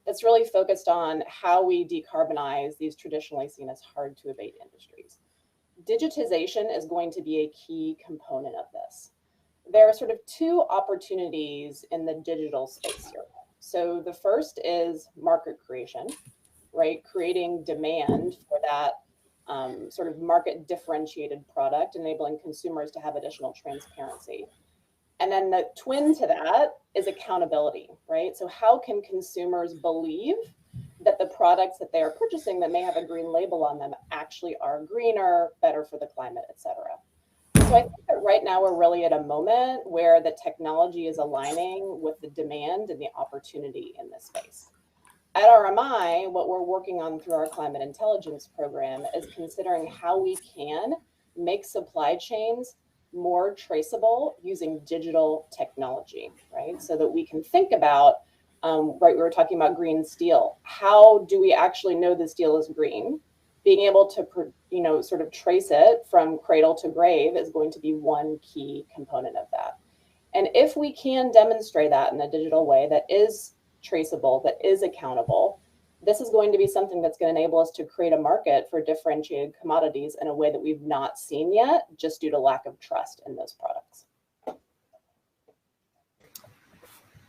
That's really focused on how we decarbonize these traditionally seen as hard to abate industries. Digitization is going to be a key component of this. There are sort of two opportunities in the digital space here. So the first is market creation, right? Creating demand for that sort of market differentiated product, enabling consumers to have additional transparency. And then the twin to that is accountability, right? So how can consumers believe that the products that they are purchasing that may have a green label on them actually are greener, better for the climate, et cetera? So I think that right now we're really at a moment where the technology is aligning with the demand and the opportunity in this space. At RMI, what we're working on through our climate intelligence program is considering how we can make supply chains more traceable using digital technology, right? So that we can think about, right, we were talking about green steel. How do we actually know the steel is green? Being able to, sort of trace it from cradle to grave is going to be one key component of that. And if we can demonstrate that in a digital way that is traceable, that is accountable, this is going to be something that's going to enable us to create a market for differentiated commodities in a way that we've not seen yet, just due to lack of trust in those products.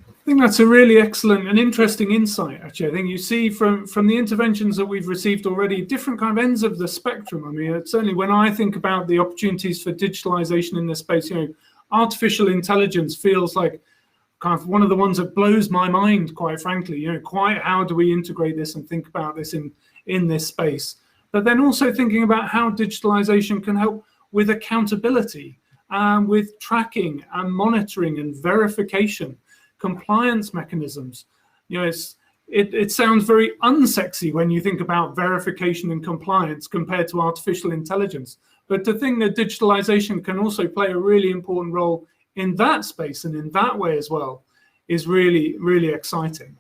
I think that's a really excellent and interesting insight, actually. I think you see from the interventions that we've received already, different kind of ends of the spectrum. I mean, certainly when I think about the opportunities for digitalization in this space, artificial intelligence feels like kind of one of the ones that blows my mind, quite frankly. Quite how do we integrate this and think about this in this space? But then also thinking about how digitalization can help with accountability, with tracking and monitoring and verification, compliance mechanisms. It sounds very unsexy when you think about verification and compliance compared to artificial intelligence. But to think that digitalization can also play a really important role in that space and in that way as well is really, really exciting.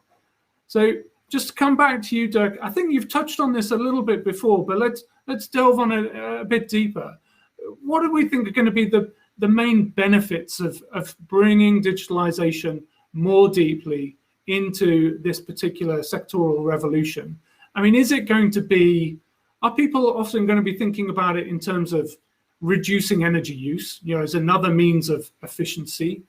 So just to come back to you, Dirk, I think you've touched on this a little bit before, but let's delve on it a bit deeper. What do we think are going to be the main benefits of bringing digitalization more deeply into this particular sectoral revolution? I mean, is it going to be, are people often going to be thinking about it in terms of reducing energy use, as another means of efficiency?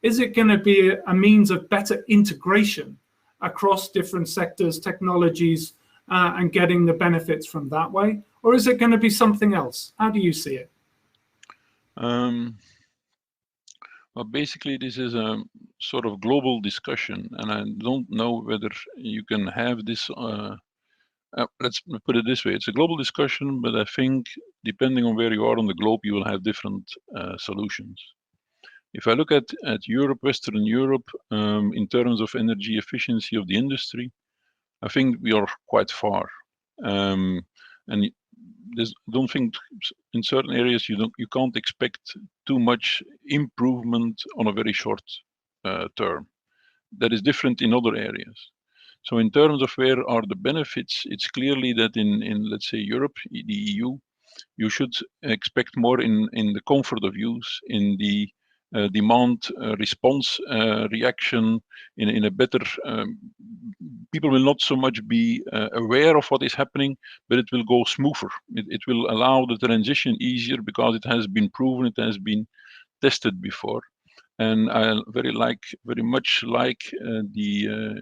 Is it going to be a means of better integration across different sectors, technologies, and getting the benefits from that way? Or is it going to be something else? How do you see it? Well, basically, this is a sort of global discussion, and I don't know whether you can have this. Let's put it this way: it's a global discussion, but I think depending on where you are on the globe, you will have different solutions. If I look at Europe, Western Europe, in terms of energy efficiency of the industry, I think we are quite far, and I don't think in certain areas you can't expect too much improvement on a very short term. That is different in other areas. So in terms of where are the benefits, it's clearly that in let's say Europe, the EU, you should expect more in the comfort of use, in the demand response reaction, in a better, people will not so much be aware of what is happening, but it will go smoother. It will allow the transition easier because it has been proven, it has been tested before. And I very much like the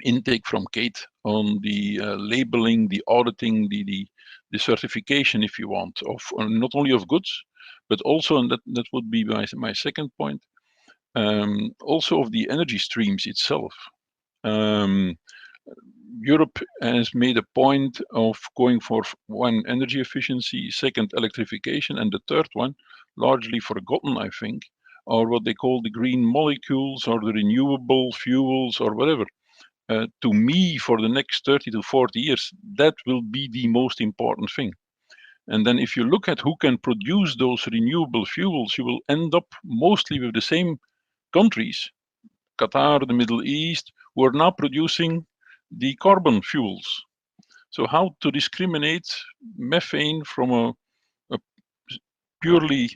intake from Kate on the labeling, the auditing, the certification, if you want, of not only of goods, but also, and that would be my second point, also of the energy streams itself. Europe has made a point of going for one, energy efficiency, second, electrification, and the third one, largely forgotten, I think, are what they call the green molecules or the renewable fuels or whatever. To me, for the next 30 to 40 years, that will be the most important thing. And then if you look at who can produce those renewable fuels, you will end up mostly with the same countries, Qatar, the Middle East, who are now producing the carbon fuels. So how to discriminate methane from a purely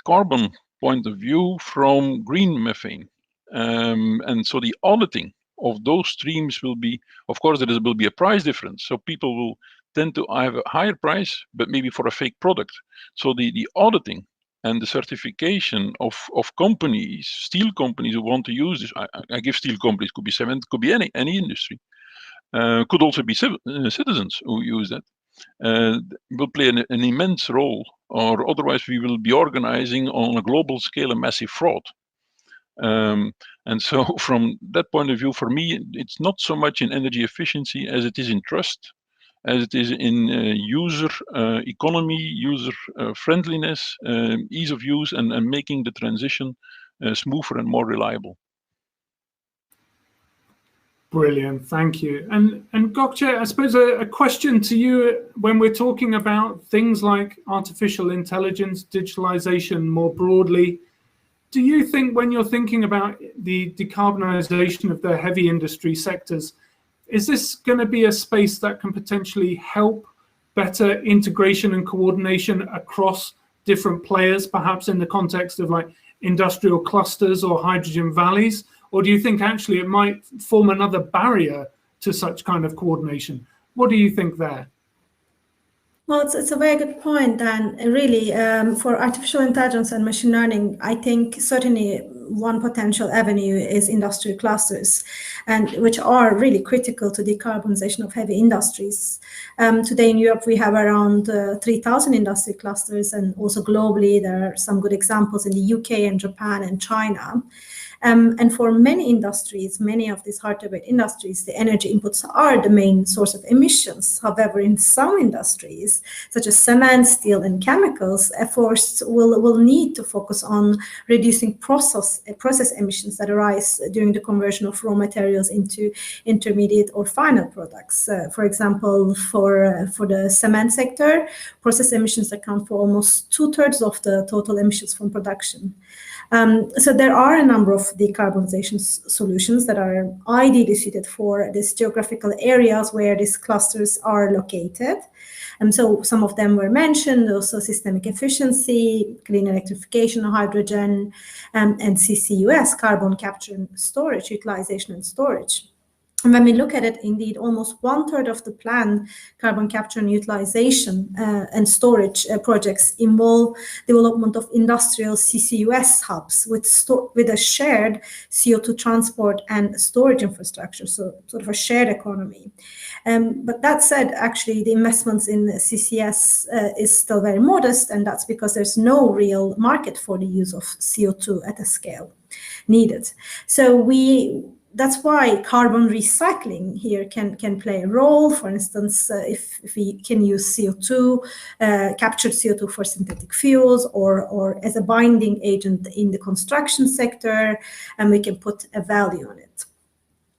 carbon point of view from green methane? And so the auditing of those streams will be, of course, there will be a price difference. So people will tend to have a higher price, but maybe for a fake product. So the auditing and the certification of companies, steel companies who want to use this, I give steel companies, could be cement, could be any industry, could also be citizens who use that, will play an immense role, or otherwise we will be organizing on a global scale a massive fraud. And so from that point of view, for me, it's not so much in energy efficiency as it is in trust, as it is in user economy, user friendliness, ease of use, and making the transition smoother and more reliable. Brilliant, thank you. And Gökçe, I suppose a question to you when we're talking about things like artificial intelligence, digitalization more broadly. Do you think when you're thinking about the decarbonization of the heavy industry sectors, is this going to be a space that can potentially help better integration and coordination across different players, perhaps in the context of like industrial clusters or hydrogen valleys? Or do you think actually it might form another barrier to such kind of coordination? What do you think there? Well, it's a very good point, and really for artificial intelligence and machine learning, I think certainly one potential avenue is industrial clusters, and which are really critical to decarbonization of heavy industries. Today in Europe, we have around 3,000 industry clusters, and also globally, there are some good examples in the UK and Japan and China. And for many industries, many of these hard-to-abate industries, the energy inputs are the main source of emissions. However, in some industries, such as cement, steel, and chemicals, efforts will need to focus on reducing process emissions that arise during the conversion of raw materials into intermediate or final products. For example, for the cement sector, process emissions account for almost 2/3 of the total emissions from production. So there are a number of decarbonization solutions that are ideally suited for these geographical areas where these clusters are located. And so some of them were mentioned, also systemic efficiency, clean electrification, hydrogen, and CCUS, carbon capture and storage, utilization and storage. And when we look at it, indeed, almost 1/3 of the planned carbon capture and utilization and storage projects involve development of industrial CCUS hubs with a shared CO2 transport and storage infrastructure, so sort of a shared economy. But that said, actually, the investments in CCS is still very modest, and that's because there's no real market for the use of CO2 at a scale needed. So that's why carbon recycling here can play a role. For instance, if we can use CO2, captured CO2 for synthetic fuels, or as a binding agent in the construction sector, and we can put a value on it.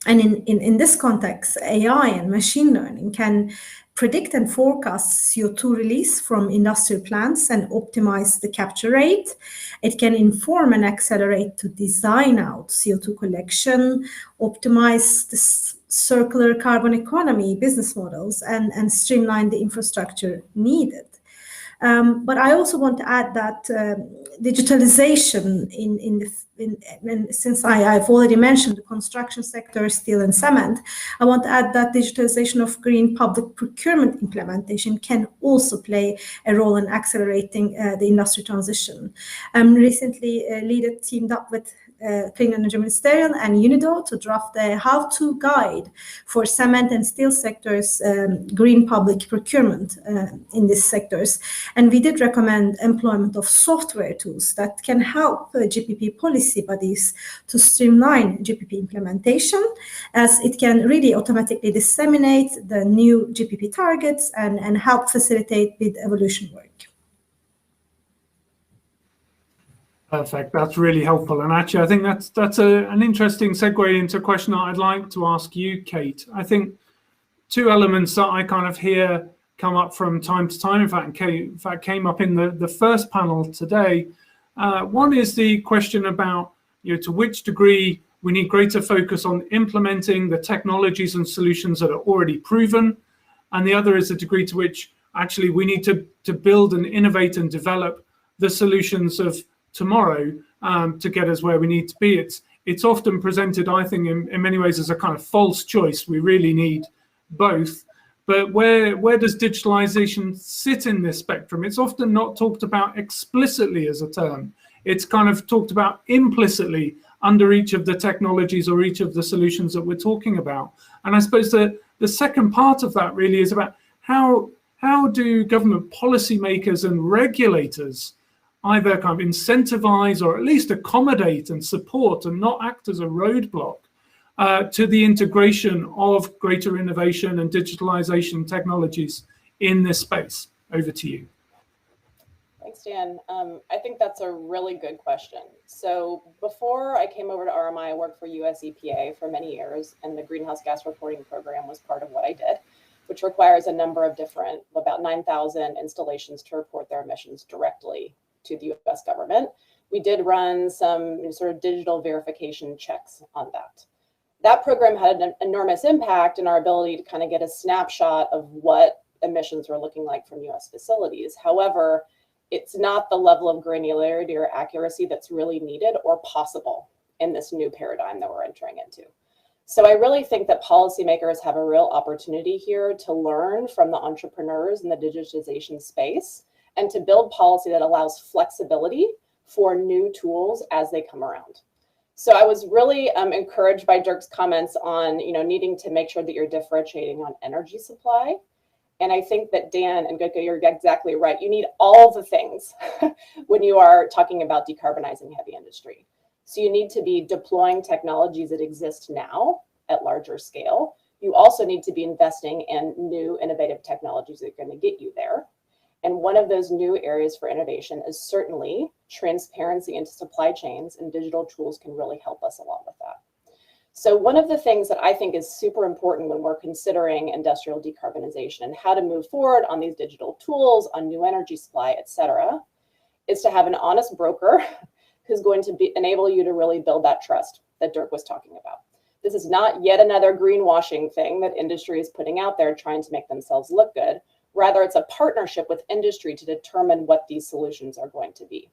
And in this context, AI and machine learning can predict and forecast CO2 release from industrial plants and optimize the capture rate. It can inform and accelerate to design out CO2 collection, optimize the circular carbon economy business models, and streamline the infrastructure needed. But I also want to add that digitalization and since I've already mentioned the construction sector, steel and cement, I want to add that digitalization of green public procurement implementation can also play a role in accelerating the industry transition. Recently, LEADER teamed up with Clean Energy Ministerial and UNIDO to draft a how-to guide for cement and steel sectors green public procurement in these sectors. And we did recommend employment of software tools that can help GPP policy bodies to streamline GPP implementation, as it can really automatically disseminate the new GPP targets and help facilitate bid evolution work. Perfect. That's really helpful. And actually, I think that's an interesting segue into a question that I'd like to ask you, Kate. I think two elements that I kind of hear come up from time to time, in fact came up in the first panel today. One is the question about, to which degree we need greater focus on implementing the technologies and solutions that are already proven. And the other is the degree to which actually we need to build and innovate and develop the solutions of tomorrow to get us where we need to be. It's often presented, I think, in many ways as a kind of false choice. We really need both. But where does digitalization sit in this spectrum? It's often not talked about explicitly as a term. It's kind of talked about implicitly under each of the technologies or each of the solutions that we're talking about. And I suppose the second part of that really is about how do government policymakers and regulators either kind of incentivize or at least accommodate and support and not act as a roadblock to the integration of greater innovation and digitalization technologies in this space. Over to you. Thanks, Dan. I think that's a really good question. So before I came over to RMI, I worked for US EPA for many years, and the greenhouse gas reporting program was part of what I did, which requires a number of different, about 9,000 installations to report their emissions directly to the US government. We did run some sort of digital verification checks on that. That program had an enormous impact in our ability to kind of get a snapshot of what emissions were looking like from US facilities. However, it's not the level of granularity or accuracy that's really needed or possible in this new paradigm that we're entering into. So I really think that policymakers have a real opportunity here to learn from the entrepreneurs in the digitization space and to build policy that allows flexibility for new tools as they come around. So I was really encouraged by Dirk's comments on needing to make sure that you're differentiating on energy supply. And I think that Dan and Gökçe, you're exactly right. You need all the things when you are talking about decarbonizing heavy industry. So you need to be deploying technologies that exist now at larger scale. You also need to be investing in new innovative technologies that are going to get you there. And one of those new areas for innovation is certainly transparency into supply chains, and digital tools can really help us a lot with that. So one of the things that I think is super important when we're considering industrial decarbonization and how to move forward on these digital tools, on new energy supply, et cetera, is to have an honest broker who's going to enable you to really build that trust that Dirk was talking about. This is not yet another greenwashing thing that industry is putting out there trying to make themselves look good. Rather, it's a partnership with industry to determine what these solutions are going to be.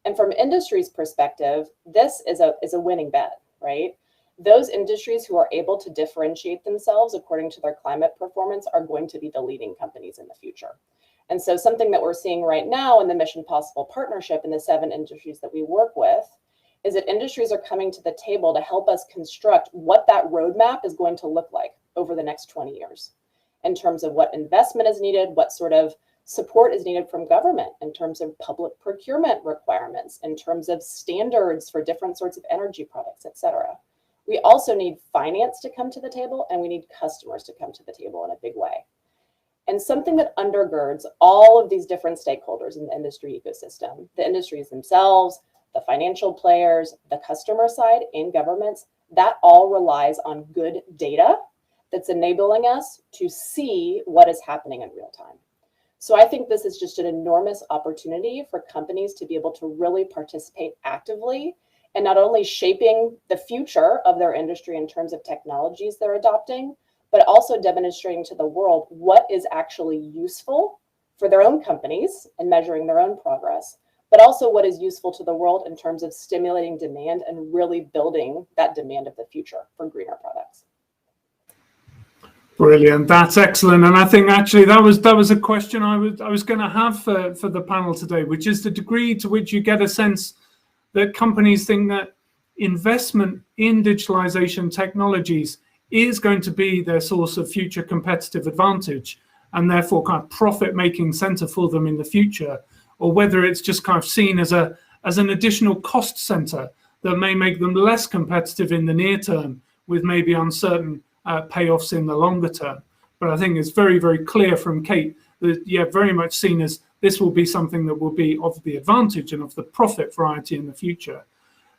And from industry's perspective, this is a winning bet, right? Those industries who are able to differentiate themselves according to their climate performance are going to be the leading companies in the future. And so something that we're seeing right now in the Mission Possible partnership in the 7 industries that we work with is that industries are coming to the table to help us construct what that roadmap is going to look like over the next 20 years in terms of what investment is needed, what sort of support is needed from government in terms of public procurement requirements, in terms of standards for different sorts of energy products, et cetera. We also need finance to come to the table, and we need customers to come to the table in a big way. And something that undergirds all of these different stakeholders in the industry ecosystem, the industries themselves, the financial players, the customer side, and governments, that all relies on good data that's enabling us to see what is happening in real time. So I think this is just an enormous opportunity for companies to be able to really participate actively and not only shaping the future of their industry in terms of technologies they're adopting, but also demonstrating to the world what is actually useful for their own companies and measuring their own progress, but also what is useful to the world in terms of stimulating demand and really building that demand of the future for greener products. Brilliant, that's excellent. And I think actually that was a question I was going to have for the panel today, which is the degree to which you get a sense that companies think that investment in digitalization technologies is going to be their source of future competitive advantage and therefore kind of profit-making center for them in the future, or whether it's just kind of seen as an additional cost center that may make them less competitive in the near term with maybe uncertain payoffs in the longer term. But I think it's very, very clear from Kate that, yeah, very much seen as this will be something that will be of the advantage and of the profit variety in the future.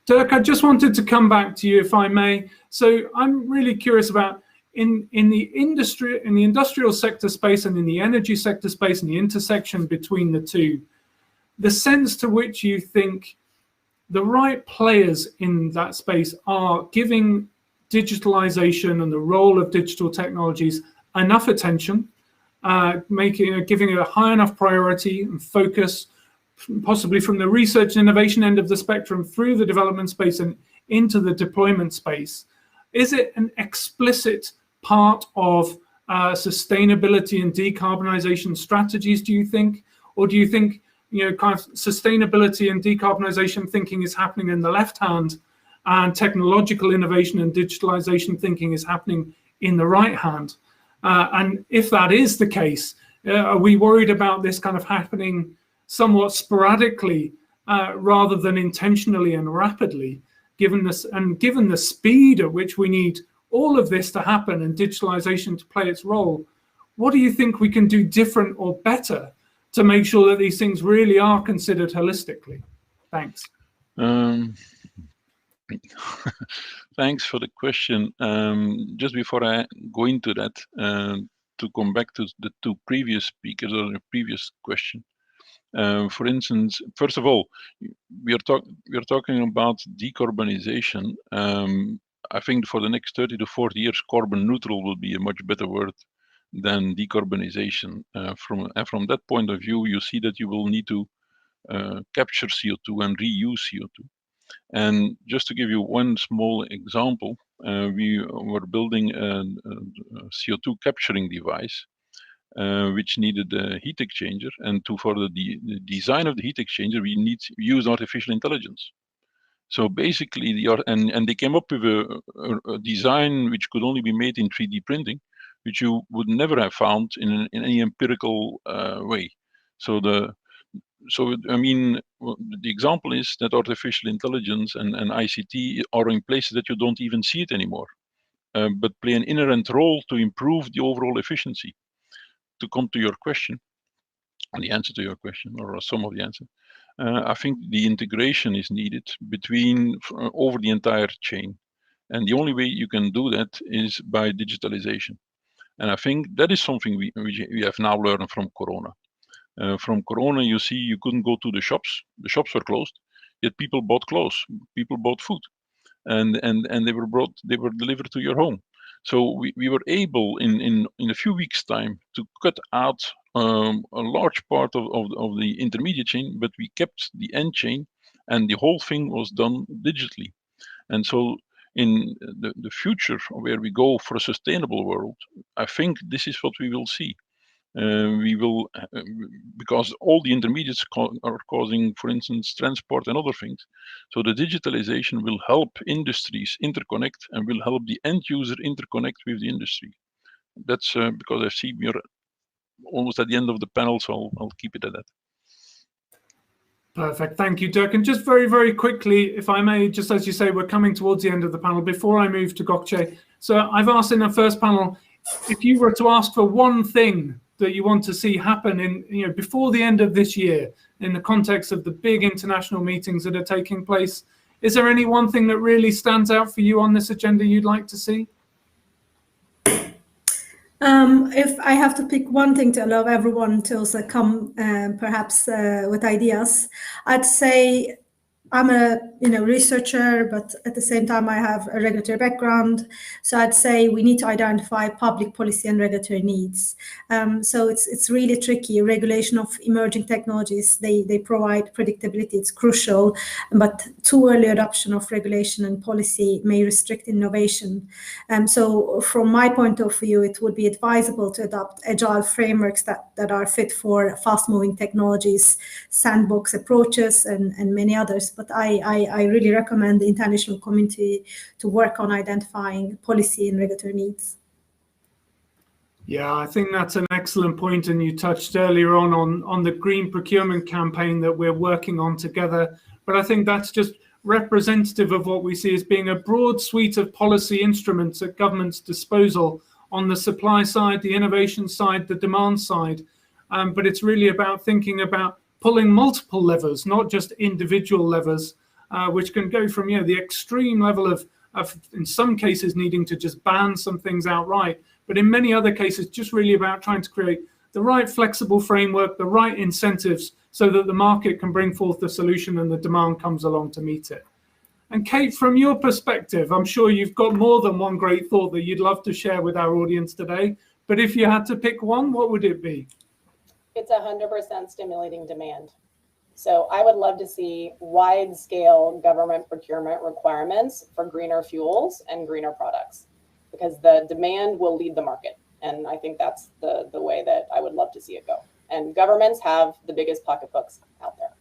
Dirk, I just wanted to come back to you, if I may. So I'm really curious about in the industry, in the industrial sector space and in the energy sector space and the intersection between the two, the sense to which you think the right players in that space are giving digitalization and the role of digital technologies enough attention, giving it a high enough priority and focus, possibly from the research and innovation end of the spectrum through the development space and into the deployment space. Is it an explicit part of sustainability and decarbonization strategies, do you think? Or do you think, you know, kind of sustainability and decarbonization thinking is happening in the left hand and technological innovation and digitalization thinking is happening in the right hand? And if that is the case, are we worried about this kind of happening somewhat sporadically rather than intentionally and rapidly, given the speed at which we need all of this to happen and digitalization to play its role? What do you think we can do different or better to make sure that these things really are considered holistically? Thanks. Thanks for the question. Just before I go into that, to come back to the 2 previous speakers or the previous question. For instance, first of all, we are talking about decarbonization. I think for the next 30 to 40 years, carbon neutral will be a much better word than decarbonization. From that point of view, you see that you will need to capture CO2 and reuse CO2. And just to give you one small example, we were building a CO2 capturing device, which needed a heat exchanger. And for the design of the heat exchanger, we use artificial intelligence. So basically, they came up with a design which could only be made in 3D printing, which you would never have found in any empirical way. So I mean, the example is that artificial intelligence and ICT are in places that you don't even see it anymore, but play an inherent role to improve the overall efficiency. To come to your question, the answer to your question, or some of the answer, I think the integration is needed between over the entire chain, and the only way you can do that is by digitalization. And I think that is something we have now learned from Corona. From Corona, you see, you couldn't go to the shops. The shops were closed, yet people bought clothes, people bought food, and they were delivered to your home. So we were able in a few weeks' time to cut out a large part of the intermediate chain, but we kept the end chain, and the whole thing was done digitally. And so in the future, where we go for a sustainable world, I think this is what we will see. We will, because all the intermediates are causing, for instance, transport and other things. So the digitalization will help industries interconnect and will help the end user interconnect with the industry. That's because I see we're almost at the end of the panel, so I'll keep it at that. Perfect. Thank you, Dirk. And just very, very quickly, if I may, just as you say, we're coming towards the end of the panel. Before I move to Gökçe, so I've asked in the first panel, if you were to ask for one thing that you want to see happen in, before the end of this year, in the context of the big international meetings that are taking place, is there any one thing that really stands out for you on this agenda you'd like to see? If I have to pick one thing to allow everyone to also come perhaps with ideas, I'd say I'm a researcher, but at the same time I have a regulatory background. So I'd say we need to identify public policy and regulatory needs. So it's really tricky. Regulation of emerging technologies, they provide predictability. It's crucial, but too early adoption of regulation and policy may restrict innovation. So from my point of view, it would be advisable to adopt agile frameworks that are fit for fast-moving technologies, sandbox approaches, and many others. But I really recommend the international community to work on identifying policy and regulatory needs. Yeah, I think that's an excellent point, and you touched earlier on the green procurement campaign that we're working on together. But I think that's just representative of what we see as being a broad suite of policy instruments at government's disposal on the supply side, the innovation side, the demand side. But it's really about thinking about pulling multiple levers, not just individual levers, which can go from the extreme level of in some cases needing to just ban some things outright, but in many other cases just really about trying to create the right flexible framework, the right incentives, so that the market can bring forth the solution and the demand comes along to meet it. And Kate, from your perspective, I'm sure you've got more than one great thought that you'd love to share with our audience today, but if you had to pick one, what would it be? It's 100% stimulating demand. So I would love to see wide-scale government procurement requirements for greener fuels and greener products, because the demand will lead the market. And I think that's the way that I would love to see it go. And governments have the biggest pocketbooks out there.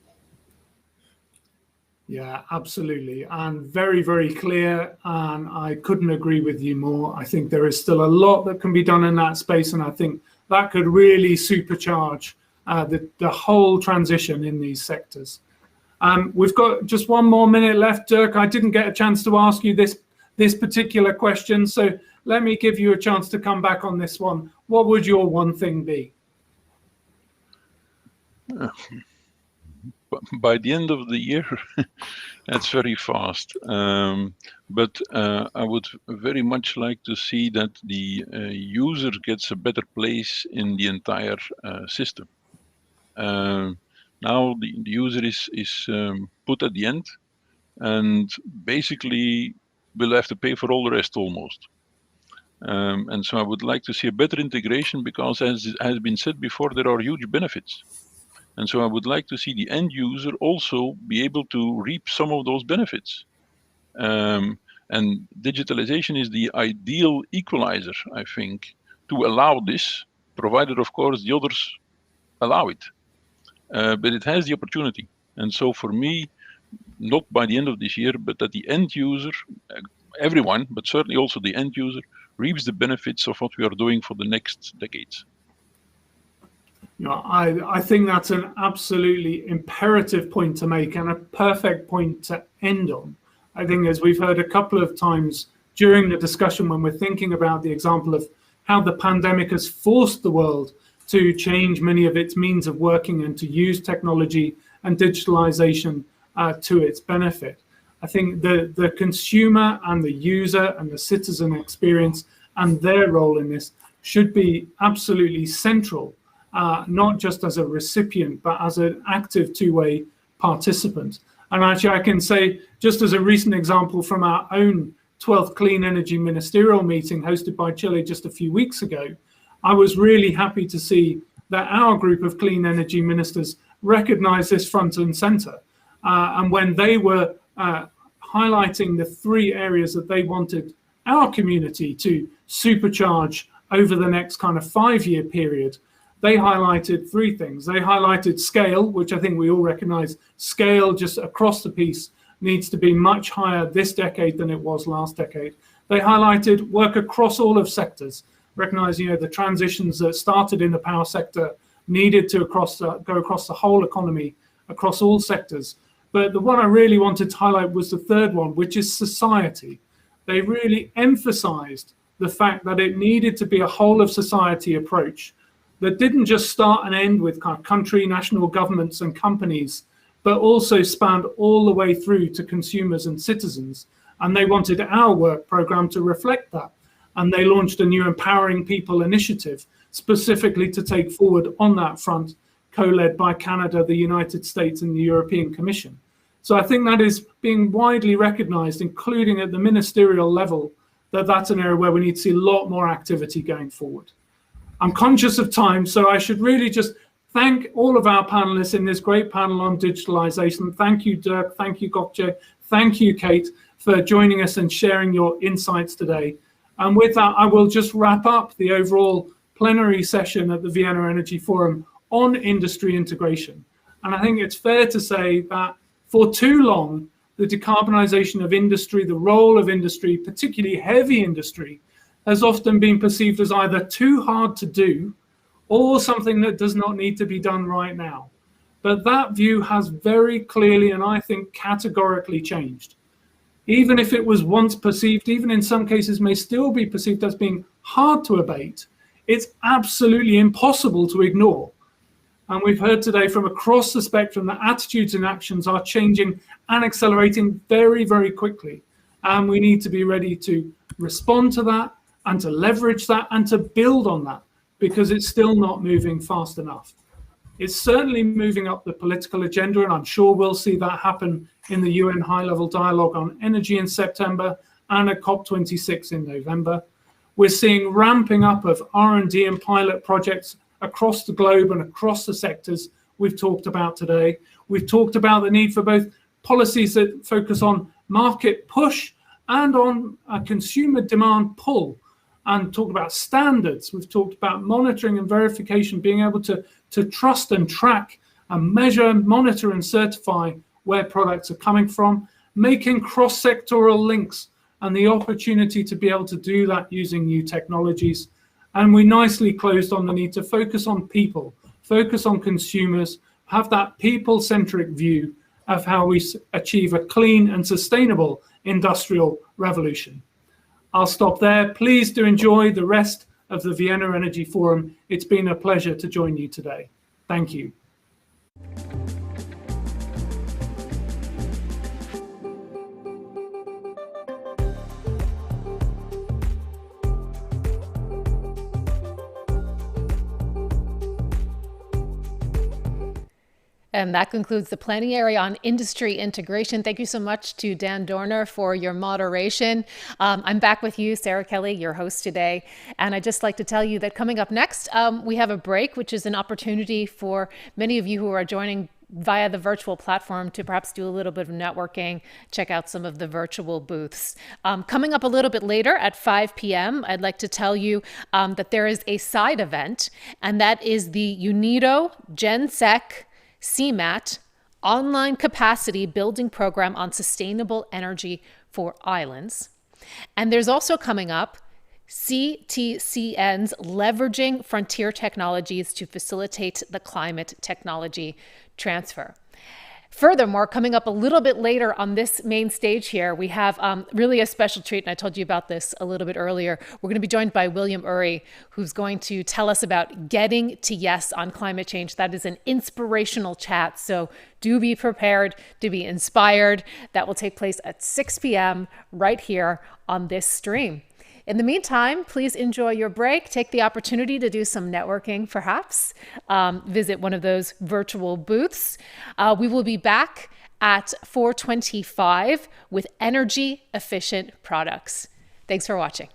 Yeah, absolutely. And very, very clear. And I couldn't agree with you more. I think there is still a lot that can be done in that space. And I think that could really supercharge the whole transition in these sectors. We've got just one more minute left, Dirk. I didn't get a chance to ask you this particular question, so let me give you a chance to come back on this one. What would your one thing be? By the end of the year, that's very fast. But I would very much like to see that the user gets a better place in the entire system. Now the user is put at the end, and basically will have to pay for all the rest almost. And so I would like to see a better integration, because as has been said before, there are huge benefits. And so I would like to see the end user also be able to reap some of those benefits. And digitalization is the ideal equalizer, I think, to allow this, provided, of course, the others allow it. But it has the opportunity. And so for me, not by the end of this year, but that the end user, everyone, but certainly also the end user, reaps the benefits of what we are doing for the next decades. I think that's an absolutely imperative point to make and a perfect point to end on. I think, as we've heard a couple of times during the discussion, when we're thinking about the example of how the pandemic has forced the world to change many of its means of working and to use technology and digitalization to its benefit. I think the consumer and the user and the citizen experience and their role in this should be absolutely central, not just as a recipient, but as an active two-way participant. And actually, I can say, just as a recent example from our own 12th Clean Energy Ministerial meeting hosted by Chile just a few weeks ago, I was really happy to see that our group of clean energy ministers recognized this front and center. And when they were highlighting the 3 areas that they wanted our community to supercharge over the next kind of 5-year period, they highlighted 3 things. They highlighted scale, which I think we all recognize scale just across the piece needs to be much higher this decade than it was last decade. They highlighted work across all of sectors, recognizing the transitions that started in the power sector needed to go across the whole economy, across all sectors. But the one I really wanted to highlight was the 3rd one, which is society. They really emphasized the fact that it needed to be a whole of society approach that didn't just start and end with kind of country, national governments and companies, but also spanned all the way through to consumers and citizens. And they wanted our work program to reflect that. And they launched a new Empowering People initiative specifically to take forward on that front, co-led by Canada, the United States, and the European Commission. So I think that is being widely recognized, including at the ministerial level, that that's an area where we need to see a lot more activity going forward. I'm conscious of time, so I should really just thank all of our panelists in this great panel on digitalization. Thank you, Dirk. Thank you, Gökçe. Thank you, Kate, for joining us and sharing your insights today. And with that, I will just wrap up the overall plenary session at the Vienna Energy Forum on industry integration. And I think it's fair to say that for too long, the decarbonization of industry, the role of industry, particularly heavy industry, has often been perceived as either too hard to do or something that does not need to be done right now. But that view has very clearly, and I think categorically, changed. Even if it was once perceived, even in some cases may still be perceived as being hard to abate, it's absolutely impossible to ignore. And we've heard today from across the spectrum that attitudes and actions are changing and accelerating very, very quickly. And we need to be ready to respond to that and to leverage that and to build on that, because it's still not moving fast enough. It's certainly moving up the political agenda, and I'm sure we'll see that happen in the UN high-level dialogue on energy in September and at COP26 in November. We're seeing ramping up of R&D and pilot projects across the globe and across the sectors we've talked about today. We've talked about the need for both policies that focus on market push and on consumer demand pull, and talked about standards. We've talked about monitoring and verification, being able to trust and track and measure, monitor and certify where products are coming from, making cross-sectoral links and the opportunity to be able to do that using new technologies. And we nicely closed on the need to focus on people, focus on consumers, have that people-centric view of how we achieve a clean and sustainable industrial revolution. I'll stop there. Please do enjoy the rest of the Vienna Energy Forum. It's been a pleasure to join you today. Thank you. And that concludes the plenary on industry integration. Thank you so much to Dan Dorner for your moderation. I'm back with you, Sarah Kelly, your host today. And I'd just like to tell you that coming up next, we have a break, which is an opportunity for many of you who are joining via the virtual platform to perhaps do a little bit of networking, check out some of the virtual booths. Coming up a little bit later at 5 p.m., I'd like to tell you that there is a side event, and that is the UNIDO GenSec CMAT online capacity building program on sustainable energy for islands. And there's also coming up CTCN's Leveraging Frontier Technologies to Facilitate the Climate Technology Transfer. Furthermore, coming up a little bit later on this main stage here, we have really a special treat, and I told you about this a little bit earlier. We're going to be joined by William Ury, who's going to tell us about getting to yes on climate change. That is an inspirational chat, so do be prepared to be inspired. That will take place at 6 p.m. right here on this stream. In the meantime, please enjoy your break. Take the opportunity to do some networking, perhaps. Visit one of those virtual booths. We will be back at 4:25 with energy efficient products. Thanks for watching.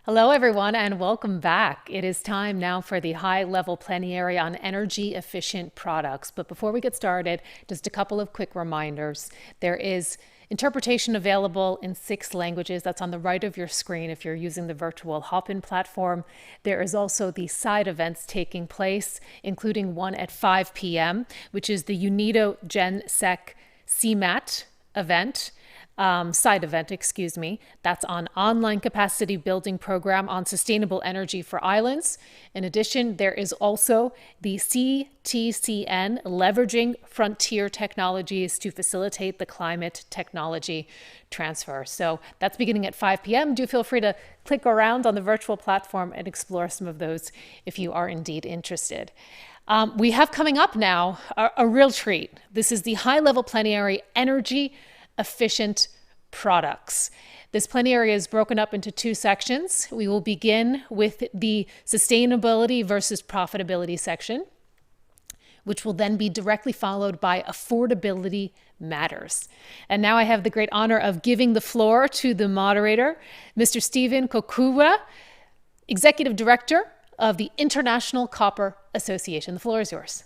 Hello, everyone, and welcome back. It is time now for the high-level plenary on energy-efficient products. But before we get started, just a couple of quick reminders. There is interpretation available in 6 languages. That's on the right of your screen if you're using the virtual hop-in platform. There is also the side events taking place, including one at 5 p.m., which is the UNIDO GenSec CMAT event. Side event, excuse me. That's on online capacity building program on sustainable energy for islands. In addition, there is also the CTCN, leveraging frontier technologies to facilitate the climate technology transfer. So that's beginning at 5 p.m. Do feel free to click around on the virtual platform and explore some of those if you are indeed interested. We have coming up now a real treat. This is the high-level plenary energy efficient products. This plenary is broken up into 2 sections. We will begin with the sustainability versus profitability section, which will then be directly followed by affordability matters. And now I have the great honor of giving the floor to the moderator, Mr. Stephen Kokura, Executive Director of the International Copper Association. The floor is yours.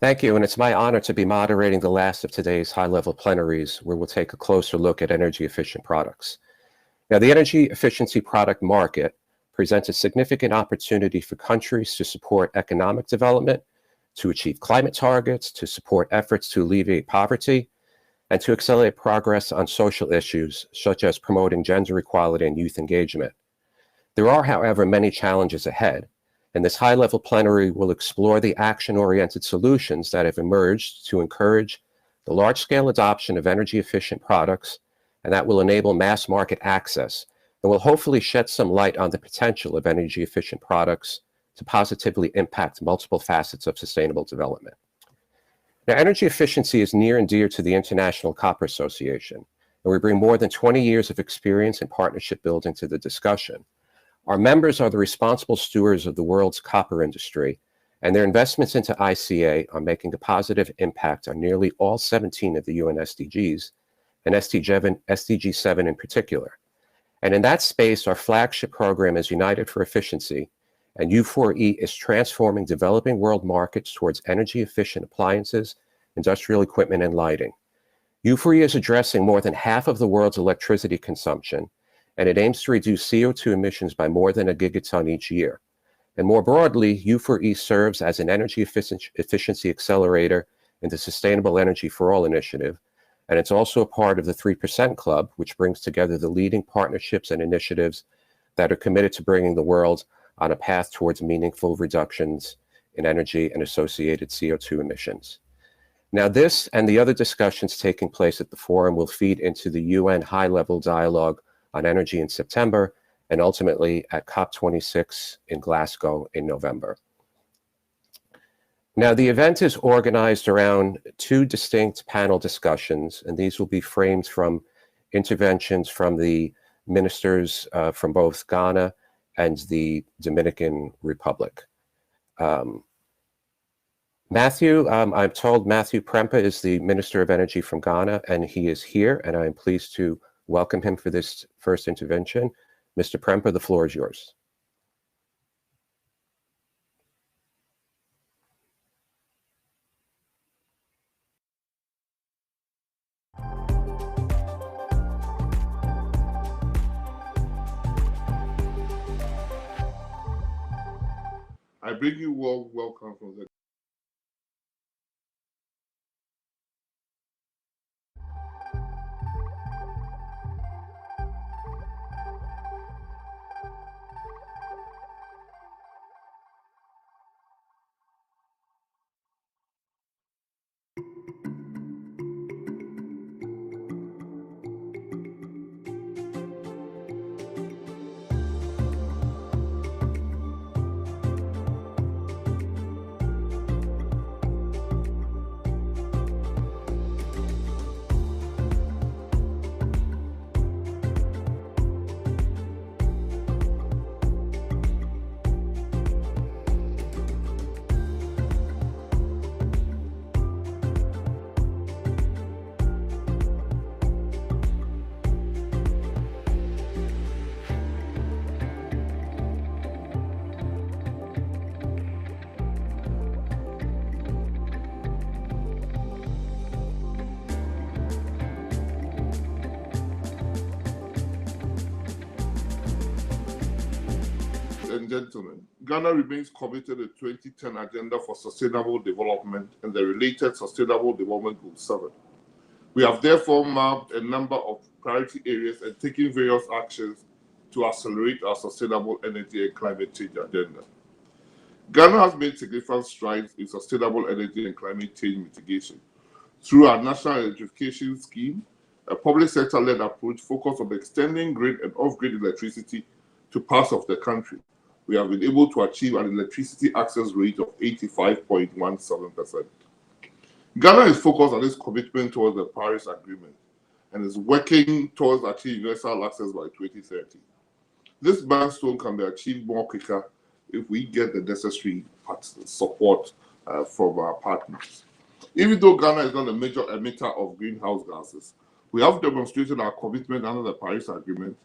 Thank you, and it's my honor to be moderating the last of today's high-level plenaries, where we'll take a closer look at energy-efficient products. Now, the energy efficiency product market presents a significant opportunity for countries to support economic development, to achieve climate targets, to support efforts to alleviate poverty, and to accelerate progress on social issues, such as promoting gender equality and youth engagement. There are, however, many challenges ahead. And this high-level plenary will explore the action-oriented solutions that have emerged to encourage the large-scale adoption of energy-efficient products, and that will enable mass market access, and will hopefully shed some light on the potential of energy-efficient products to positively impact multiple facets of sustainable development. Now, energy efficiency is near and dear to the International Copper Association, and we bring more than 20 years of experience in partnership building to the discussion. Our members are the responsible stewards of the world's copper industry, and their investments into ICA are making a positive impact on nearly all 17 of the UN SDGs, and SDG 7 in particular. And in that space, our flagship program is United for Efficiency, and U4E is transforming developing world markets towards energy-efficient appliances, industrial equipment, and lighting. U4E is addressing more than half of the world's electricity consumption, and it aims to reduce CO2 emissions by more than 1 gigaton each year. And more broadly, U4E serves as an energy efficiency accelerator in the Sustainable Energy for All initiative, and it's also a part of the 3% Club, which brings together the leading partnerships and initiatives that are committed to bringing the world on a path towards meaningful reductions in energy and associated CO2 emissions. Now, this and the other discussions taking place at the forum will feed into the UN high-level dialogue on energy in September, and ultimately at COP26 in Glasgow in November. Now, the event is organized around 2 distinct panel discussions, and these will be framed from interventions from the ministers from both Ghana and the Dominican Republic. Matthew, I'm told Matthew Prempa is the Minister of Energy from Ghana, and he is here, and I'm pleased to welcome him for this first intervention. Mr. Prempa, the floor is yours. I bring you warm welcome from the and gentlemen, Ghana remains committed to the 2010 Agenda for Sustainable Development and the related Sustainable Development Goal 7. We have therefore mapped a number of priority areas and taken various actions to accelerate our sustainable energy and climate change agenda. Ghana has made significant strides in sustainable energy and climate change mitigation through our National Electrification Scheme, a public sector-led approach focused on extending grid and off-grid electricity to parts of the country. We have been able to achieve an electricity access rate of 85.17%. Ghana is focused on its commitment towards the Paris Agreement and is working towards achieving universal access by 2030. This milestone can be achieved more quicker if we get the necessary support from our partners. Even though Ghana is not a major emitter of greenhouse gases, we have demonstrated our commitment under the Paris Agreement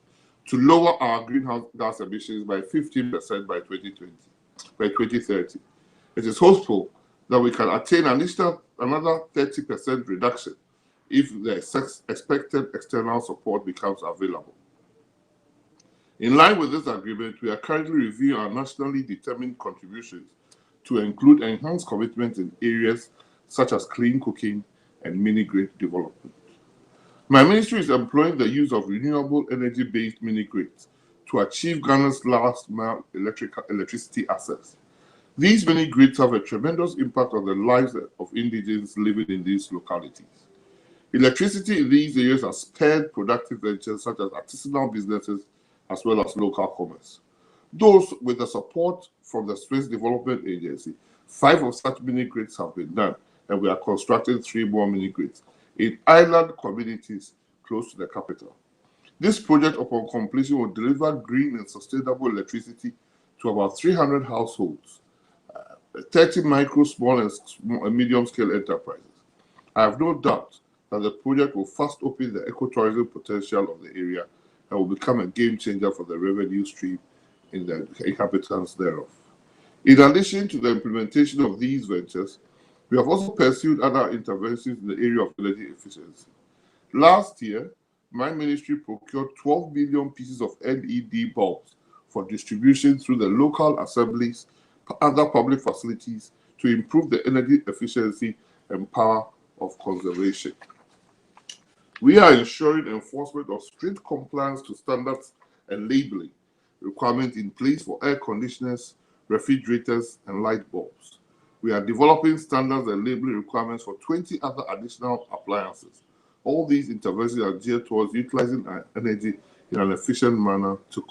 to lower our greenhouse gas emissions by 15% by 2030. It is hopeful that we can attain another 30% reduction if the expected external support becomes available. In line with this agreement, we are currently reviewing our nationally determined contributions to include enhanced commitments in areas such as clean cooking and mini-grid development. My ministry is employing the use of renewable energy-based mini-grids to achieve Ghana's last-mile electricity access. These mini-grids have a tremendous impact on the lives of indigents living in these localities. Electricity in these areas has spurred productive ventures such as artisanal businesses as well as local commerce. Those with the support from the Space Development Agency, 5 of such mini-grids have been done, and we are constructing 3 more mini-grids in island communities close to the capital. This project, upon completion, will deliver green and sustainable electricity to about 300 households, 30 micro, small, and medium-scale enterprises. I have no doubt that the project will first open the ecotourism potential of the area and will become a game changer for the revenue stream in the inhabitants thereof. In addition to the implementation of these ventures, we have also pursued other interventions in the area of energy efficiency. Last year, my ministry procured 12 million pieces of LED bulbs for distribution through the local assemblies and other public facilities to improve the energy efficiency and power of conservation. We are ensuring enforcement of strict compliance to standards and labeling requirements in place for air conditioners, refrigerators, and light bulbs. We are developing standards and labeling requirements for 20 other additional appliances. All these interventions are geared towards utilizing our energy in an efficient manner to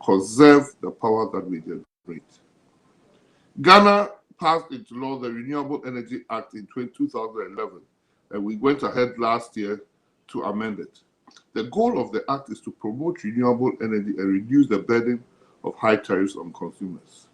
conserve the power that we generate. Ghana passed into law the Renewable Energy Act in 2011, and we went ahead last year to amend it. The goal of the Act is to promote renewable energy and reduce the burden of high tariffs on consumers.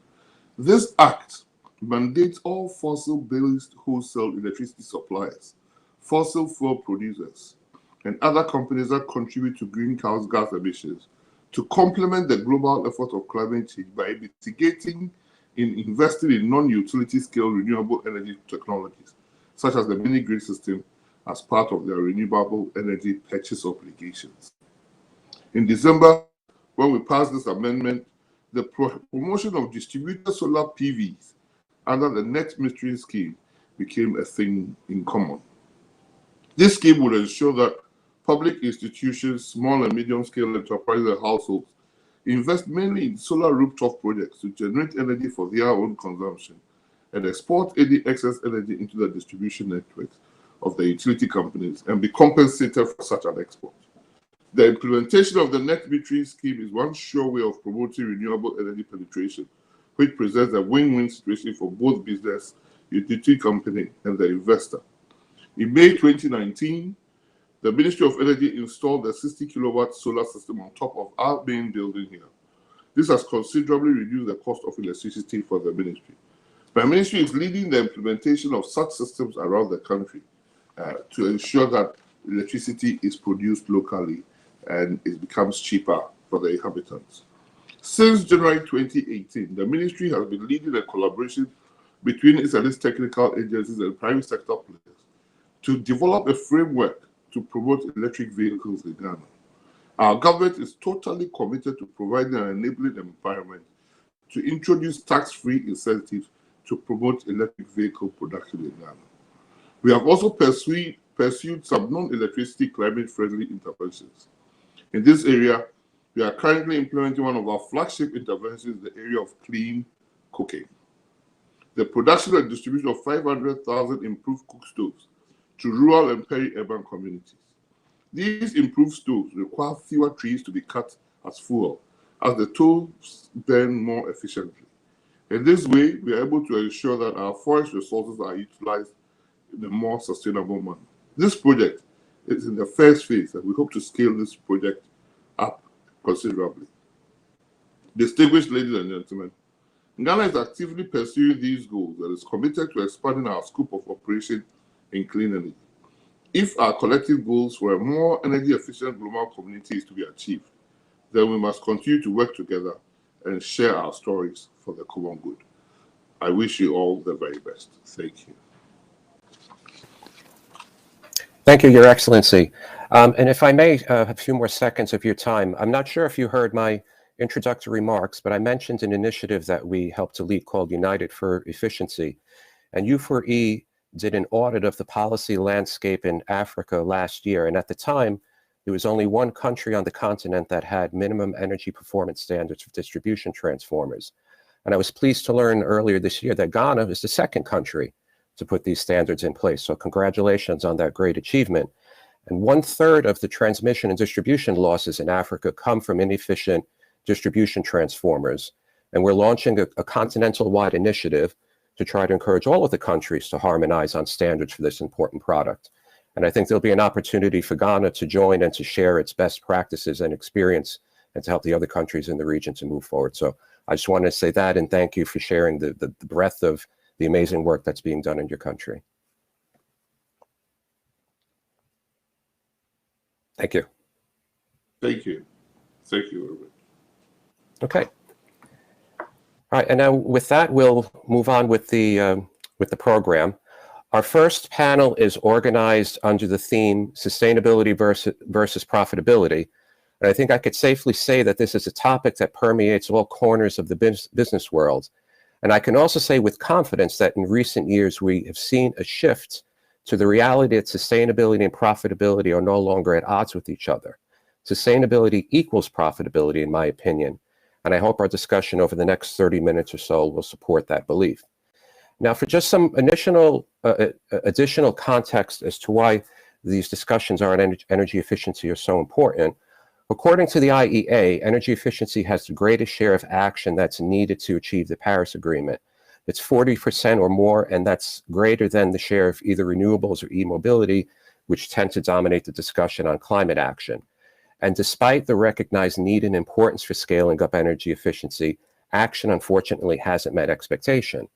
This act mandates all fossil-based wholesale electricity suppliers, fossil fuel producers, and other companies that contribute to greenhouse gas emissions to complement the global effort of climate change by mitigating in investing in non-utility scale renewable energy technologies, such as the mini-grid system, as part of their renewable energy purchase obligations. In December, when we passed this amendment, the promotion of distributed solar PVs under the net metering scheme became a thing in common. This scheme would ensure that public institutions, small and medium-scale enterprises and households invest mainly in solar rooftop projects to generate energy for their own consumption and export any excess energy into the distribution networks of the utility companies and be compensated for such an export. The implementation of the net metering scheme is one sure way of promoting renewable energy penetration, which presents a win-win situation for both business, utility company, and the investor. In May 2019, the Ministry of Energy installed a 60 kilowatt solar system on top of our main building here. This has considerably reduced the cost of electricity for the ministry. My ministry is leading the implementation of such systems around the country to ensure that electricity is produced locally and it becomes cheaper for the inhabitants. Since January 2018, the ministry has been leading a collaboration between its technical agencies and private sector players to develop a framework to promote electric vehicles in Ghana. Our government is totally committed to providing an enabling environment to introduce tax-free incentives to promote electric vehicle production in Ghana. We have also pursued some non-electricity climate-friendly interventions. In this area, we are currently implementing one of our flagship interventions in the area of clean cooking. The production and distribution of 500,000 improved cook stoves to rural and peri-urban communities. These improved stoves require fewer trees to be cut as fuel, as the stoves burn more efficiently. In this way, we are able to ensure that our forest resources are utilized in a more sustainable manner. This project is in the first phase, and we hope to scale this project up considerably. Distinguished ladies and gentlemen, Ghana is actively pursuing these goals and is committed to expanding our scope of operation in clean energy. If our collective goals for a more energy-efficient global community is to be achieved, then we must continue to work together and share our stories for the common good. I wish you all the very best. Thank you. Thank you, Your Excellency. And if I may, a few more seconds of your time. I'm not sure if you heard my introductory remarks, but I mentioned an initiative that we helped to lead called United for Efficiency. And U4E did an audit of the policy landscape in Africa last year. And at the time, there was only one country on the continent that had minimum energy performance standards for distribution transformers. And I was pleased to learn earlier this year that Ghana is the second country to put these standards in place. So congratulations on that great achievement. And 1/3 of the transmission and distribution losses in Africa come from inefficient distribution transformers. And we're launching a continental-wide initiative to try to encourage all of the countries to harmonize on standards for this important product. And I think there'll be an opportunity for Ghana to join and to share its best practices and experience and to help the other countries in the region to move forward. So I just wanted to say that and thank you for sharing the breadth of the amazing work that's being done in your country. Thank you. Thank you. Thank you very much. Okay. All right, and now with that, we'll move on with the program. Our first panel is organized under the theme Sustainability versus Profitability. And I think I could safely say that this is a topic that permeates all corners of the business world. And I can also say with confidence that in recent years, we have seen a shift to the reality that sustainability and profitability are no longer at odds with each other. Sustainability equals profitability, in my opinion. And I hope our discussion over the next 30 minutes or so will support that belief. Now, for just some additional context as to why these discussions on energy efficiency are so important, according to the IEA, energy efficiency has the greatest share of action that's needed to achieve the Paris Agreement. It's 40% or more, and that's greater than the share of either renewables or e-mobility, which tend to dominate the discussion on climate action. And despite the recognized need and importance for scaling up energy efficiency, action, unfortunately, hasn't met expectation.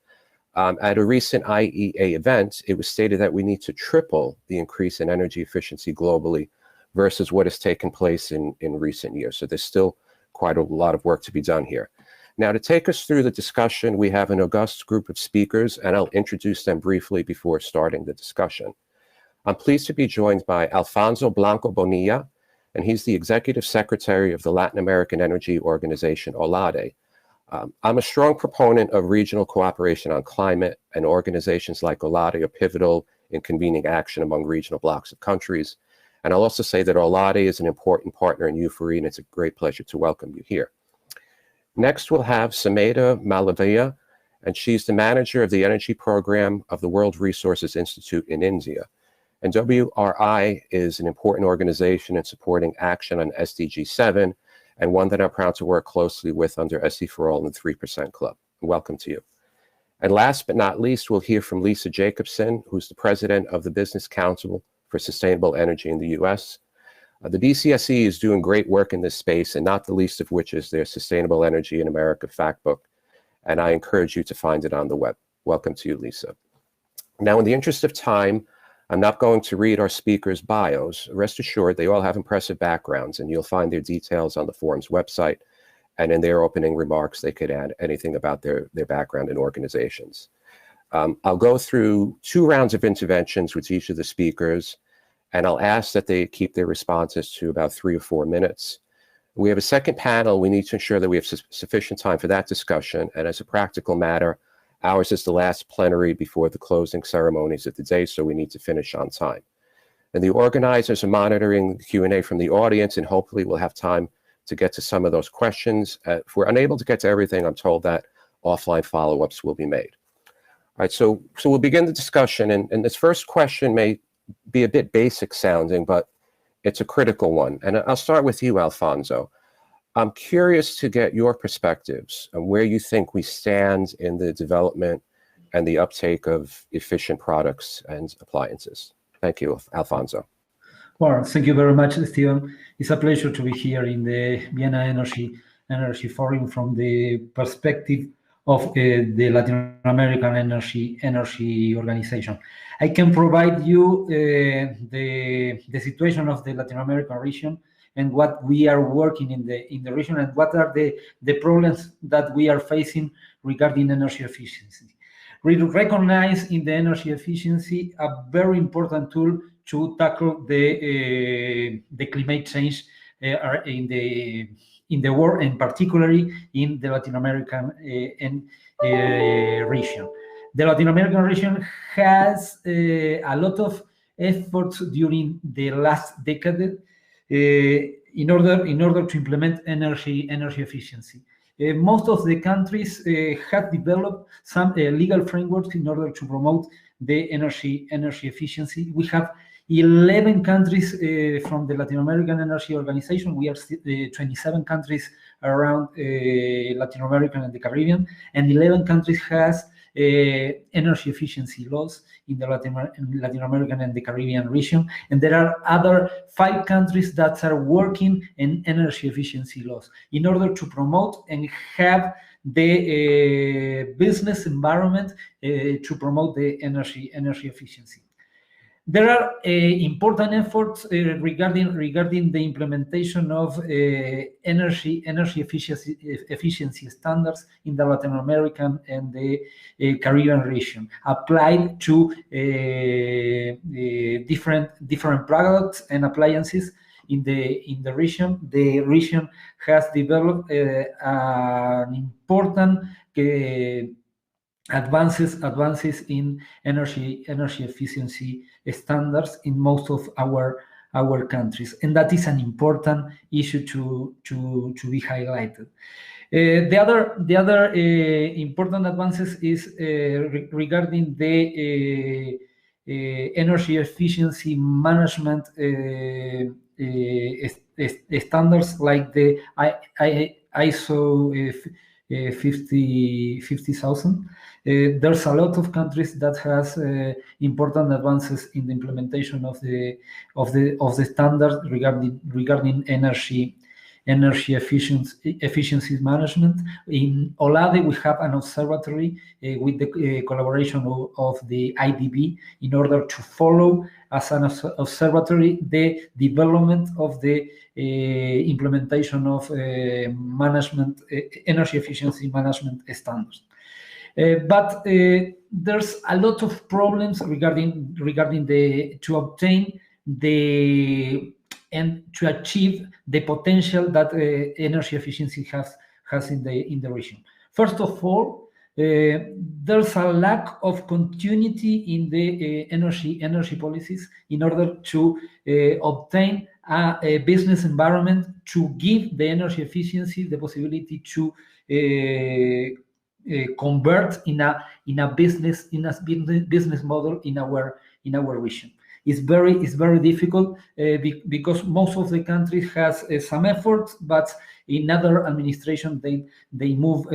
At a recent IEA event, it was stated that we need to triple the increase in energy efficiency globally versus what has taken place in recent years. So there's still quite a lot of work to be done here. Now, to take us through the discussion, we have an august group of speakers, and I'll introduce them briefly before starting the discussion. I'm pleased to be joined by Alfonso Blanco Bonilla, and he's the Executive Secretary of the Latin American Energy Organization, OLADE. I'm a strong proponent of regional cooperation on climate, and organizations like OLADE are pivotal in convening action among regional blocs of countries. And I'll also say that OLADE is an important partner in UFORI, and it's a great pleasure to welcome you here. Next, we'll have Sumedha Malavia, and she's the manager of the energy program of the World Resources Institute in India. And WRI is an important organization in supporting action on SDG 7, and one that I'm proud to work closely with under SE for All and the 3% Club. Welcome to you. And last but not least, we'll hear from Lisa Jacobson, who's the president of the Business Council for Sustainable Energy in the US. The BCSE is doing great work in this space, and not the least of which is their Sustainable Energy in America Factbook. And I encourage you to find it on the web. Welcome to you, Lisa. Now, in the interest of time, I'm not going to read our speakers' bios. Rest assured, they all have impressive backgrounds, and you'll find their details on the forum's website. And in their opening remarks, they could add anything about their background and organizations. I'll go through 2 rounds of interventions with each of the speakers, and I'll ask that they keep their responses to about 3 or 4 minutes. We have a second panel. We need to ensure that we have sufficient time for that discussion. And as a practical matter, ours is the last plenary before the closing ceremonies of the day, so we need to finish on time. And the organizers are monitoring the Q&A from the audience, and hopefully we'll have time to get to some of those questions. If we're unable to get to everything, I'm told that offline follow-ups will be made. All right, so we'll begin the discussion, and this first question may be a bit basic sounding, but it's a critical one. And I'll start with you, Alfonso. I'm curious to get your perspectives on where you think we stand in the development and the uptake of efficient products and appliances. Thank you, Alfonso. Well, thank you very much, Stephen. It's a pleasure to be here in the Vienna Energy Forum from the perspective of the Latin American Energy Organization. I can provide you the situation of the Latin American region and what we are working in the region, and what are the problems that we are facing regarding energy efficiency. We recognize in the energy efficiency a very important tool to tackle the climate change in the world, and particularly in the Latin American region. The Latin American region has a lot of efforts during the last decade in order to implement energy efficiency. Most of the countries have developed some legal frameworks in order to promote the energy efficiency. We have 11 countries from the Latin American Energy Organization. We are 27 countries around Latin America and the Caribbean, and 11 countries has energy efficiency laws in the Latin American and the Caribbean region, and there are other 5 countries that are working in energy efficiency laws in order to promote and have the business environment to promote the energy efficiency. There are important efforts regarding the implementation of energy efficiency standards in the Latin American and the Caribbean region, applied to different products and appliances in the region. The region has developed an important advances in energy efficiency standards in most of our countries, and that is an important issue to be highlighted. The other important advances is regarding the energy efficiency management standards, like the ISO 50000. There's a lot of countries that has important advances in the implementation of the standard regarding energy energy efficiency management. In OLADE, we have an observatory with the collaboration of the IDB in order to follow as an observatory the development of the implementation of management energy efficiency management standards. But there's a lot of problems regarding to obtain and to achieve the potential that energy efficiency has in the region. First of all, there's a lack of continuity in the energy policies in order to obtain a business environment to give the energy efficiency the possibility to convert in a business model in our region. It's very difficult because most of the countries has some effort, but in other administration they move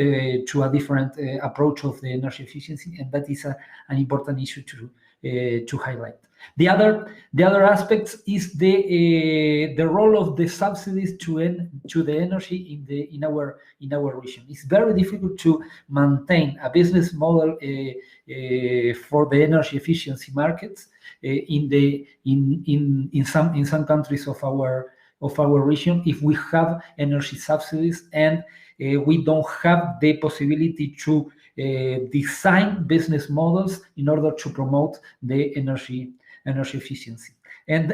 to a different approach of the energy efficiency, and that is an important issue to highlight. The other aspect is the role of the subsidies to the energy in our region. It's very difficult to maintain a business model for the energy efficiency markets in some countries of our region if we have energy subsidies and we don't have the possibility to design business models in order to promote the energy efficiency, and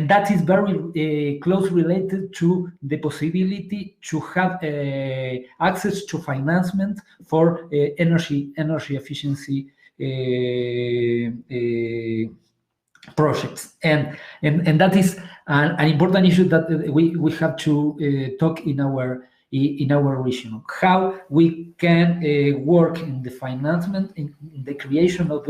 that is very close related to the possibility to have access to financement for energy efficiency projects, and that is an important issue that we have to talk in our region, how we can work in the financement, in the creation of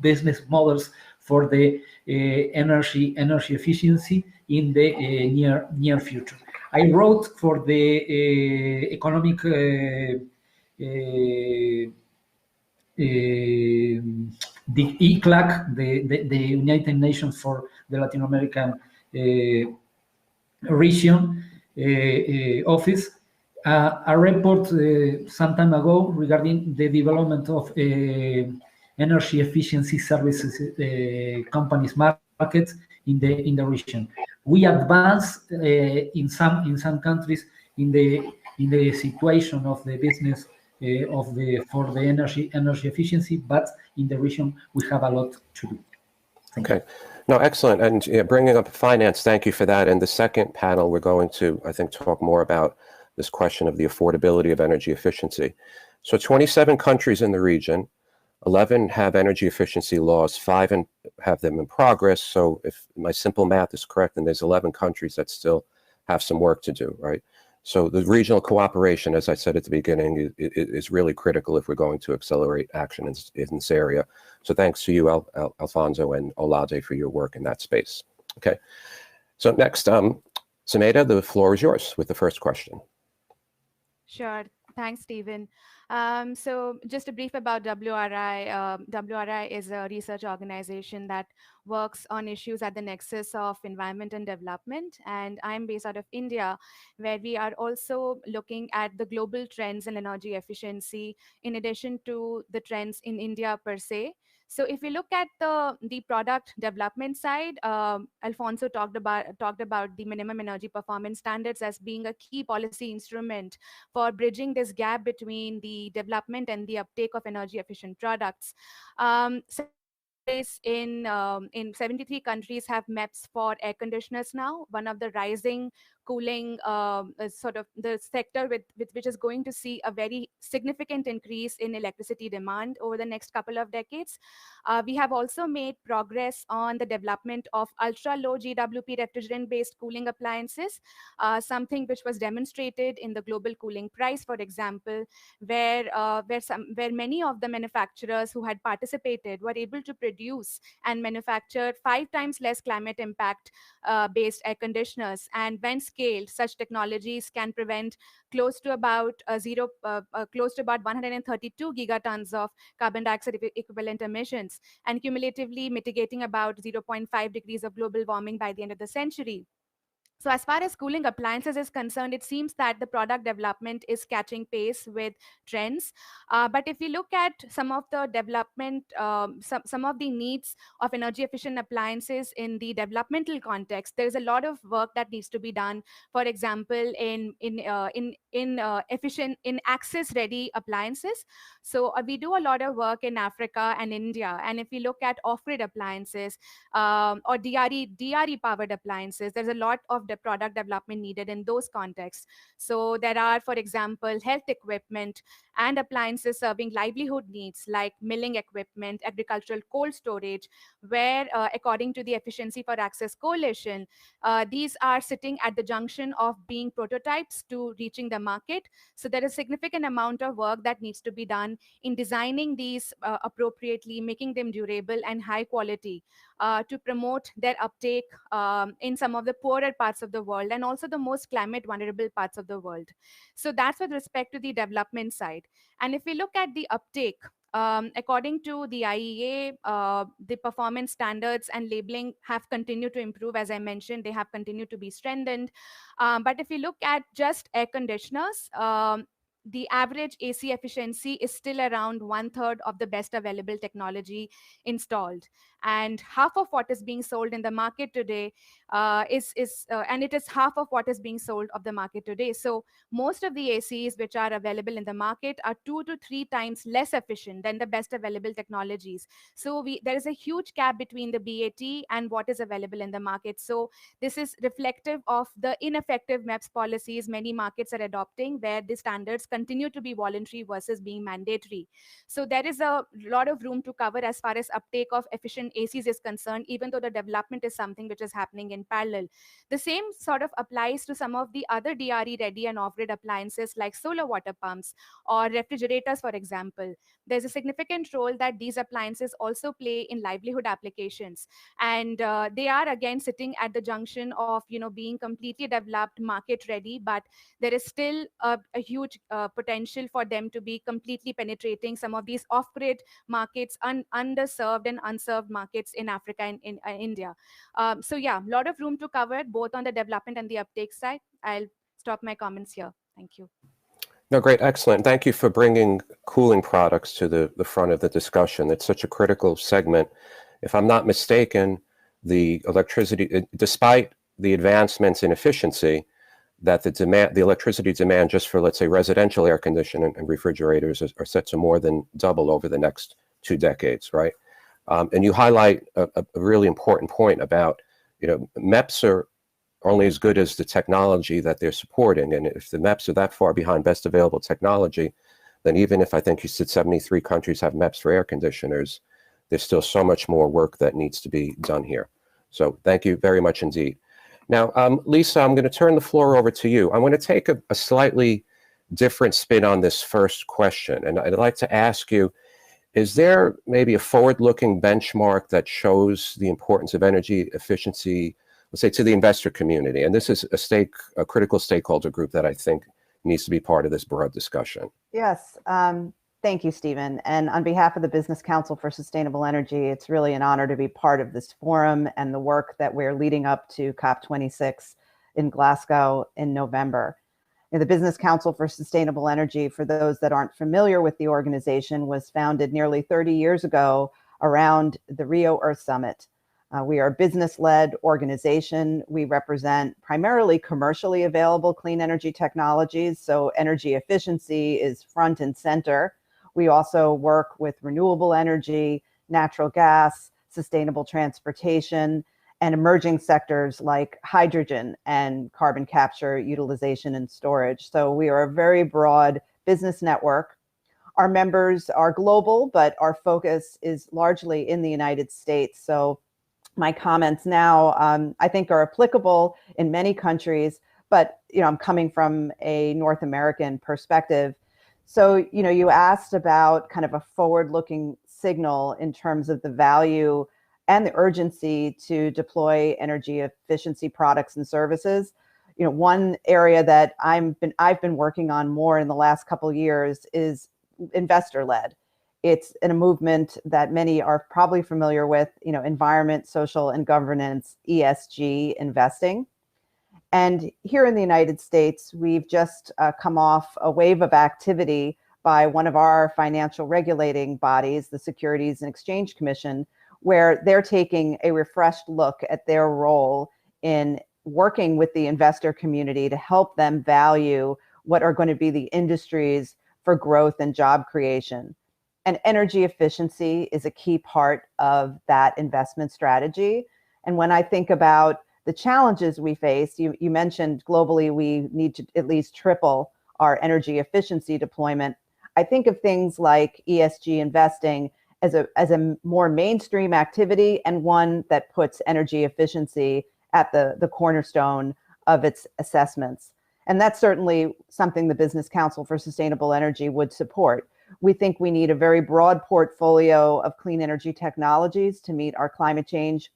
business models for the energy efficiency in the near future. I wrote for the economic the ECLAC, the United Nations for the Latin American region office, a report some time ago regarding the development of energy efficiency services companies markets in the region. We advanced in some countries in the situation of the business for the energy efficiency, but in the region we have a lot to do. Okay. No, excellent. And bringing up finance, thank you for that. In the second panel, we're going to, I think, talk more about this question of the affordability of energy efficiency. So 27 countries in the region, 11 have energy efficiency laws, 5 have them in progress. So if my simple math is correct, then there's 11 countries that still have some work to do, right? So the regional cooperation, as I said at the beginning, is really critical if we're going to accelerate action in this area. So thanks to you, Alfonso and Olade, for your work in that space. Okay. So next, Sumeda, the floor is yours with the first question. Sure. Thanks, Stephen. So just a brief about WRI. WRI is a research organization that works on issues at the nexus of environment and development. And I'm based out of India, where we are also looking at the global trends in energy efficiency, in addition to the trends in India per se. So if we look at the product development side, Alfonso talked about the minimum energy performance standards as being a key policy instrument for bridging this gap between the development and the uptake of energy efficient products. In 73 countries have MEPs for air conditioners now, one of the rising cooling sort of the sector which is going to see a very significant increase in electricity demand over the next couple of decades. We have also made progress on the development of ultra-low GWP refrigerant-based cooling appliances, something which was demonstrated in the global cooling price, for example, where many of the manufacturers who had participated were able to produce and manufacture 5 times less climate impact based air conditioners, and when scaled, such technologies can prevent close to about 132 gigatons of carbon dioxide equivalent emissions, and cumulatively mitigating about 0.5 degrees of global warming by the end of the century. So as far as cooling appliances is concerned, it seems that the product development is catching pace with trends. But if you look at some of the development, some of the needs of energy efficient appliances in the developmental context, there is a lot of work that needs to be done. For example, in access ready appliances. So we do a lot of work in Africa and India. And if we look at off-grid appliances or DRE powered appliances, there's a lot of the product development needed in those contexts. So there are, for example, health equipment and appliances serving livelihood needs like milling equipment, agricultural cold storage, where according to the Efficiency for Access Coalition, these are sitting at the junction of being prototypes to reaching the market. So there is a significant amount of work that needs to be done in designing these appropriately, making them durable and high quality to promote their uptake in some of the poorer parts of the world and also the most climate vulnerable parts of the world. So that's with respect to the development side. And if we look at the uptake, according to the IEA, the performance standards and labeling have continued to improve. As I mentioned, they have continued to be strengthened. But if you look at just air conditioners, the average AC efficiency is still around 1/3 of the best available technology installed. And half of what is being sold in the market today and it is half of what is being sold of the market today. So most of the ACs which are available in the market are 2 to 3 times less efficient than the best available technologies. So there is a huge gap between the BAT and what is available in the market. So this is reflective of the ineffective MEPS policies many markets are adopting, where the standards continue to be voluntary versus being mandatory. So there is a lot of room to cover as far as uptake of efficient ACs is concerned, even though the development is something which is happening in parallel. The same sort of applies to some of the other DRE ready and off-grid appliances like solar water pumps or refrigerators, for example. There's a significant role that these appliances also play in livelihood applications. And they are again sitting at the junction of being completely developed, market ready, but there is still a huge potential for them to be completely penetrating some of these off-grid markets, underserved and unserved markets in Africa and in India. So yeah, a lot of room to cover both on the development and the uptake side. I'll stop my comments here. Thank you. No, great, excellent. Thank you for bringing cooling products to the front of the discussion. It's such a critical segment. If I'm not mistaken, the electricity, despite the advancements in efficiency, that the electricity demand just for, let's say, residential air conditioning and refrigerators are set to more than double over the next 2 decades, right? And you highlight a really important point about, MEPS are only as good as the technology that they're supporting. And if the MEPS are that far behind best available technology, then even if I think you said 73 countries have MEPS for air conditioners, there's still so much more work that needs to be done here. So thank you very much indeed. Now, Lisa, I'm going to turn the floor over to you. I want to take a slightly different spin on this first question. And I'd like to ask you, is there maybe a forward-looking benchmark that shows the importance of energy efficiency, let's say, to the investor community? And this is a critical stakeholder group that I think needs to be part of this broad discussion. Yes. Thank you, Stephen. And on behalf of the Business Council for Sustainable Energy, it's really an honor to be part of this forum and the work that we're leading up to COP26 in Glasgow in November. The Business Council for Sustainable Energy, for those that aren't familiar with the organization, was founded nearly 30 years ago around the Rio Earth Summit. We are a business-led organization. We represent primarily commercially available clean energy technologies, so energy efficiency is front and center. We also work with renewable energy, natural gas, sustainable transportation, and emerging sectors like hydrogen and carbon capture, utilization, and storage. So we are a very broad business network. Our members are global, but our focus is largely in the United States. So my comments now, I think, are applicable in many countries, but I'm coming from a North American perspective. So, you asked about kind of a forward-looking signal in terms of the value and the urgency to deploy energy efficiency products and services. One area that I've been working on more in the last couple of years is investor-led. It's in a movement that many are probably familiar with, environment, social, and governance, ESG investing. And here in the United States, we've just come off a wave of activity by one of our financial regulating bodies, the Securities and Exchange Commission, where they're taking a refreshed look at their role in working with the investor community to help them value what are going to be the industries for growth and job creation. And energy efficiency is a key part of that investment strategy. And when I think about the challenges we face, you mentioned globally we need to at least triple our energy efficiency deployment. I think of things like ESG investing as a more mainstream activity and one that puts energy efficiency at the cornerstone of its assessments. And that's certainly something the Business Council for Sustainable Energy would support. We think we need a very broad portfolio of clean energy technologies to meet our climate change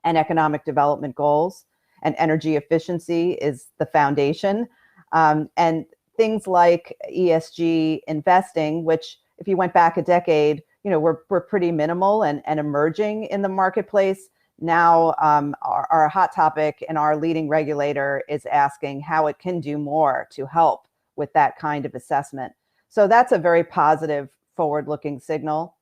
and economic development goals, and energy efficiency is the foundation. And things like ESG investing, which if you went back a decade, we're pretty minimal and emerging in the marketplace. Now our hot topic and our leading regulator is asking how it can do more to help with that kind of assessment. So that's a very positive forward-looking signal.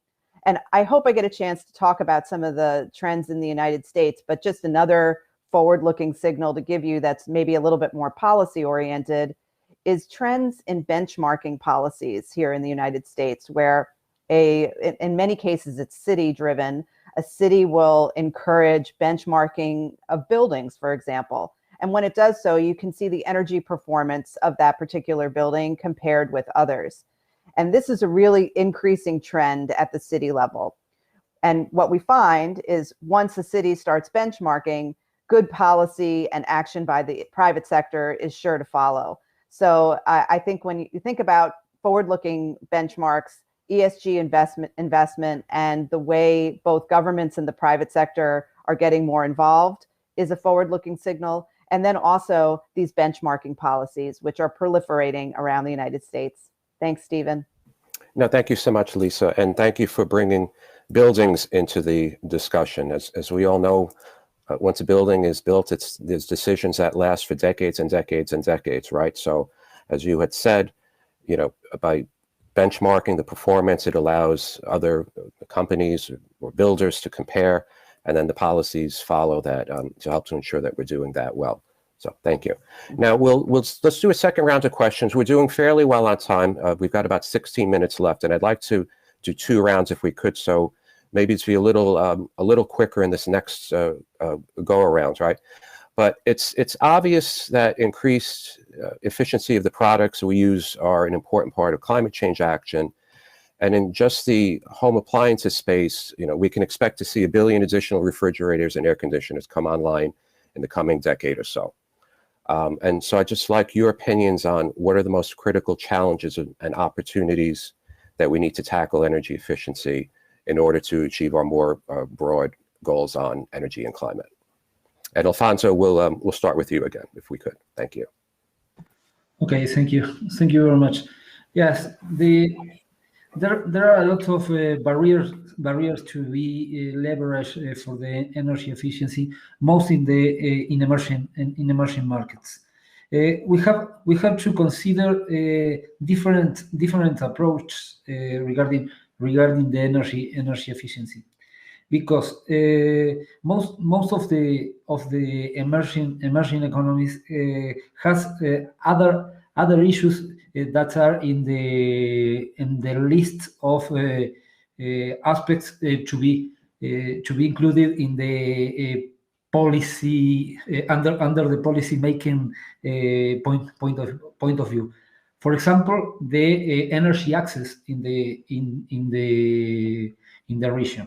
And I hope I get a chance to talk about some of the trends in the United States, but just another forward-looking signal to give you that's maybe a little bit more policy-oriented is trends in benchmarking policies here in the United States, where in many cases it's city-driven. A city will encourage benchmarking of buildings, for example. And when it does so, you can see the energy performance of that particular building compared with others. And this is a really increasing trend at the city level. And what we find is once a city starts benchmarking, good policy and action by the private sector is sure to follow. So I think when you think about forward-looking benchmarks, ESG investment and the way both governments and the private sector are getting more involved is a forward-looking signal. And then also these benchmarking policies, which are proliferating around the United States. Thanks, Stephen. No, thank you so much, Lisa. And thank you for bringing buildings into the discussion. As we all know, once a building is built, there's decisions that last for decades and decades and decades, right? So as you had said, by benchmarking the performance, it allows other companies or builders to compare, and then the policies follow that to help to ensure that we're doing that well. So thank you. Now let's do a second round of questions. We're doing fairly well on time. We've got about 16 minutes left, and I'd like to do 2 rounds if we could. So maybe to be a little quicker in this next go around, right? But it's obvious that increased efficiency of the products we use are an important part of climate change action. And in just the home appliances space, we can expect to see 1 billion additional refrigerators and air conditioners come online in the coming decade or so. And so I'd just like your opinions on what are the most critical challenges and opportunities that we need to tackle energy efficiency in order to achieve our more broad goals on energy and climate. And Alfonso, we'll start with you again, if we could. Thank you. Okay, thank you. Thank you very much. Yes, there are a lot of barriers to be leveraged for the energy efficiency, most in emerging markets. We have to consider different approaches regarding the energy efficiency, because most of the emerging economies has other issues that are in the list of aspects to be included in the policy under the policy making point of view. For example, the energy access in the region.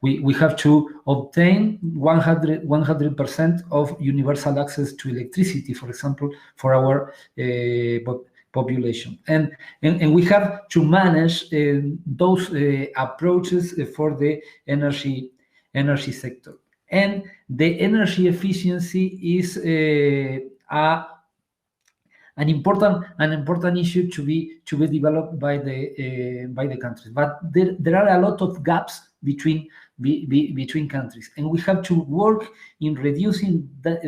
We have to obtain 100% of universal access to electricity, for example, for our population, and we have to manage those approaches for the energy sector. And the energy efficiency is an important issue to be developed by the countries. But there are a lot of gaps between between countries, and we have to work in reducing that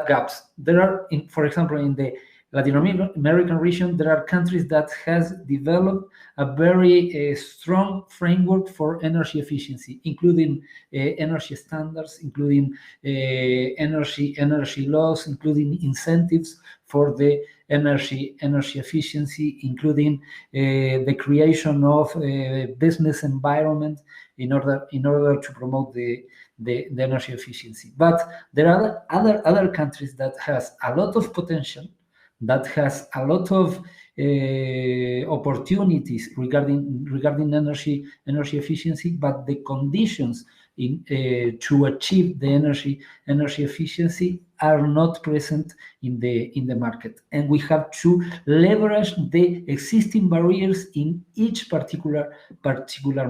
gaps. There are, for example, in the Latin American region, there are countries that has developed a very strong framework for energy efficiency, including energy standards, including energy laws, including incentives for the energy efficiency, including the creation of a business environment in order to promote the energy efficiency. But there are other countries that has a lot of potential, that has a lot of opportunities regarding energy efficiency, but the conditions to achieve the energy efficiency are not present in the market, and we have to leverage the existing barriers in each particular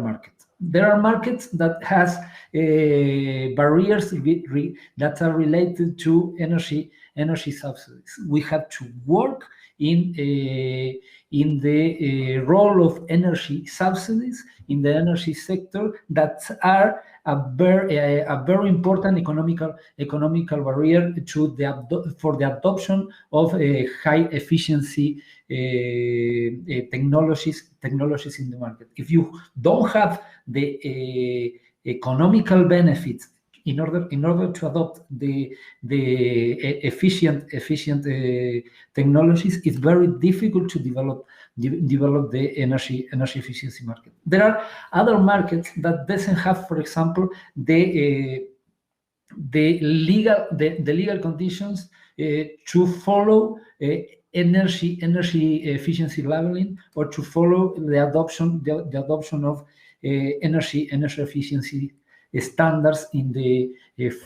market. There are markets that has barriers that are related to energy subsidies. We have to work in the role of energy subsidies in the energy sector that are a very important economical barrier for the adoption of high efficiency technologies in the market. If you don't have the economical benefits in order to adopt the efficient technologies, it's very difficult to develop the energy efficiency market. There are other markets that doesn't have, for example, the legal conditions to follow energy efficiency labeling, or to follow the adoption of energy efficiency standards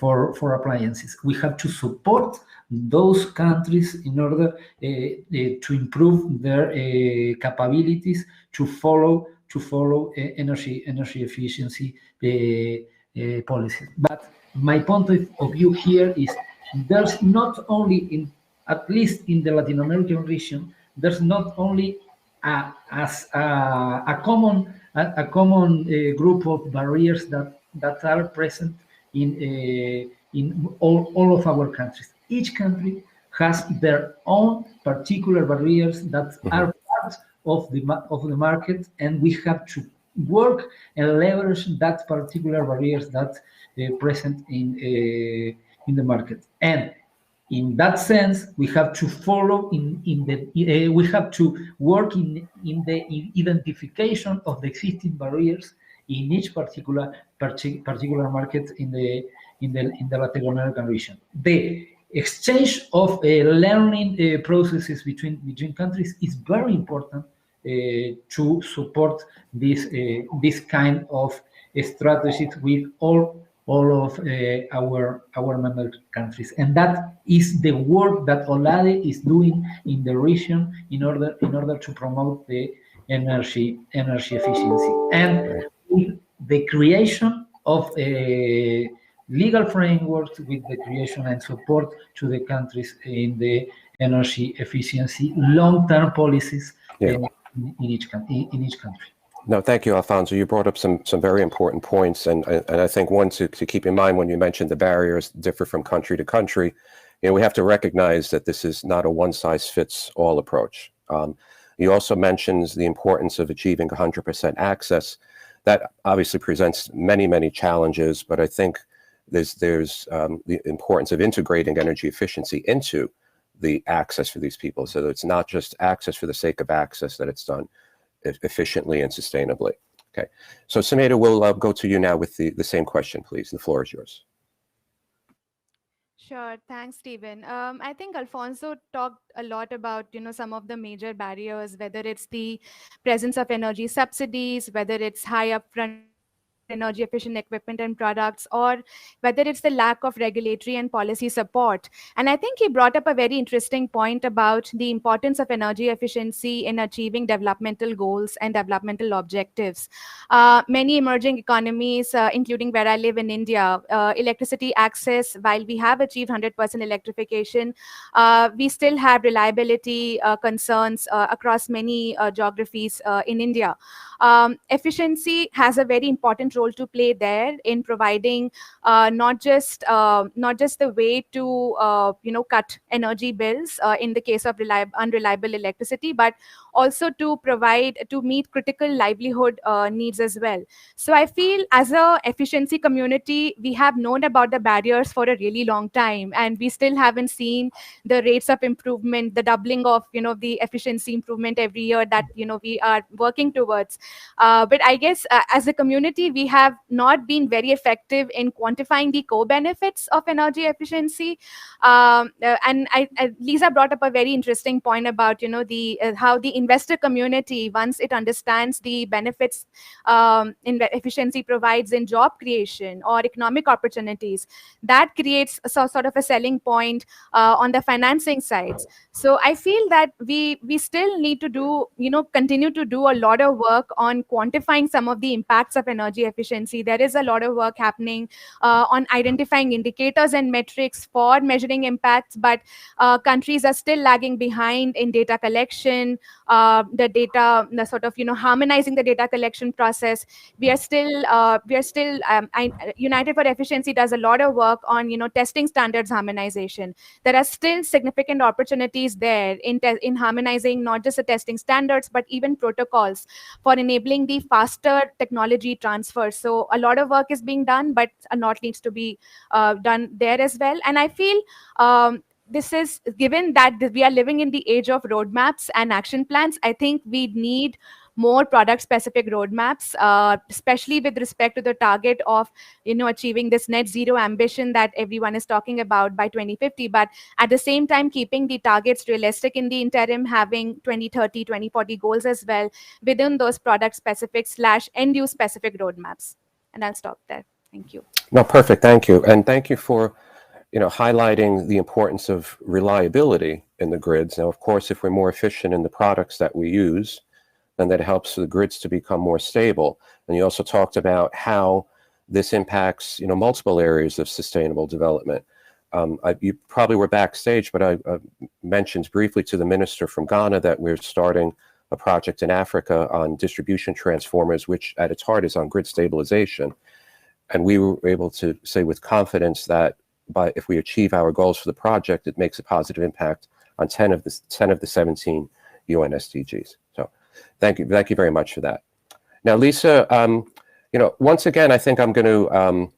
for appliances. We have to support those countries in order to improve their capabilities to follow energy efficiency policies. But my point of view here is there's not only at least in the Latin American region, there's not only a common group of barriers that are present in all of our countries. Each country has their own particular barriers that are part of the market, and we have to work and leverage that particular barriers that are present in the market. And in that sense, we have to follow we have to work in the identification of the existing barriers in each particular market in the Latin American region. The exchange of learning processes between countries is very important to support this kind of strategies with all of our member countries, and that is the work that OLADE is doing in the region in order to promote the energy efficiency, and with the creation of a legal framework, with the creation and support to the countries in the energy efficiency long-term policies in each country. No, thank you, Alfonso. You brought up some very important points, and I think one to keep in mind when you mentioned the barriers differ from country to country. We have to recognize that this is not a one-size-fits-all approach. You also mentioned the importance of achieving 100% access. That obviously presents many challenges, but I think there's the importance of integrating energy efficiency into the access for these people, so that it's not just access for the sake of access, that it's done efficiently and sustainably. Okay, so Sinead, we'll go to you now with the same question, please. The floor is yours. Sure, thanks, Stephen. I think Alfonso talked a lot about some of the major barriers, whether it's the presence of energy subsidies, whether it's high upfront energy efficient equipment and products, or whether it's the lack of regulatory and policy support. And I think he brought up a very interesting point about the importance of energy efficiency in achieving developmental goals and developmental objectives. Many emerging economies, including where I live in India, electricity access, while we have achieved 100% electrification, we still have reliability concerns across many geographies in India. Efficiency has a very important role to play there in providing not just the way to cut energy bills in the case of unreliable electricity, but also to meet critical livelihood needs as well. So I feel as a efficiency community, we have known about the barriers for a really long time, and we still haven't seen the rates of improvement, the doubling of the efficiency improvement every year that we are working towards. But I guess as a community, we have not been very effective in quantifying the co-benefits of energy efficiency. And Lisa brought up a very interesting point about how the investor community, once it understands the benefits efficiency provides in job creation or economic opportunities, that creates sort of a selling point on the financing sides. So I feel that we still need to continue to do a lot of work on quantifying some of the impacts of energy efficiency. There is a lot of work happening on identifying indicators and metrics for measuring impacts, but countries are still lagging behind in data collection, harmonizing the data collection process. We are still United for Efficiency does a lot of work on testing standards harmonization. There are still significant opportunities there in harmonizing not just the testing standards, but even protocols for enabling the faster technology transfer. So a lot of work is being done, but a lot needs to be done there as well. And I feel this is, given that we are living in the age of roadmaps and action plans, I think we need more product-specific roadmaps, especially with respect to the target of achieving this net zero ambition that everyone is talking about by 2050. But at the same time, keeping the targets realistic in the interim, having 2030, 2040 goals as well within those product-specific / end-use specific roadmaps. And I'll stop there. Thank you. No, perfect. Thank you, and thank you for highlighting the importance of reliability in the grids. Now, of course, if we're more efficient in the products that we use, then that helps the grids to become more stable. And you also talked about how this impacts, multiple areas of sustainable development. You probably were backstage, but I mentioned briefly to the minister from Ghana that we're starting a project in Africa on distribution transformers, which at its heart is on grid stabilization. And we were able to say with confidence that if we achieve our goals for the project, it makes a positive impact on 10 of the 17 UN SDGs. So thank you very much for that. Now, Lisa, once again, I think I'm going to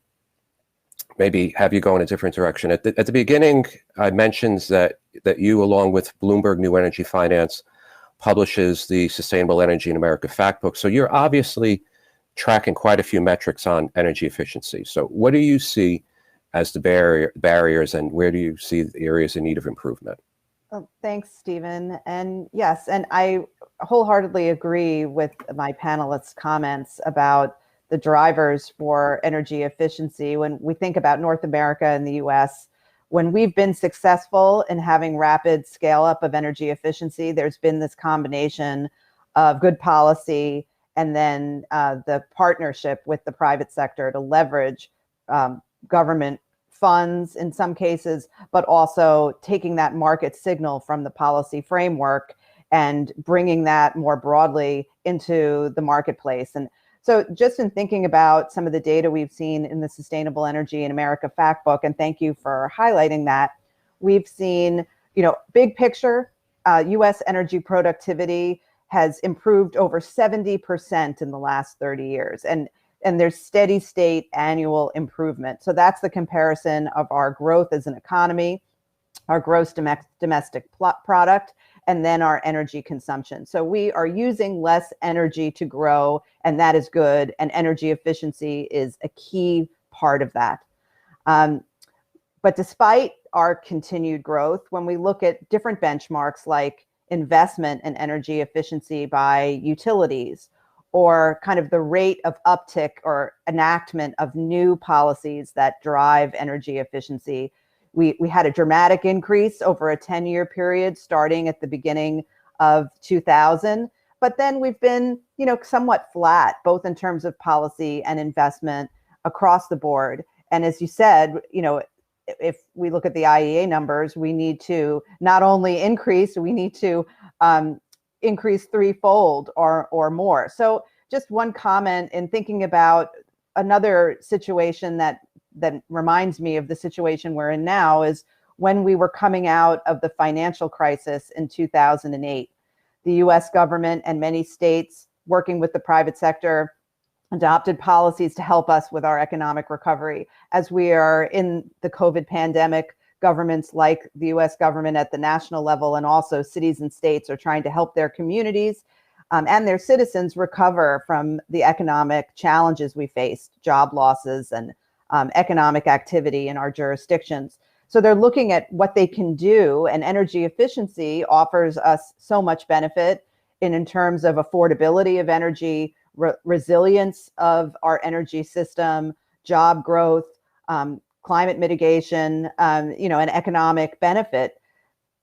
maybe have you go in a different direction. At the beginning, I mentioned that you, along with Bloomberg New Energy Finance, publishes the Sustainable Energy in America fact book. So you're obviously tracking quite a few metrics on energy efficiency. So what do you see as the barriers, and where do you see the areas in need of improvement? Well, thanks, Stephen. And yes, and I wholeheartedly agree with my panelists' comments about the drivers for energy efficiency. When we think about North America and the US, when we've been successful in having rapid scale up of energy efficiency, there's been this combination of good policy and then the partnership with the private sector to leverage government funds in some cases, but also taking that market signal from the policy framework and bringing that more broadly into the marketplace. And so just in thinking about some of the data we've seen in the Sustainable Energy in America fact book, and thank you for highlighting that, we've seen, big picture, US energy productivity has improved over 70% in the last 30 years. And there's steady state annual improvement. So that's the comparison of our growth as an economy, our gross domestic product, and then our energy consumption. So we are using less energy to grow, and that is good. And energy efficiency is a key part of that. But despite our continued growth, when we look at different benchmarks like investment in energy efficiency by utilities, or kind of the rate of uptick or enactment of new policies that drive energy efficiency. We had a dramatic increase over a 10-year period starting at the beginning of 2000, but then we've been, somewhat flat, both in terms of policy and investment across the board. And as you said, if we look at the IEA numbers, we need to not only increase, we need to increase threefold or more. So just one comment in thinking about another situation that reminds me of the situation we're in now is when we were coming out of the financial crisis in 2008. The US government and many states working with the private sector adopted policies to help us with our economic recovery. As we are in the COVID pandemic, governments like the US government at the national level and also cities and states are trying to help their communities and their citizens recover from the economic challenges we faced, job losses and economic activity in our jurisdictions. So they're looking at what they can do, and energy efficiency offers us so much benefit in terms of affordability of energy, resilience of our energy system, job growth, climate mitigation, and economic benefit.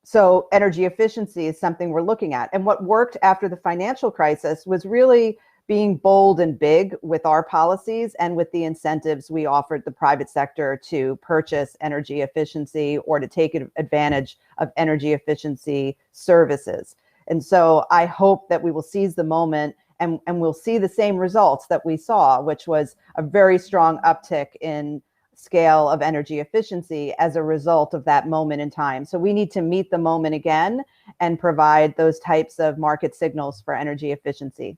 So energy efficiency is something we're looking at. And what worked after the financial crisis was really being bold and big with our policies and with the incentives we offered the private sector to purchase energy efficiency or to take advantage of energy efficiency services. And so I hope that we will seize the moment and we'll see the same results that we saw, which was a very strong uptick in scale of energy efficiency as a result of that moment in time. So we need to meet the moment again and provide those types of market signals for energy efficiency.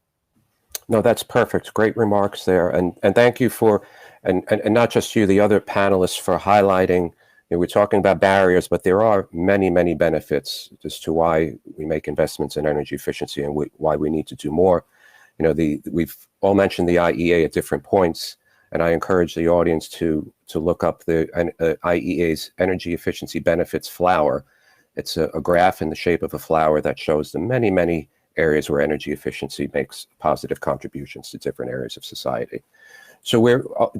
No, that's perfect. Great remarks there. And thank you for, and not just you, the other panelists for highlighting, we're talking about barriers, but there are many, many benefits as to why we make investments in energy efficiency and why we need to do more. We've all mentioned the IEA at different points, and I encourage the audience to look up the IEA's energy efficiency benefits flower. It's a graph in the shape of a flower that shows the many, many areas where energy efficiency makes positive contributions to different areas of society. So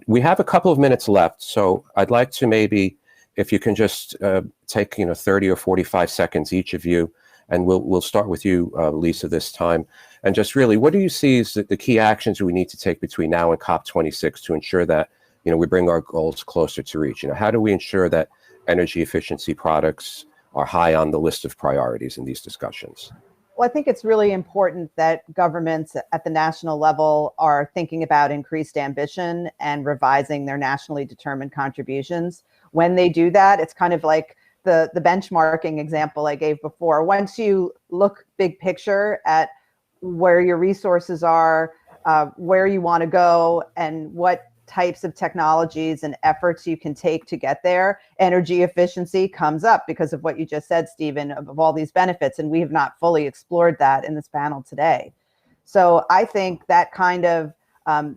we have a couple of minutes left. So I'd like to maybe, if you can just take 30 or 45 seconds each of you, and we'll start with you, Lisa, this time. And just really, what do you see as the key actions we need to take between now and COP26 to ensure that we bring our goals closer to reach? How do we ensure that energy efficiency products are high on the list of priorities in these discussions? Well, I think it's really important that governments at the national level are thinking about increased ambition and revising their nationally determined contributions. When they do that, it's kind of like the benchmarking example I gave before. Once you look big picture at where your resources are, where you want to go, and what types of technologies and efforts you can take to get there, energy efficiency comes up because of what you just said, Stephen, of all these benefits. And we have not fully explored that in this panel today. So I think that kind of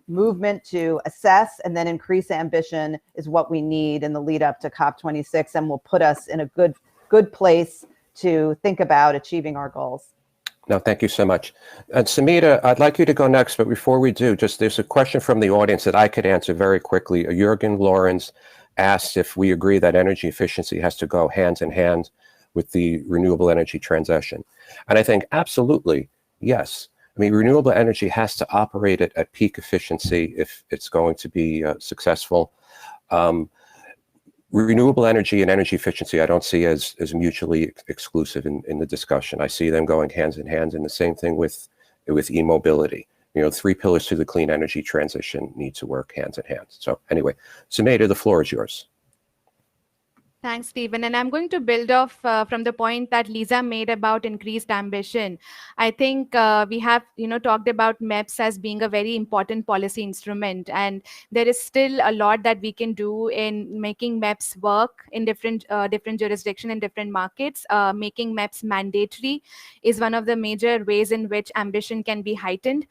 movement to assess and then increase ambition is what we need in the lead up to COP26, and will put us in a good place to think about achieving our goals. No, thank you so much. And Samita, I'd like you to go next, but before we do, there's a question from the audience that I could answer very quickly. Jürgen Lorenz asked if we agree that energy efficiency has to go hand in hand with the renewable energy transition. And I think absolutely, yes. I mean, renewable energy has to operate at peak efficiency if it's going to be successful. Renewable energy and energy efficiency, I don't see as mutually exclusive in the discussion. I see them going hands in hand, and the same thing with e-mobility. 3 pillars to the clean energy transition need to work hands in hand. So anyway, Sumeda, the floor is yours. Thanks, Stephen. And I'm going to build off from the point that Lisa made about increased ambition. I think we have, talked about MEPS as being a very important policy instrument, and there is still a lot that we can do in making MEPS work in different jurisdictions and different markets. Making MEPS mandatory is one of the major ways in which ambition can be heightened.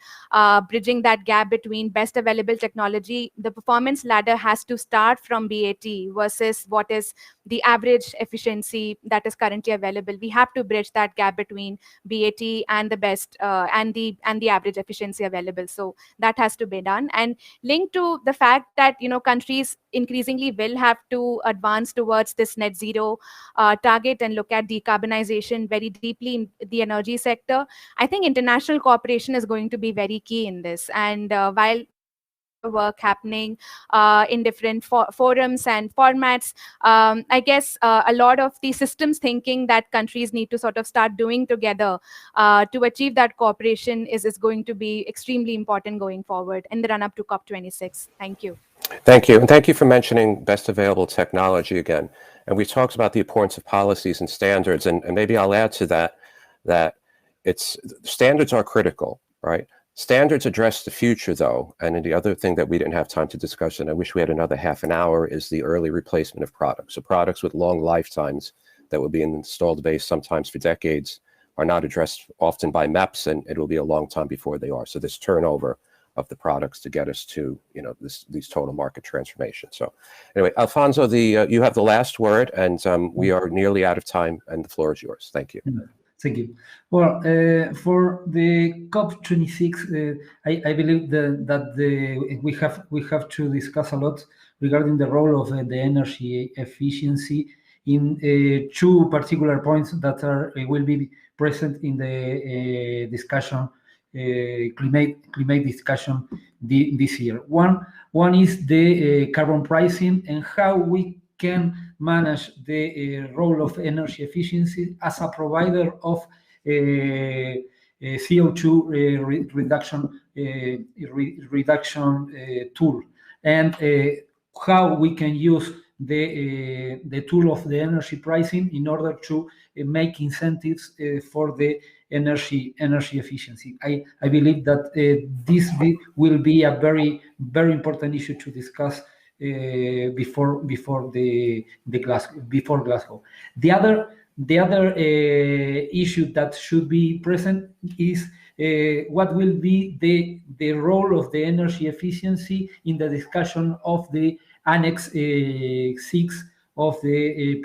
Bridging that gap between best available technology, the performance ladder has to start from BAT versus what is the average efficiency that is currently available. We have to bridge that gap between BAT and the best and the average efficiency available. So that has to be done, and linked to the fact that countries increasingly will have to advance towards this net zero target and look at decarbonization very deeply in the energy sector. I think international cooperation is going to be very key in this, and while work happening in different forums and formats. I guess a lot of the systems thinking that countries need to sort of start doing together to achieve that cooperation is going to be extremely important going forward in the run-up to COP26. Thank you. Thank you. And thank you for mentioning best available technology again. And we talked about the importance of policies and standards. And maybe I'll add to that standards are critical, right? Standards address the future, though, and the other thing that we didn't have time to discuss, and I wish we had another half an hour, is the early replacement of products. So products with long lifetimes that will be in the installed base sometimes for decades are not addressed often by MEPs, and it will be a long time before they are. So this turnover of the products to get us to these total market transformations. So anyway, Alfonso, you have the last word, and we are nearly out of time, and the floor is yours. Thank you. Thank you. Well, for the COP26, I believe that we have to discuss a lot regarding the role of the energy efficiency in two particular points that will be present in the discussion, climate discussion this year. One is the carbon pricing and how we can manage the role of energy efficiency as a provider of CO2 reduction tool, and how we can use the tool of the energy pricing in order to make incentives for the energy efficiency. I believe that this will be a very, very important issue to discuss before Glasgow. The other issue that should be present is what will be the role of the energy efficiency in the discussion of the Annex 6 of the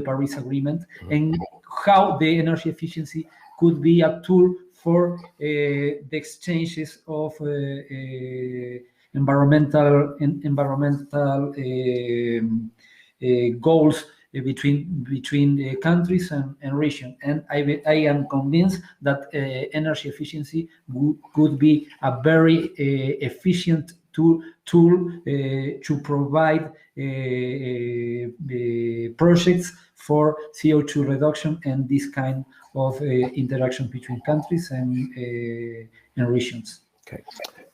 Paris Agreement, and how the energy efficiency could be a tool for the exchanges of environmental goals between countries and regions. And I am convinced that energy efficiency could be a very efficient tool to provide projects for CO2 reduction and this kind of interaction between countries and regions. Okay.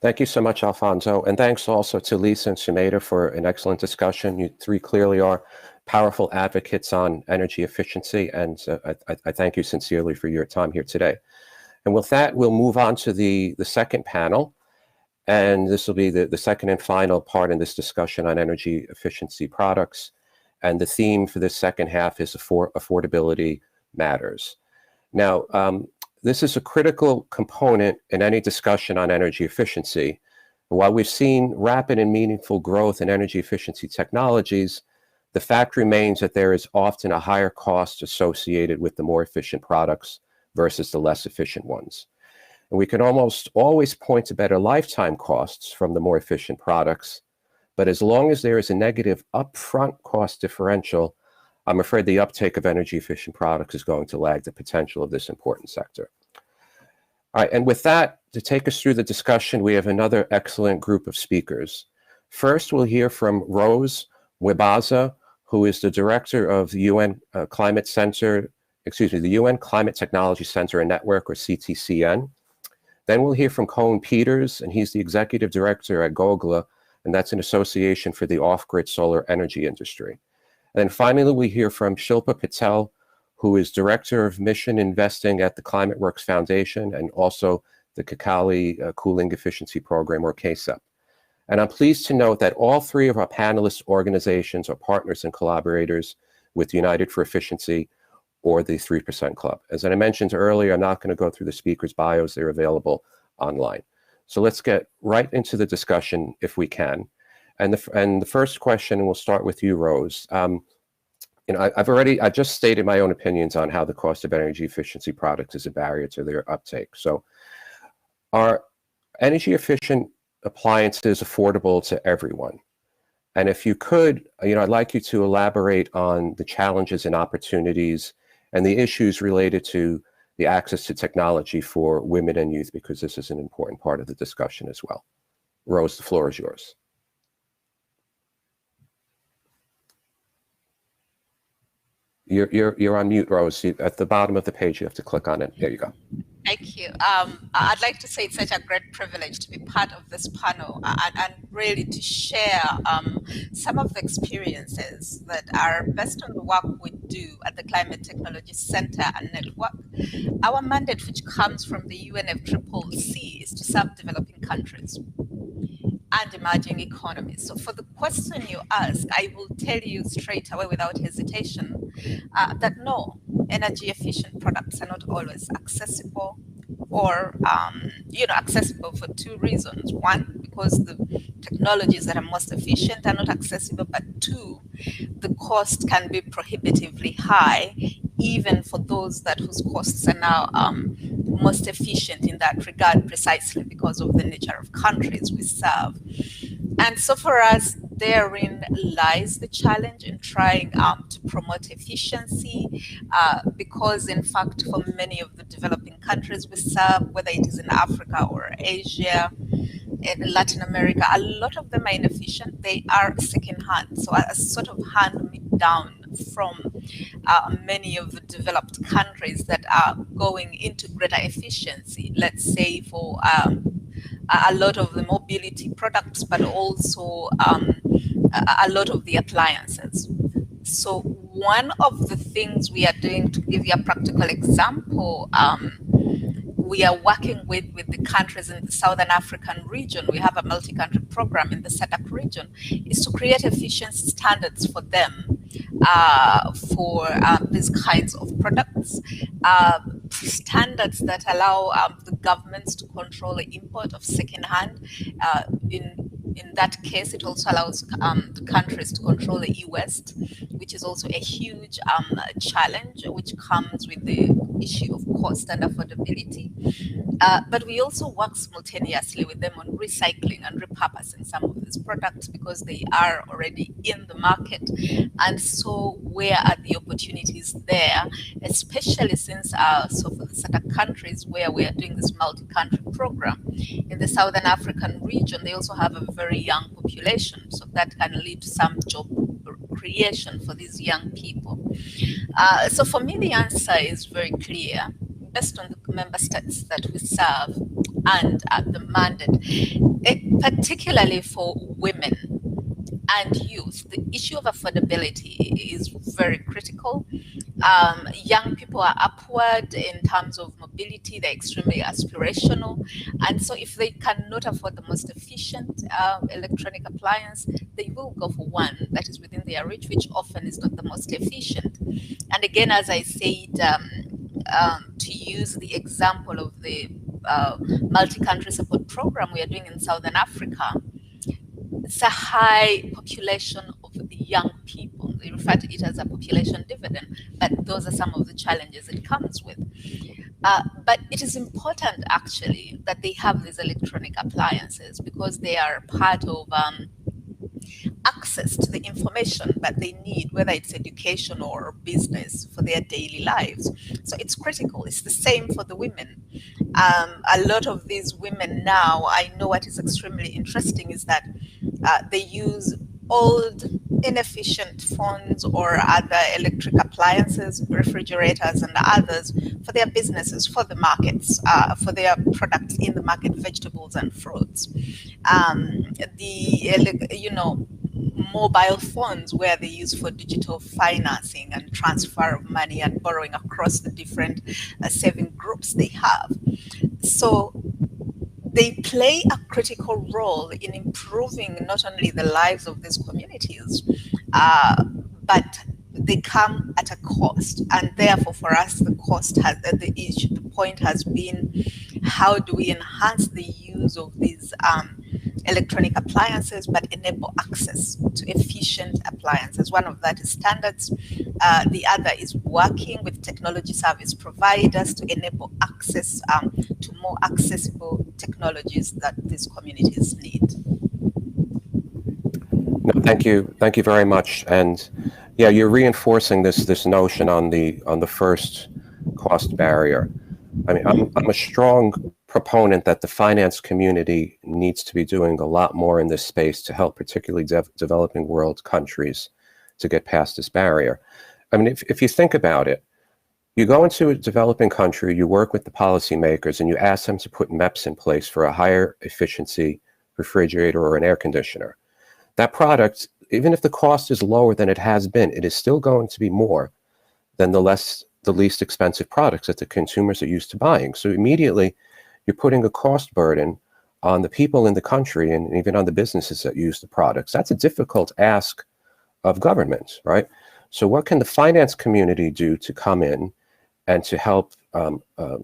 Thank you so much, Alfonso. And thanks also to Lisa and Sumeda for an excellent discussion. You three clearly are powerful advocates on energy efficiency, and I thank you sincerely for your time here today. And with that, we'll move on to the second panel. And this will be the second and final part in this discussion on energy efficiency products. And the theme for this second half is affordability matters. Now, this is a critical component in any discussion on energy efficiency. While we've seen rapid and meaningful growth in energy efficiency technologies, the fact remains that there is often a higher cost associated with the more efficient products versus the less efficient ones. And we can almost always point to better lifetime costs from the more efficient products, but as long as there is a negative upfront cost differential, I'm afraid the uptake of energy efficient products is going to lag the potential of this important sector. All right, and with that, to take us through the discussion, we have another excellent group of speakers. First, we'll hear from Rose Webaza, who is the director of the UN Climate Center, the UN Climate Technology Center and Network, or CTCN. Then we'll hear from Cohen Peters, and he's the executive director at GOGLA, and that's an association for the off-grid solar energy industry. And then finally, we hear from Shilpa Patel, who is director of mission investing at the Climate Works Foundation and also the Kikali Cooling Efficiency Program, or KCEP. And I'm pleased to note that all three of our panelist organizations are partners and collaborators with United for Efficiency, or the 3% Club. As I mentioned earlier, I'm not going to go through the speakers' bios. They're available online. So let's get right into the discussion if we can. And the first question, and we'll start with you, Rose. I just stated my own opinions on how the cost of energy efficiency products is a barrier to their uptake. So are energy efficient appliances affordable to everyone? And if you could, I'd like you to elaborate on the challenges and opportunities and the issues related to the access to technology for women and youth, because this is an important part of the discussion as well. Rose, the floor is yours. You're on mute, Rose. At the bottom of the page, you have to click on it. There you go. Thank you. I'd like to say it's such a great privilege to be part of this panel and really to share some of the experiences that are based on the work we do at the Climate Technology Center and Network. Our mandate, which comes from the UNFCCC, is to serve developing countries and emerging economies. So for the question you ask, I will tell you straight away without hesitation that no, energy efficient products are not always accessible or accessible for two reasons. One, because the technologies that are most efficient are not accessible, but two, the cost can be prohibitively high, even for those whose costs are now most efficient in that regard, precisely because of the nature of countries we serve. And so for us, therein lies the challenge in trying to promote efficiency, because in fact, for many of the developing countries we serve, whether it is in Africa or Asia, in Latin America, a lot of them are inefficient. They are second-hand, so a sort of hand-me-down from many of the developed countries that are going into greater efficiency, let's say for a lot of the mobility products, but also a lot of the appliances. So one of the things we are doing, to give you a practical example, we are working with the countries in the Southern African region. We have a multi-country program in the SADC region, is to create efficiency standards for them for these kinds of products. Standards that allow the governments to control the import of second-hand. In that case, it also allows the countries to control the e-waste, which is also a huge challenge, which comes with the issue of cost and affordability. But we also work simultaneously with them on recycling and repurposing some of these products because they are already in the market. And so where are the opportunities there, especially since so for the SADC countries where we are doing this multi-country program, in the Southern African region, they also have a very young population, so that can lead to some job creation for these young people. So for me, the answer is very clear, based on the member states that we serve and the mandate, particularly for women and youth. The issue of affordability is very critical. Young people are upward in terms of mobility, they're extremely aspirational. And so if they cannot afford the most efficient electronic appliance, they will go for one that is within their reach, which often is not the most efficient. And again, as I said, to use the example of the multi-country support program we are doing in Southern Africa, it's a high population of the young people. They refer to it as a population dividend, but those are some of the challenges it comes with. But it is important, actually, that they have these electronic appliances because they are part of access to the information that they need, whether it's education or business, for their daily lives. So it's critical. It's the same for the women. A lot of these women now, I know what is extremely interesting is that they use old, inefficient phones or other electric appliances, refrigerators and others for their businesses, for the markets, for their products in the market, vegetables and fruits. Mobile phones where they use for digital financing and transfer of money and borrowing across the different saving groups they have. So they play a critical role in improving not only the lives of these communities, but they come at a cost. And therefore, for us, the point has been, how do we enhance the use of these electronic appliances, but enable access to efficient appliances compliances. One of that is standards. The other is working with technology service providers to enable access to more accessible technologies that these communities need. No, thank you very much. And yeah, you're reinforcing this notion on the first cost barrier. I mean, I'm a strong proponent that the finance community needs to be doing a lot more in this space to help particularly developing world countries to get past this barrier. I mean, if you think about it, you go into a developing country, you work with the policymakers, and you ask them to put MEPs in place for a higher efficiency refrigerator or an air conditioner. That product, even if the cost is lower than it has been, it is still going to be more than the least expensive products that the consumers are used to buying. So immediately, you're putting a cost burden on the people in the country and even on the businesses that use the products. That's a difficult ask of government, right? So what can the finance community do to come in and to help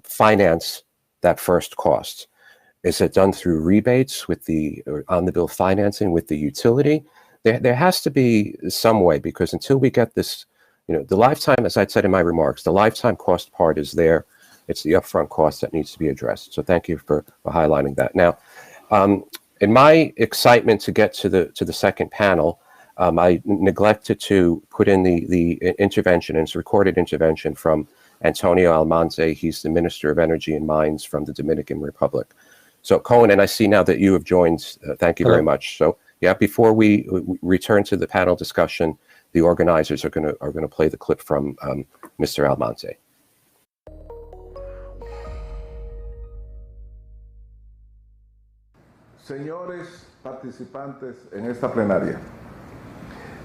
finance that first cost? Is it done through rebates with or on-the-bill financing with the utility? There has to be some way, because until we get this, the lifetime, as I said in my remarks, the lifetime cost part is there. It's the upfront cost that needs to be addressed. So thank you for highlighting that. Now, in my excitement to get to the second panel, I neglected to put in the intervention, and it's a recorded intervention from Antonio Almanza. He's the Minister of Energy and Mines from the Dominican Republic. So Cohen, and I see now that you have joined, thank you very much. So yeah, before we return to the panel discussion, the organizers are going to play the clip from Mr. Almanza. Señores participantes en esta plenaria,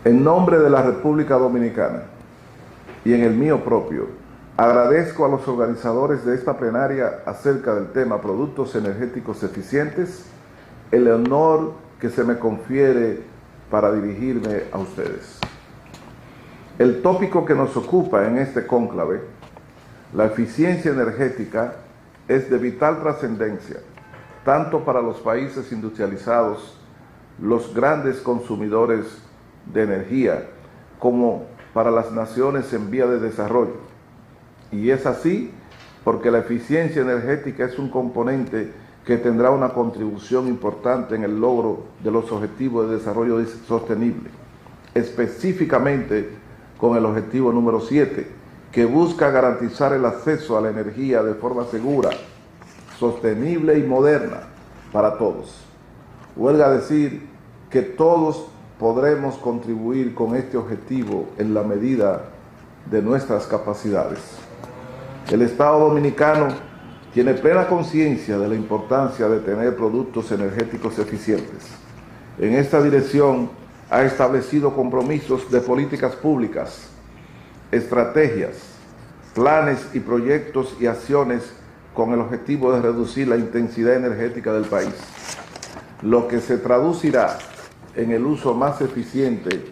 en nombre de la República Dominicana y en el mío propio, agradezco a los organizadores de esta plenaria acerca del tema productos energéticos eficientes el honor que se me confiere para dirigirme a ustedes. El tópico que nos ocupa en este cónclave, la eficiencia energética, es de vital trascendencia, tanto para los países industrializados, los grandes consumidores de energía, como para las naciones en vía de desarrollo. Y es así porque la eficiencia energética es un componente que tendrá una contribución importante en el logro de los objetivos de desarrollo sostenible, específicamente con el objetivo número 7, que busca garantizar el acceso a la energía de forma segura, sostenible y moderna para todos. Huelga decir que todos podremos contribuir con este objetivo en la medida de nuestras capacidades. El Estado dominicano tiene plena conciencia de la importancia de tener productos energéticos eficientes. En esta dirección ha establecido compromisos de políticas públicas, estrategias, planes y proyectos y acciones con el objetivo de reducir la intensidad energética del país, lo que se traducirá en el uso más eficiente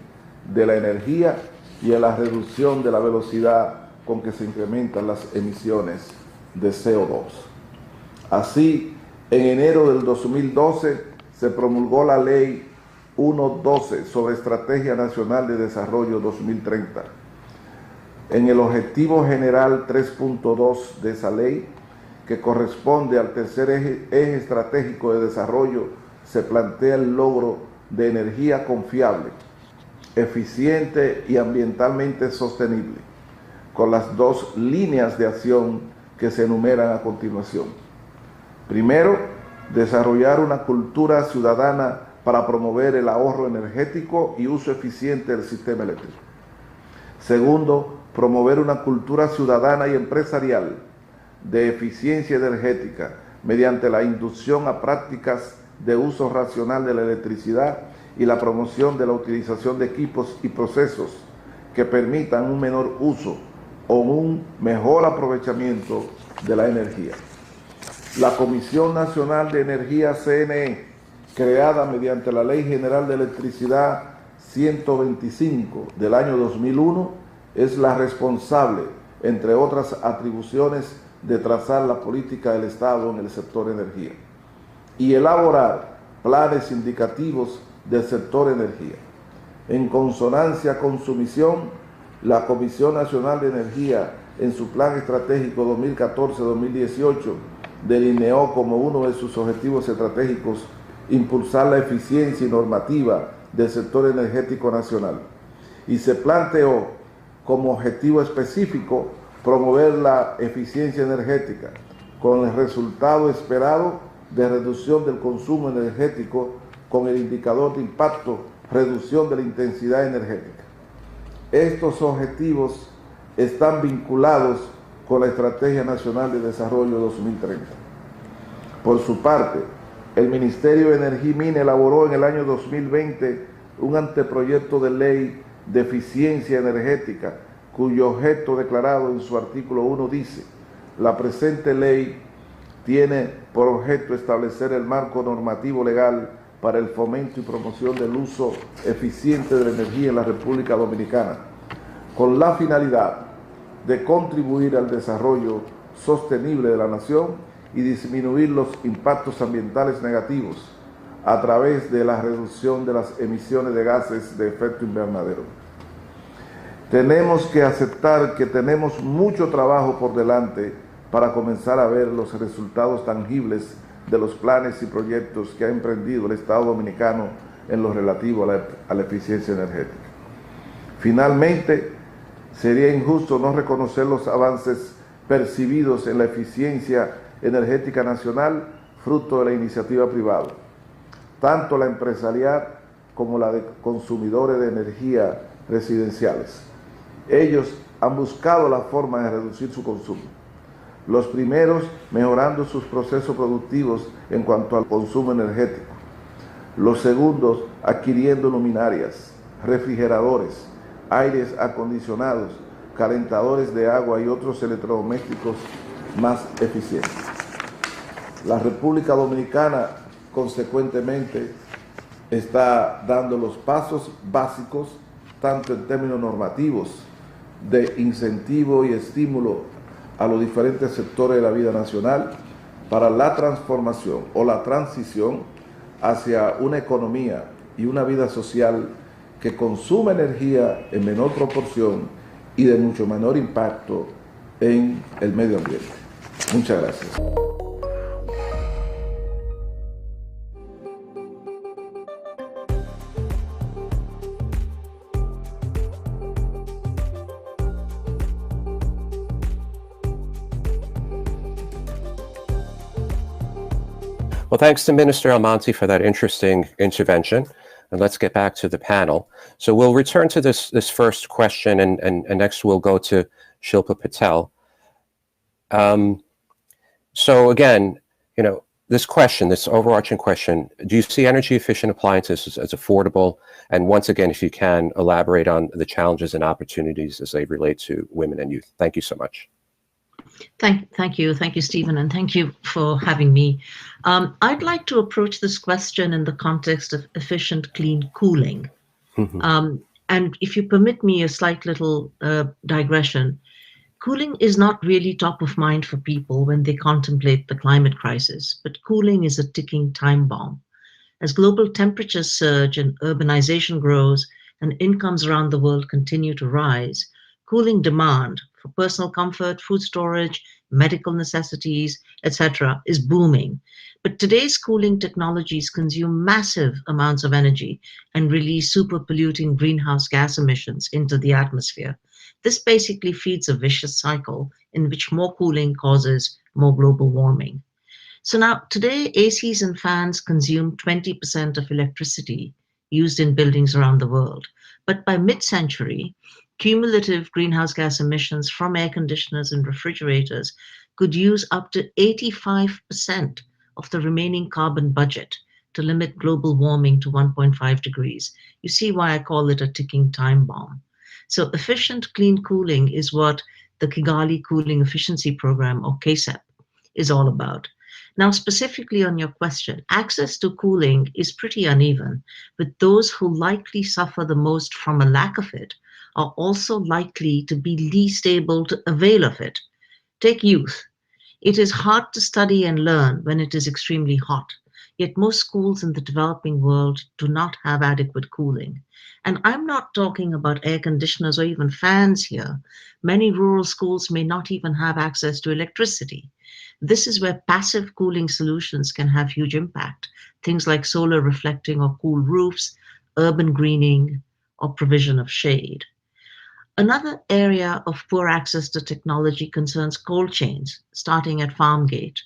de la energía y en la reducción de la velocidad con que se incrementan las emisiones de CO2. Así, en enero del 2012 se promulgó la Ley 112 sobre Estrategia Nacional de Desarrollo 2030. En el Objetivo General 3.2 de esa ley, que corresponde al tercer eje estratégico de desarrollo, se plantea el logro de energía confiable, eficiente y ambientalmente sostenible, con las dos líneas de acción que se enumeran a continuación. Primero, desarrollar una cultura ciudadana para promover el ahorro energético y uso eficiente del sistema eléctrico. Segundo, promover una cultura ciudadana y empresarial de eficiencia energética mediante la inducción a prácticas de uso racional de la electricidad y la promoción de la utilización de equipos y procesos que permitan un menor uso o un mejor aprovechamiento de la energía. La Comisión Nacional de Energía CNE, creada mediante la Ley General de Electricidad 125 del año 2001, es la responsable, entre otras atribuciones, de trazar la política del Estado en el sector energía y elaborar planes indicativos del sector energía. En consonancia con su misión, la Comisión Nacional de Energía, en su Plan Estratégico 2014-2018, delineó como uno de sus objetivos estratégicos impulsar la eficiencia y normativa del sector energético nacional, y se planteó como objetivo específico promover la eficiencia energética con el resultado esperado de reducción del consumo energético con el indicador de impacto, reducción de la intensidad energética. Estos objetivos están vinculados con la Estrategia Nacional de Desarrollo 2030. Por su parte, el Ministerio de Energía y Minas elaboró en el año 2020 un anteproyecto de ley de eficiencia energética, cuyo objeto declarado en su artículo 1 dice: la presente ley tiene por objeto establecer el marco normativo legal para el fomento y promoción del uso eficiente de la energía en la República Dominicana, con la finalidad de contribuir al desarrollo sostenible de la nación y disminuir los impactos ambientales negativos a través de la reducción de las emisiones de gases de efecto invernadero. Tenemos que aceptar que tenemos mucho trabajo por delante para comenzar a ver los resultados tangibles de los planes y proyectos que ha emprendido el Estado Dominicano en lo relativo a la eficiencia energética. Finalmente, sería injusto no reconocer los avances percibidos en la eficiencia energética nacional, fruto de la iniciativa privada, tanto la empresarial como la de consumidores de energía residenciales. Ellos han buscado la forma de reducir su consumo. Los primeros mejorando sus procesos productivos en cuanto al consumo energético. Los segundos adquiriendo luminarias, refrigeradores, aires acondicionados, calentadores de agua y otros electrodomésticos más eficientes. La República Dominicana, consecuentemente, está dando los pasos básicos, tanto en términos normativos, de incentivo y estímulo a los diferentes sectores de la vida nacional para la transformación o la transición hacia una economía y una vida social que consuma energía en menor proporción y de mucho menor impacto en el medio ambiente. Muchas gracias. Well, thanks to Minister Almonte for that interesting intervention. And let's get back to the panel. So we'll return to this first question, and next we'll go to Shilpa Patel. So again, this question, this overarching question, do you see energy efficient appliances as affordable? And once again, if you can, elaborate on the challenges and opportunities as they relate to women and youth. Thank you so much. Thank you, Stephen, and thank you for having me. I'd like to approach this question in the context of efficient, clean cooling. And if you permit me a slight little digression, cooling is not really top of mind for people when they contemplate the climate crisis, but cooling is a ticking time bomb. As global temperatures surge and urbanization grows and incomes around the world continue to rise, cooling demand for personal comfort, food storage, medical necessities, etc., is booming. But today's cooling technologies consume massive amounts of energy and release super polluting greenhouse gas emissions into the atmosphere. This basically feeds a vicious cycle in which more cooling causes more global warming. So now, today, ACs and fans consume 20% of electricity used in buildings around the world. But by mid-century, cumulative greenhouse gas emissions from air conditioners and refrigerators could use up to 85% of the remaining carbon budget to limit global warming to 1.5 degrees. You see why I call it a ticking time bomb. So efficient clean cooling is what the Kigali Cooling Efficiency Program, or KCEP, is all about. Now, specifically on your question, access to cooling is pretty uneven, but those who likely suffer the most from a lack of it are also likely to be least able to avail of it. Take youth. It is hard to study and learn when it is extremely hot. Yet most schools in the developing world do not have adequate cooling. And I'm not talking about air conditioners or even fans here. Many rural schools may not even have access to electricity. This is where passive cooling solutions can have huge impact. Things like solar reflecting or cool roofs, urban greening, or provision of shade. Another area of poor access to technology concerns cold chains, starting at farm gate.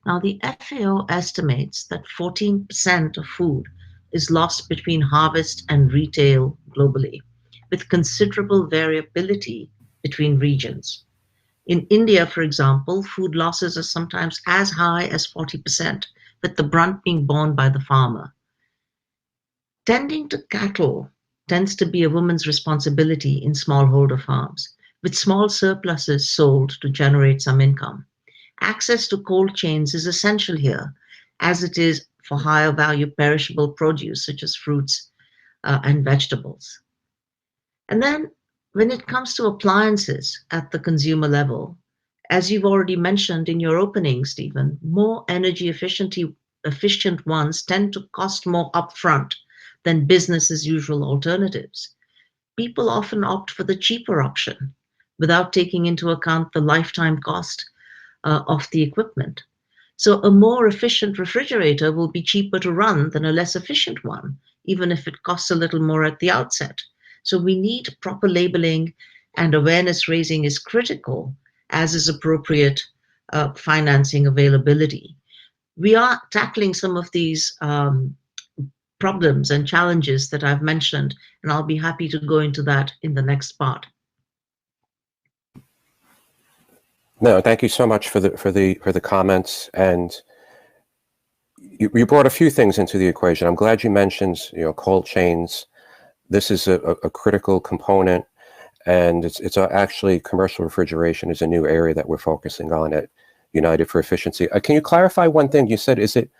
Now, the FAO estimates that 14% of food is lost between harvest and retail globally, with considerable variability between regions. In India, for example, food losses are sometimes as high as 40%, with the brunt being borne by the farmer. Tending to cattle tends to be a woman's responsibility in smallholder farms, with small surpluses sold to generate some income. Access to cold chains is essential here, as it is for higher value perishable produce such as fruits and vegetables. And then when it comes to appliances at the consumer level, as you've already mentioned in your opening, Stephen, more energy efficient ones tend to cost more upfront than business as usual alternatives. People often opt for the cheaper option without taking into account the lifetime cost of the equipment. So a more efficient refrigerator will be cheaper to run than a less efficient one, even if it costs a little more at the outset. So we need proper labeling, and awareness raising is critical, as is appropriate financing availability. We are tackling some of these problems and challenges that I've mentioned, and I'll be happy to go into that in the next part. No, thank you so much for the comments, and you brought a few things into the equation. I'm glad you mentioned cold chains. This is a critical component, and it's actually commercial refrigeration is a new area that we're focusing on at United for Efficiency. Can you clarify one thing? You said, is it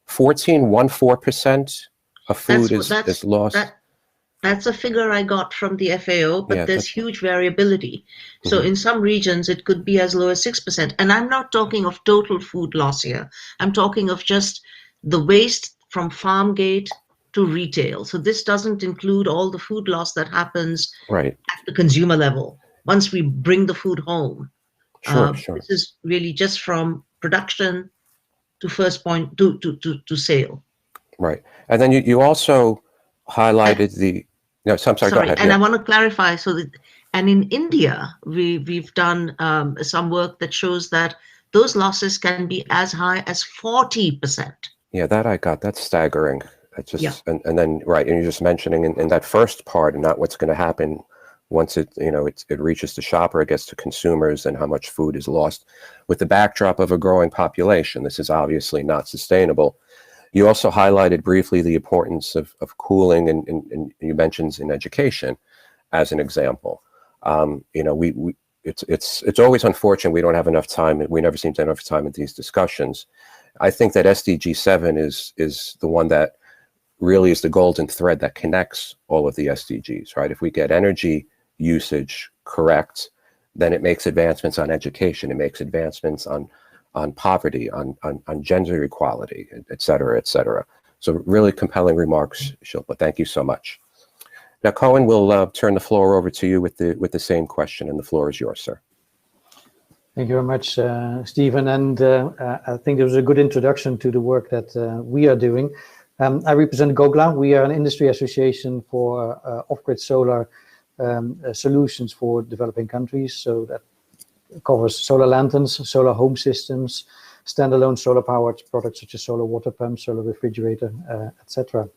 14% of food is lost? That's a figure I got from the FAO, but there's huge variability. So in some regions, it could be as low as 6%. And I'm not talking of total food loss here. I'm talking of just the waste from farm gate to retail. So this doesn't include all the food loss that happens at the consumer level once we bring the food home. Sure. This is really just from production to first point to sale. Right. And then you also highlighted the... No, so I'm sorry, go ahead. And I want to clarify, and in India, we've done some work that shows that those losses can be as high as 40%. Yeah, that I got. That's staggering. It's just, and then, right, and you're just mentioning in that first part, and not what's going to happen once it reaches the shopper, it gets to consumers, and how much food is lost. With the backdrop of a growing population, this is obviously not sustainable. You also highlighted briefly the importance of cooling, and you mentioned in education as an example. It's always unfortunate we don't have enough time. We never seem to have enough time in these discussions. I think that SDG 7 is the one that really is the golden thread that connects all of the SDGs, right? If we get energy usage correct, then it makes advancements on education. It makes advancements on poverty, on gender equality, et cetera, et cetera. So really compelling remarks, Shilpa. Thank you so much. Now, Cohen, we'll turn the floor over to you with the same question, and the floor is yours, sir. Thank you very much, Stephen. And I think it was a good introduction to the work that we are doing. I represent GOGLA. We are an industry association for off-grid solar solutions for developing countries. So that covers solar lanterns, solar home systems, standalone solar-powered products such as solar water pumps, solar refrigerator, etc.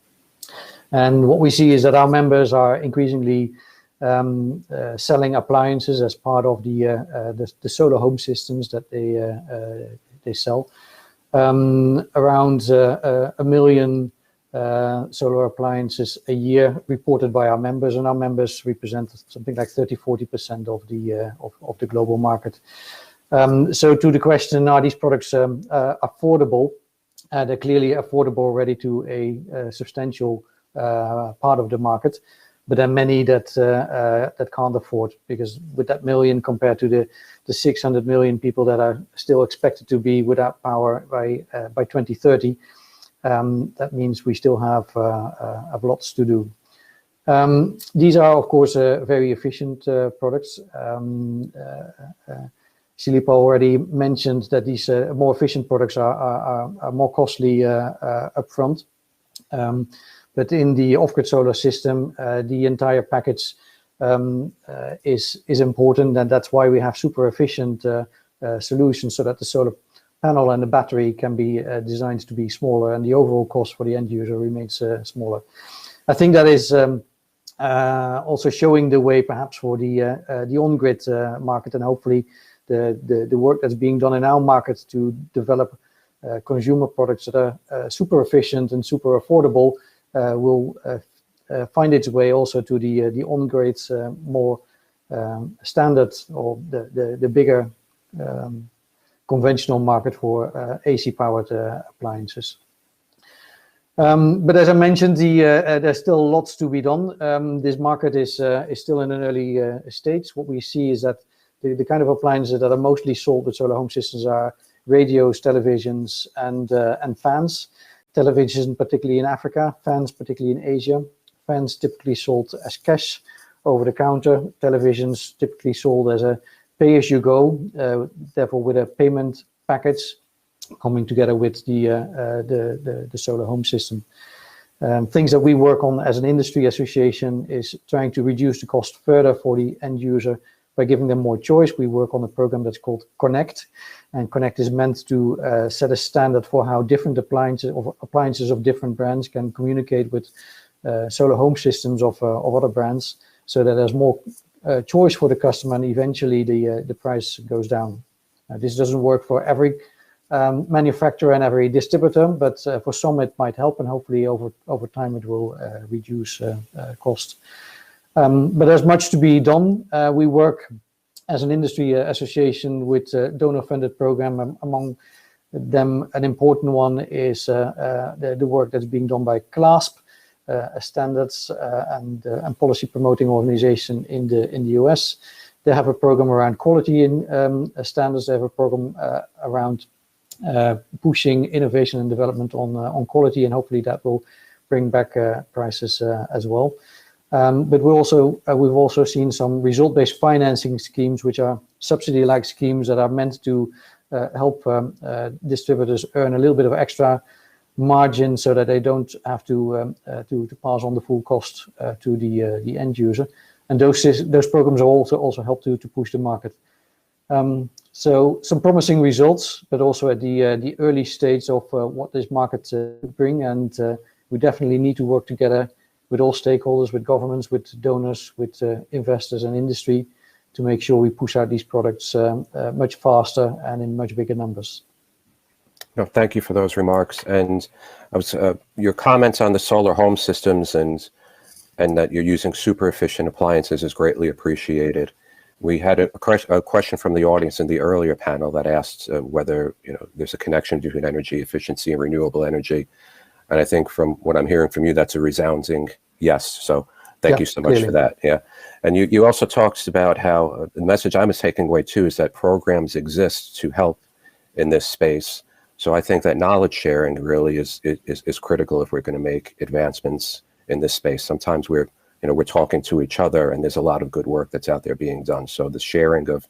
And what we see is that our members are increasingly selling appliances as part of the solar home systems that they sell. Around 1 million solar appliances a year reported by our members, and our members represent something like 30–40% of the global market. So to the question, are these products affordable? They're clearly affordable already to a substantial part of the market, but there are many that can't afford, because with that million compared to the 600 million people that are still expected to be without power by 2030, that means we still have lots to do. These are, of course, very efficient products. Silipa already mentioned that these more efficient products are more costly upfront. But in the off-grid solar system, the entire package is important, and that's why we have super efficient solutions, so that the solar panel and the battery can be designed to be smaller, and the overall cost for the end user remains smaller. I think that is also showing the way perhaps for the on-grid market, and hopefully the work that's being done in our market to develop consumer products that are super efficient and super affordable will find its way also to the on-grid more standard, or the bigger conventional market for AC powered appliances. But as I mentioned, there's still lots to be done. This market is still in an early stage. What we see is that the kind of appliances that are mostly sold with solar home systems are radios, televisions, and fans. Television, particularly in Africa, fans, particularly in Asia. Fans typically sold as cash over the counter. Televisions typically sold as a pay-as-you-go, therefore with a payment package coming together with the solar home system. Things that we work on as an industry association is trying to reduce the cost further for the end user by giving them more choice. We work on a program that's called Connect, and Connect is meant to set a standard for how different appliances of different brands can communicate with solar home systems of other brands, so that there's more choice for the customer, and eventually the price goes down. This doesn't work for every manufacturer and every distributor, but for some it might help, and hopefully over time it will reduce cost. But there's much to be done. We work as an industry association with a donor-funded program. Among them, an important one is the work that's being done by CLASP, a standards and policy promoting organization in the US. They have a program around quality in standards. They have a program around pushing innovation and development on quality, and hopefully that will bring back prices as well. But we've also seen some result-based financing schemes, which are subsidy-like schemes that are meant to help distributors earn a little bit of extra margin, so that they don't have to pass on the full cost to the end user. And those programs are also help to push the market. So some promising results, but also at the early stage of what this market bring, and we definitely need to work together with all stakeholders, with governments, with donors, with investors and industry, to make sure we push out these products much faster and in much bigger numbers. No, thank you for those remarks. And your comments on the solar home systems and that you're using super efficient appliances is greatly appreciated. We had a question from the audience in the earlier panel that asked whether there's a connection between energy efficiency and renewable energy. And I think from what I'm hearing from you, that's a resounding yes. So thank you so much for that. Yeah. And you also talked about how the message I was taking away too is that programs exist to help in this space. So I think that knowledge sharing really is critical if we're going to make advancements in this space. Sometimes we're talking to each other, and there's a lot of good work that's out there being done. So the sharing of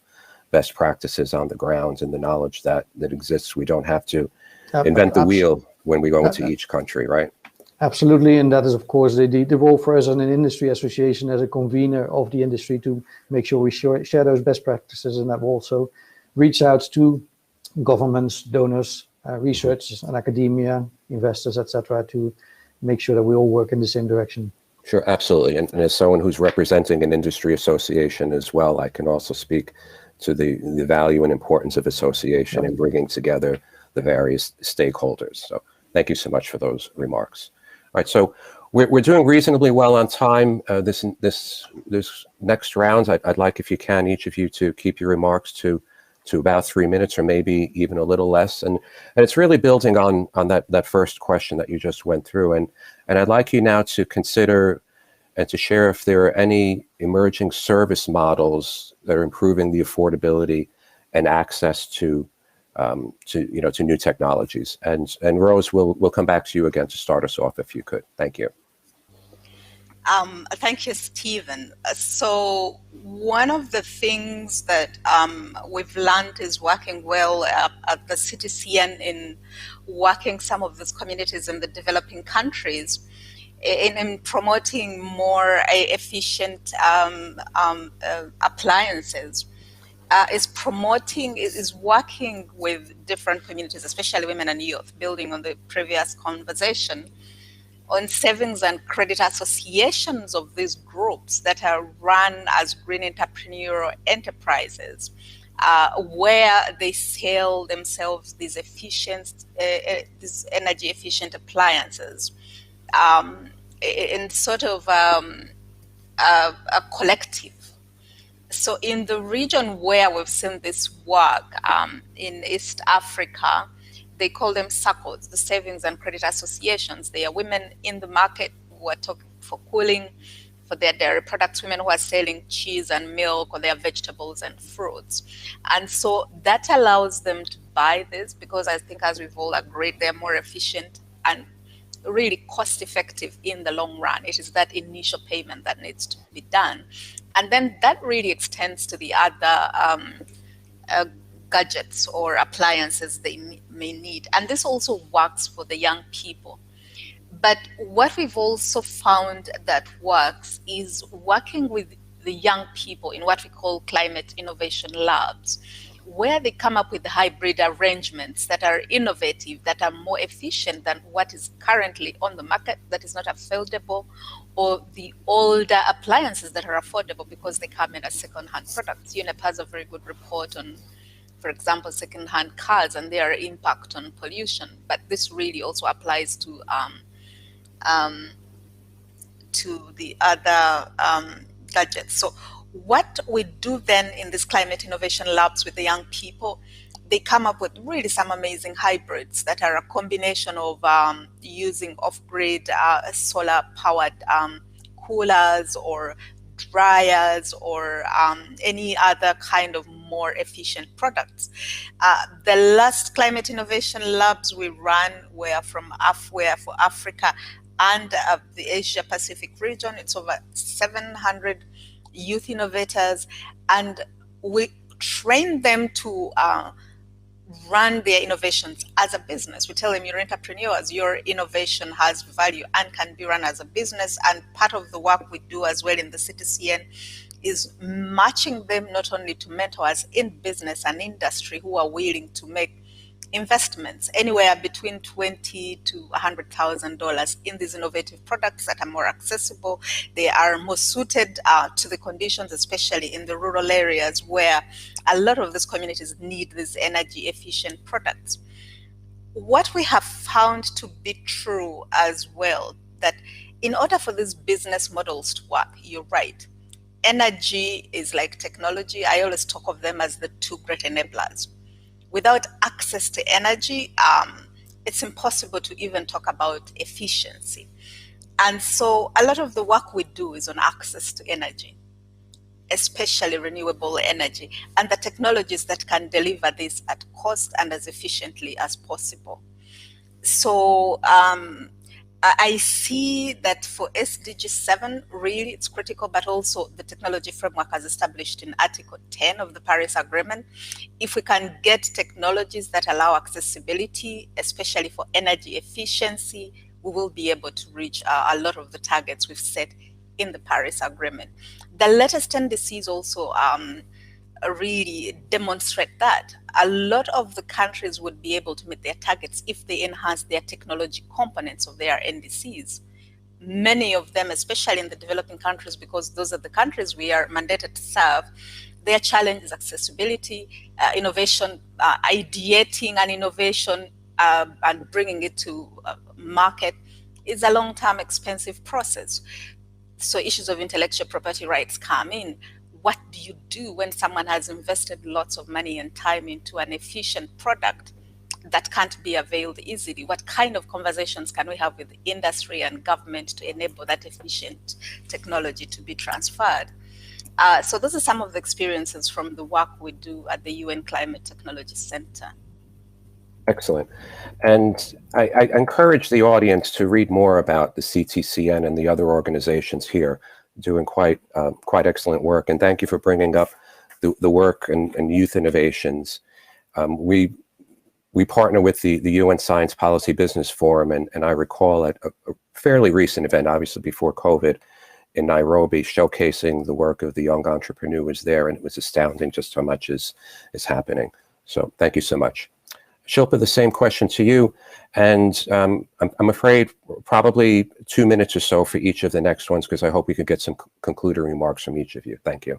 best practices on the ground and the knowledge that exists, we don't have to invent the wheel when we go into each country, right? Absolutely, and that is, of course, the role for us as an industry association, as a convener of the industry, to make sure we share those best practices, and that will also reach out to governments, donors, researchers, and academia, investors, etc., to make sure that we all work in the same direction. Sure, absolutely. And as someone who's representing an industry association as well, I can also speak to the value and importance of association and bringing together the various stakeholders. So thank you so much for those remarks. All right, so we're doing reasonably well on time. This next round, I'd like, if you can, each of you to keep your remarks to about 3 minutes, or maybe even a little less. And it's really building on that first question that you just went through. And I'd like you now to consider and to share if there are any emerging service models that are improving the affordability and access to to new technologies. And Rose, we'll come back to you again to start us off if you could. Thank you. Thank you, Stephen. So one of the things that we've learned is working well at the CTCN in working some of these communities in the developing countries in promoting more efficient appliances. Is working with different communities, especially women and youth, building on the previous conversation, on savings and credit associations of these groups that are run as green entrepreneurial enterprises, where they sell themselves these these energy efficient appliances in sort of a collective. So in the region where we've seen this work in East Africa, they call them SACCOs, the Savings and Credit Associations. They are women in the market who are talking for cooling, for their dairy products, women who are selling cheese and milk or their vegetables and fruits. And so that allows them to buy this because I think, as we've all agreed, they're more efficient and really cost effective in the long run. It is that initial payment that needs to be done. And then that really extends to the other gadgets or appliances they may need. And this also works for the young people. But what we've also found that works is working with the young people in what we call climate innovation labs, where they come up with hybrid arrangements that are innovative, that are more efficient than what is currently on the market, that is not affordable, or the older appliances that are affordable because they come in as second-hand products. UNEP has a very good report on, for example, second-hand cars and their impact on pollution. But this really also applies to the other gadgets. So what we do then in these climate innovation labs with the young people, they come up with really some amazing hybrids that are a combination of using off-grid solar-powered coolers or dryers or any other kind of more efficient products. The last climate innovation labs we ran were for Africa and the Asia Pacific region. It's over 700 youth innovators, and we train them to run their innovations as a business. We tell them, you're entrepreneurs, your innovation has value and can be run as a business. And part of the work we do as well in the CTCN is matching them not only to mentors in business and industry who are willing to make investments anywhere between $20,000 to $100,000 in these innovative products that are more accessible. They are more suited to the conditions, especially in the rural areas where a lot of these communities need these energy efficient products. What we have found to be true as well, that in order for these business models to work, you're right, energy is like technology. I always talk of them as the two great enablers. Without access to energy, it's impossible to even talk about efficiency. And so a lot of the work we do is on access to energy, especially renewable energy, and the technologies that can deliver this at cost and as efficiently as possible. So I see that for SDG 7, really it's critical, but also the technology framework as established in Article 10 of the Paris Agreement. If we can get technologies that allow accessibility, especially for energy efficiency, we will be able to reach a lot of the targets we've set in the Paris Agreement. The latest NDCs also really demonstrate that. A lot of the countries would be able to meet their targets if they enhance their technology components of their NDCs. Many of them, especially in the developing countries, because those are the countries we are mandated to serve, their challenge is accessibility, innovation, ideating an innovation and bringing it to market is a long-term expensive process. So issues of intellectual property rights come in. What do you do when someone has invested lots of money and time into an efficient product that can't be availed easily? What kind of conversations can we have with industry and government to enable that efficient technology to be transferred? So those are some of the experiences from the work we do at the UN Climate Technology Center. Excellent. And I encourage the audience to read more about the CTCN and the other organizations here doing quite excellent work. And thank you for bringing up the work and youth innovations. We partner with the UN Science Policy Business Forum, and I recall at a fairly recent event, obviously before COVID, in Nairobi, showcasing the work of the young entrepreneurs there, and it was astounding just how much is happening. So thank you so much. Shilpa, the same question to you, and I'm afraid probably 2 minutes or so for each of the next ones, because I hope we could get some concluding remarks from each of you. Thank you.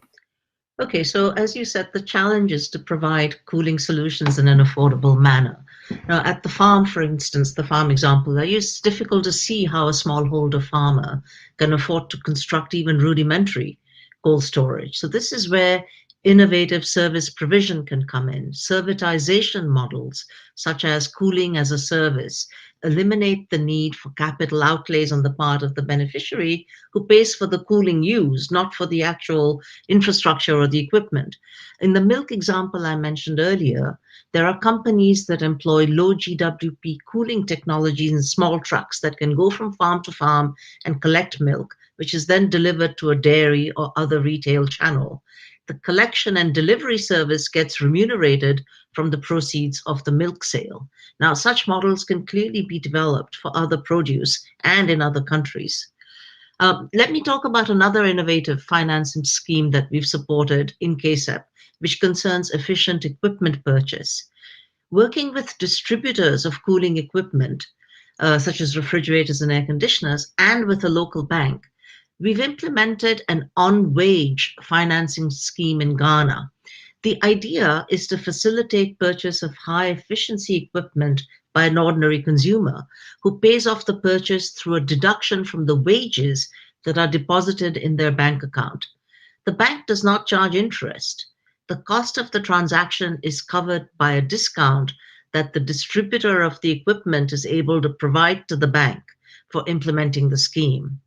Okay, so as you said, the challenge is to provide cooling solutions in an affordable manner. Now, at the farm, for instance, the farm example, it's difficult to see how a smallholder farmer can afford to construct even rudimentary cold storage. So this is where innovative service provision can come in. Servitization models, such as cooling as a service, eliminate the need for capital outlays on the part of the beneficiary who pays for the cooling used, not for the actual infrastructure or the equipment. In the milk example I mentioned earlier, there are companies that employ low GWP cooling technologies in small trucks that can go from farm to farm and collect milk, which is then delivered to a dairy or other retail channel. The collection and delivery service gets remunerated from the proceeds of the milk sale. Now, such models can clearly be developed for other produce and in other countries. Let me talk about another innovative financing scheme that we've supported in KSEP, which concerns efficient equipment purchase. Working with distributors of cooling equipment, such as refrigerators and air conditioners, and with a local bank, we've implemented an on-wage financing scheme in Ghana. The idea is to facilitate purchase of high-efficiency equipment by an ordinary consumer who pays off the purchase through a deduction from the wages that are deposited in their bank account. The bank does not charge interest. The cost of the transaction is covered by a discount that the distributor of the equipment is able to provide to the bank for implementing the scheme.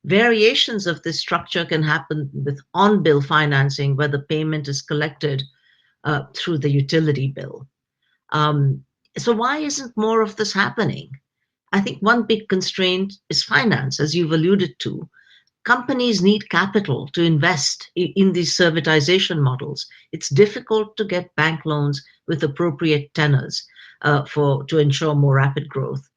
Variations of this structure can happen with on-bill financing, where the payment is collected through the utility bill. So why isn't more of this happening? I think one big constraint is finance, as you've alluded to. Companies need capital to invest in these servitization models. It's difficult to get bank loans with appropriate tenors to ensure more rapid growth.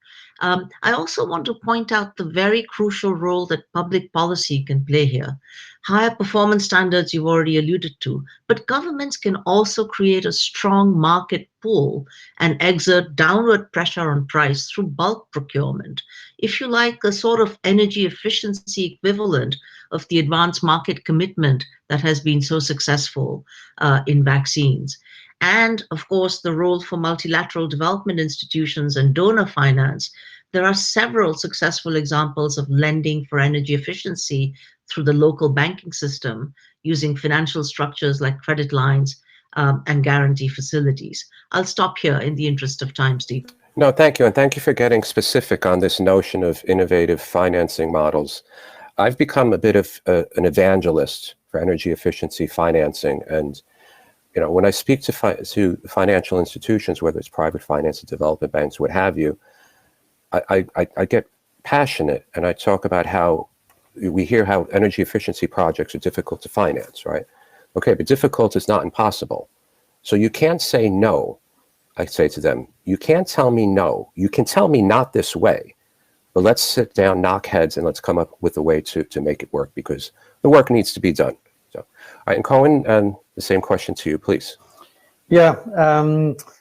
I also want to point out the very crucial role that public policy can play here. Higher performance standards you've already alluded to, but governments can also create a strong market pull and exert downward pressure on price through bulk procurement. If you like, a sort of energy efficiency equivalent of the advanced market commitment that has been so successful in vaccines. And of course, the role for multilateral development institutions and donor finance. There are several successful examples of lending for energy efficiency through the local banking system using financial structures like credit lines and guarantee facilities. I'll stop here in the interest of time, Steve. No, thank you. And thank you for getting specific on this notion of innovative financing models. I've become a bit of an evangelist for energy efficiency financing. And when I speak to financial institutions, whether it's private finance, development banks, what have you, I get passionate, and I talk about how we hear how energy efficiency projects are difficult to finance, right? Okay, but difficult is not impossible. So you can't say no. I say to them, you can't tell me no. You can tell me not this way, but let's sit down, knock heads, and let's come up with a way to make it work, because the work needs to be done. So, all right, and Cohen, the same question to you, please. Yeah,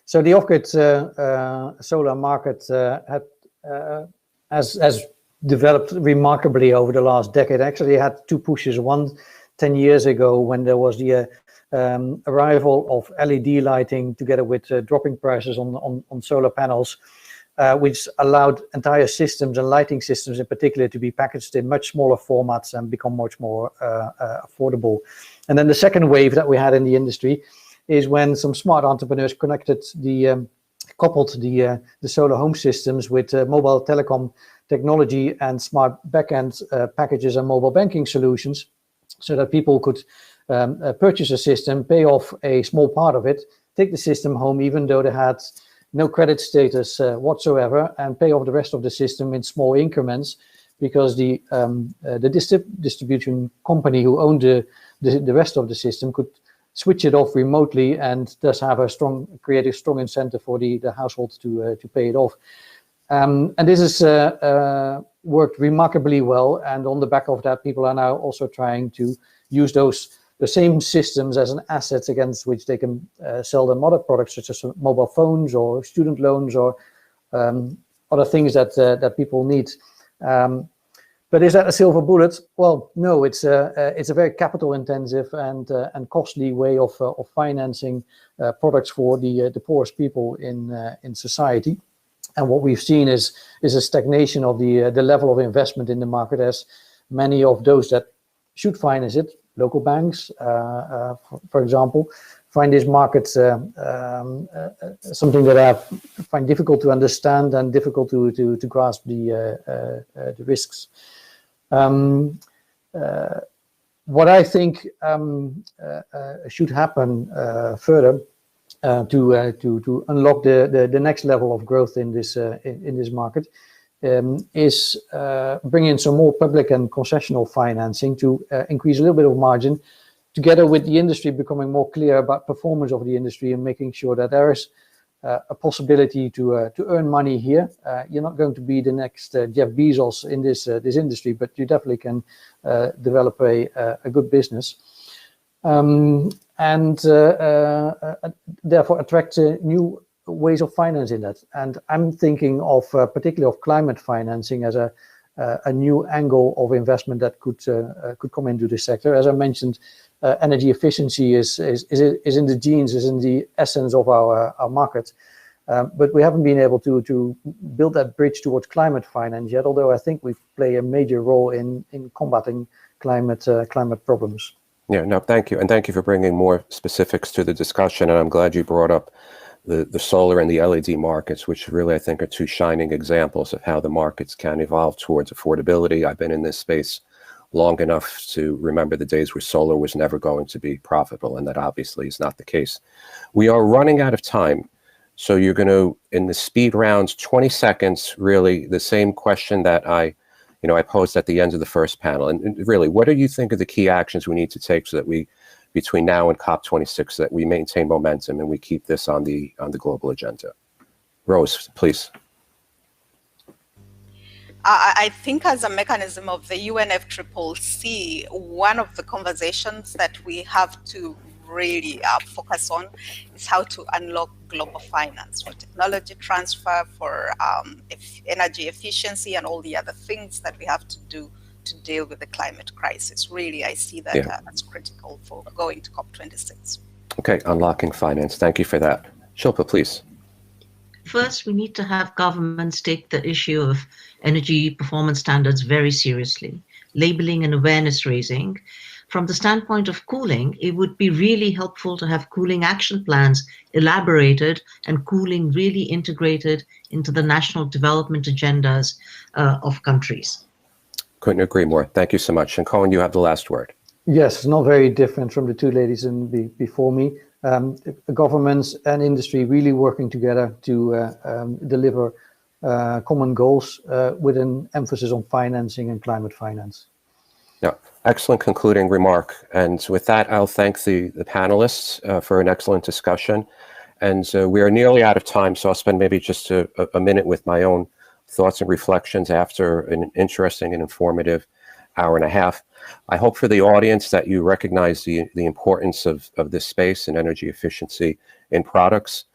so the off-grid solar market has developed remarkably over the last decade. Actually, it had two pushes. One 10 years ago, when there was the arrival of LED lighting together with dropping prices on solar panels, which allowed entire systems and lighting systems in particular to be packaged in much smaller formats and become much more affordable. And then the second wave that we had in the industry is when some smart entrepreneurs coupled the solar home systems with mobile telecom technology and smart backend packages and mobile banking solutions, so that people could purchase a system, pay off a small part of it, take the system home, even though they had no credit status whatsoever, and pay off the rest of the system in small increments, because the distribution company who owned the rest of the system could switch it off remotely, and thus have create a strong incentive for the households to pay it off. And this has worked remarkably well, and on the back of that, people are now also trying to use the same systems as an asset against which they can sell them other products, such as mobile phones or student loans or other things that people need. But is that a silver bullet? Well, no. It's a very capital-intensive and costly way of financing products for the poorest people in society. And what we've seen is a stagnation of the level of investment in the market, as many of those that should finance it, local banks, for example, find this market something that I find difficult to understand and difficult to grasp the risks. What I think should happen further to unlock the next level of growth in this market is bring in some more public and concessional financing to increase a little bit of margin, together with the industry becoming more clear about performance of the industry and making sure that there is a possibility to earn money here. You're not going to be the next Jeff Bezos in this industry, but you definitely can develop a good business. And therefore attract new ways of financing that. And I'm thinking of particularly of climate financing as a new angle of investment that could come into this sector. As I mentioned, energy efficiency is in the genes, is in the essence of our market. But we haven't been able to build that bridge towards climate finance yet, although I think we play a major role in combating climate problems. Yeah, no, thank you. And thank you for bringing more specifics to the discussion. And I'm glad you brought up the solar and the LED markets, which really I think are two shining examples of how the markets can evolve towards affordability. I've been in this space long enough to remember the days where solar was never going to be profitable, and that obviously is not the case. We are running out of time. So you're going to, in the speed rounds, 20 seconds, really the same question that I posed at the end of the first panel. And really, what do you think are the key actions we need to take so that we, between now and COP26, that we maintain momentum and we keep this on the global agenda? Rose, please. I think as a mechanism of the UNFCCC, one of the conversations that we have to really focus on is how to unlock global finance for technology transfer, for energy efficiency, and all the other things that we have to do to deal with the climate crisis. Really, I see that that's critical for going to COP26. Okay, unlocking finance. Thank you for that. Shilpa, please. First, we need to have governments take the issue of energy performance standards very seriously, labeling and awareness raising. From the standpoint of cooling, it would be really helpful to have cooling action plans elaborated and cooling really integrated into the national development agendas of countries. Couldn't agree more. Thank you so much. And Cohen, you have the last word. Yes, not very different from the two ladies before me. Governments and industry really working together to deliver common goals with an emphasis on financing and climate finance. Yeah, excellent concluding remark. And with that, I'll thank the panelists for an excellent discussion. And we are nearly out of time, so I'll spend maybe just a minute with my own thoughts and reflections after an interesting and informative hour and a half. I hope for the audience that you recognize the importance of this space and energy efficiency in products.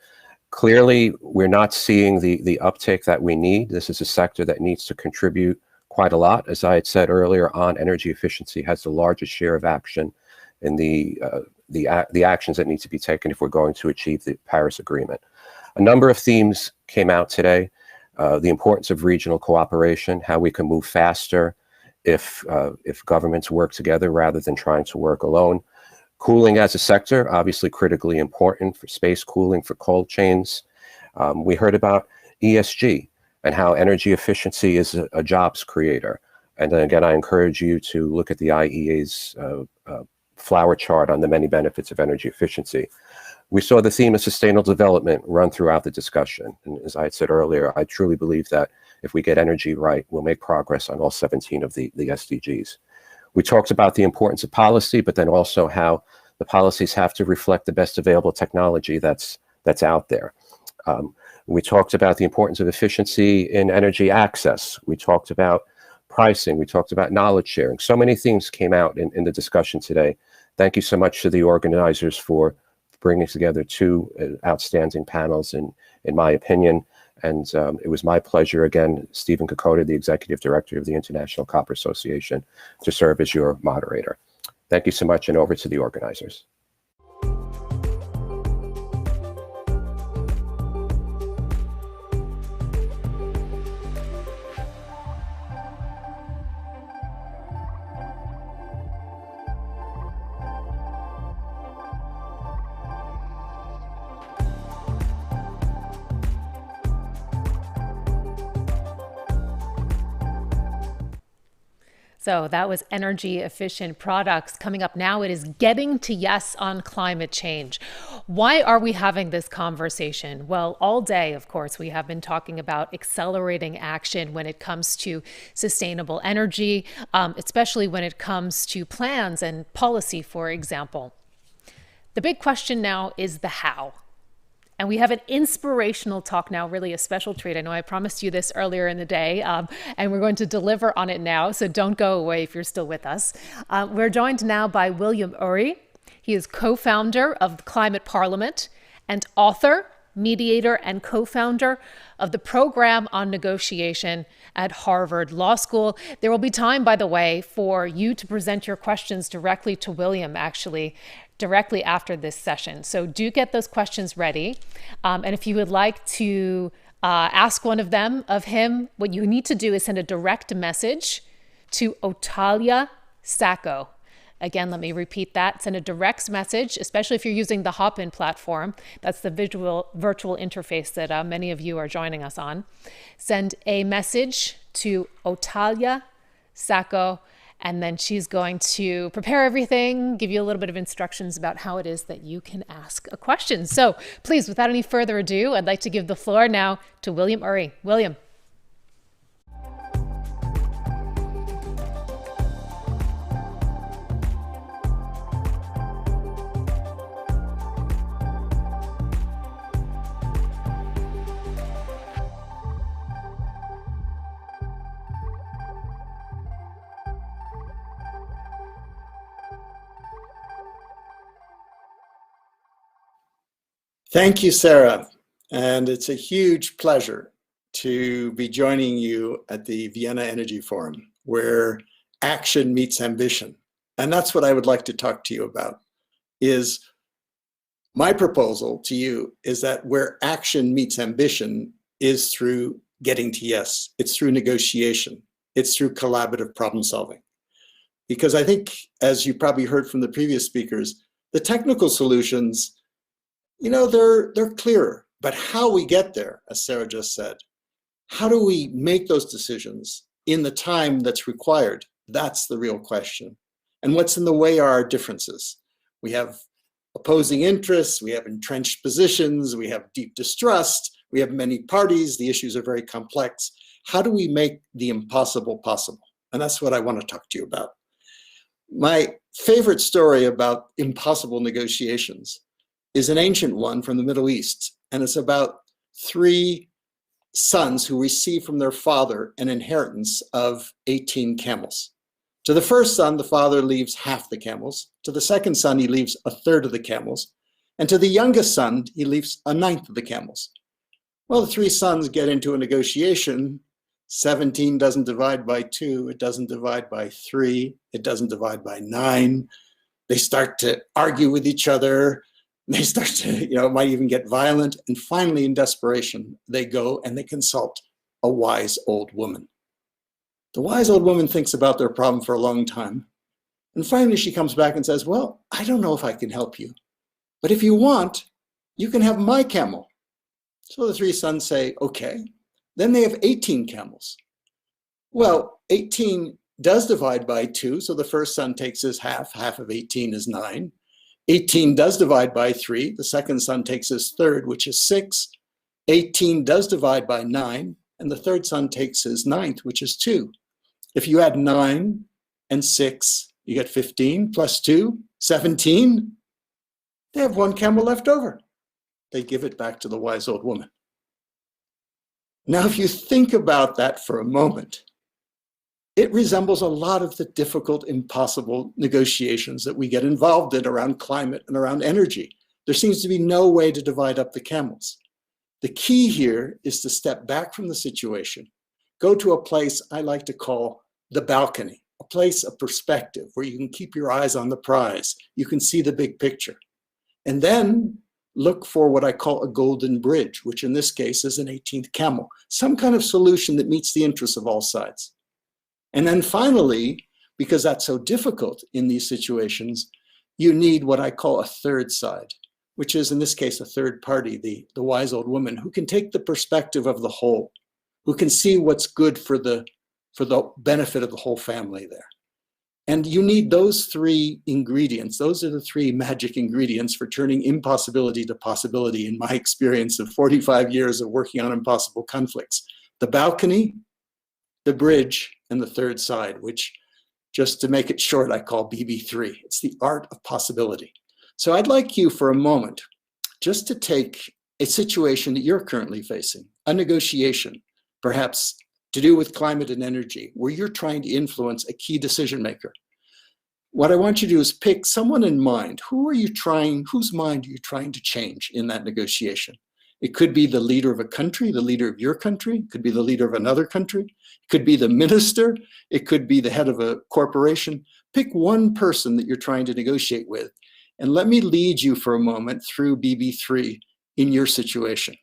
Clearly, we're not seeing the uptake that we need. This is a sector that needs to contribute quite a lot. As I had said earlier on, energy efficiency has the largest share of action in the actions that need to be taken if we're going to achieve the Paris Agreement. A number of themes came out today. The importance of regional cooperation, how we can move faster if governments work together rather than trying to work alone. Cooling as a sector, obviously critically important for space cooling, for cold chains. We heard about ESG and how energy efficiency is a jobs creator. And then again, I encourage you to look at the IEA's flower chart on the many benefits of energy efficiency. We saw the theme of sustainable development run throughout the discussion. And as I had said earlier, I truly believe that if we get energy right, we'll make progress on all 17 of the SDGs. We talked about the importance of policy, but then also how the policies have to reflect the best available technology that's out there. We talked about the importance of efficiency in energy access. We talked about pricing. We talked about knowledge sharing. So many things came out in the discussion today. Thank you so much to the organizers for bringing together two outstanding panels, in my opinion. And it was my pleasure, again, Stephen Kokoda, the Executive Director of the International Copper Association, to serve as your moderator. Thank you so much, and over to the organizers. So that was energy efficient products. Coming up now, it is getting to yes on climate change. Why are we having this conversation? Well, all day, of course, we have been talking about accelerating action when it comes to sustainable energy, especially when it comes to plans and policy, for example. The big question now is the how. And we have an inspirational talk now, really a special treat. I know I promised you this earlier in the day, and we're going to deliver on it now, so don't go away if you're still with us. We're joined now by William Ury. He is co-founder of the Climate Parliament and author, mediator, and co-founder of the Program on Negotiation at Harvard Law School. There will be time, by the way, for you to present your questions directly to William, actually, directly after this session. So do get those questions ready. And if you would like to ask one of them of him, what you need to do is send a direct message to Otalia Sacco. Again, let me repeat that. Send a direct message, especially if you're using the Hopin platform. That's the virtual interface that many of you are joining us on. Send a message to Otalia Sacco, and then she's going to prepare everything, give you a little bit of instructions about how it is that you can ask a question. So please, without any further ado, I'd like to give the floor now to William Ury. William. Thank you, Sarah. And it's a huge pleasure to be joining you at the Vienna Energy Forum, where action meets ambition. And that's what I would like to talk to you about. Is my proposal to you is that where action meets ambition is through getting to yes. It's through negotiation. It's through collaborative problem solving. Because I think, as you probably heard from the previous speakers, the technical solutions, you know, they're clearer, but how we get there, as Sarah just said, how do we make those decisions in the time that's required? That's the real question. And what's in the way are our differences. We have opposing interests, we have entrenched positions, we have deep distrust, we have many parties, the issues are very complex. How do we make the impossible possible? And that's what I want to talk to you about. My favorite story about impossible negotiations is an ancient one from the Middle East, and it's about three sons who receive from their father an inheritance of 18 camels. To the first son, the father leaves half the camels. To the second son, he leaves a third of the camels. And to the youngest son, he leaves a ninth of the camels. Well, the three sons get into a negotiation. 17 doesn't divide by 2, it doesn't divide by 3, it doesn't divide by 9. They start to argue with each other. They start to, it might even get violent. And finally, in desperation, they go and they consult a wise old woman. The wise old woman thinks about their problem for a long time. And finally, she comes back and says, well, I don't know if I can help you, but if you want, you can have my camel. So the three sons say, okay. Then they have 18 camels. Well, 18 does divide by 2. So the first son takes his half. Half of 18 is 9. 18 does divide by 3. The second son takes his third, which is 6. 18 does divide by 9, and the third son takes his ninth, which is 2. If you add 9 and 6, you get 15 plus 2, 17. They have one camel left over. They give it back to the wise old woman. Now, if you think about that for a moment, it resembles a lot of the difficult, impossible negotiations that we get involved in around climate and around energy. There seems to be no way to divide up the camels. The key here is to step back from the situation, go to a place I like to call the balcony, a place of perspective where you can keep your eyes on the prize, you can see the big picture. And then look for what I call a golden bridge, which in this case is an 18th camel, some kind of solution that meets the interests of all sides. And then finally, because that's so difficult in these situations, you need what I call a third side, which is in this case a third party, the wise old woman, who can take the perspective of the whole, who can see what's good for the benefit of the whole family there. And you need those three ingredients. Those are the three magic ingredients for turning impossibility to possibility in my experience of 45 years of working on impossible conflicts. The balcony, the bridge, and the third side, which, just to make it short, I call BB3. It's the art of possibility. So I'd like you for a moment just to take a situation that you're currently facing, a negotiation, perhaps to do with climate and energy, where you're trying to influence a key decision maker. What I want you to do is pick someone in mind. Whose mind are you trying to change in that negotiation? It could be the leader of a country, the leader of your country, it could be the leader of another country, it could be the minister, it could be the head of a corporation. Pick one person that you're trying to negotiate with, and let me lead you for a moment through BB3 in your situation.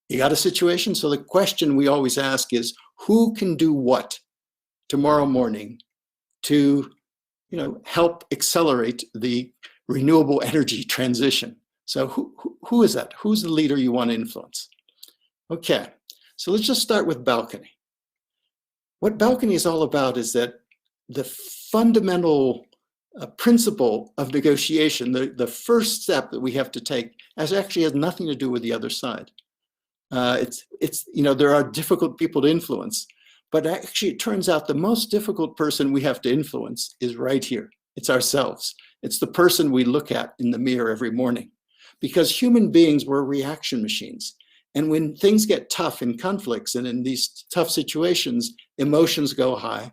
You got a situation? So the question we always ask is, who can do what tomorrow morning to, help accelerate the renewable energy transition? So who is that? Who's the leader you want to influence? Okay, so let's just start with balcony. What balcony is all about is that the fundamental principle of negotiation, the first step that we have to take, actually has nothing to do with the other side. There are difficult people to influence, but actually it turns out the most difficult person we have to influence is right here. It's ourselves. It's the person we look at in the mirror every morning. Because human beings were reaction machines. And when things get tough in conflicts and in these tough situations, emotions go high.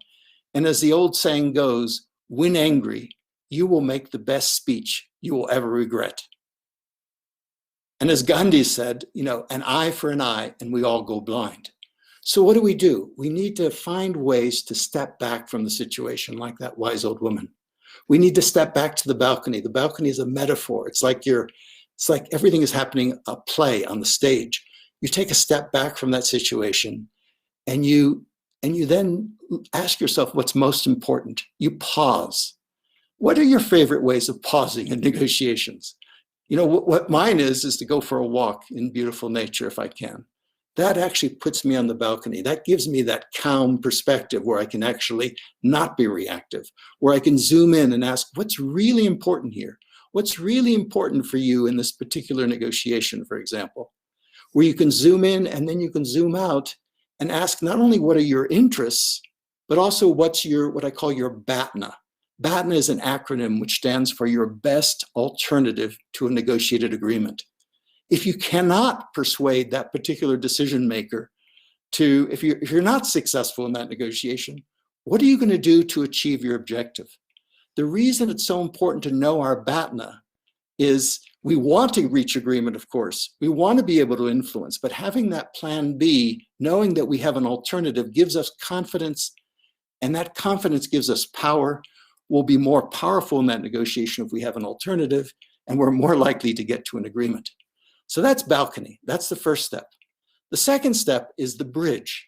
And as the old saying goes, when angry, you will make the best speech you will ever regret. And as Gandhi said, an eye for an eye and we all go blind. So what do? We need to find ways to step back from the situation like that wise old woman. We need to step back to the balcony. The balcony is a metaphor. It's like everything is happening a play on the stage. You take a step back from that situation and you then ask yourself what's most important. You pause. What are your favorite ways of pausing in negotiations? What mine is to go for a walk in beautiful nature if I can. That actually puts me on the balcony. That gives me that calm perspective where I can actually not be reactive, where I can zoom in and ask, what's really important here? What's really important for you in this particular negotiation, for example, where you can zoom in and then you can zoom out and ask not only what are your interests, but also what's what I call your BATNA. BATNA is an acronym which stands for your best alternative to a negotiated agreement. If you cannot persuade that particular decision maker if you're not successful in that negotiation, what are you going to do to achieve your objective? The reason it's so important to know our BATNA is we want to reach agreement, of course. We want to be able to influence, but having that plan B, knowing that we have an alternative, gives us confidence, and that confidence gives us power. We'll be more powerful in that negotiation if we have an alternative, and we're more likely to get to an agreement. So that's balcony. That's the first step. The second step is the bridge.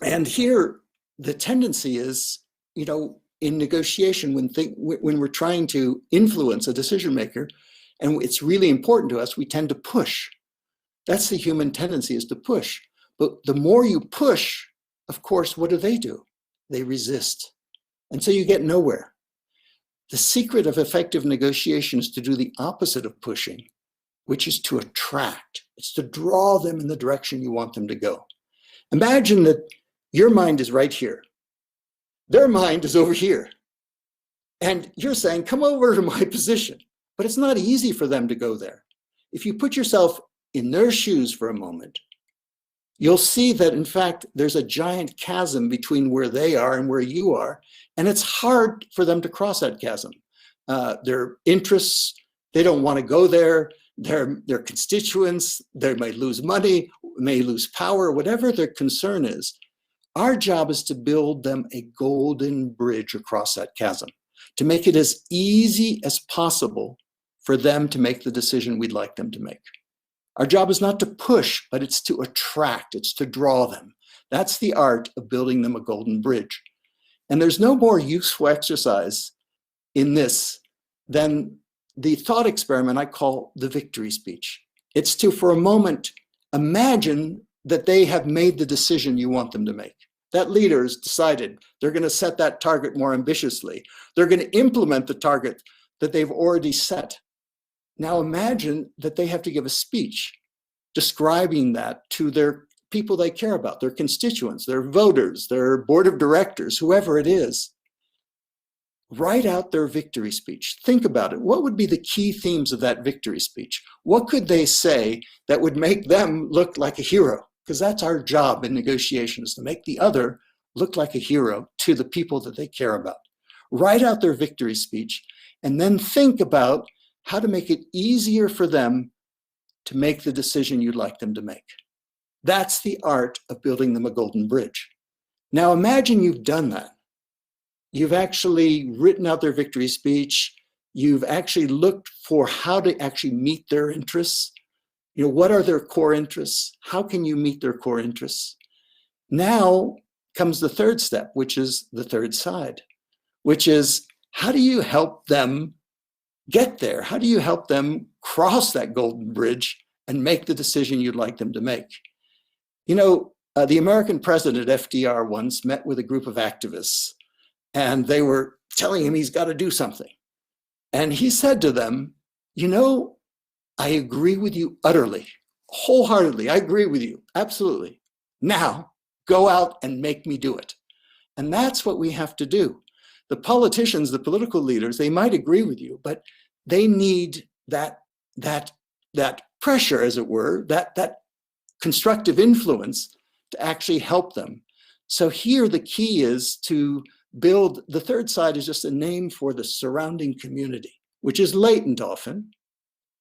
And here, the tendency is, in negotiation, when we're trying to influence a decision maker, and it's really important to us, we tend to push. That's the human tendency, is to push. But the more you push, of course, what do? They resist. And so you get nowhere. The secret of effective negotiation is to do the opposite of pushing, which is to attract. It's to draw them in the direction you want them to go. Imagine that your mind is right here. Their mind is over here. And you're saying, come over to my position. But it's not easy for them to go there. If you put yourself in their shoes for a moment, you'll see that, in fact, there's a giant chasm between where they are and where you are. And it's hard for them to cross that chasm. Their interests, they don't want to go there. Their constituents, they may lose money, may lose power, whatever their concern is. Our job is to build them a golden bridge across that chasm, to make it as easy as possible for them to make the decision we'd like them to make. Our job is not to push, but it's to attract, it's to draw them. That's the art of building them a golden bridge. And there's no more useful exercise in this than the thought experiment I call the victory speech. It's to, for a moment, imagine that they have made the decision you want them to make. That leader has decided they're going to set that target more ambitiously. They're going to implement the target that they've already set. Now imagine that they have to give a speech describing that to their people they care about, their constituents, their voters, their board of directors, whoever it is. Write out their victory speech. Think about it. What would be the key themes of that victory speech? What could they say that would make them look like a hero? Because that's our job in negotiations, to make the other look like a hero to the people that they care about. Write out their victory speech and then think about how to make it easier for them to make the decision you'd like them to make. That's the art of building them a golden bridge. Now imagine you've done that. You've actually written out their victory speech. You've actually looked for how to actually meet their interests. You know, what are their core interests? How can you meet their core interests? Now comes the third step, which is the third side, which is how do you help them get there? How do you help them cross that golden bridge and make the decision you'd like them to make? You know, the American president, FDR, once met with a group of activists, and they were telling him he's got to do something. And he said to them, you know, I agree with you utterly, wholeheartedly. I agree with you, absolutely. Now, go out and make me do it. And that's what we have to do. The politicians, the political leaders, they might agree with you, but they need that pressure, as it were, that constructive influence to actually help them. So here the key is to build, the third side is just a name for the surrounding community, which is latent often,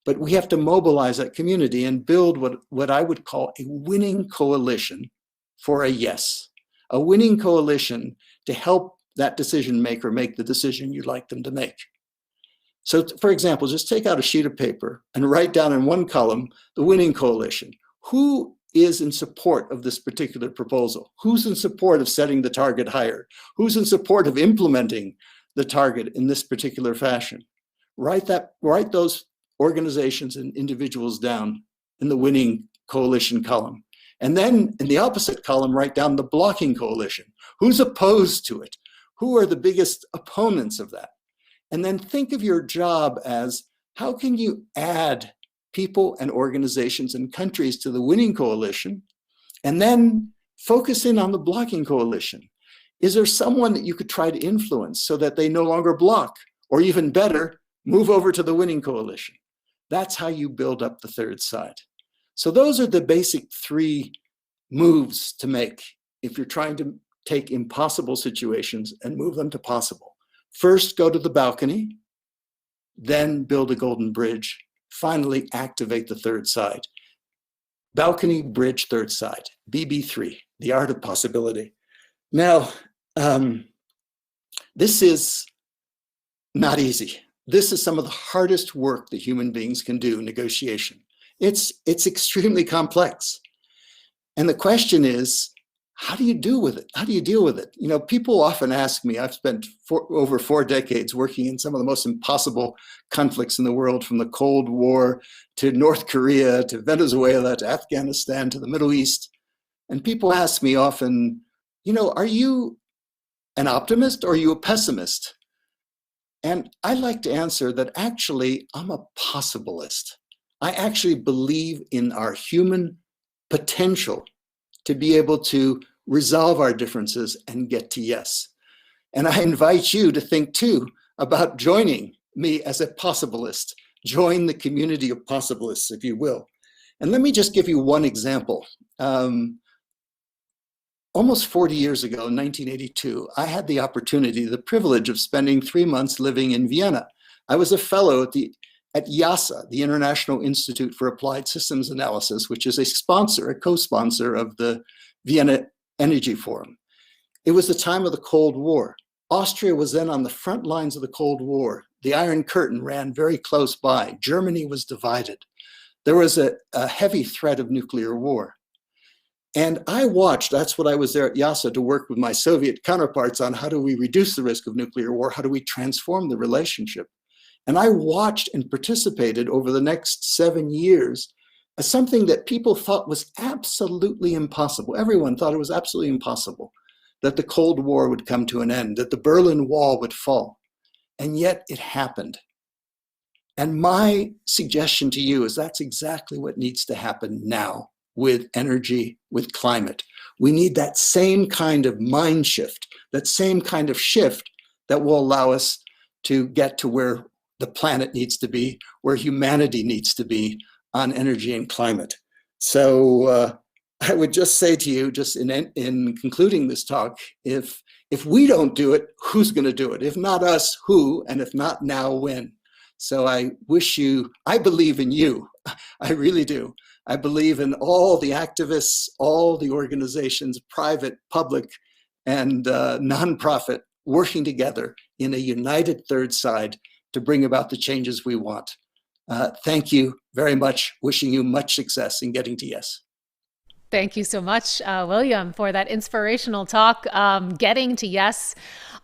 but we have to mobilize that community and build what I would call a winning coalition for a yes, a winning coalition to help that decision maker make the decision you'd like them to make. So for example, just take out a sheet of paper and write down in one column, the winning coalition. Who is in support of this particular proposal? Who's in support of setting the target higher? Who's in support of implementing the target in this particular fashion? Write those organizations and individuals down in the winning coalition column. And then in the opposite column, write down the blocking coalition. Who's opposed to it? Who are the biggest opponents of that? And then think of your job as, how can you add people and organizations and countries to the winning coalition? And then focus in on the blocking coalition. Is there someone that you could try to influence so that they no longer block? Or even better, move over to the winning coalition. That's how you build up the third side. So those are the basic three moves to make if you're trying to take impossible situations and move them to possible. First, go to the balcony, then build a golden bridge, finally activate the third side. Balcony, bridge, third side, BB3, the art of possibility. Now, this is not easy. This is some of the hardest work that human beings can do, negotiation. It's extremely complex. And the question is, how do you deal with it? How do you deal with it? You know, people often ask me, I've spent over 4 decades working in some of the most impossible conflicts in the world, from the Cold War to North Korea, to Venezuela, to Afghanistan, to the Middle East. And people ask me often, you know, are you an optimist or are you a pessimist? And I like to answer that actually I'm a possibilist. I actually believe in our human potential to be able to resolve our differences and get to yes. And I invite you to think too about joining me as a possibilist. Join the community of possibilists, if you will. And let me just give you one example. Almost 40 years ago, in 1982, I had the opportunity, the privilege of spending 3 months living in Vienna. I was a fellow at IASA, the International Institute for Applied Systems Analysis, which is a co-sponsor of the Vienna Energy Forum. It was the time of the Cold War. Austria was then on the front lines of the Cold War. The Iron Curtain ran very close by. Germany was divided. There was a heavy threat of nuclear war. And I watched, that's what I was there at IASA to work with my Soviet counterparts on how do we reduce the risk of nuclear war? How do we transform the relationship? And I watched and participated over the next 7 years as something that people thought was absolutely impossible. Everyone thought it was absolutely impossible that the Cold War would come to an end, that the Berlin Wall would fall. And yet it happened. And my suggestion to you is that's exactly what needs to happen now with energy, with climate. We need that same kind of mind shift, that same kind of shift that will allow us to get to where the planet needs to be, where humanity needs to be on energy and climate. So I would just say to you, just in concluding this talk, if we don't do it, who's going to do it? If not us, who? And if not now, when? So I wish you, I believe in you. I really do. I believe in all the activists, all the organizations, private, public, and nonprofit, working together in a united third side to bring about the changes we want. Thank you very much. Wishing you much success in getting to yes. Thank you so much, William, for that inspirational talk, getting to yes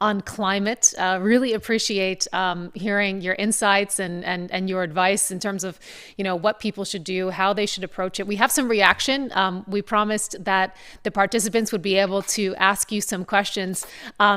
on climate. Really appreciate hearing your insights and your advice in terms of, what people should do, how they should approach it. We have some reaction. We promised that the participants would be able to ask you some questions.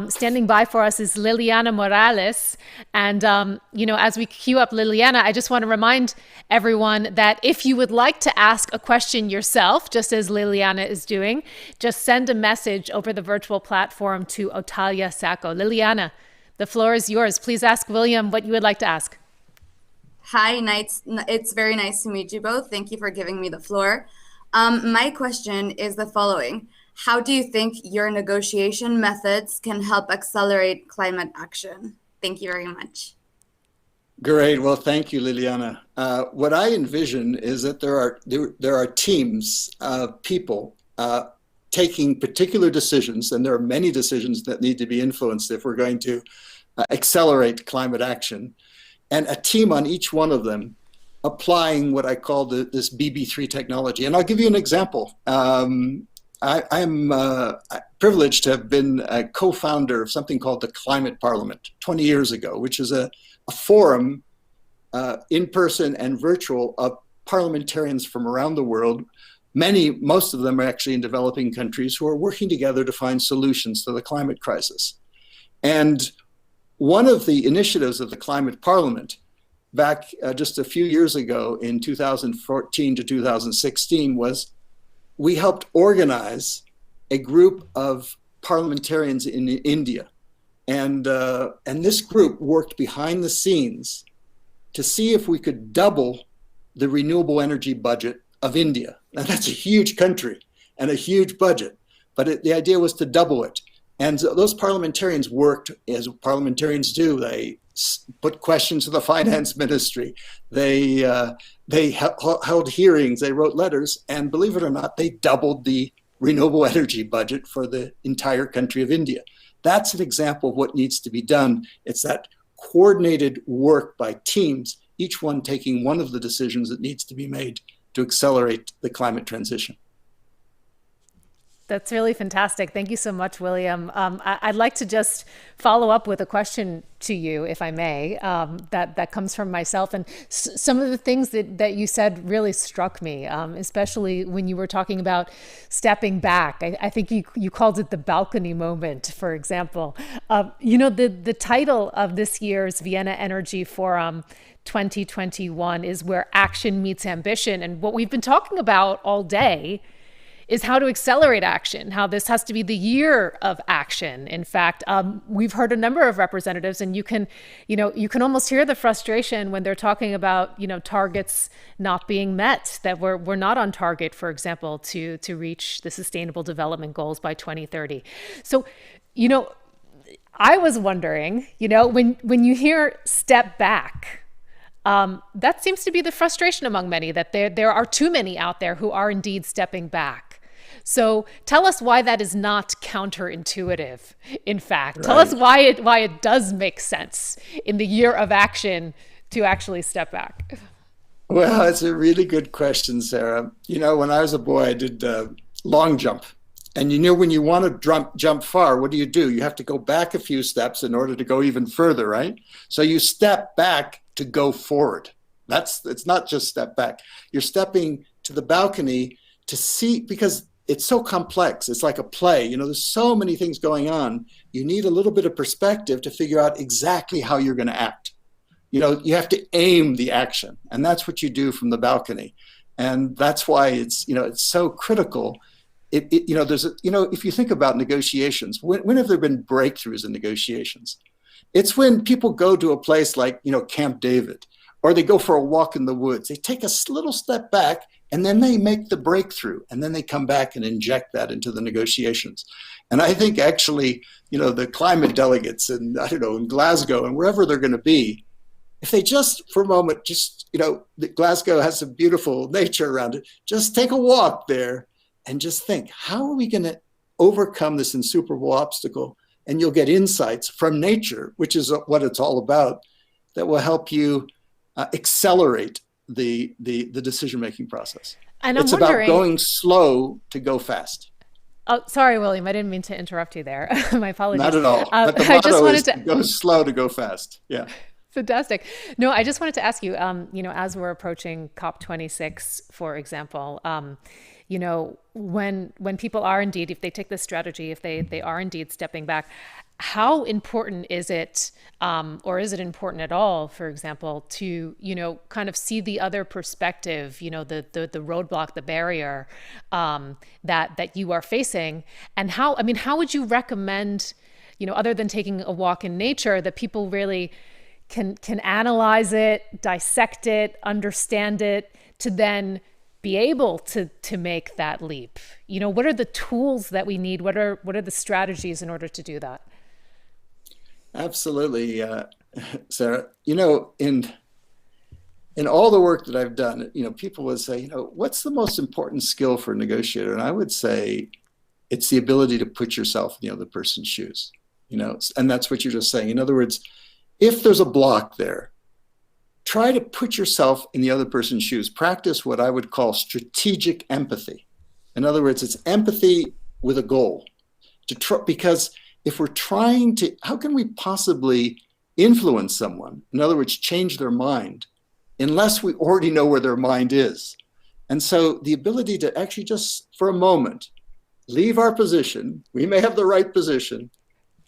Standing by for us is Liliana Morales. And, as we queue up Liliana, I just want to remind everyone that if you would like to ask a question yourself, just as Liliana is doing, just send a message over the virtual platform to Otalia Sacco. Liliana, the floor is yours. Please ask William what you would like to ask. Hi, it's very nice to meet you both. Thank you for giving me the floor. My question is the following. How do you think your negotiation methods can help accelerate climate action? Thank you very much. Great. Well, thank you, Liliana. What I envision is that there are teams of people taking particular decisions, and there are many decisions that need to be influenced if we're going to accelerate climate action, and a team on each one of them applying what I call this BB3 technology. And I'll give you an example. I'm privileged to have been a co-founder of something called the Climate Parliament 20 years ago, which is a forum, in person and virtual, of parliamentarians from around the world. Most of them are actually in developing countries who are working together to find solutions to the climate crisis. And one of the initiatives of the Climate Parliament back just a few years ago in 2014 to 2016 was we helped organize a group of parliamentarians in India. And this group worked behind the scenes to see if we could double the renewable energy budget of India. Now that's a huge country and a huge budget, but the idea was to double it. And so those parliamentarians worked as parliamentarians do. They put questions to the finance ministry. They held hearings, they wrote letters, and believe it or not, they doubled the renewable energy budget for the entire country of India. That's an example of what needs to be done. It's that coordinated work by teams, each one taking one of the decisions that needs to be made to accelerate the climate transition. That's really fantastic. Thank you so much, William. I'd like to just follow up with a question to you, if I may, that comes from myself. And some of the things that you said really struck me, especially when you were talking about stepping back. I think you called it the balcony moment, for example. The title of this year's Vienna Energy Forum 2021 is Where Action Meets Ambition. And what we've been talking about all day is how to accelerate action, how this has to be the year of action. In fact, we've heard a number of representatives, and you can almost hear the frustration when they're talking about, targets not being met, that we're not on target, for example, to reach the Sustainable Development Goals by 2030. So, I was wondering, when you hear step back, that seems to be the frustration among many, that there are too many out there who are indeed stepping back. So tell us why that is not counterintuitive. In fact, Right. Tell us why it does make sense in the year of action to actually step back. Well, it's a really good question, Sarah. When I was a boy, I did long jump. And when you want to jump far, what do? You have to go back a few steps in order to go even further, right? So you step back to go forward. It's not just step back. You're stepping to the balcony to see, because it's so complex. It's like a play. There's so many things going on. You need a little bit of perspective to figure out exactly how you're going to act. You have to aim the action, and that's what you do from the balcony. And that's why it's so critical. If you think about negotiations, when have there been breakthroughs in negotiations? It's when people go to a place like, Camp David, or they go for a walk in the woods. They take a little step back, and then they make the breakthrough, and then they come back and inject that into the negotiations. And I think actually, the climate delegates in Glasgow and wherever they're going to be, if they just for a moment, Glasgow has some beautiful nature around it, just take a walk there and just think, how are we going to overcome this insuperable obstacle? And you'll get insights from nature, which is what it's all about, that will help you accelerate the decision-making process. And it's about going slow to go fast. Oh, sorry, William, I didn't mean to interrupt you there. My apologies. Not at all. But the motto is to go slow to go fast. Yeah. Fantastic. No, I just wanted to ask you, as we're approaching COP26, for example, when people are indeed, if they take this strategy, if they are indeed stepping back, how important is it, or is it important at all, for example, to, kind of see the other perspective, the roadblock, the barrier that you are facing? And how would you recommend, other than taking a walk in nature, that people really can analyze it, dissect it, understand it, to then be able to make that leap? What are the tools that we need? What are the strategies in order to do that? Absolutely, Sarah. In all the work that I've done, people would say, what's the most important skill for a negotiator? And I would say it's the ability to put yourself in the other person's shoes, and that's what you're just saying. In other words, if there's a block there, try to put yourself in the other person's shoes. Practice what I would call strategic empathy. In other words, it's empathy with a goal. Because if we're trying to, how can we possibly influence someone? In other words, change their mind, unless we already know where their mind is. And so the ability to actually just for a moment, leave our position, we may have the right position,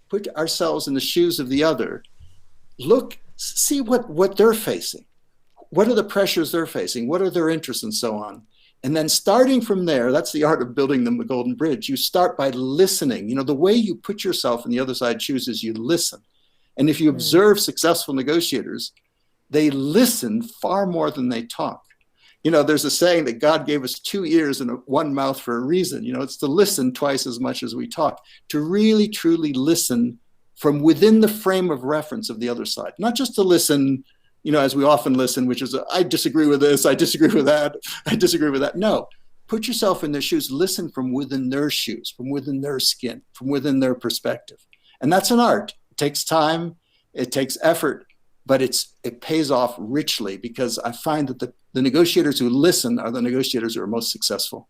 put ourselves in the shoes of the other, see what they're facing. What are the pressures they're facing? What are their interests and so on? And then starting from there, that's the art of building the golden bridge. You start by listening. The way you put yourself in the other side's shoes is you listen. And if you observe successful negotiators, they listen far more than they talk. There's a saying that God gave us 2 ears and one mouth for a reason. It's to listen twice as much as we talk, to really, truly listen from within the frame of reference of the other side, not just to listen, as we often listen, which is, I disagree with this, I disagree with that, I disagree with that. No, put yourself in their shoes, listen from within their shoes, from within their skin, from within their perspective. And that's an art. It takes time, it takes effort, but it pays off richly, because I find that the negotiators who listen are the negotiators who are most successful.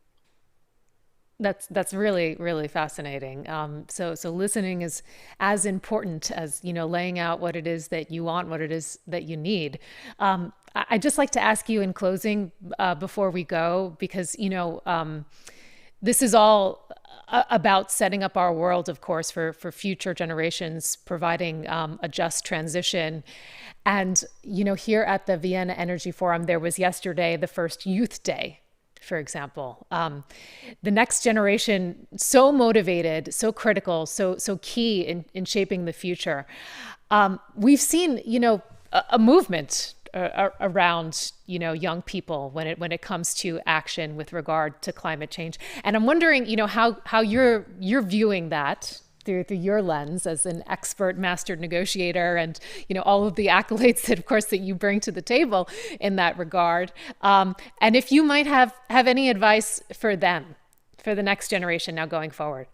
That's really, really fascinating. So listening is as important as, laying out what it is that you want, what it is that you need. I'd just like to ask you in closing, before we go, because, this is all about setting up our world, of course, for future generations, providing a just transition. And, here at the Vienna Energy Forum, there was yesterday the first Youth Day, for example. The next generation, so motivated, so critical, so key in shaping the future. We've seen, a movement around, young people when it comes to action with regard to climate change. And I'm wondering, how you're viewing that through your lens as an expert master negotiator, and all of the accolades that, of course, that you bring to the table in that regard. And if you might have any advice for them, for the next generation now going forward.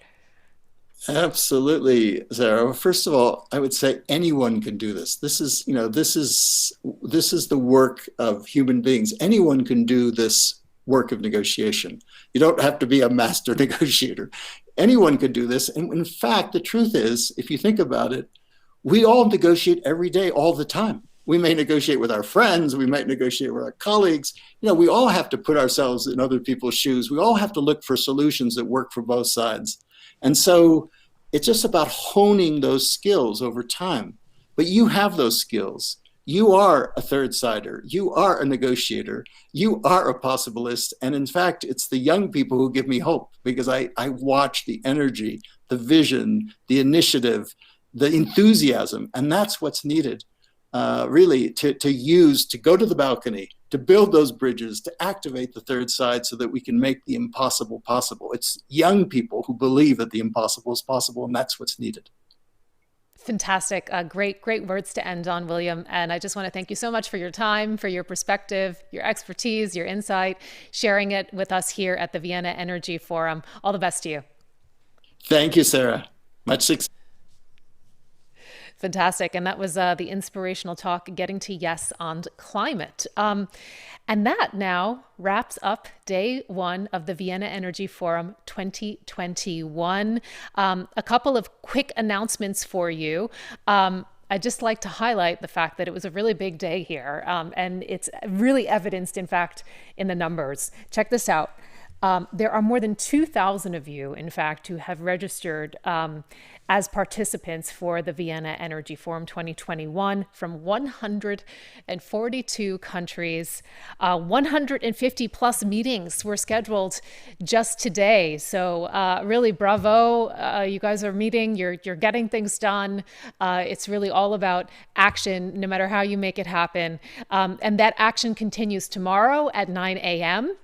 Absolutely, Sarah. First of all, I would say anyone can do this. This is the work of human beings. Anyone can do this work of negotiation. You don't have to be a master negotiator. Anyone could do this. And in fact, the truth is, if you think about it, we all negotiate every day, all the time. We may negotiate with our friends, we might negotiate with our colleagues. We all have to put ourselves in other people's shoes. We all have to look for solutions that work for both sides. And so it's just about honing those skills over time. But you have those skills. You are a third sider. You are a negotiator. You are a possibilist. And in fact, it's the young people who give me hope, because I watch the energy, the vision, the initiative, the enthusiasm. And that's what's needed, really, to use, to go to the balcony, to build those bridges, to activate the third side so that we can make the impossible possible. It's young people who believe that the impossible is possible, and that's what's needed. Fantastic. Great words to end on, William. And I just want to thank you so much for your time, for your perspective, your expertise, your insight, sharing it with us here at the Vienna Energy Forum. All the best to you. Thank you, Sarah. Much success. Fantastic. And that was the inspirational talk, Getting to Yes on Climate. And that now wraps up day one of the Vienna Energy Forum 2021. A couple of quick announcements for you. I'd just like to highlight the fact that it was a really big day here. And it's really evidenced, in fact, in the numbers. Check this out. There are more than 2,000 of you, in fact, who have registered as participants for the Vienna Energy Forum 2021 from 142 countries. 150 plus meetings were scheduled just today. So really, bravo. You guys are meeting, you're getting things done. It's really all about action, no matter how you make it happen. And that action continues tomorrow at 9 a.m.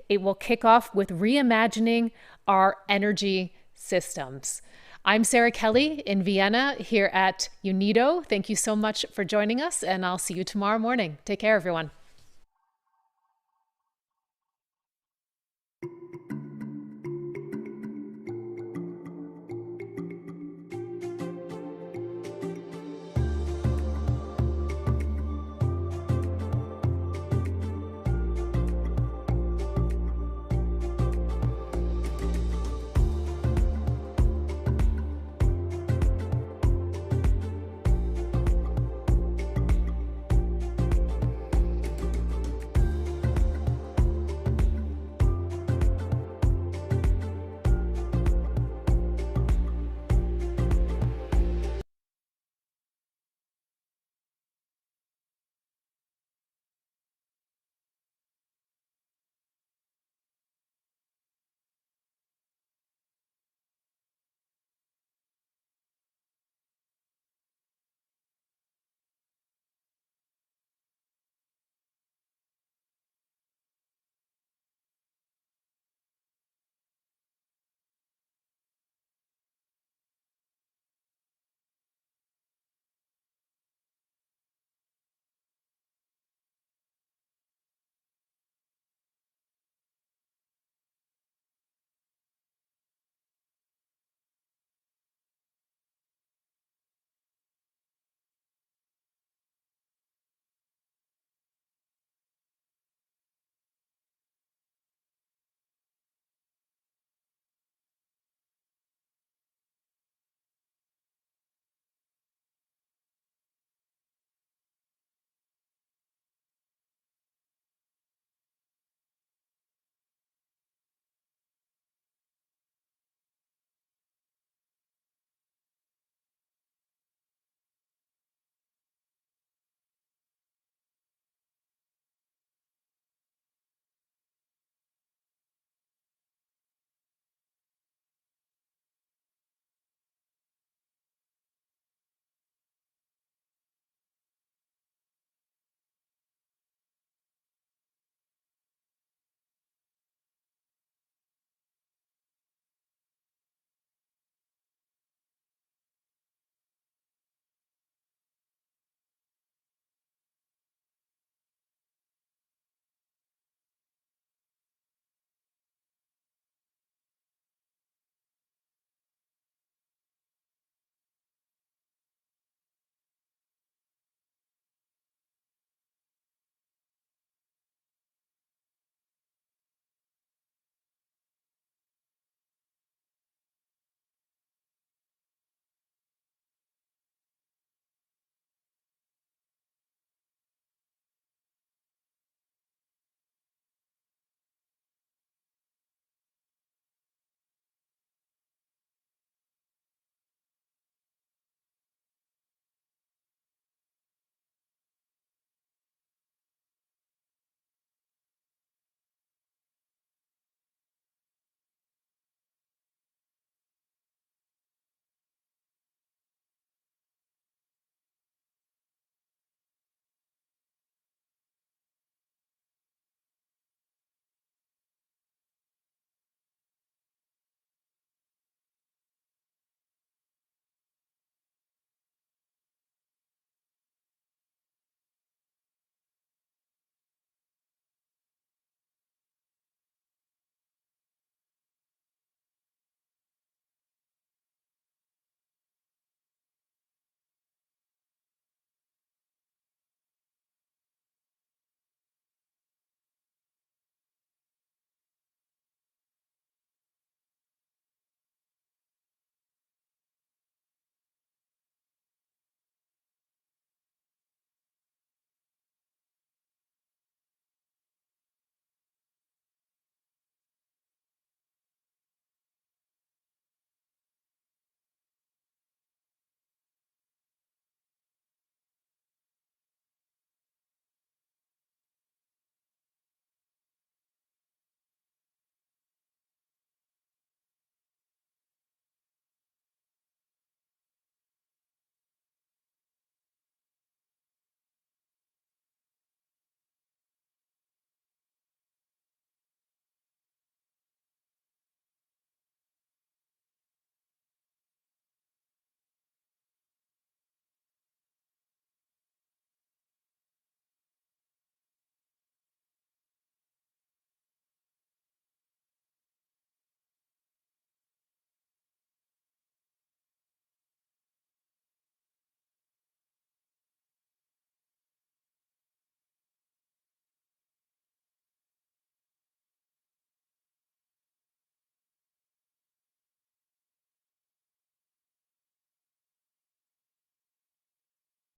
It will kick off with reimagining our energy systems. I'm Sarah Kelly in Vienna here at UNIDO. Thank you so much for joining us, and I'll see you tomorrow morning. Take care, everyone.